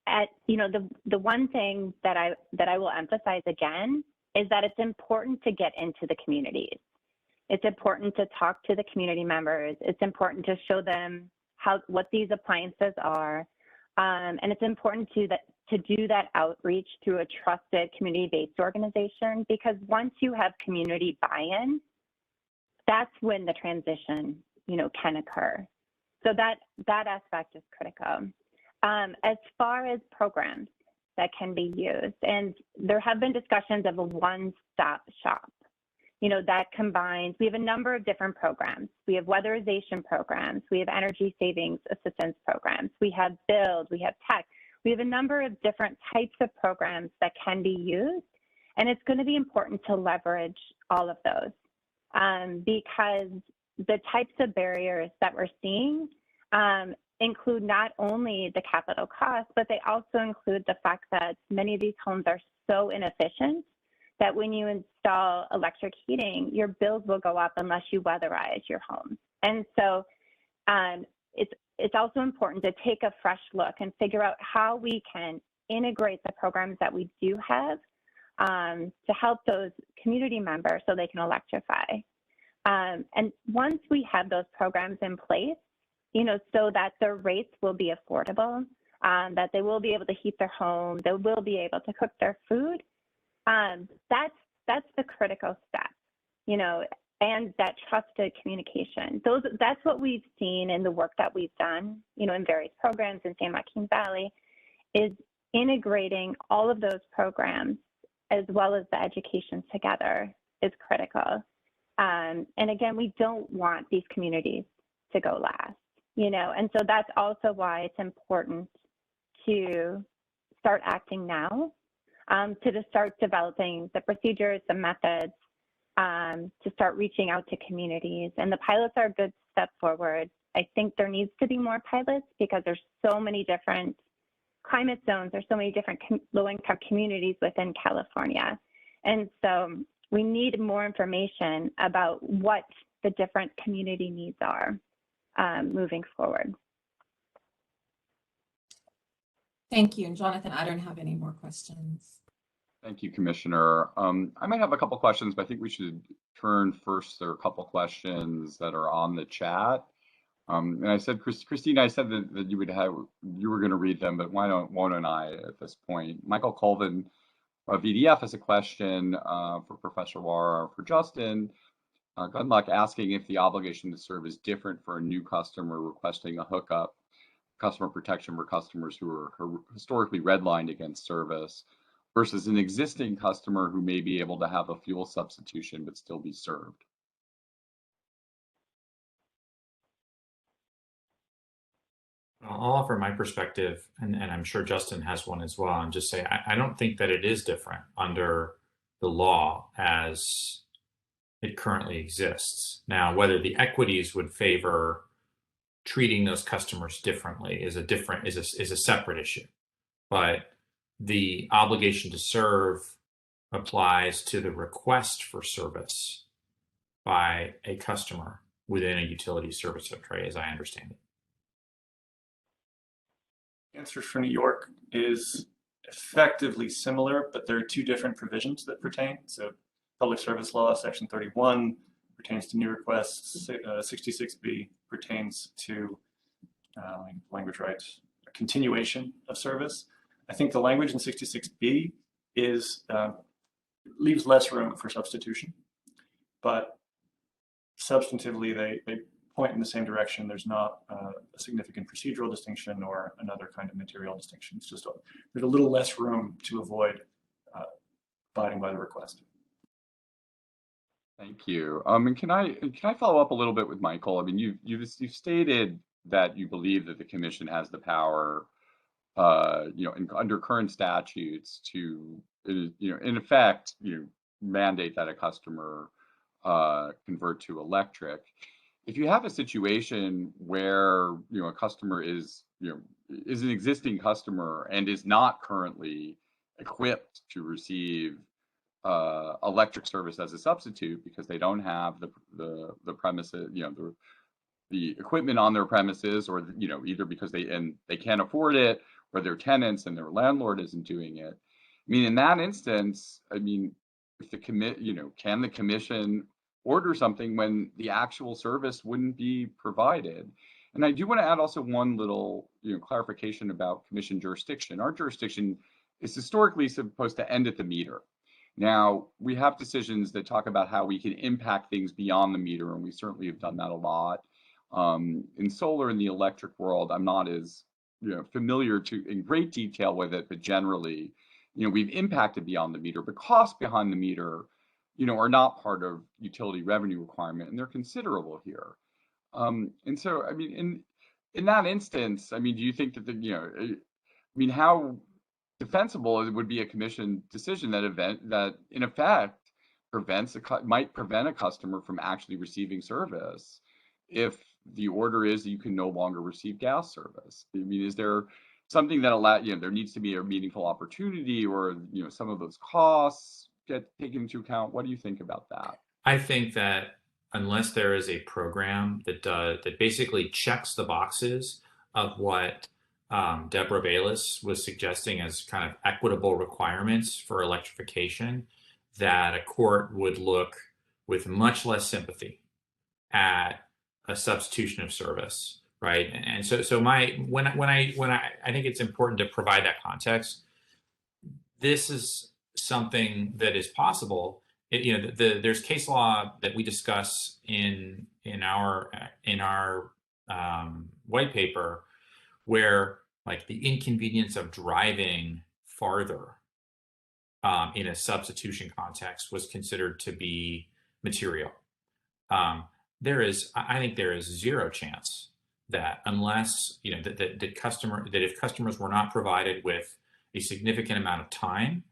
the one thing that I will emphasize again is that it's important to get into the communities. It's important to talk to the community members. It's important to show them what these appliances are, and it's important to do that outreach through a trusted community-based organization, because once you have community buy-in, that's when the transition can occur. So that aspect is critical. As far as programs that can be used, and there have been discussions of a one-stop shop, that combines, we have a number of different programs. We have weatherization programs, we have energy savings assistance programs, we have Build, we have Tech. We have a number of different types of programs that can be used, and it's going to be important to leverage all of those because the types of barriers that we're seeing include not only the capital cost, but they also include the fact that many of these homes are so inefficient that when you install electric heating, your bills will go up unless you weatherize your home. And so it's also important to take a fresh look and figure out how we can integrate the programs that we do have to help those community members so they can electrify. And once we have those programs in place, so that their rates will be affordable, that they will be able to heat their home, they will be able to cook their food, that's the critical step, and that trusted communication. That's what we've seen in the work that we've done, in various programs in San Joaquin Valley, is integrating all of those programs as well as the education together is critical. And again, we don't want these communities to go last, and so that's also why it's important to start acting now, to start developing the procedures, the methods, to start reaching out to communities. And the pilots are a good step forward. I think there needs to be more pilots because there's so many different climate zones, there's so many different low-income communities within California. And so we need more information about what the different community needs are moving forward. Thank you. And Jonathan, I don't have any more questions. Thank you, Commissioner. I might have a couple questions, but I think we should turn first. There are a couple questions that are on the chat. And I said, Christina, I said that you were going to read them, but why don't I at this point? Michael Colvin of VDF has a question for Professor Warr, for Justin. Good luck, asking if the obligation to serve is different for a new customer requesting a hookup, customer protection for customers who are historically redlined against service, versus an existing customer who may be able to have a fuel substitution but still be served. I'll offer my perspective, and I'm sure Justin has one as well, and just say I don't think that it is different under the law as it currently exists. Now, whether the equities would favor treating those customers differently is a separate issue, but the obligation to serve applies to the request for service by a customer within a utility service territory, as I understand it. Answer for New York is effectively similar, but there are two different provisions that pertain. So Public Service Law, Section 31 pertains to new requests. 66B pertains to language rights, a continuation of service. I think the language in 66B is leaves less room for substitution, but substantively, they point in the same direction. There's not a significant procedural distinction or another kind of material distinction. It's just there's a little less room to avoid abiding by the request. Thank you. And can I follow up a little bit with Michael? I mean, you've stated that you believe that the commission has the power, under current statutes to, in effect, mandate that a customer convert to electric. If you have a situation where a customer is an existing customer and is not currently equipped to receive electric service as a substitute because they don't have the premises, the equipment on their premises, or either because they can't afford it, or their tenants and their landlord isn't doing it. I mean, in that instance, I mean, if the can the commission order something when the actual service wouldn't be provided? And I do want to add also one little clarification about commission jurisdiction. Our jurisdiction is historically supposed to end at the meter. Now, we have decisions that talk about how we can impact things beyond the meter, and we certainly have done that a lot. In solar and the electric world, I'm not as familiar in great detail with it, but generally, we've impacted beyond the meter, but costs behind the meter, are not part of utility revenue requirement, and they're considerable here. And so, I mean, in that instance, I mean, do you think that how defensible it would be a commission decision that in effect might prevent a customer from actually receiving service if the order is that you can no longer receive gas service? I mean, is there something that there needs to be a meaningful opportunity, or some of those costs get taken into account? What do you think about that? I think that unless there is a program that basically checks the boxes of what Deborah Bayless was suggesting as kind of equitable requirements for electrification, that a court would look with much less sympathy at a substitution of service, right? And so when I think it's important to provide that context. This is something that is possible. There's case law that we discuss in our white paper, where like the inconvenience of driving farther in a substitution context was considered to be material. I think there is zero chance that unless if customers were not provided with a significant amount of time,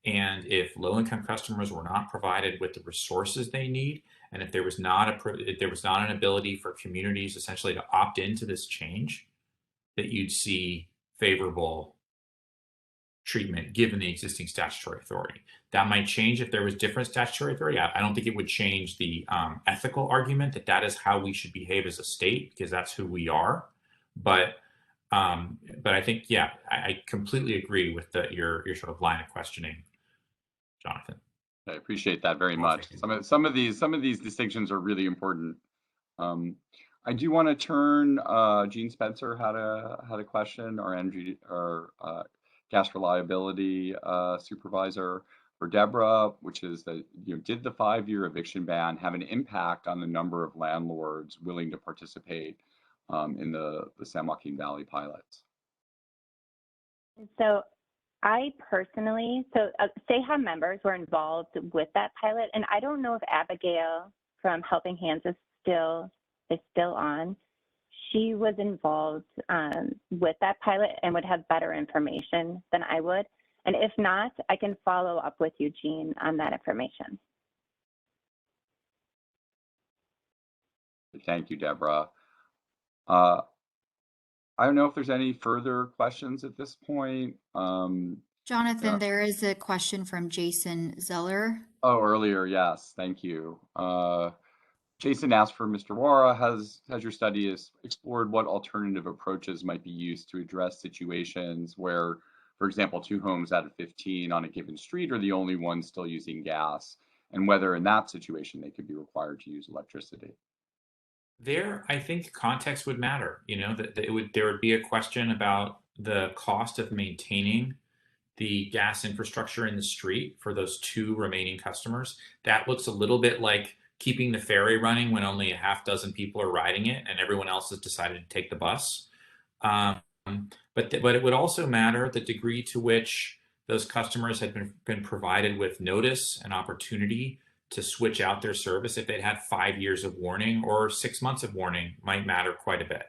and if low-income customers were not provided with the resources they need, and if there was not an ability for communities essentially to opt into this change, that you'd see favorable treatment given the existing statutory authority. That might change if there was different statutory authority. I don't think it would change the ethical argument that is how we should behave as a state, because that's who we are. But I think, yeah, I completely agree with your sort of line of questioning, Jonathan. I appreciate that very much. Some of these distinctions are really important. I do want to turn. Gene Spencer had a question, our energy or gas reliability supervisor, for Deborah, which is that did the 5-year eviction ban have an impact on the number of landlords willing to participate in the San Joaquin Valley pilots? So I personally, SAHA members were involved with that pilot, and I don't know if Abigail from Helping Hands is still on. She was involved with that pilot and would have better information than I would. And if not, I can follow up with you, Gene, on that information. Thank you, Deborah. I don't know if there's any further questions at this point. Jonathan, there is a question from Jason Zeller. Oh, earlier, yes, thank you. Jason asked for Mr. Wara, has your study explored what alternative approaches might be used to address situations where, for example, 2 homes out of 15 on a given street are the only ones still using gas, and whether in that situation they could be required to use electricity? There, I think context would matter. There would be a question about the cost of maintaining the gas infrastructure in the street for those 2 remaining customers. That looks a little bit like keeping the ferry running when only a half dozen people are riding it and everyone else has decided to take the bus. But it would also matter the degree to which those customers had been provided with notice and opportunity to switch out their service. If they'd had 5 years of warning or 6 months of warning, might matter quite a bit.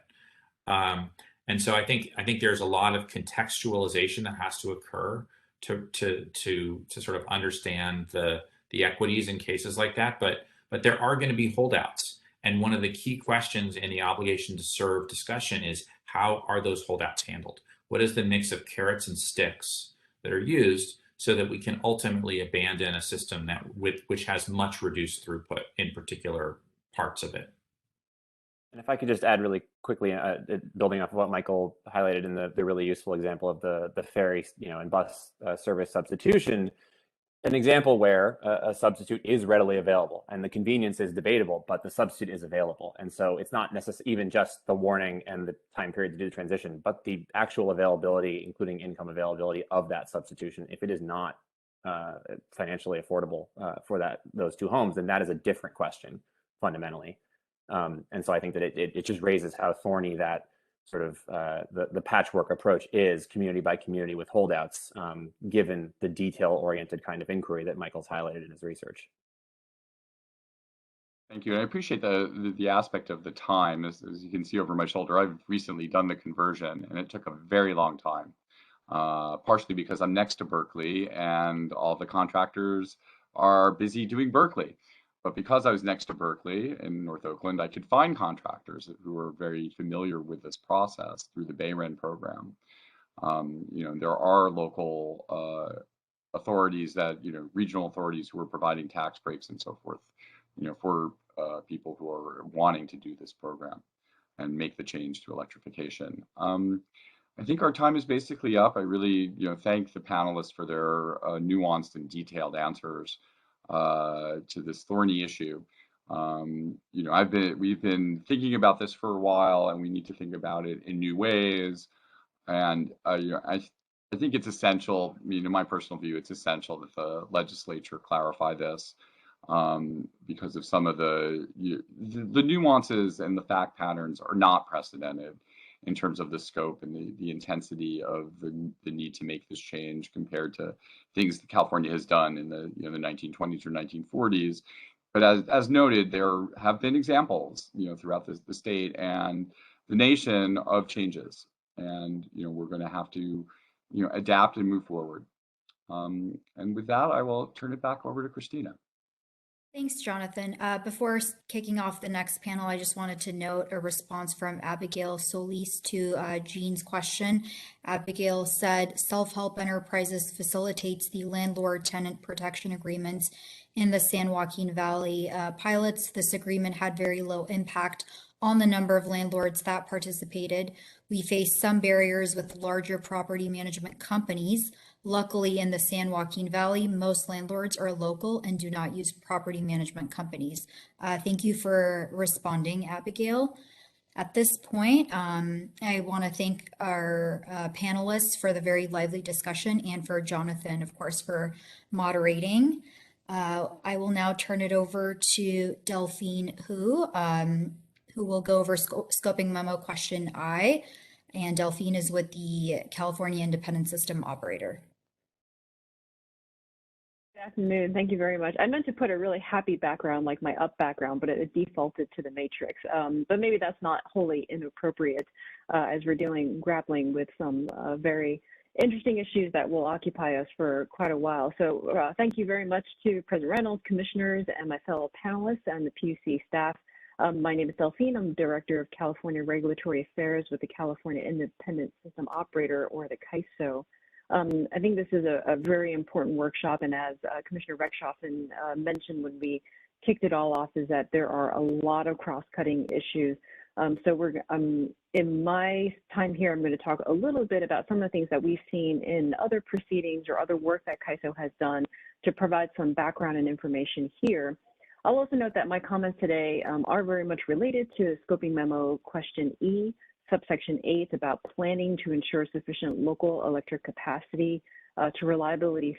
And so I think there's a lot of contextualization that has to occur to sort of understand the equities in cases like that. But there are going to be holdouts. And one of the key questions in the obligation to serve discussion is, how are those holdouts handled? What is the mix of carrots and sticks that are used so that we can ultimately abandon a system which has much reduced throughput in particular parts of it? And if I could just add really quickly, building off of what Michael highlighted in the really useful example of the ferry, and bus service substitution, an example where a substitute is readily available and the convenience is debatable, but the substitute is available. And so it's not necessarily even just the warning and the time period to do the transition, but the actual availability, including income availability of that substitution. If it is not financially affordable for those two homes, then that is a different question fundamentally. And so I think that it just raises how thorny that sort of the patchwork approach is, community by community with holdouts, given the detail-oriented kind of inquiry that Michael's highlighted in his research. Thank you. I appreciate the aspect of the time. As you can see over my shoulder, I've recently done the conversion, and it took a very long time, partially because I'm next to Berkeley, and all the contractors are busy doing Berkeley. But because I was next to Berkeley in North Oakland, I could find contractors who were very familiar with this process through the BayREN program. There are local authorities that, regional authorities who are providing tax breaks and so forth, for people who are wanting to do this program and make the change to electrification. I think our time is basically up. I really, thank the panelists for their nuanced and detailed answers to this thorny issue. We've been thinking about this for a while, and we need to think about it in new ways. And I think it's essential. My personal view, it's essential that the legislature clarify this, because of some of the nuances and the fact patterns are not precedented in terms of the scope and the intensity of the need to make this change compared to things that California has done in the 1920s or 1940s. But as noted, there have been examples throughout the state and the nation of changes, and we're going to have to adapt and move forward. And with that, I will turn it back over to Christina. Thanks, Jonathan. Before kicking off the next panel, I just wanted to note a response from Abigail Solis to Jean's question. Abigail said, Self-Help Enterprises facilitates the landlord-tenant protection agreements in the San Joaquin Valley pilots. This agreement had very low impact on the number of landlords that participated. We faced some barriers with larger property management companies. Luckily, in the San Joaquin Valley, most landlords are local and do not use property management companies. Thank you for responding, Abigail. At this point, I want to thank our panelists for the very lively discussion, and for Jonathan, of course, for moderating. I will now turn it over to Delphine Hu will go over scoping memo question I. And Delphine is with the California Independent System Operator. Good afternoon. Thank you very much. I meant to put a really happy background, like my up background, but it defaulted to the matrix. But maybe that's not wholly inappropriate as we're grappling with some very interesting issues that will occupy us for quite a while. So thank you very much to President Reynolds, commissioners, and my fellow panelists and the PUC staff. My name is Delphine. I'm Director of California Regulatory Affairs with the California Independent System Operator, or the CAISO. I think this is a very important workshop, and as Commissioner Rechtschaffen mentioned when we kicked it all off, is that there are a lot of cross-cutting issues. So in my time here, I'm going to talk a little bit about some of the things that we've seen in other proceedings or other work that CAISO has done to provide some background and information here. I'll also note that my comments today are very much related to Scoping Memo Question E, subsection 8, about planning to ensure sufficient local electric capacity to reliably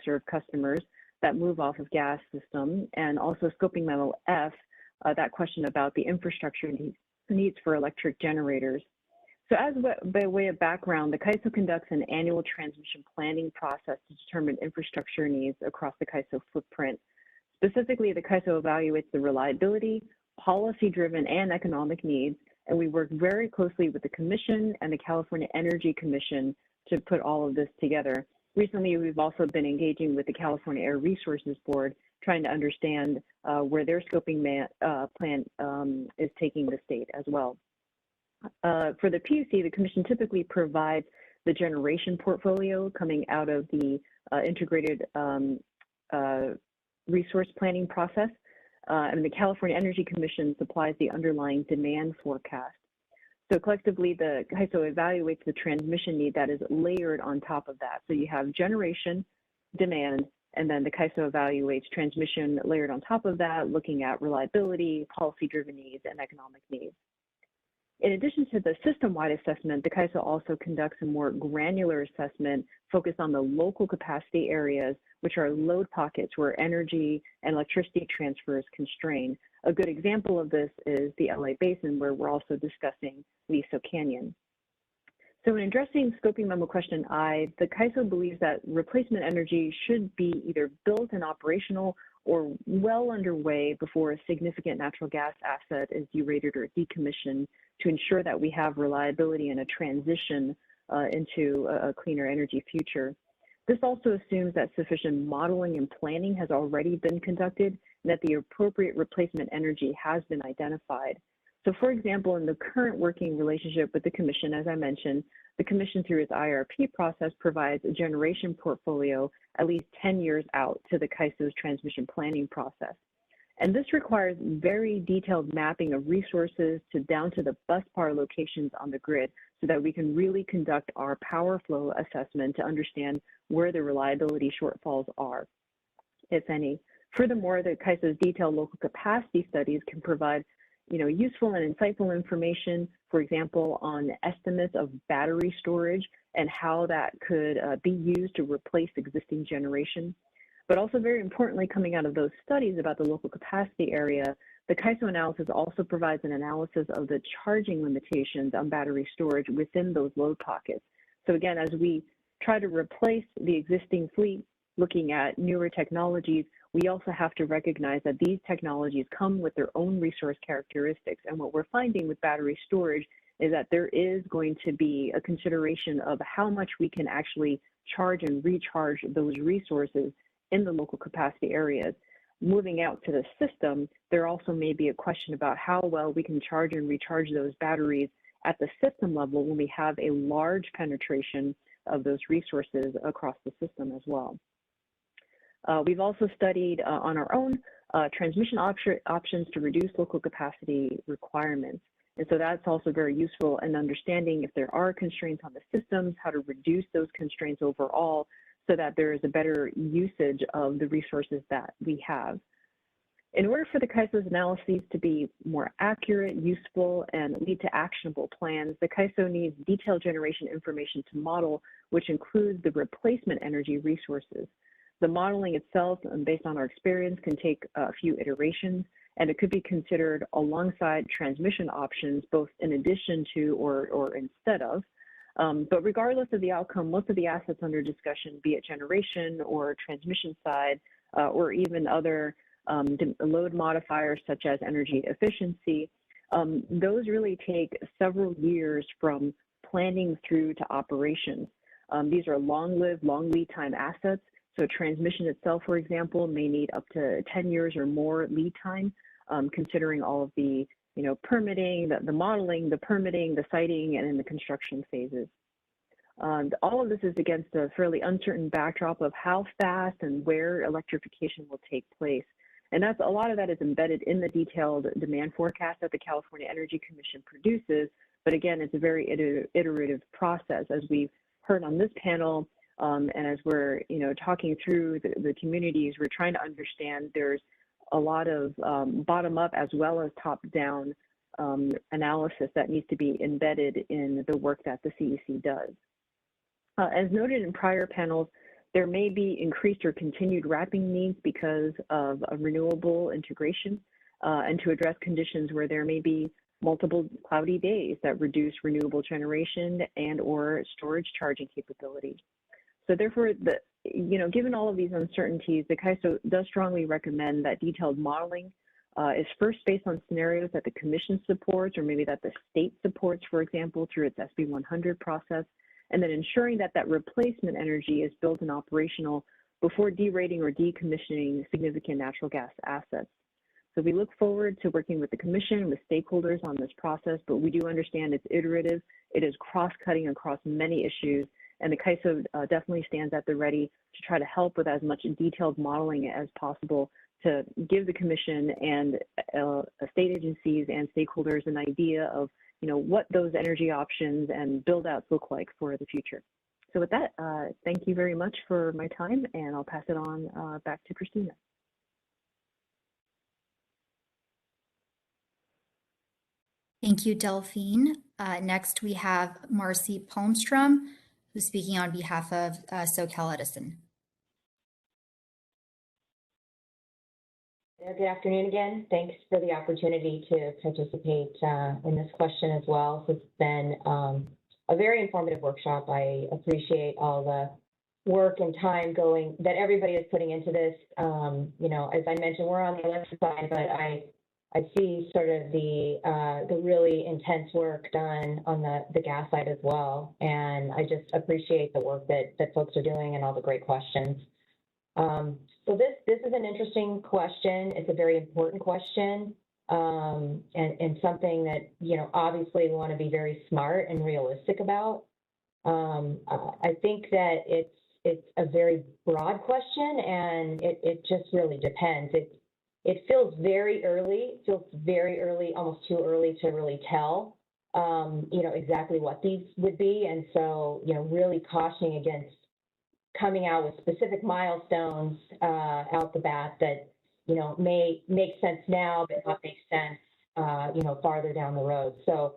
serve customers. that move off of gas system, and also scoping memo F, that question about the infrastructure needs for electric generators. So by way of background, the CAISO conducts an annual transmission planning process to determine infrastructure needs across the CAISO footprint. Specifically, the CAISO evaluates the reliability, policy-driven, and economic needs, and we work very closely with the Commission and the California Energy Commission to put all of this together. Recently, we've also been engaging with the California Air Resources Board, trying to understand where their scoping plan is taking the state as well. For the PUC, the Commission typically provides the generation portfolio coming out of the integrated resource planning process, and the California Energy Commission supplies the underlying demand forecast. So collectively, the CAISO evaluates the transmission need that is layered on top of that. So you have generation, demand, and then the CAISO evaluates transmission layered on top of that, looking at reliability, policy-driven needs, and economic needs. In addition to the system-wide assessment, the CAISO also conducts a more granular assessment focused on the local capacity areas, which are load pockets where energy and electricity transfer is constrained. A good example of this is the LA Basin, where we're also discussing Liso Canyon. So in addressing scoping memo question I, the CAISO believes that replacement energy should be either built and operational or well underway before a significant natural gas asset is derated or decommissioned to ensure that we have reliability and a transition into a cleaner energy future. This also assumes that sufficient modeling and planning has already been conducted and that the appropriate replacement energy has been identified. So for example, in the current working relationship with the Commission, as I mentioned, the Commission through its IRP process provides a generation portfolio at least 10 years out to the CAISO's transmission planning process. And this requires very detailed mapping of resources down to the busbar locations on the grid so that we can really conduct our power flow assessment to understand where the reliability shortfalls are, if any. Furthermore, the CAISO's detailed local capacity studies can provide useful and insightful information, for example, on estimates of battery storage and how that could be used to replace existing generation. But also very importantly, coming out of those studies about the local capacity area, the CAISO analysis also provides an analysis of the charging limitations on battery storage within those load pockets. So again, as we try to replace the existing fleet, looking at newer technologies, we also have to recognize that these technologies come with their own resource characteristics. And what we're finding with battery storage is that there is going to be a consideration of how much we can actually charge and recharge those resources in the local capacity areas. Moving out to the system, there also may be a question about how well we can charge and recharge those batteries at the system level when we have a large penetration of those resources across the system as well. We've also studied on our own transmission options to reduce local capacity requirements. And so that's also very useful in understanding if there are constraints on the systems, how to reduce those constraints overall so that there is a better usage of the resources that we have. In order for the CAISO's analyses to be more accurate, useful, and lead to actionable plans, the CAISO needs detailed generation information to model, which includes the replacement energy resources. The modeling itself, based on our experience, can take a few iterations, and it could be considered alongside transmission options, both in addition to or instead of. But regardless of the outcome, most of the assets under discussion, be it generation or transmission side, or even other load modifiers such as energy efficiency, those really take several years from planning through to operations. These are long-lived, long lead time assets. So transmission itself, for example, may need up to 10 years or more lead time, considering all of the permitting, the modeling, the permitting, the siting, and in the construction phases. All of this is against a fairly uncertain backdrop of how fast and where electrification will take place. And a lot of that is embedded in the detailed demand forecast that the California Energy Commission produces. But again, it's a very iterative process, as we've heard on this panel. And as we're talking through the communities, we're trying to understand there's a lot of bottom-up as well as top-down analysis that needs to be embedded in the work that the CEC does. As noted in prior panels, there may be increased or continued wrapping needs because of a renewable integration, and to address conditions where there may be multiple cloudy days that reduce renewable generation and or storage charging capability. So therefore, given all of these uncertainties, the CAISO does strongly recommend that detailed modeling is first based on scenarios that the Commission supports, or maybe that the state supports, for example, through its SB 100 process, and then ensuring that that replacement energy is built and operational before derating or decommissioning significant natural gas assets. So we look forward to working with the Commission, with stakeholders on this process, but we do understand it's iterative, it is cross-cutting across many issues, and the CAISO definitely stands at the ready to try to help with as much detailed modeling as possible to give the Commission and state agencies and stakeholders an idea of what those energy options and build-outs look like for the future. So with that, thank you very much for my time, and I'll pass it on back to Christina. Thank you, Delphine. Next, we have Marcy Palmstrom, who's speaking on behalf of SoCal Edison. Good afternoon again. Thanks for the opportunity to participate in this question as well. So it's been a very informative workshop. I appreciate all the work and time that everybody is putting into this. As I mentioned, we're on the electric side, but I see sort of the really intense work done on the gas side as well. And I just appreciate the work that folks are doing and all the great questions. So this is an interesting question. It's a very important question, and something that, obviously we want to be very smart and realistic about. I think that it's a very broad question, and it just really depends. It feels very early, almost too early to really tell, exactly what these would be. And so, really cautioning against coming out with specific milestones out the bat that, may make sense now, but not make sense, farther down the road. So,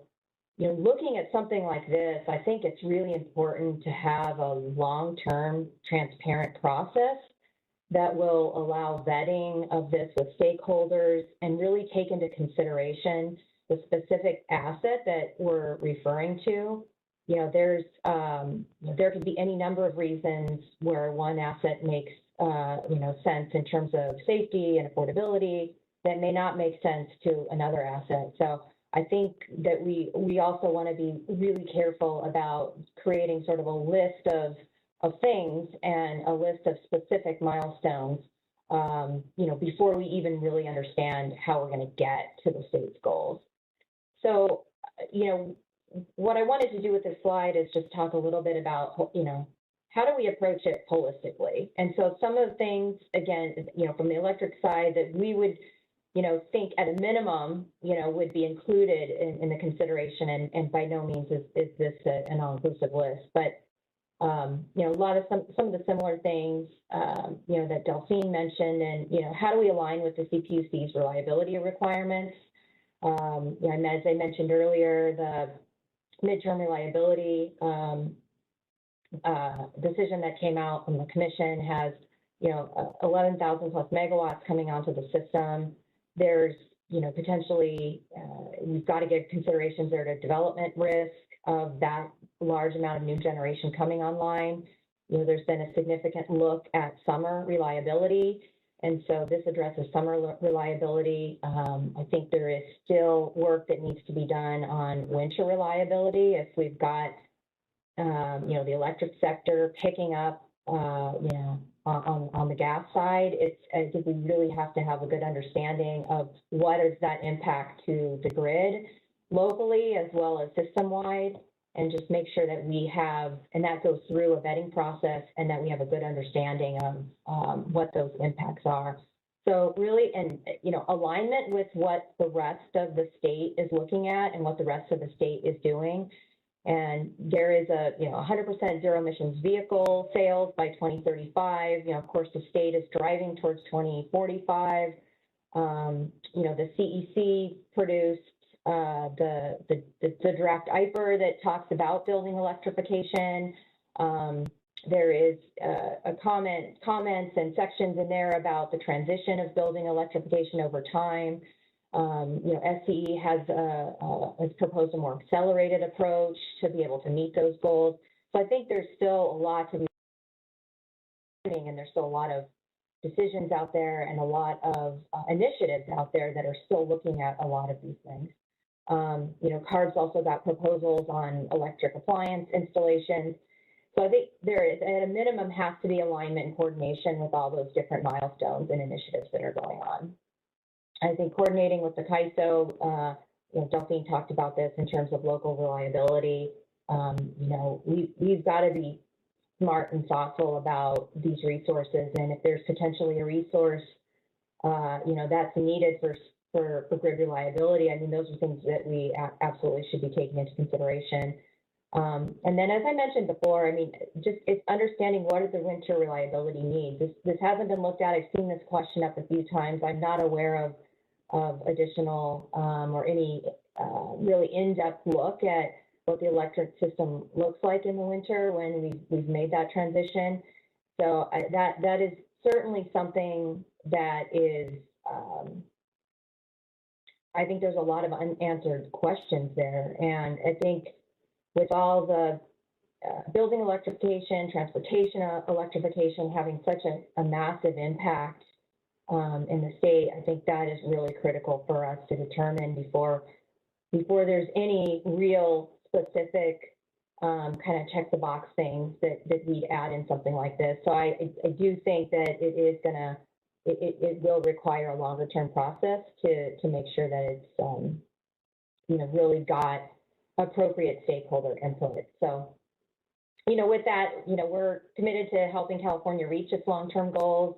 looking at something like this, I think it's really important to have a long-term, transparent process that will allow vetting of this with stakeholders and really take into consideration the specific asset that we're referring to. There could be any number of reasons where one asset makes sense in terms of safety and affordability that may not make sense to another asset. So I think that we also want to be really careful about creating sort of a list of things and a list of specific milestones, before we even really understand how we're going to get to the state's goals. So, what I wanted to do with this slide is just talk a little bit about, how do we approach it holistically? And so some of the things, again, from the electric side that we would, think at a minimum, would be included in the consideration, and by no means is this an all-inclusive list, but, a lot of some of the similar things, that Delphine mentioned, and, how do we align with the CPUC's reliability requirements? And as I mentioned earlier, the midterm reliability decision that came out from the Commission has, 11,000 plus megawatts coming onto the system. There's, potentially, we've got to give considerations there to development risk of that large amount of new generation coming online. There's been a significant look at summer reliability. And so this addresses summer reliability. I think there is still work that needs to be done on winter reliability. If we've got, the electric sector picking up, on the gas side, I think we really have to have a good understanding of what is that impact to the grid locally as well as system-wide, and just make sure that we have, and that goes through a vetting process, and that we have a good understanding of what those impacts are. So really, and alignment with what the rest of the state is looking at and what the rest of the state is doing. And there is a 100% zero emissions vehicle sales by 2035. Of course, the state is driving towards 2045. The CEC produced the draft IPR that talks about building electrification. there is comments and sections in there about the transition of building electrification over time. SCE has proposed a more accelerated approach to be able to meet those goals. So I think there's still a lot to be doing, and there's still a lot of decisions out there and a lot of initiatives out there that are still looking at a lot of these things. CARB's also got proposals on electric appliance installations. So I think there is, at a minimum, has to be alignment and coordination with all those different milestones and initiatives that are going on. I think coordinating with the CAISO, Delphine talked about this in terms of local reliability. We've got to be smart and thoughtful about these resources, and if there's potentially a resource, that's needed for grid reliability, I mean, those are things that we absolutely should be taking into consideration. And then, as I mentioned before, I mean, it's understanding what are the winter reliability needs. This hasn't been looked at. I've seen this question up a few times. I'm not aware of additional or any really in-depth look at what the electric system looks like in the winter when we've made that transition. So that is certainly something that is, I think there's a lot of unanswered questions there. And I think with all the building electrification, transportation electrification having such a massive impact in the state, I think that is really critical for us to determine before there's any real specific kind of check the box things that we'd add in something like this. So I do think that it will require a longer term process to make sure that it's really got appropriate stakeholder input. So with that, we're committed to helping California reach its long-term goals,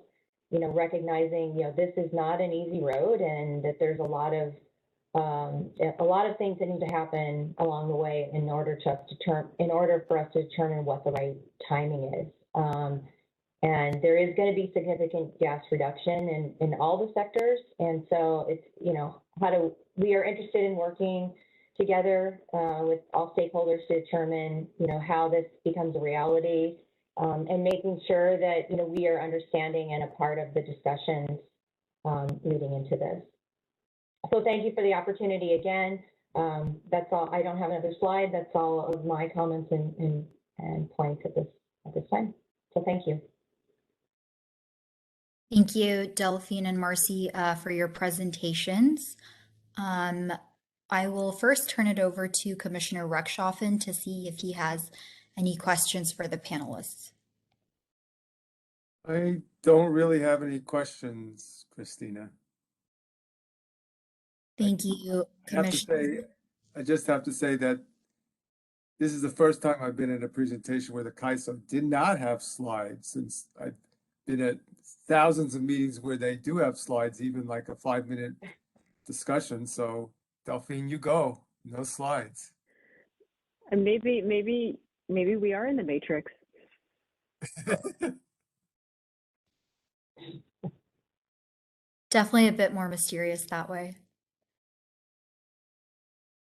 recognizing this is not an easy road, and that there's a lot of things that need to happen along the way in order for us to determine what the right timing is. And there is going to be significant gas reduction in all the sectors, and so it's we are interested in working together with all stakeholders to determine how this becomes a reality, and making sure that we are understanding and a part of the discussions leading into this. So thank you for the opportunity again. That's all. I don't have another slide. That's all of my comments and points at this time. So thank you. Thank you, Delphine and Marcy, for your presentations. I will first turn it over to Commissioner Rechtschaffen to see if he has any questions for the panelists. I don't really have any questions, Christina. Thank you, Commissioner. I just have to say that this is the first time I've been in a presentation where the CAISO did not have slides, since I've been at thousands of meetings where they do have slides, even like a 5-minute discussion. So Delphine, you go. No slides. And maybe we are in the matrix. Definitely a bit more mysterious that way.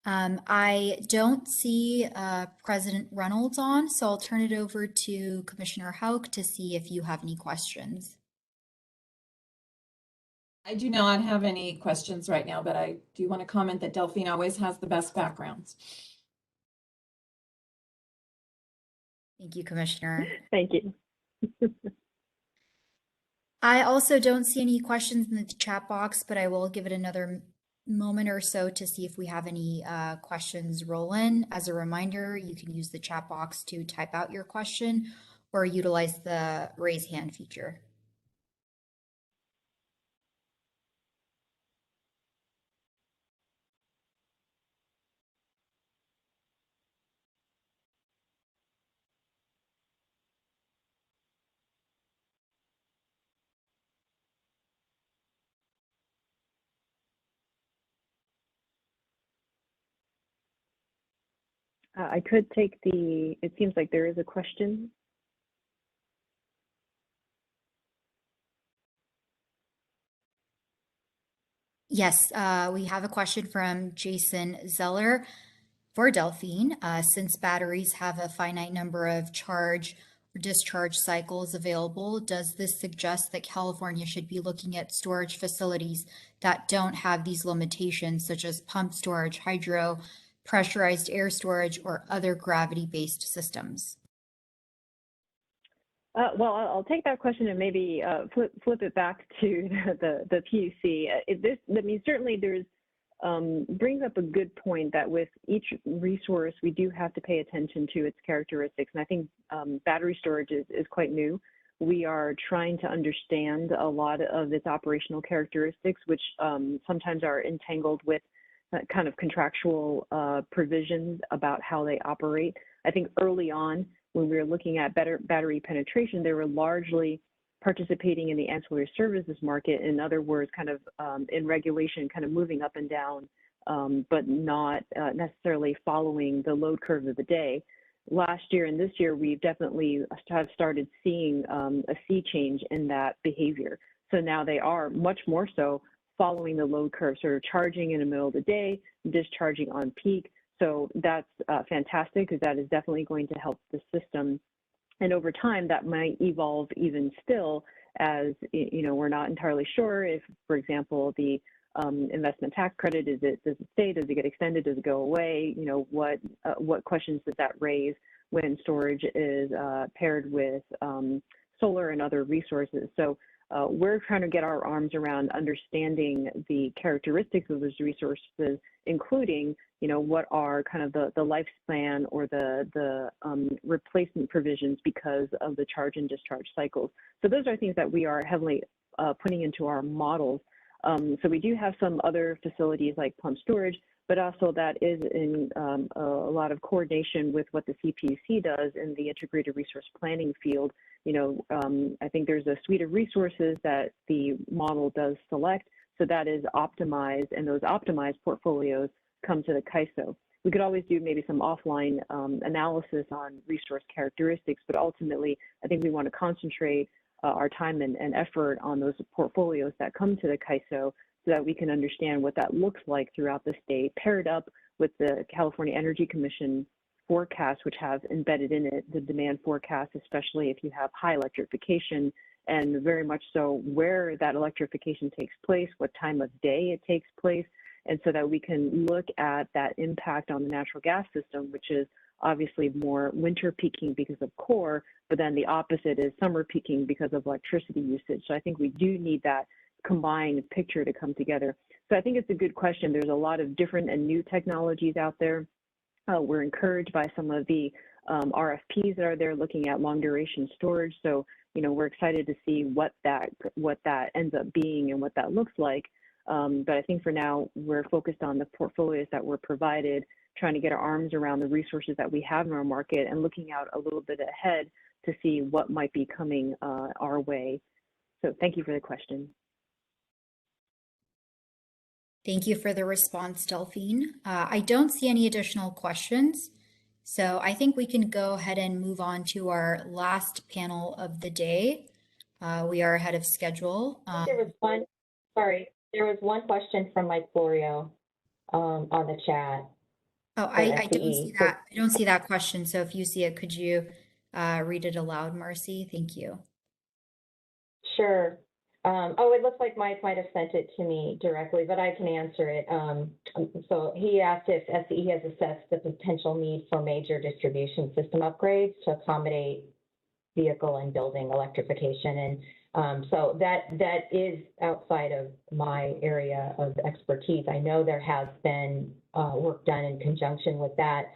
I don't see President Reynolds on, so I'll turn it over to Commissioner Houck to see if you have any questions. I do not have any questions right now, but I do want to comment that Delphine always has the best backgrounds. Thank you, Commissioner. Thank you. I also don't see any questions in the chat box, but I will give it another moment or so to see if we have any questions roll in. As a reminder, you can use the chat box to type out your question or utilize the raise hand feature. I could take it seems like there is a question. Yes, we have a question from Jason Zeller for Delphine. Since batteries have a finite number of charge, discharge cycles available, does this suggest that California should be looking at storage facilities that don't have these limitations, such as pump storage, hydro, pressurized air storage, or other gravity-based systems? Well, I'll take that question and maybe flip it back to the PUC. Certainly there's brings up a good point that with each resource, we do have to pay attention to its characteristics. And I think battery storage is quite new. We are trying to understand a lot of its operational characteristics, which sometimes are entangled with kind of contractual provisions about how they operate. I think early on, when we were looking at battery penetration, they were largely participating in the ancillary services market. In other words, kind of in regulation, kind of moving up and down, but not necessarily following the load curve of the day. Last year and this year, we've definitely have started seeing a sea change in that behavior. So now they are much more so following the load curve, sort of charging in the middle of the day, discharging on peak. So that's fantastic, because that is definitely going to help the system. And over time, that might evolve even still, as we're not entirely sure if, for example, the investment tax credit, does it stay, does it get extended, does it go away? What questions does that raise when storage is paired with solar and other resources? So we're trying to get our arms around understanding the characteristics of those resources, including, what are kind of the lifespan or the replacement provisions because of the charge and discharge cycles. So those are things that we are heavily putting into our models. So we do have some other facilities like pump storage, but also that is in a lot of coordination with what the CPUC does in the integrated resource planning field. I think there's a suite of resources that the model does select, so that is optimized, and those optimized portfolios come to the CAISO. We could always do maybe some offline analysis on resource characteristics, but ultimately, I think we want to concentrate our time and effort on those portfolios that come to the CAISO, so that we can understand what that looks like throughout the state, paired up with the California Energy Commission forecasts, which have embedded in it the demand forecast, especially if you have high electrification, and very much so where that electrification takes place, what time of day it takes place, and so that we can look at that impact on the natural gas system, which is obviously more winter peaking because of core, but then the opposite is summer peaking because of electricity usage. So I think we do need that combined picture to come together. So I think it's a good question. There's a lot of different and new technologies out there. We're encouraged by some of the RFPs that are there looking at long duration storage. So, we're excited to see what that ends up being and what that looks like. But I think for now, we're focused on the portfolios that were provided, trying to get our arms around the resources that we have in our market and looking out a little bit ahead to see what might be coming our way. So thank you for the question. Thank you for the response, Delphine. I don't see any additional questions, so I think we can go ahead and move on to our last panel of the day. We are ahead of schedule. There was one question from Mike Florio on the chat. Oh, I don't see that. I don't see that question. So if you see it, could you read it aloud, Marcy? Thank you. Sure. It looks like Mike might have sent it to me directly, but I can answer it. So he asked if SCE has assessed the potential need for major distribution system upgrades to accommodate vehicle and building electrification. And so that is outside of my area of expertise. I know there has been work done in conjunction with that.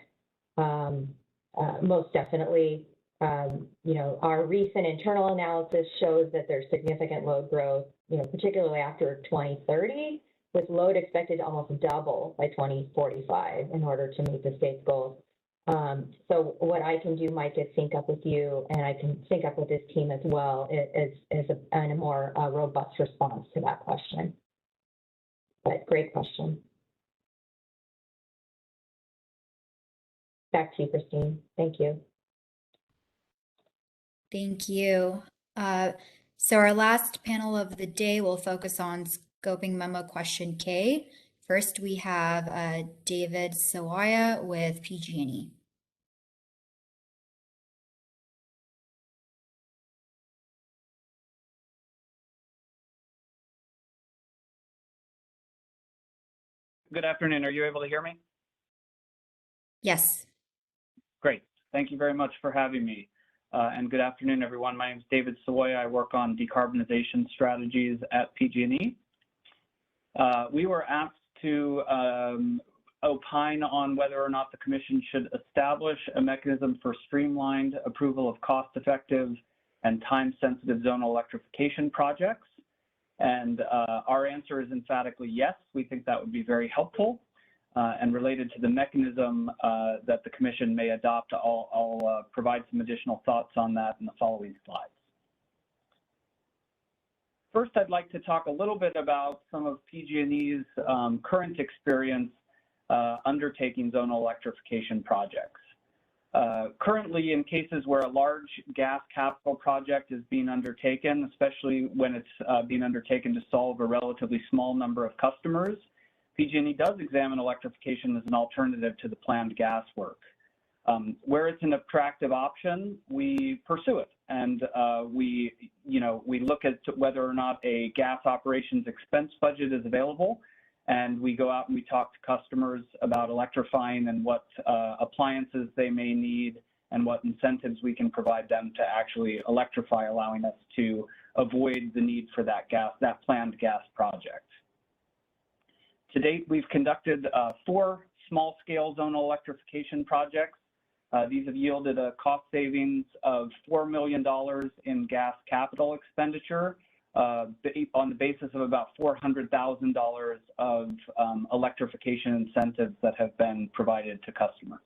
Most definitely, our recent internal analysis shows that there's significant load growth, particularly after 2030, with load expected to almost double by 2045 in order to meet the state's goals. So what I can do, Mike, is sync up with you, and I can sync up with this team as well as a more robust response to that question. But great question. Back to you, Christine. Thank you. Thank you. So our last panel of the day will focus on scoping memo question K. First, we have David Sawaya with PG&E. Good afternoon. Are you able to hear me? Yes. Great. Thank you very much for having me. And good afternoon, everyone. My name is David Savoy. I work on decarbonization strategies at PG&E. We were asked to opine on whether or not the Commission should establish a mechanism for streamlined approval of cost-effective and time-sensitive zonal electrification projects. And our answer is emphatically yes. We think that would be very helpful. And related to the mechanism that the Commission may adopt, I'll provide some additional thoughts on that in the following slides. First, I'd like to talk a little bit about some of PG&E's current experience undertaking zonal electrification projects. Currently, in cases where a large gas capital project is being undertaken, especially when it's being undertaken to solve a relatively small number of customers, PG&E does examine electrification as an alternative to the planned gas work. Where it's an attractive option, we pursue it, and we look at whether or not a gas operations expense budget is available, and we go out and we talk to customers about electrifying and what appliances they may need and what incentives we can provide them to actually electrify, allowing us to avoid the need for that planned gas project. To date, we've conducted 4 small-scale zonal electrification projects. These have yielded a cost savings of $4 million in gas capital expenditure on the basis of about $400,000 of electrification incentives that have been provided to customers.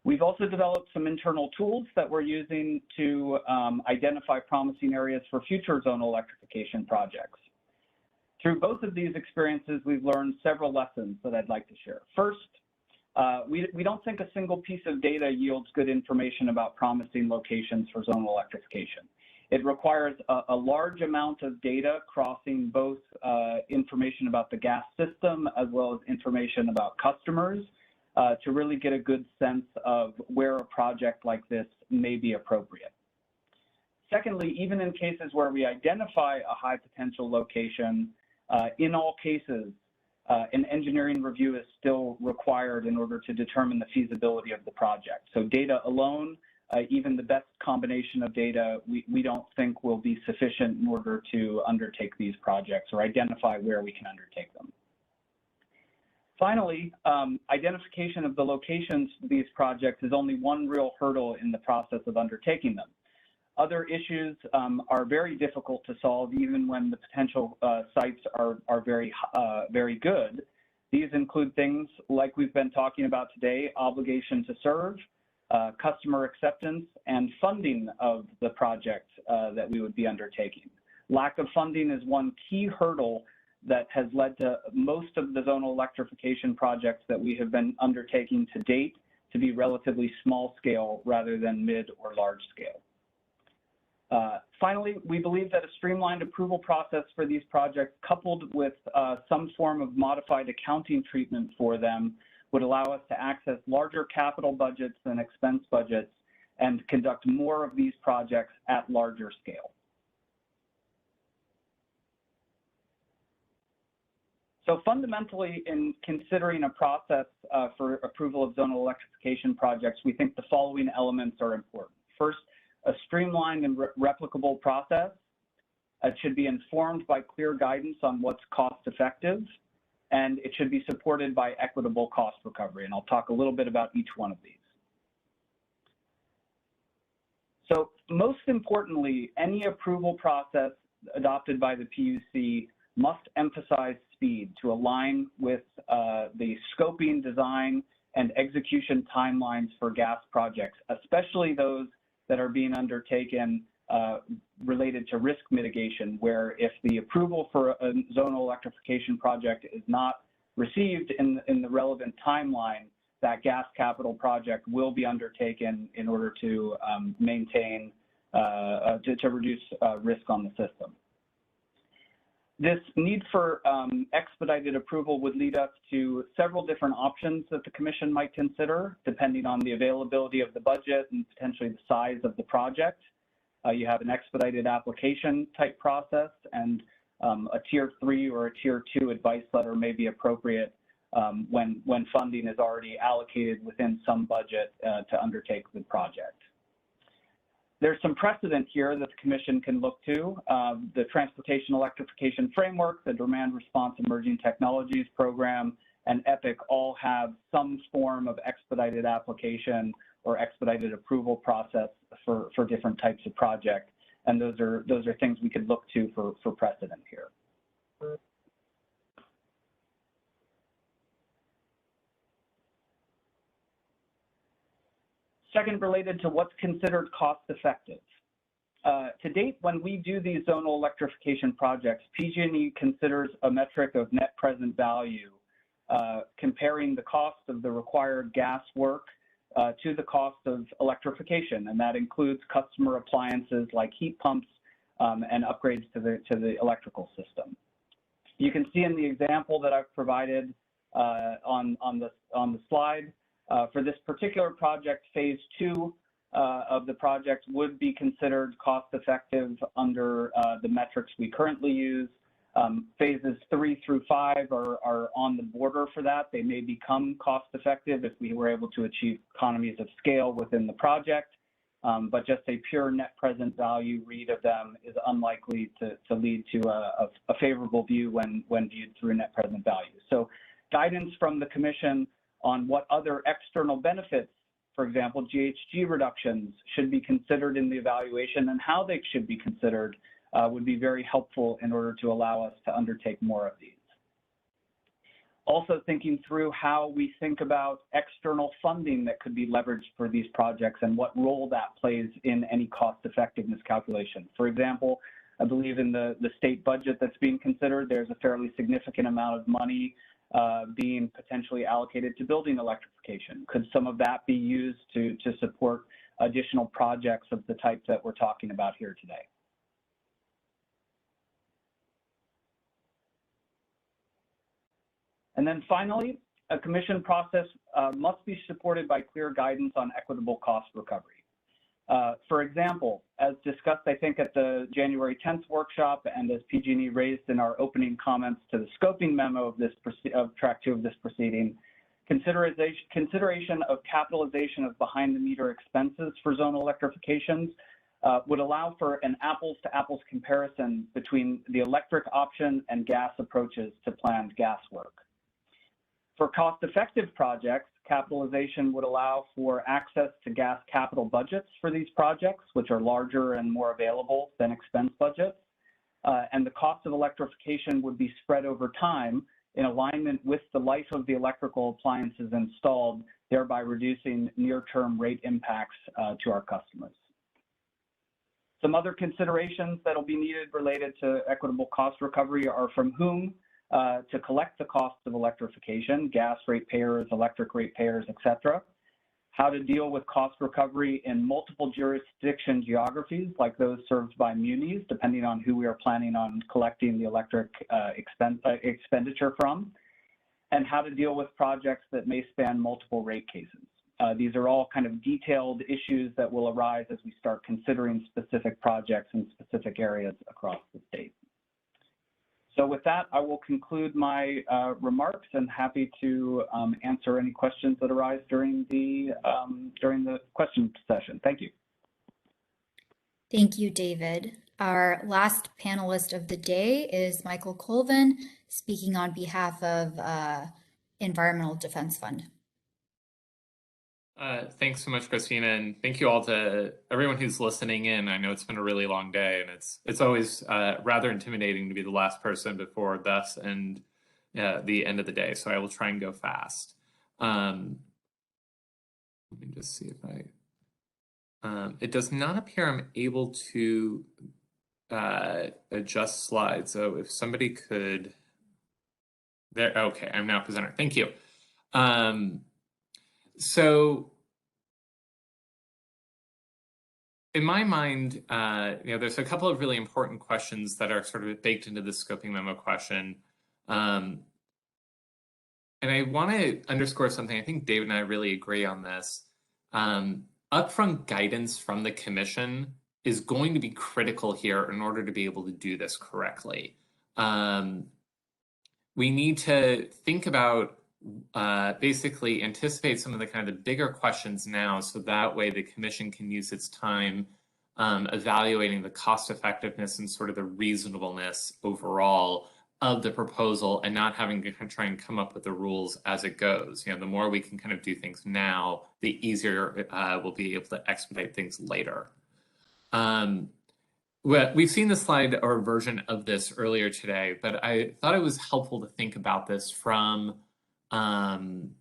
We've also developed some internal tools that we're using to identify promising areas for future zonal electrification projects. Through both of these experiences, we've learned several lessons that I'd like to share. First, we don't think a single piece of data yields good information about promising locations for zonal electrification. It requires a large amount of data crossing both information about the gas system as well as information about customers to really get a good sense of where a project like this may be appropriate. Secondly, even in cases where we identify a high potential location, in all cases, an engineering review is still required in order to determine the feasibility of the project. So data alone, even the best combination of data, we don't think will be sufficient in order to undertake these projects or identify where we can undertake them. Finally, identification of the locations for these projects is only one real hurdle in the process of undertaking them. Other issues are very difficult to solve even when the potential sites are very good. These include things like we've been talking about today: obligation to serve, customer acceptance, and funding of the project that we would be undertaking. Lack of funding is one key hurdle that has led to most of the zonal electrification projects that we have been undertaking to date to be relatively small scale rather than mid or large scale. Finally, we believe that a streamlined approval process for these projects, coupled with some form of modified accounting treatment for them, would allow us to access larger capital budgets and expense budgets and conduct more of these projects at larger scale. So fundamentally, in considering a process for approval of zonal electrification projects, we think the following elements are important. First, a streamlined and replicable process. It should be informed by clear guidance on what's cost effective, and it should be supported by equitable cost recovery. And I'll talk a little bit about each one of these. So most importantly, any approval process adopted by the PUC must emphasize speed to align with the scoping, design, and execution timelines for gas projects, especially those that are being undertaken related to risk mitigation, where if the approval for a zonal electrification project is not received in the relevant timeline, that gas capital project will be undertaken in order to maintain, to reduce risk on the system. This need for expedited approval would lead us to several different options that the Commission might consider, depending on the availability of the budget and potentially the size of the project. You have an expedited application type process, and a tier 3 or a tier 2 advice letter may be appropriate when funding is already allocated within some budget to undertake the project. There's some precedent here that the Commission can look to. The Transportation Electrification Framework, the Demand Response Emerging Technologies Program, and EPIC all have some form of expedited application or expedited approval process for different types of projects. And those are things we could look to for precedent here. Second, related to what's considered cost effective. To date, when we do these zonal electrification projects, PG&E considers a metric of net present value, comparing the cost of the required gas work to the cost of electrification, and that includes customer appliances like heat pumps and upgrades to the electrical system. You can see in the example that I've provided on the slide, for this particular project, phase 2 of the project would be considered cost effective under the metrics we currently use. Phases 3 through 5 are on the border for that. They may become cost effective if we were able to achieve economies of scale within the project, but just a pure net present value read of them is unlikely to lead to a favorable view when viewed through net present value. So guidance from the Commission on what other external benefits, for example, GHG reductions, should be considered in the evaluation and how they should be considered would be very helpful in order to allow us to undertake more of these. Also thinking through how we think about external funding that could be leveraged for these projects and what role that plays in any cost effectiveness calculation. For example, I believe in the state budget that's being considered, there's a fairly significant amount of money being potentially allocated to building electrification. Could some of that be used to support additional projects of the type that we're talking about here today? And then finally, a Commission process must be supported by clear guidance on equitable cost recovery. For example, as discussed, I think, at the January 10th workshop, and as PG&E raised in our opening comments to the scoping memo of track 2 of this proceeding, consideration of capitalization of behind-the-meter expenses for zonal electrifications would allow for an apples-to-apples comparison between the electric option and gas approaches to planned gas work. For cost-effective projects, capitalization would allow for access to gas capital budgets for these projects, which are larger and more available than expense budgets. And the cost of electrification would be spread over time in alignment with the life of the electrical appliances installed, thereby reducing near-term rate impacts to our customers. Some other considerations that will be needed related to equitable cost recovery are from whom to collect the costs of electrification, gas ratepayers, electric ratepayers, et cetera. How to deal with cost recovery in multiple jurisdiction geographies, like those served by munis, depending on who we are planning on collecting the electric expenditure from, and how to deal with projects that may span multiple rate cases. These are all kind of detailed issues that will arise as we start considering specific projects in specific areas across the state. So with that, I will conclude my remarks and happy to answer any questions that arise during the question session. Thank you. Thank you, David. Our last panelist of the day is Michael Colvin, speaking on behalf of Environmental Defense Fund. Thanks so much, Christina, and thank you all to everyone who's listening in. I know it's been a really long day, and it's always rather intimidating to be the last person before thus and the end of the day. So I will try and go fast. Let me just see if it does not appear I'm able to adjust slides. So if somebody could, there. Okay, I'm now presenter. Thank you. So in my mind, there's a couple of really important questions that are sort of baked into the scoping memo question. And I want to underscore something. I think David and I really agree on this. Upfront guidance from the Commission is going to be critical here in order to be able to do this correctly. we need to think about basically anticipate some of the kind of the bigger questions now, so that way the commission can use its time evaluating the cost effectiveness and sort of the reasonableness overall of the proposal, and not having to try and come up with the rules as it goes. The more we can kind of do things now, the easier we'll be able to expedite things later. We've seen the slide or version of this earlier today, but I thought it was helpful to think about this from from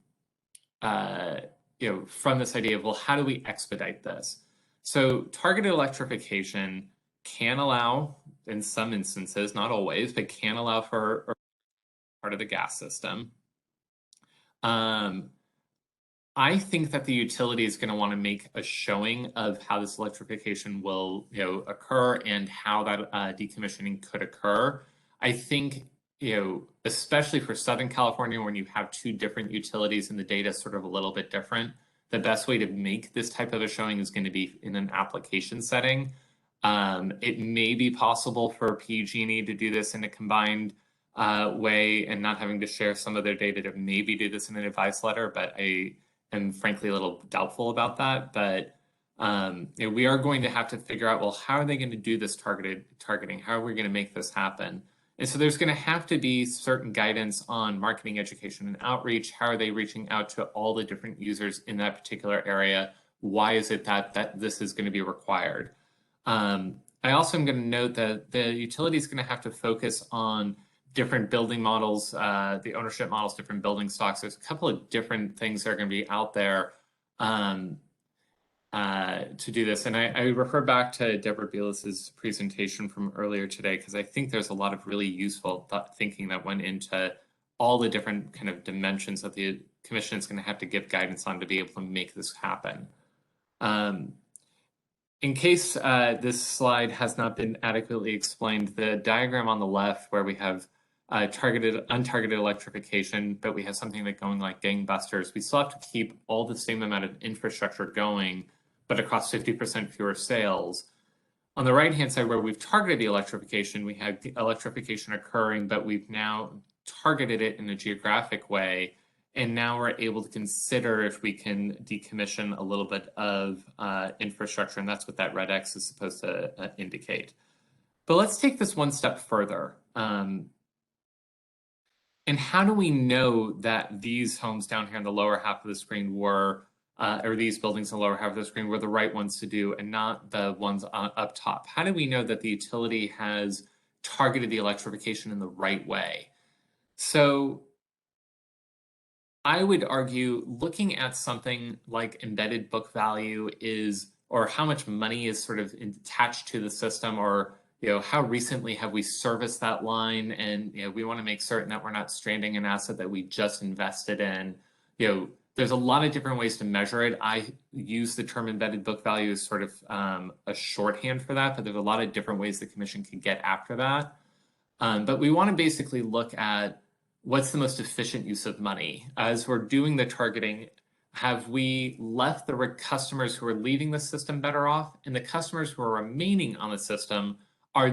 this idea of, well, how do we expedite this? So targeted electrification can allow, in some instances, not always, but can allow for part of the gas system. I think that the utility is going to want to make a showing of how this electrification will occur and how that decommissioning could occur. I think, especially for Southern California, when you have two different utilities and the data is sort of a little bit different, the best way to make this type of a showing is going to be in an application setting. It may be possible for PG&E to do this in a combined way and not having to share some of their data to maybe do this in an advice letter, but I am frankly a little doubtful about that. But we are going to have to figure out, well, how are they going to do this targeting? How are we going to make this happen? And so there's going to have to be certain guidance on marketing, education, and outreach. How are they reaching out to all the different users in that particular area? Why is it that this is going to be required? I also am going to note that the utility is going to have to focus on different building models, the ownership models, different building stocks. There's a couple of different things that are going to be out there to do this. And I refer back to Deborah Bealis's presentation from earlier today, because I think there's a lot of really useful thinking that went into all the different kind of dimensions that the commission is going to have to give guidance on to be able to make this happen. In case this slide has not been adequately explained, the diagram on the left where we have untargeted electrification, but we have something like going like gangbusters, we still have to keep all the same amount of infrastructure going, but across 50% fewer sales. On the right-hand side where we've targeted the electrification, we have electrification occurring, but we've now targeted it in a geographic way. And now we're able to consider if we can decommission a little bit of infrastructure, and that's what that red X is supposed to indicate. But let's take this one step further. And how do we know that these homes down here in the lower half of the screen were, or these buildings in the lower half of the screen were the right ones to do and not the ones up top? How do we know that the utility has targeted the electrification in the right way? So I would argue looking at something like embedded book value is, or how much money is sort of attached to the system, or how recently have we serviced that line, and we want to make certain that we're not stranding an asset that we just invested in. There's a lot of different ways to measure it. I use the term embedded book value as sort of a shorthand for that, but there's a lot of different ways the commission could get after that. But we want to basically look at what's the most efficient use of money. As we're doing the targeting, have we left the customers who are leaving the system better off? And the customers who are remaining on the system, are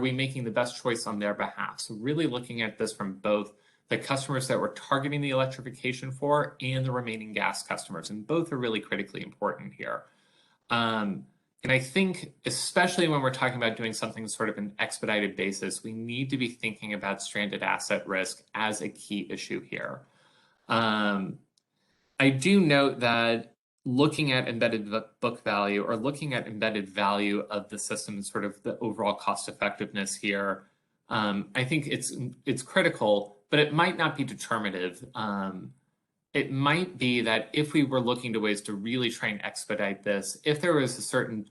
we making the best choice on their behalf? So really looking at this from both the customers that we're targeting the electrification for and the remaining gas customers. And both are really critically important here. And I think, especially when we're talking about doing something sort of an expedited basis, we need to be thinking about stranded asset risk as a key issue here. I do note that looking at embedded book value, or looking at embedded value of the system and sort of the overall cost effectiveness here, I think it's critical, but it might not be determinative. It might be that if we were looking to ways to really try and expedite this, if there was a certain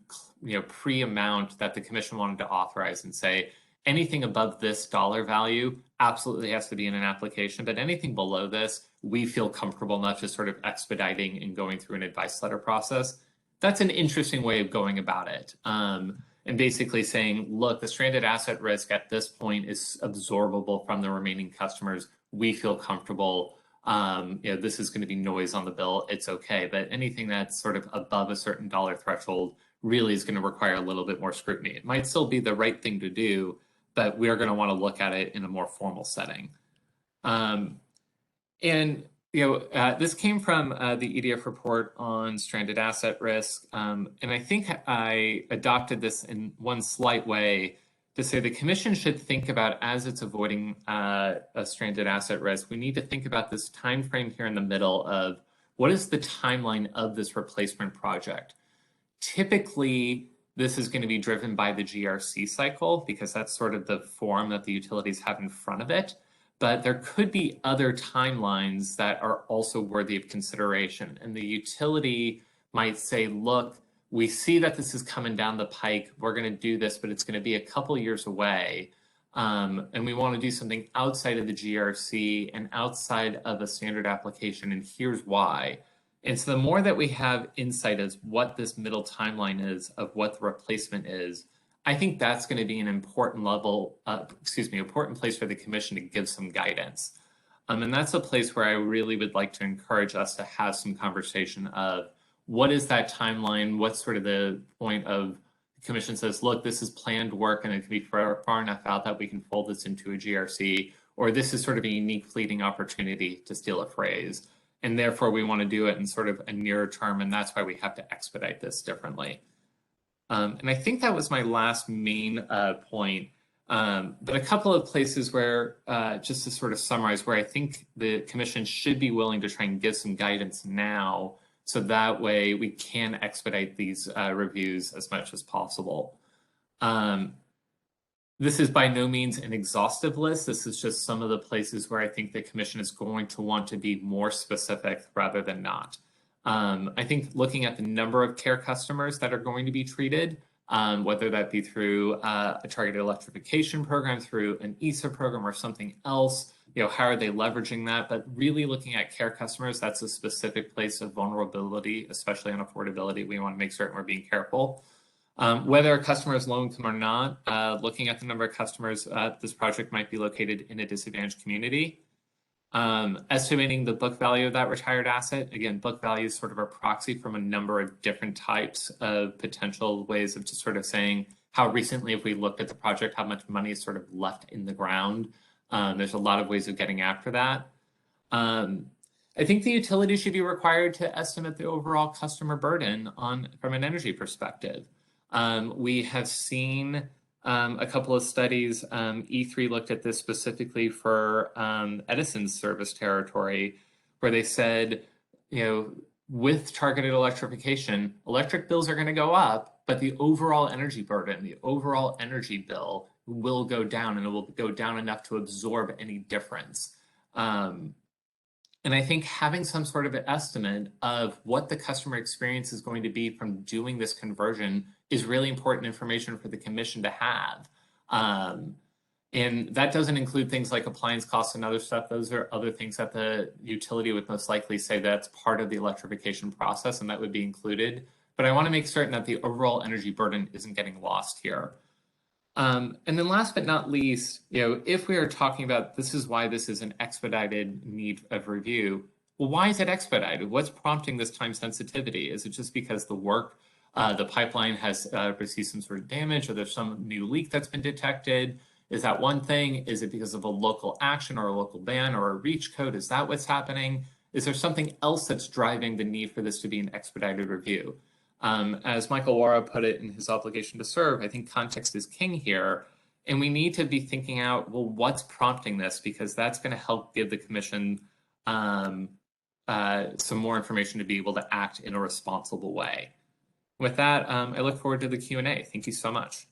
pre-amount that the commission wanted to authorize and say, anything above this dollar value absolutely has to be in an application, but anything below this, we feel comfortable not just sort of expediting and going through an advice letter process. That's an interesting way of going about it. And basically saying, look, the stranded asset risk at this point is absorbable from the remaining customers. We feel comfortable. This is going to be noise on the bill. It's okay. But anything that's sort of above a certain dollar threshold really is going to require a little bit more scrutiny. It might still be the right thing to do, but we are going to want to look at it in a more formal setting. And this came from the EDF report on stranded asset risk. And I think I adopted this in one slight way to say the Commission should think about, as it's avoiding a stranded asset risk, we need to think about this time frame here in the middle of what is the timeline of this replacement project. Typically, this is going to be driven by the GRC cycle because that's sort of the form that the utilities have in front of it. But there could be other timelines that are also worthy of consideration. And the utility might say, look, we see that this is coming down the pike. We're going to do this, but it's going to be a couple years away. And we want to do something outside of the GRC and outside of a standard application. And here's why. And so the more that we have insight as what this middle timeline is of what the replacement is, I think that's going to be an important important place for the Commission to give some guidance. And that's a place where I really would like to encourage us to have some conversation of what is that timeline? What's sort of the point of the Commission says, look, this is planned work and it can be far enough out that we can fold this into a GRC, or this is sort of a unique fleeting opportunity, to steal a phrase. And therefore we want to do it in sort of a nearer term, and that's why we have to expedite this differently. And I think that was my last main point. But a couple of places where, just to sort of summarize, where I think the Commission should be willing to try and give some guidance now, so that way we can expedite these reviews as much as possible. This is by no means an exhaustive list. This is just some of the places where I think the Commission is going to want to be more specific rather than not. I think looking at the number of care customers that are going to be treated, whether that be through a targeted electrification program, through an ESA program or something else, how are they leveraging that? But really looking at care customers, that's a specific place of vulnerability, especially on affordability. We want to make certain we're being careful. Whether a customer is low income or not, looking at the number of customers, this project might be located in a disadvantaged community. Estimating the book value of that retired asset. Again, book value is sort of a proxy from a number of different types of potential ways of just sort of saying how recently, if we looked at the project, how much money is sort of left in the ground. There's a lot of ways of getting after that. I think the utility should be required to estimate the overall customer burden from an energy perspective. We have seen a couple of studies. E3 looked at this specifically for Edison's service territory, where they said, with targeted electrification, electric bills are going to go up, but the overall energy burden, the overall energy bill will go down, and it will go down enough to absorb any difference. And I think having some sort of an estimate of what the customer experience is going to be from doing this conversion is really important information for the Commission to have. And that doesn't include things like appliance costs and other stuff. Those are other things that the utility would most likely say that's part of the electrification process, and that would be included. But I want to make certain that the overall energy burden isn't getting lost here. And then last but not least, if we are talking about this is why this is an expedited need of review, well, why is it expedited? What's prompting this time sensitivity? Is it just because the work, the pipeline has received some sort of damage, or there's some new leak that's been detected? Is that one thing? Is it because of a local action or a local ban or a reach code? Is that what's happening? Is there something else that's driving the need for this to be an expedited review? As Michael Wara put it in his obligation to serve, I think context is king here. And we need to be thinking out, well, what's prompting this? Because that's going to help give the Commission some more information to be able to act in a responsible way. With that, I look forward to the Q&A. Thank you so much.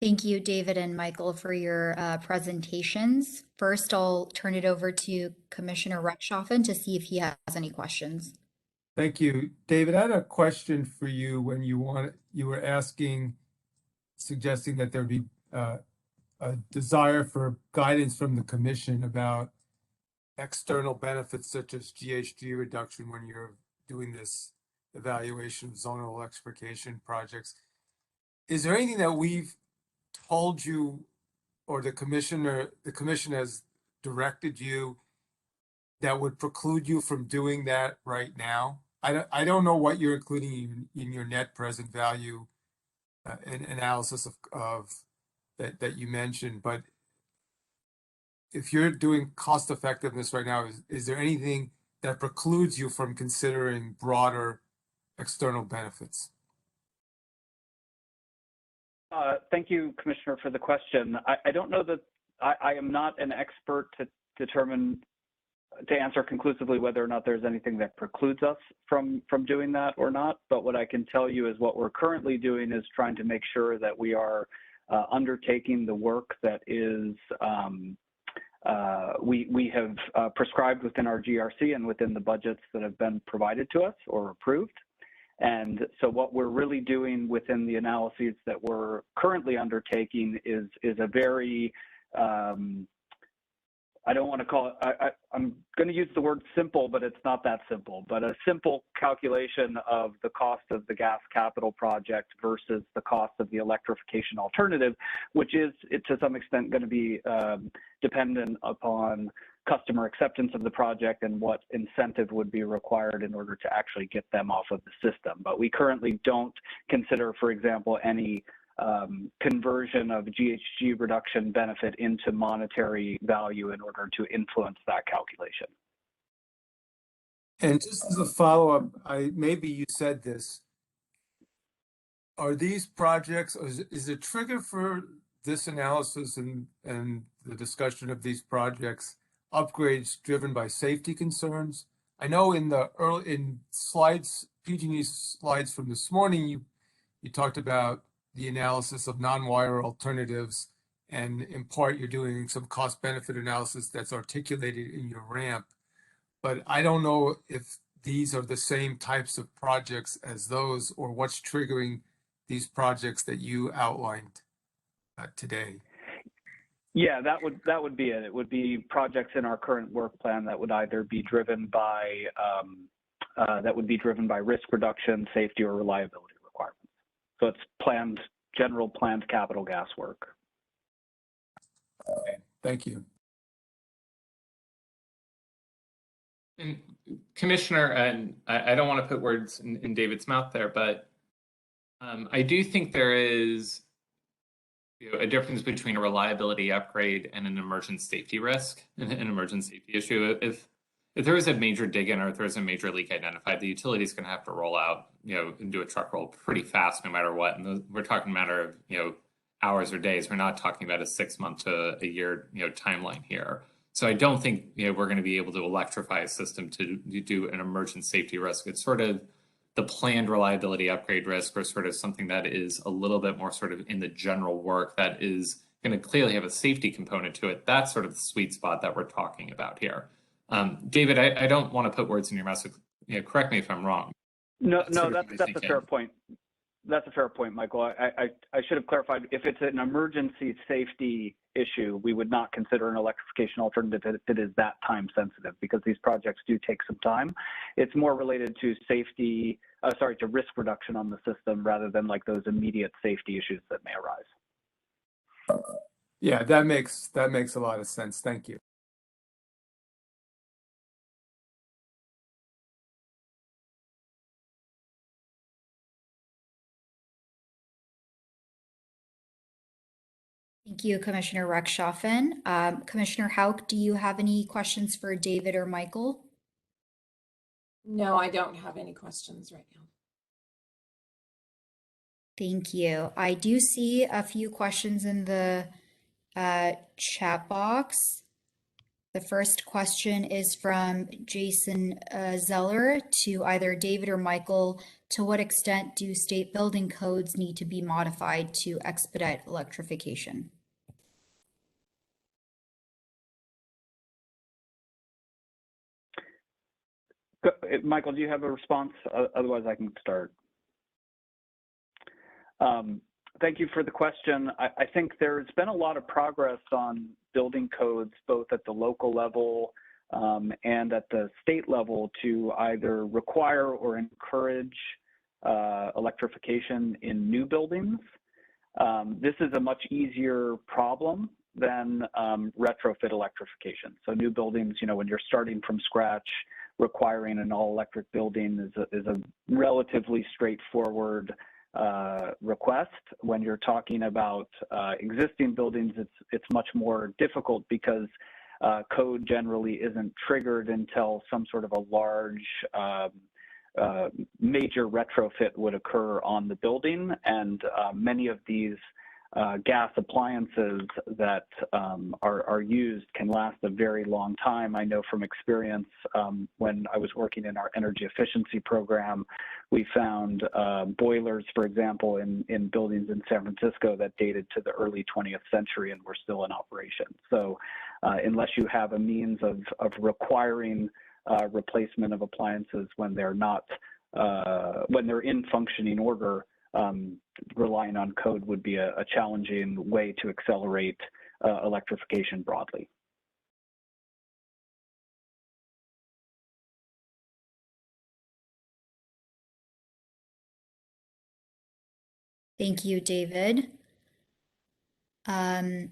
Thank you, David and Michael, for your presentations. First, I'll turn it over to Commissioner Rechtschaffen to see if he has any questions. Thank you. David, I had a question for you when you were suggesting that there be a desire for guidance from the Commission about external benefits such as GHG reduction when you're doing this evaluation of zonal electrification projects. Is there anything that we've told you or the Commission has directed you that would preclude you from doing that right now? I don't know what you're including in your net present value analysis of that you mentioned, but if you're doing cost effectiveness right now, is there anything that precludes you from considering broader external benefits? Thank you, Commissioner, for the question. I don't know that I am not an expert to answer conclusively whether or not there's anything that precludes us from doing that or not. But what I can tell you is what we're currently doing is trying to make sure that we are undertaking the work that is we have prescribed within our GRC and within the budgets that have been provided to us or approved. And so what we're really doing within the analyses that we're currently undertaking is a very, I don't want to call it, I'm going to use the word simple, but it's not that simple, but a simple calculation of the cost of the gas capital project versus the cost of the electrification alternative, which is to some extent going to be dependent upon customer acceptance of the project and what incentive would be required in order to actually get them off of the system. But we currently don't consider, for example, any conversion of GHG reduction benefit into monetary value in order to influence that calculation. And just as a follow-up, maybe you said this, are these projects, is the trigger for this analysis and the discussion of these projects upgrades driven by safety concerns? I know in slides, PG&E slides from this morning, you talked about the analysis of non-wire alternatives, and in part you're doing some cost-benefit analysis that's articulated in your ramp. But I don't know if these are the same types of projects as those, or what's triggering these projects that you outlined today. Yeah, that would be it. It would be projects in our current work plan that would either be driven by risk reduction, safety, or reliability requirements. So it's general planned capital gas work. Okay, thank you. And Commissioner, and I don't want to put words in David's mouth there, but I do think there is a difference between a reliability upgrade and an emergent safety risk, an emergent safety issue. If there is a major dig-in or if there's a major leak identified, the utility is going to have to roll out, and do a truck roll pretty fast, no matter what. And we're talking a matter of, hours or days. We're not talking about a 6-month to a year, timeline here. So I don't think, we're going to be able to electrify a system to do an emergent safety risk. It's sort of the planned reliability upgrade risk, or sort of something that is a little bit more sort of in the general work that is going to clearly have a safety component to it. That's sort of the sweet spot that we're talking about here. David, I don't want to put words in your mouth. So, correct me if I'm wrong. No, that's a fair point. That's a fair point, Michael. I should have clarified. If it's an emergency safety issue, we would not consider an electrification alternative if it is that time sensitive, because these projects do take some time. It's more related to to risk reduction on the system rather than like those immediate safety issues that may arise. Yeah, that makes a lot of sense. Thank you. Thank you, Commissioner Rechtschaffen. Commissioner Houck, do you have any questions for David or Michael? No, I don't have any questions right now. Thank you. I do see a few questions in the chat box. The first question is from Jason Zeller to either David or Michael. To what extent do state building codes need to be modified to expedite electrification? Michael, do you have a response? Otherwise, I can start. Thank you for the question. I think there's been a lot of progress on building codes, both at the local level and at the state level, to either require or encourage electrification in new buildings. This is a much easier problem than retrofit electrification. So new buildings, when you're starting from scratch, requiring an all-electric building is a relatively straightforward request. When you're talking about existing buildings, it's much more difficult because code generally isn't triggered until some sort of a large major retrofit would occur on the building, and many of these gas appliances that are used can last a very long time. I know from experience when I was working in our energy efficiency program, we found boilers, for example, in buildings in San Francisco that dated to the early 20th century and were still in operation. So unless you have a means of requiring replacement of appliances when they're not, when they're in functioning order, relying on code would be a challenging way to accelerate electrification broadly. Thank you, David. Our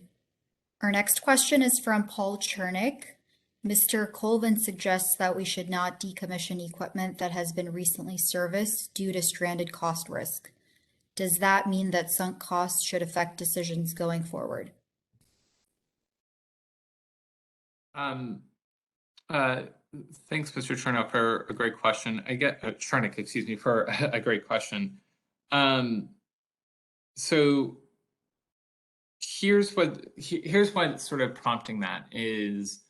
next question is from Paul Chernick. Mr. Colvin suggests that we should not decommission equipment that has been recently serviced due to stranded cost risk. Does that mean that sunk costs should affect decisions going forward? Thanks, Mr. Chernick, for a great question. Chernick, excuse me, for a great question. So here's what's sort of prompting that is,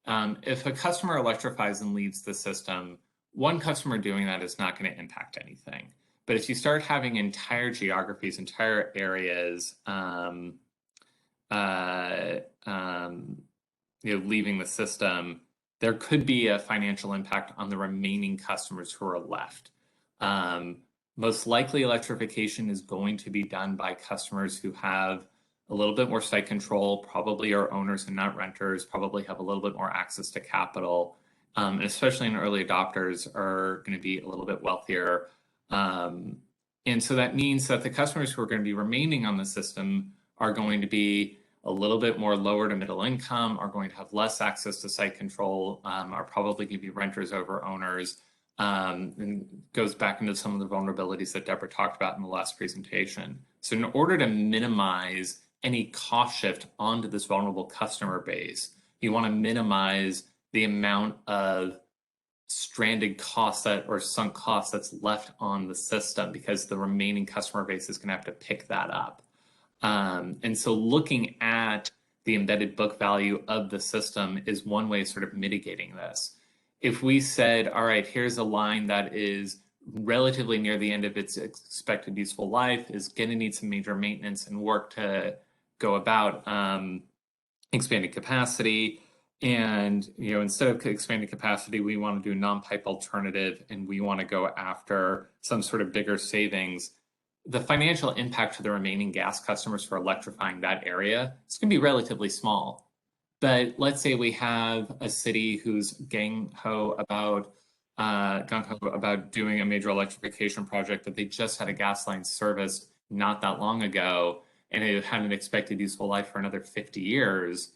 if a customer electrifies and leaves the system, one customer doing that is not going to impact anything. But if you start having entire geographies, entire areas, leaving the system, there could be a financial impact on the remaining customers who are left. Most likely, electrification is going to be done by customers who have a little bit more site control, probably are owners and not renters, probably have a little bit more access to capital, and especially in early adopters are going to be a little bit wealthier. And so that means that the customers who are going to be remaining on the system are going to be a little bit more lower to middle income, are going to have less access to site control, are probably going to be renters over owners, and goes back into some of the vulnerabilities that Deborah talked about in the last presentation. So in order to minimize any cost shift onto this vulnerable customer base, you want to minimize the amount of stranded costs or sunk costs that's left on the system, because the remaining customer base is going to have to pick that up. And so looking at the embedded book value of the system is one way of sort of mitigating this. If we said, all right, here's a line that is relatively near the end of its expected useful life, is going to need some major maintenance and work to go about expanding capacity. And instead of expanding capacity, we want to do a non-pipe alternative, and we want to go after some sort of bigger savings. The financial impact to the remaining gas customers for electrifying that area is going to be relatively small. But let's say we have a city who's gung-ho about doing a major electrification project, that they just had a gas line serviced not that long ago, and it had an expected useful life for another 50 years.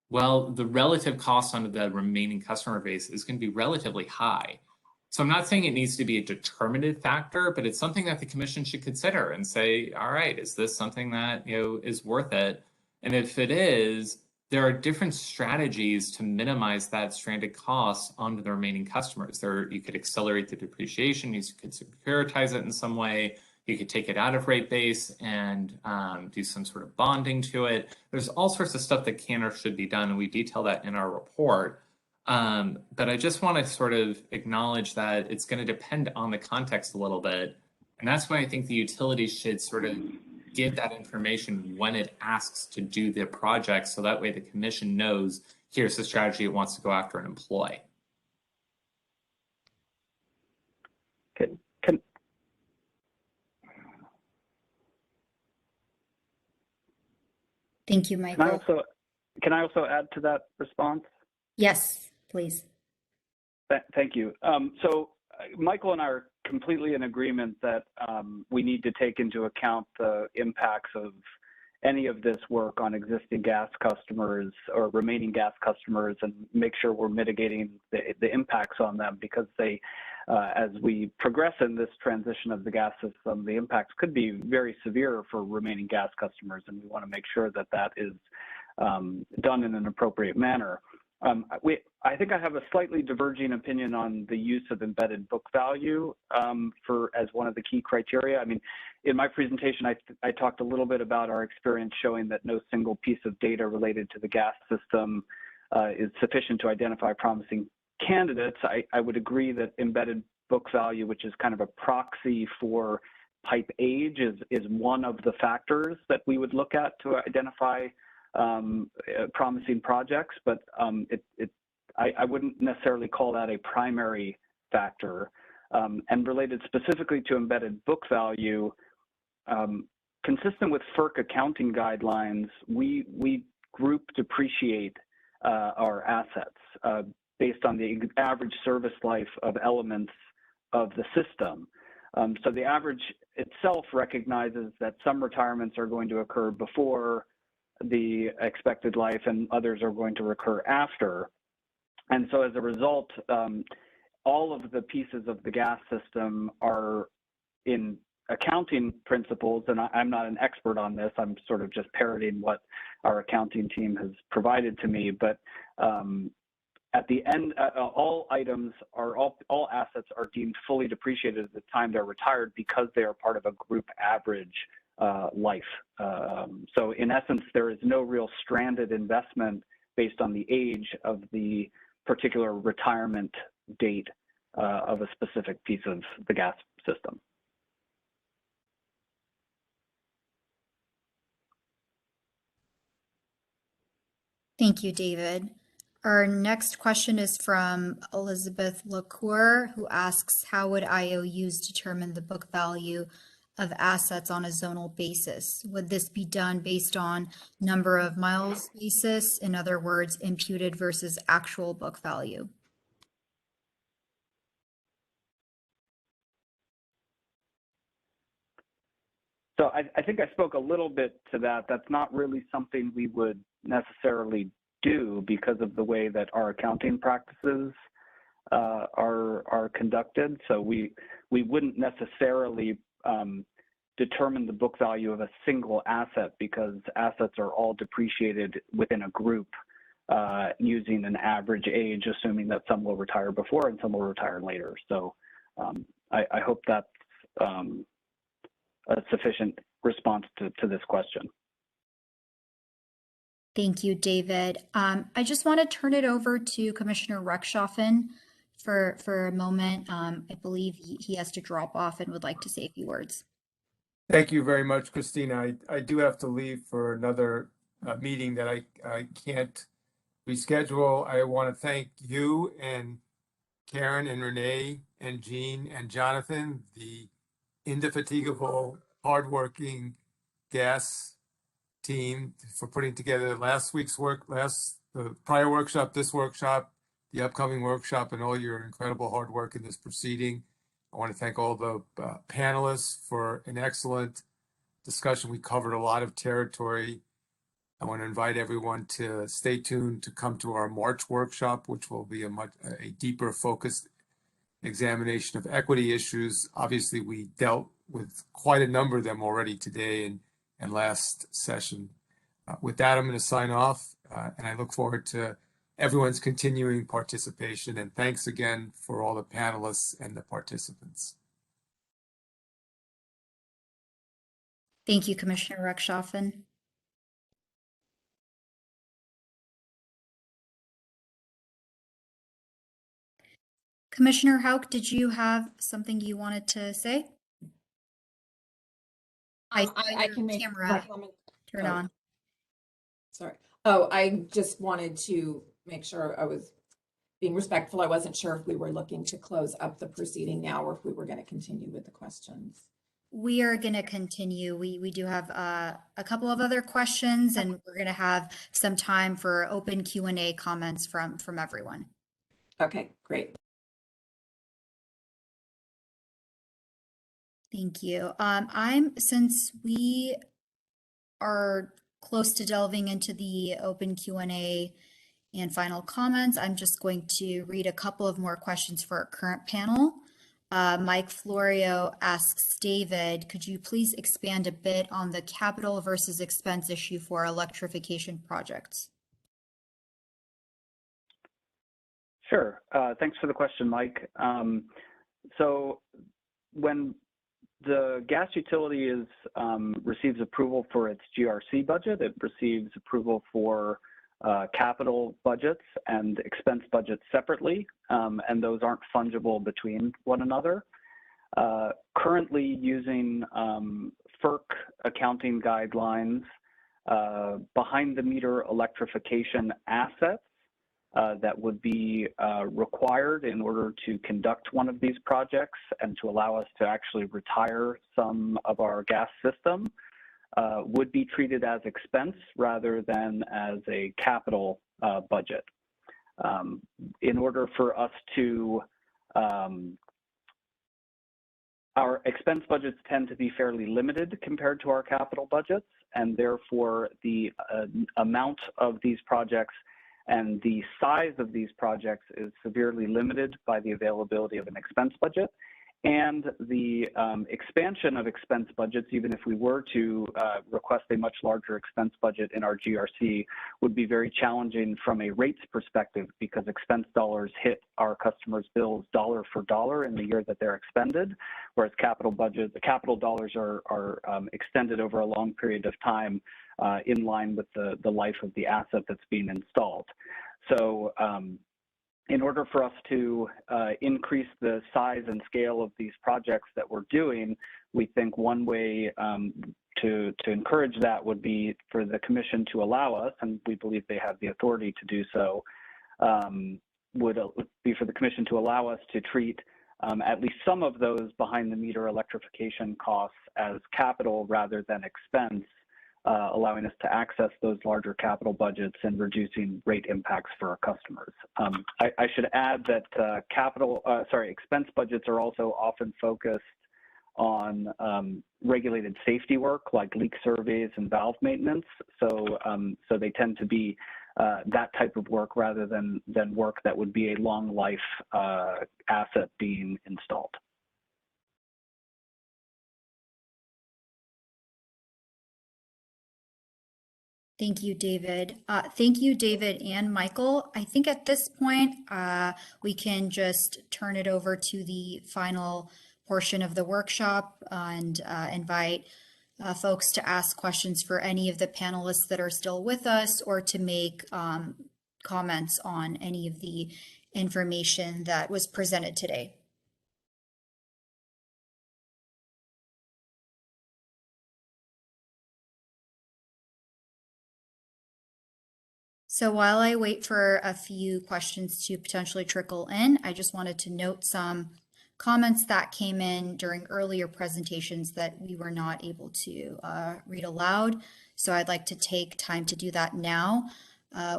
Well, the relative cost on the remaining customer base is going to be relatively high. So I'm not saying it needs to be a determinative factor, but it's something that the commission should consider and say, all right, is this something that is worth it? And if it is, there are different strategies to minimize that stranded cost onto the remaining customers. You could accelerate the depreciation, you could securitize it in some way, you could take it out of rate base and do some sort of bonding to it. There's all sorts of stuff that can or should be done, and we detail that in our report. But I just want to sort of acknowledge that it's going to depend on the context a little bit. And that's why I think the utilities should sort of give that information when it asks to do the project, so that way the commission knows here's the strategy it wants to go after and employ. Thank you, Michael. Can I also add to that response? Yes, please. Thank you. So Michael and I are completely in agreement that we need to take into account the impacts of any of this work on existing gas customers or remaining gas customers and make sure we're mitigating the impacts on them, because they, as we progress in this transition of the gas system, the impacts could be very severe for remaining gas customers, and we want to make sure that that is done in an appropriate manner. I think I have a slightly diverging opinion on the use of embedded book value as one of the key criteria. I mean, in my presentation, I talked a little bit about our experience showing that no single piece of data related to the gas system is sufficient to identify promising candidates. I would agree that embedded book value, which is kind of a proxy for pipe age, is one of the factors that we would look at to identify promising projects, but I wouldn't necessarily call that a primary factor. And related specifically to embedded book value, consistent with FERC accounting guidelines, we group depreciate our assets based on the average service life of elements of the system. So the average itself recognizes that some retirements are going to occur before the expected life and others are going to recur after. And so as a result, all of the pieces of the gas system are in accounting principles, and I'm not an expert on this, I'm sort of just parroting what our accounting team has provided to me, but at the end, all assets are deemed fully depreciated at the time they're retired because they are part of a group average life. So in essence, there is no real stranded investment based on the age of the particular retirement date of a specific piece of the gas system. Thank you, David. Our next question is from Elizabeth LaCour, who asks, how would IOUs determine the book value of assets on a zonal basis? Would this be done based on number of miles basis? In other words, imputed versus actual book value? So I think I spoke a little bit to that. That's not really something we would necessarily do because of the way that our accounting practices are conducted. So we wouldn't necessarily determine the book value of a single asset because assets are all depreciated within a group using an average age, assuming that some will retire before and some will retire later. So I hope that's a sufficient response to this question. Thank you, David. I just want to turn it over to Commissioner Rechtschaffen for a moment. I believe he has to drop off and would like to say a few words. Thank you very much, Christina. I do have to leave for another meeting that I can't reschedule. I want to thank you and Karen and Renee and Jean and Jonathan, the indefatigable, hardworking gas team, for putting together last week's work, the prior workshop, this workshop, the upcoming workshop, and all your incredible hard work in this proceeding. I want to thank all the panelists for an excellent discussion. We covered a lot of territory. I want to invite everyone to stay tuned to come to our March workshop, which will be a deeper focused examination of equity issues. Obviously, we dealt with quite a number of them already today and last session. With that, I'm going to sign off, and I look forward to everyone's continuing participation. And thanks again for all the panelists and the participants. Thank you, Commissioner Rechtschaffen. Commissioner Houck, did you have something you wanted to say? I can make camera comment. turn on. Sorry. Oh, I just wanted to make sure I was being respectful. I wasn't sure if we were looking to close up the proceeding now or if we were going to continue with the questions. We are going to continue. We do have a couple of other questions, and we're going to have some time for open Q&A comments from everyone. Okay, great. Thank you. Since we are close to delving into the open Q&A and final comments, I'm just going to read a couple of more questions for our current panel. Mike Florio asks David, could you please expand a bit on the capital versus expense issue for electrification projects? Sure. Thanks for the question, Mike. So when the gas utility receives approval for its GRC budget, it receives approval for capital budgets and expense budgets separately, and those aren't fungible between one another. Currently using FERC accounting guidelines, behind the meter electrification assets that would be required in order to conduct one of these projects and to allow us to actually retire some of our gas system would be treated as expense rather than as a capital budget. In order for us to, our expense budgets tend to be fairly limited compared to our capital budgets, and therefore the amount of these projects and the size of these projects is severely limited by the availability of an expense budget. And the expansion of expense budgets, even if we were to request a much larger expense budget in our GRC, would be very challenging from a rates perspective because expense dollars hit our customers' bills dollar for dollar in the year that they're expended, whereas capital budgets, the capital dollars are extended over a long period of time in line with the life of the asset that's being installed. So in order for us to increase the size and scale of these projects that we're doing, we think one way to encourage that would be for the commission to allow us, and we believe they have the authority to do so, would be for the commission to allow us to treat at least some of those behind the meter electrification costs as capital rather than expense, allowing us to access those larger capital budgets and reducing rate impacts for our customers. I should add that expense budgets are also often focused on regulated safety work like leak surveys and valve maintenance. So they tend to be that type of work rather than work that would be a long life asset being installed. Thank you, David. Thank you, David and Michael. I think at this point, we can just turn it over to the final portion of the workshop and invite folks to ask questions for any of the panelists that are still with us or to make comments on any of the information that was presented today. So while I wait for a few questions to potentially trickle in, I just wanted to note some comments that came in during earlier presentations that we were not able to read aloud. So I'd like to take time to do that now.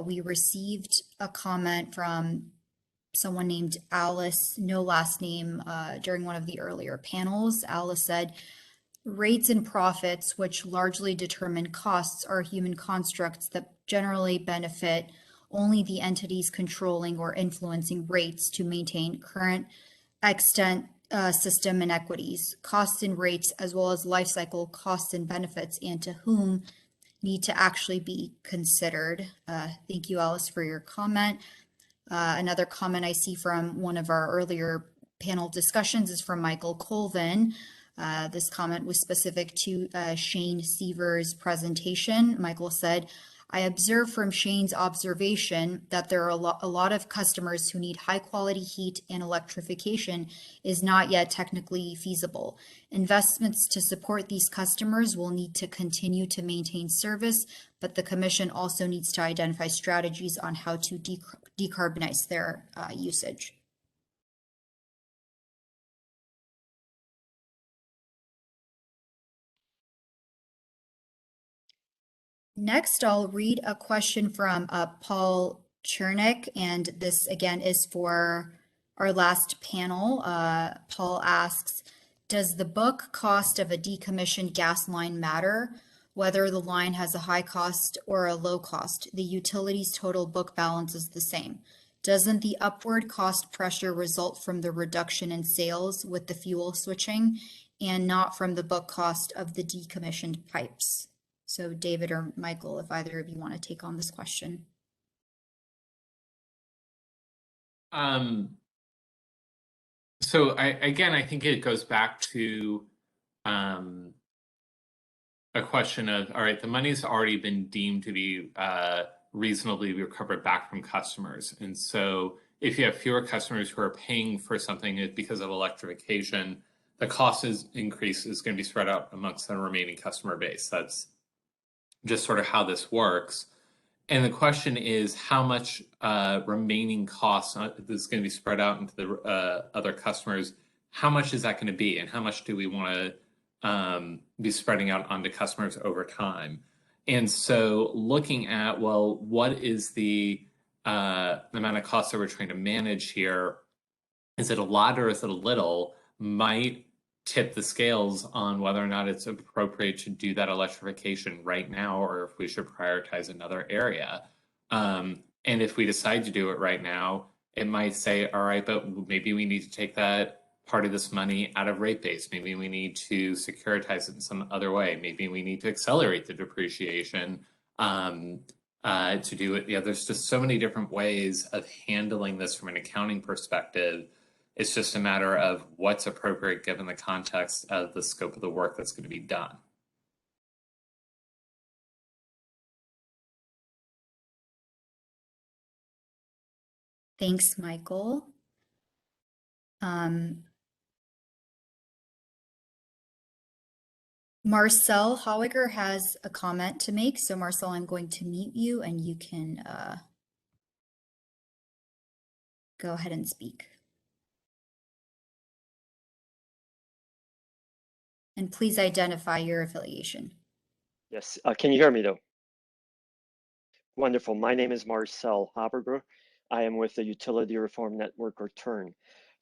We received a comment from someone named Alice, no last name, during one of the earlier panels. Alice said, rates and profits, which largely determine costs, are human constructs that generally benefit only the entities controlling or influencing rates to maintain current extent system inequities. Costs and rates, as well as life cycle costs and benefits, and to whom need to actually be considered. Thank you, Alice, for your comment. Another comment I see from one of our earlier panel discussions is from Michael Colvin. This comment was specific to Shane Seaver's presentation. Michael said, I observed from Shane's observation that there are a lot of customers who need high quality heat, and electrification is not yet technically feasible. Investments to support these customers will need to continue to maintain service, but the Commission also needs to identify strategies on how to decarbonize their usage. Next, I'll read a question from Paul Chernick, and this again is for our last panel. Paul asks, does the book cost of a decommissioned gas line matter? Whether the line has a high cost or a low cost, the utility's total book balance is the same. Doesn't the upward cost pressure result from the reduction in sales with the fuel switching and not from the book cost of the decommissioned pipes? So David or Michael, if either of you want to take on this question. So I think it goes back to a question of, all right, the money's already been deemed to be reasonably recovered back from customers. And so if you have fewer customers who are paying for something because of electrification, the cost increase is going to be spread out amongst the remaining customer base. That's just sort of how this works. And the question is how much remaining costs is going to be spread out into the other customers. How much is that going to be? And how much do we want to be spreading out onto customers over time? And so looking at, well, what is the amount of costs that we're trying to manage here? Is it a lot or is it a little? Might tip the scales on whether or not it's appropriate to do that electrification right now, or if we should prioritize another area. And if we decide to do it right now, it might say, all right, but maybe we need to take that part of this money out of rate base. Maybe we need to securitize it in some other way. Maybe we need to accelerate the depreciation to do it. Yeah, there's just so many different ways of handling this from an accounting perspective. It's just a matter of what's appropriate given the context of the scope of the work that's going to be done. Thanks, Michael. Marcel Holliger has a comment to make. So Marcel, I'm going to mute you and you can go ahead and speak. And please identify your affiliation. Yes, can you hear me though? Wonderful. My name is Marcel Haberger. I am with the Utility Reform Network, or TURN.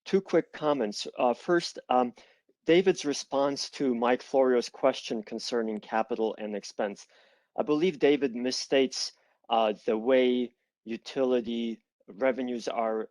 Two quick comments. First, David's response to Mike Florio's question concerning capital and expense. I believe David misstates the way utility revenues are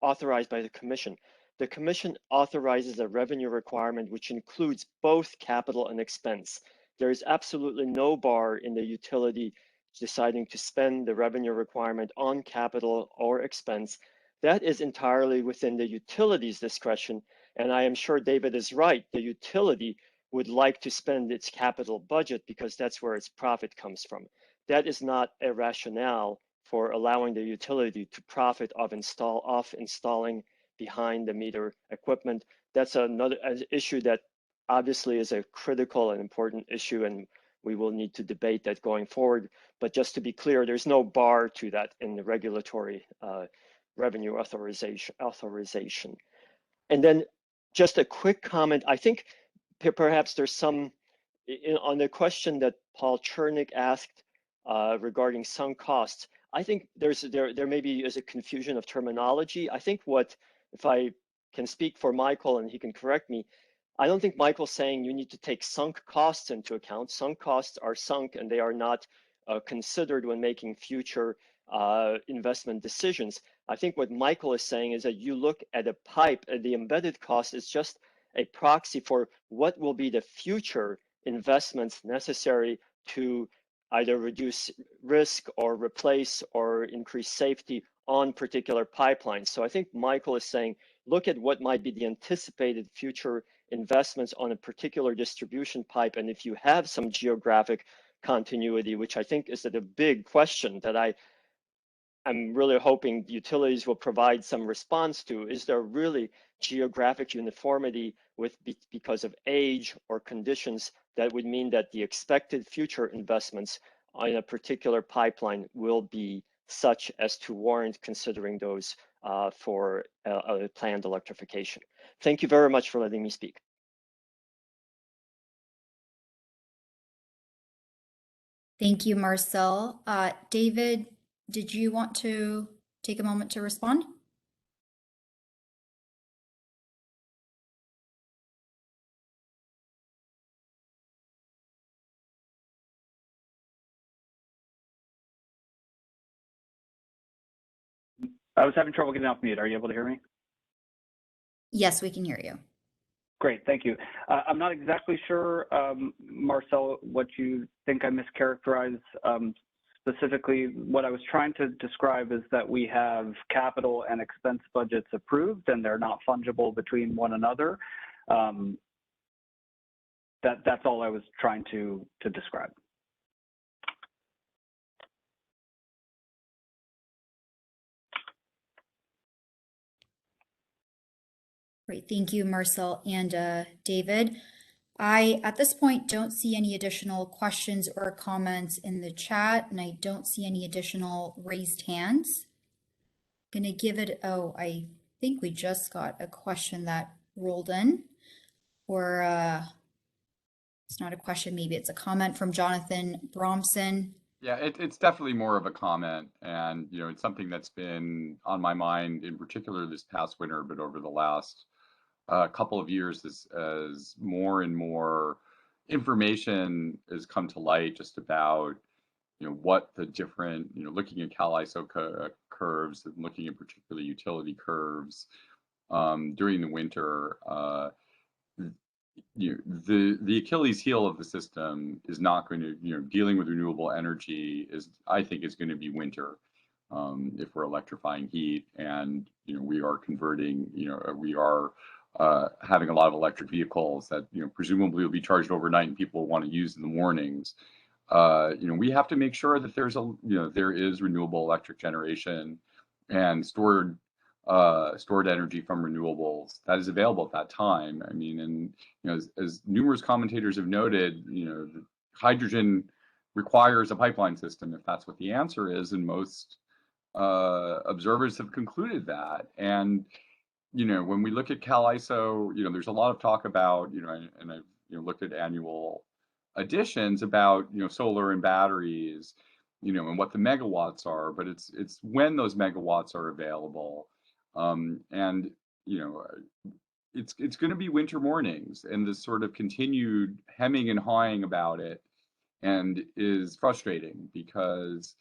authorized by the Commission. The Commission authorizes a revenue requirement which includes both capital and expense. There is absolutely no bar in the utility deciding to spend the revenue requirement on capital or expense. That is entirely within the utility's discretion. And I am sure David is right. The utility would like to spend its capital budget because that's where its profit comes from. That is not a rationale for allowing the utility to profit off installing behind the meter equipment. That's another issue that obviously is a critical and important issue, and we will need to debate that going forward. But just to be clear, there's no bar to that in the regulatory revenue authorization. And then just a quick comment. I think perhaps there's some, on the question that Paul Chernick asked regarding sunk costs, I think there maybe is a confusion of terminology. I think if I can speak for Michael and he can correct me, I don't think Michael's saying you need to take sunk costs into account. Sunk costs are sunk and they are not considered when making future investment decisions. I think what Michael is saying is that you look at a pipe, the embedded cost is just a proxy for what will be the future investments necessary to either reduce risk or replace or increase safety on particular pipelines. So I think Michael is saying, look at what might be the anticipated future investments on a particular distribution pipe. And if you have some geographic continuity, which I think is a big question that I'm really hoping utilities will provide some response to, is there really geographic uniformity because of age or conditions that would mean that the expected future investments on a particular pipeline will be such as to warrant considering those for a planned electrification. Thank you very much for letting me speak. Thank you, Marcel. David, did you want to take a moment to respond? I was having trouble getting off mute. Are you able to hear me? Yes, we can hear you. Great, thank you. I'm not exactly sure, Marcel, what you think I mischaracterized. Specifically, what I was trying to describe is that we have capital and expense budgets approved and they're not fungible between one another. That's all I was trying to describe. Great, thank you, Marcel and David. I, at this point, don't see any additional questions or comments in the chat, and I don't see any additional raised hands. Gonna give it, oh, I think we just got a question that rolled in, or it's not a question, maybe it's a comment from Jonathan Bromson. Yeah, it's definitely more of a comment, and it's something that's been on my mind in particular this past winter, but over the last couple of years as more and more information has come to light just about what the different looking at CAISO curves and looking at particular utility curves during the winter. The Achilles heel of the system is not going to, dealing with renewable energy I think is going to be winter if we're electrifying heat, and we are converting, we are having a lot of electric vehicles that presumably will be charged overnight and people will want to use in the mornings. We have to make sure that there is renewable electric generation and stored energy from renewables that is available at that time. I mean, and as numerous commentators have noted, hydrogen requires a pipeline system if that's what the answer is, and most observers have concluded that. And when we look at CAISO, there's a lot of talk about, and I've looked at annual additions about solar and batteries, and what the megawatts are, but it's when those megawatts are available. And it's going to be winter mornings, and this sort of continued hemming and hawing about it and is frustrating because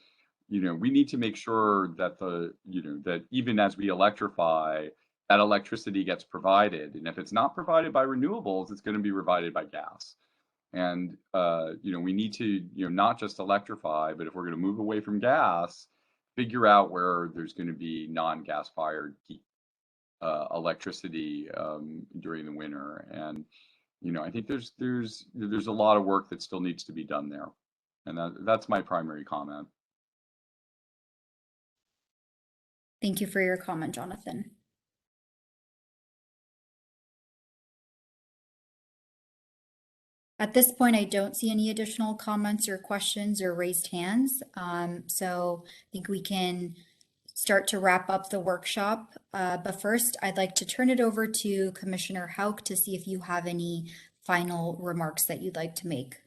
we need to make sure that that even as we electrify, that electricity gets provided, and if it's not provided by renewables, it's going to be provided by gas. And we need to not just electrify, but if we're going to move away from gas, figure out where there's going to be non-gas fired electricity during the winter. And I think there's a lot of work that still needs to be done there, and that's my primary comment. Thank you for your comment, Jonathan. At this point, I don't see any additional comments or questions or raised hands. So I think we can start to wrap up the workshop. But first, I'd like to turn it over to Commissioner Houck to see if you have any final remarks that you'd like to make.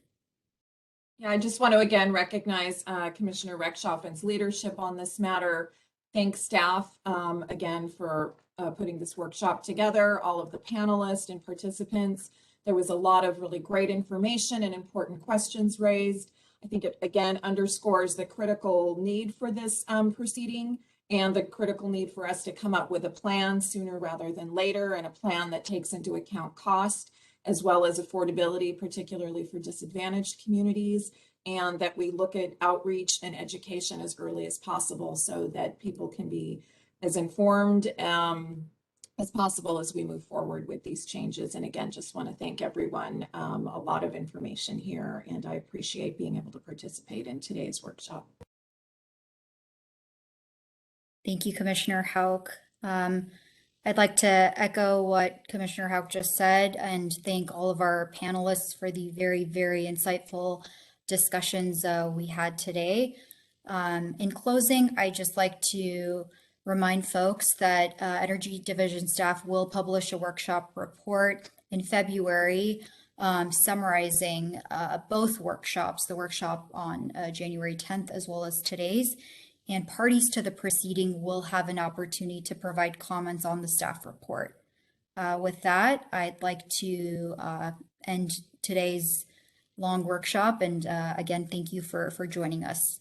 Yeah, I just want to again recognize Commissioner Rechtschaffen's leadership on this matter. Thank staff again for putting this workshop together, all of the panelists and participants. There was a lot of really great information and important questions raised. I think it again underscores the critical need for this proceeding and the critical need for us to come up with a plan sooner rather than later, and a plan that takes into account cost as well as affordability, particularly for disadvantaged communities, and that we look at outreach and education as early as possible so that people can be as informed as possible as we move forward with these changes. And again, just want to thank everyone. A lot of information here, and I appreciate being able to participate in today's workshop. Thank you, Commissioner Houck. I'd like to echo what Commissioner Houck just said and thank all of our panelists for the very, very insightful discussions we had today. In closing, I'd just like to remind folks that Energy Division staff will publish a workshop report in February summarizing both workshops, the workshop on January 10th as well as today's, and parties to the proceeding will have an opportunity to provide comments on the staff report. With that, I'd like to end today's long workshop, and again, thank you for joining us.